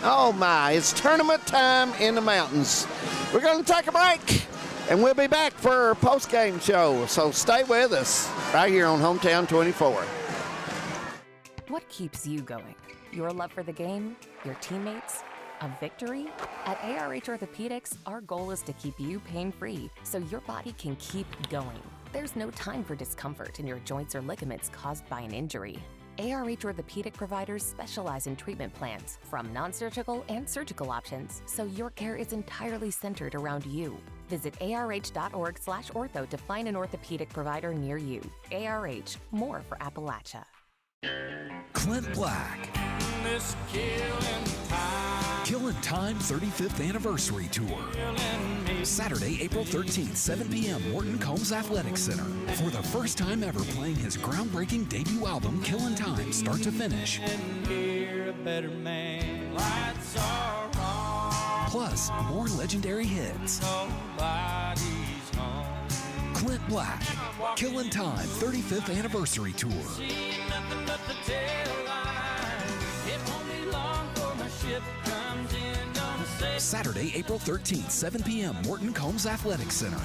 [SPEAKER 14] Oh, my. It's tournament time in the mountains. We're going to take a break, and we'll be back for our post-game show. So stay with us right here on Hometown 24.
[SPEAKER 8] What keeps you going? Your love for the game? Your teammates? A victory? At ARH Orthopedics, our goal is to keep you pain-free so your body can keep going. There's no time for discomfort in your joints or ligaments caused by an injury. ARH Orthopedic providers specialize in treatment plans, from non-surgical and surgical options, so your care is entirely centered around you. Visit arh.org/ortho to find an orthopedic provider near you. ARH, more for Appalachia.
[SPEAKER 25] Clint Black. Killin' Time 35th Anniversary Tour. Saturday, April 13th, 7 p.m., Morton Combs Athletic Center. For the first time ever playing his groundbreaking debut album, Killin' Time, start to finish. Plus, more legendary hits. Clint Black, Killin' Time 35th Anniversary Tour. Saturday, April 13th, 7 p.m., Morton Combs Athletic Center.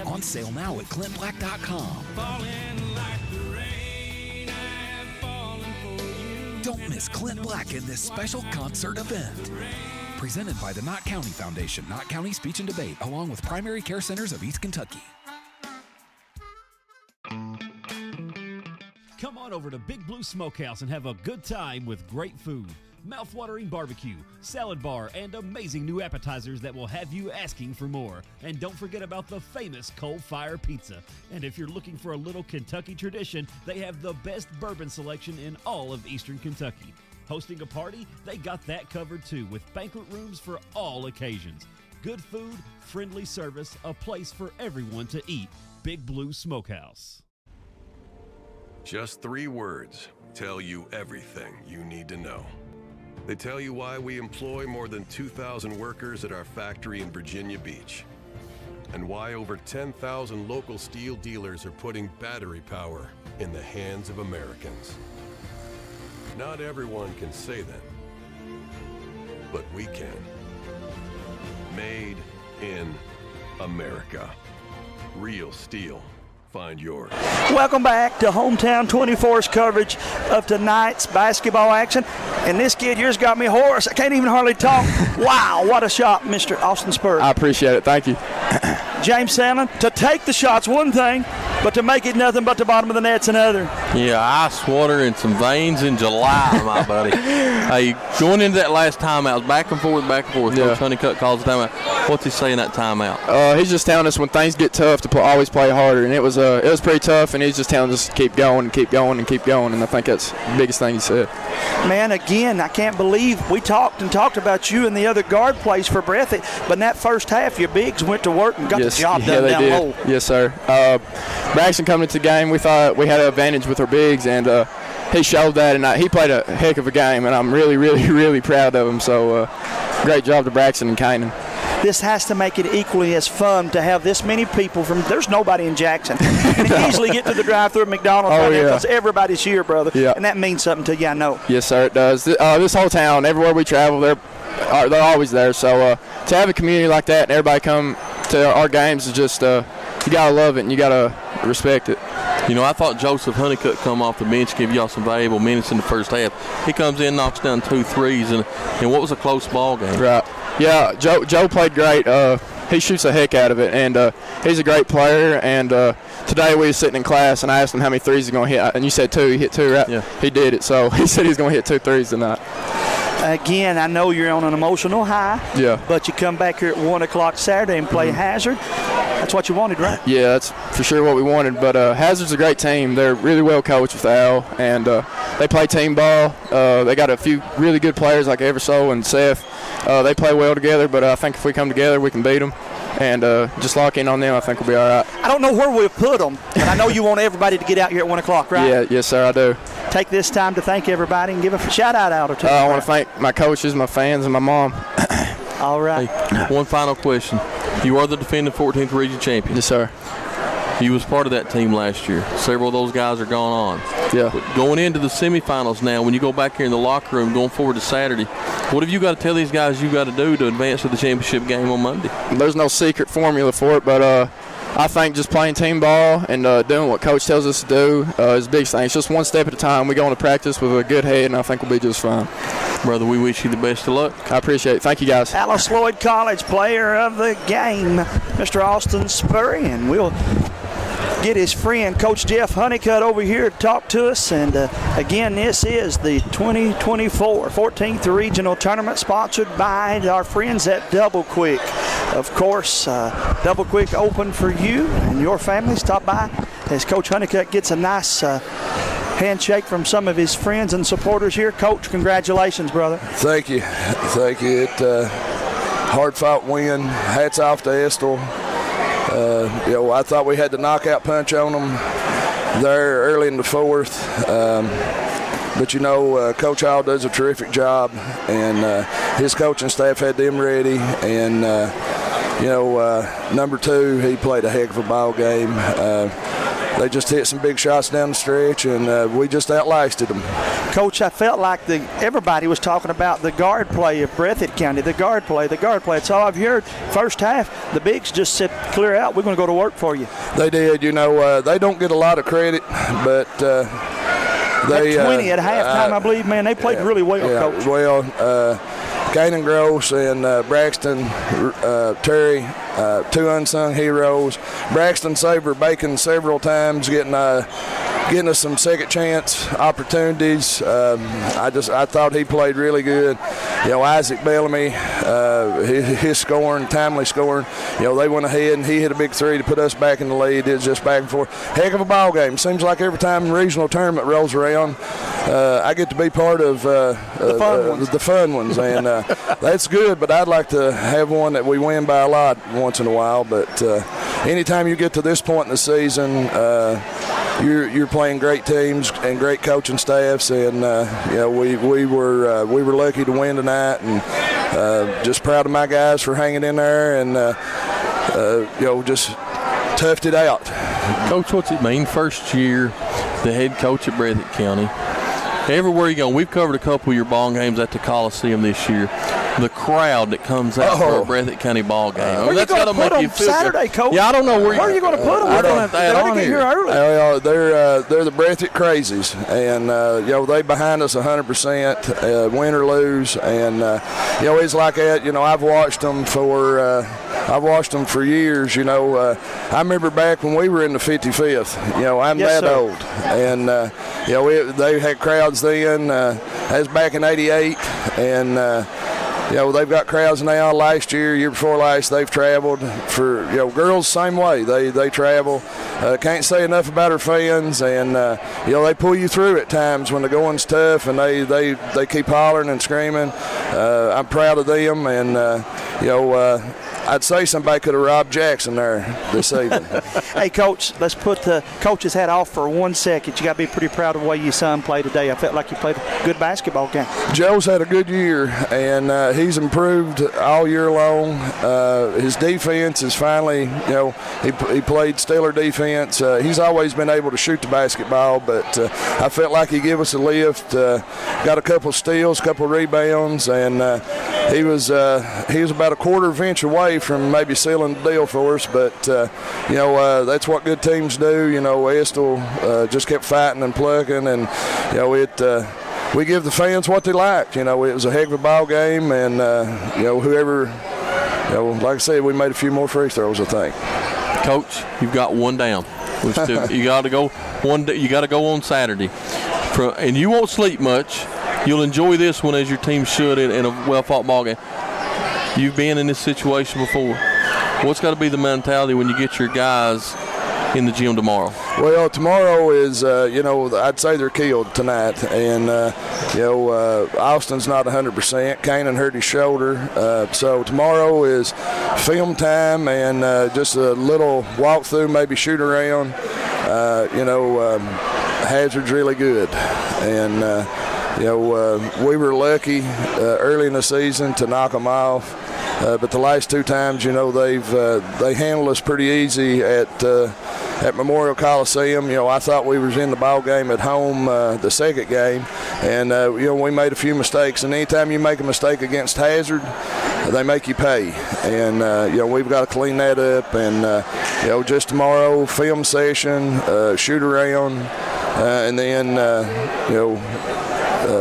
[SPEAKER 25] On sale now at clintblack.com. Don't miss Clint Black in this special concert event. Presented by the Knott County Foundation, Knott County Speech and Debate, along with Primary Care Centers of East Kentucky.
[SPEAKER 7] Come on over to Big Blue Smokehouse and have a good time with great food, mouth-watering barbecue, salad bar, and amazing new appetizers that will have you asking for more. And don't forget about the famous Coal Fire Pizza. And if you're looking for a little Kentucky tradition, they have the best bourbon selection in all of Eastern Kentucky. Hosting a party? They got that covered too, with banquet rooms for all occasions. Good food, friendly service, a place for everyone to eat. Big Blue Smokehouse.
[SPEAKER 16] Just 3 words tell you everything you need to know. They tell you why we employ more than 2,000 workers at our factory in Virginia Beach, and why over 10,000 local steel dealers are putting battery power in the hands of Americans. Not everyone can say that, but we can. Made in America. Real steel. Find yours.
[SPEAKER 30] Welcome back to Hometown 24's coverage of tonight's basketball action. And this kid here's got me hoarse. I can't even hardly talk. Wow, what a shot, Mr. Austin Spurry.
[SPEAKER 17] I appreciate it. Thank you.
[SPEAKER 30] James Sandlin, to take the shot's one thing, but to make it nothing but the bottom of the net's another.
[SPEAKER 5] Yeah, ice water and some veins in July, my buddy. Hey, going into that last timeout, back and forth.
[SPEAKER 17] Yeah.
[SPEAKER 5] Coach Honeycutt calls the timeout. What's he saying that timeout?
[SPEAKER 17] He's just telling us when things get tough to always play harder, and it was pretty tough, and he's just telling us to keep going and keep going and keep going, and I think that's the biggest thing he said.
[SPEAKER 30] Man, again, I can't believe we talked about you and the other guard plays for Breathitt, but in that first half, your bigs went to work and got the job done down low.
[SPEAKER 17] Yes, sir. Braxton coming into the game, we thought we had an advantage with our bigs, and he showed that, and he played a heck of a game, and I'm really, really, really proud of him. So great job to Braxton and Kanan.
[SPEAKER 30] this has to make it equally as fun to have this many people from. There's nobody in Jackson. You can easily get to the drive-through at McDonald's because everybody's here, brother.
[SPEAKER 17] Yeah.
[SPEAKER 30] And that means something to you, I know.
[SPEAKER 17] Yes, sir, it does. This whole town, everywhere we travel, they're always there. So to have a community like that and everybody come to our games is just you gotta love it and you gotta respect it.
[SPEAKER 5] You know, I thought Joseph Honeycutt come off the bench, give y'all some valuable minutes in the first half. He comes in, knocks down 2 threes, and what was a close ball game.
[SPEAKER 17] Right. Yeah, Joe played great. He shoots the heck out of it, and he's a great player. And today we were sitting in class, and I asked him how many threes he's going to hit. And you said 2. He hit 2, right?
[SPEAKER 5] Yeah.
[SPEAKER 17] He did it. So he said he's going to hit 2 threes tonight.
[SPEAKER 30] Again, I know you're on an emotional high.
[SPEAKER 17] Yeah.
[SPEAKER 30] But you come back here at 1 o'clock Saturday and play Hazard. That's what you wanted, right?
[SPEAKER 17] Yeah, that's for sure what we wanted. But Hazard's a great team. They're really well coached with Al, and they play team ball. They got a few really good players like Eversole and Seth. They play well together, but I think if we come together, we can beat them. And just lock in on them, I think we'll be all right.
[SPEAKER 30] I don't know where we'll put them, but I know you want everybody to get out here at 1 o'clock, right?
[SPEAKER 17] Yeah, yes, sir, I do.
[SPEAKER 30] Take this time to thank everybody and give a shout-out or two.
[SPEAKER 17] I want to thank my coaches, my fans, and my mom.
[SPEAKER 30] All right.
[SPEAKER 5] Hey, one final question. You are the defending 14th region champion.
[SPEAKER 17] Yes, sir.
[SPEAKER 5] You was part of that team last year. Several of those guys are gone on.
[SPEAKER 17] Yeah.
[SPEAKER 5] But going into the semifinals now, when you go back here in the locker room going forward to Saturday, what have you got to tell these guys you got to do to advance to the championship game on Monday?
[SPEAKER 17] There's no secret formula for it, but I think just playing team ball and doing what Coach tells us to do is the biggest thing. It's just one step at a time. We go into practice with a good head, and I think we'll be just fine.
[SPEAKER 5] Brother, we wish you the best of luck.
[SPEAKER 17] I appreciate it. Thank you, guys.
[SPEAKER 30] Alice Lloyd College player of the game, Mr. Austin Spurrier. We'll get his friend, Coach Jeff Honeycutt, over here to talk to us. And again, this is the 2024 14th Regional Tournament sponsored by our friends at Double Quick. Of course, Double Quick open for you and your family. Stop by as Coach Honeycutt gets a nice handshake from some of his friends and supporters here. Coach, congratulations, brother.
[SPEAKER 10] Thank you. Thank you. Hard-fought win. Hats off to Estill. I thought we had the knockout punch on them there early in the fourth. But, Coach Hall does a terrific job, and his coaching staff had them ready. And, number 2, he played a heck of a ball game. They just hit some big shots down the stretch, and we just outlasted them.
[SPEAKER 30] Coach, I felt like everybody was talking about the guard play of Breathitt County, the guard play. That's all I've heard. First half, the bigs just said, clear out. We're going to go to work for you.
[SPEAKER 10] They did. They don't get a lot of credit, but they
[SPEAKER 30] at 20 at halftime, I believe, man, they played really well, Coach.
[SPEAKER 10] Well, Kanan Gross and Braxton Terry, 2 unsung heroes. Braxton saved her bacon several times, getting us some second chance opportunities. I thought he played really good. Isaac Bellamy, his scoring, timely scoring. They went ahead and he hit a big 3 to put us back in the lead. It was just back and forth. Heck of a ball game. Seems like every time the regional tournament rolls around, I get to be part of the fun ones, and that's good. But I'd like to have one that we win by a lot once in a while. But anytime you get to this point in the season, you're playing great teams and great coaching staffs, and we were lucky to win tonight, and just proud of my guys for hanging in there, and just toughed it out.
[SPEAKER 5] Coach, what's it mean? First year, the head coach at Breathitt County. Everywhere you go, we've covered a couple of your ball games at the Coliseum this year. The crowd that comes out for a Breathitt County ball game.
[SPEAKER 30] Where are you going to put them Saturday, Coach?
[SPEAKER 5] Yeah, I don't know where
[SPEAKER 30] are you going to put them? They're going to get here early.
[SPEAKER 10] They're the Breathitt Crazies, and they behind us 100%, win or lose, and it's like that. I've watched them for years. I remember back when we were in the 55th. I'm that old, and they had crowds then. That was back in '88, and. They've got crowds now. Last year before last, they've traveled for, girls same way. They travel. Can't say enough about our fans, and they pull you through at times when the going's tough, and they keep hollering and screaming. I'm proud of them, and I'd say somebody could have robbed Jackson there this evening.
[SPEAKER 30] Hey, Coach, let's put the coach's hat off for 1 second. You got to be pretty proud of the way your son played today. I felt like you played a good basketball game.
[SPEAKER 10] Joe's had a good year, and he's improved all year long. His defense is finally, he played stellar defense. He's always been able to shoot the basketball, but I felt like he gave us a lift. Got a couple steals, a couple rebounds, and he was about a quarter of an inch away from maybe sealing the deal for us. But that's what good teams do. Estill just kept fighting and plucking, and we give the fans what they liked. It was a heck of a ball game, and whoever, like I said, we made a few more free throws, I think.
[SPEAKER 5] Coach, you've got one down. You got to go one. You got to go on Saturday, and you won't sleep much. You'll enjoy this one as your team should in a well-fought ball game. You've been in this situation before. What's got to be the mentality when you get your guys in the gym tomorrow?
[SPEAKER 10] Well, tomorrow is, I'd say they're killed tonight. And, Austin's not 100%. Kanan hurt his shoulder. So tomorrow is film time and just a little walkthrough, maybe shoot around. Hazard's really good. And, we were lucky early in the season to knock them off. But the last two times, they handled us pretty easy at Memorial Coliseum. I thought we was in the ball game at home the second game, and we made a few mistakes. And anytime you make a mistake against Hazard, they make you pay. And we've got to clean that up. And just tomorrow, film session, shoot around, and then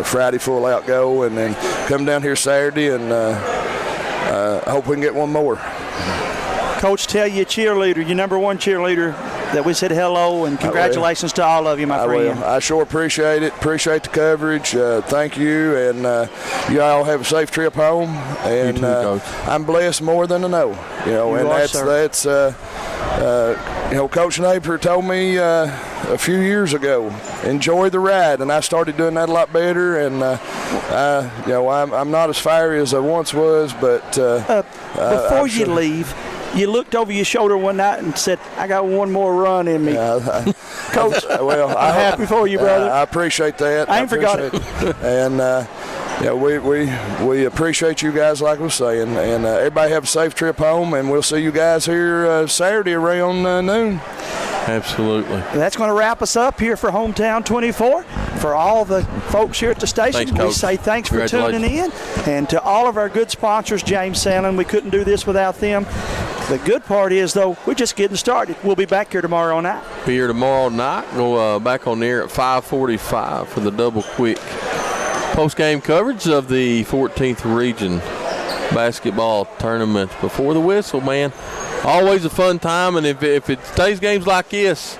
[SPEAKER 10] Friday full out go, and then come down here Saturday and. I hope we can get one more.
[SPEAKER 30] Coach, tell your cheerleader, your number one cheerleader, that we said hello and congratulations to all of you, my friend.
[SPEAKER 10] I sure appreciate it. Appreciate the coverage. Thank you, and you all have a safe trip home. And
[SPEAKER 5] you too, Coach.
[SPEAKER 10] I'm blessed more than I know. That's Coach Napier told me a few years ago, enjoy the ride, and I started doing that a lot better. And I'm not as fiery as I once was, but
[SPEAKER 30] before you leave, you looked over your shoulder one night and said, I got one more run in me. Coach, I'm happy for you, brother.
[SPEAKER 10] I appreciate that.
[SPEAKER 30] I ain't forgot it.
[SPEAKER 10] And we appreciate you guys, like I was saying. And everybody have a safe trip home, and we'll see you guys here Saturday around noon.
[SPEAKER 5] Absolutely.
[SPEAKER 30] That's going to wrap us up here for Hometown 24. For all the folks here at the station, we say thanks for tuning in. And to all of our good sponsors, James Sandlin, we couldn't do this without them. The good part is, though, we're just getting started. We'll be back here tomorrow night.
[SPEAKER 5] Be here tomorrow night. Go back on the air at 5:45 for the double quick post-game coverage of the 14th Region basketball tournament. Before the whistle, man. Always a fun time, and if it stays games like this,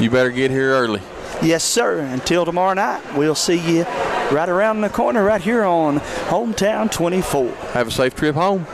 [SPEAKER 5] you better get here early.
[SPEAKER 30] Yes, sir. Until tomorrow night, we'll see you right around the corner right here on Hometown 24.
[SPEAKER 5] Have a safe trip home.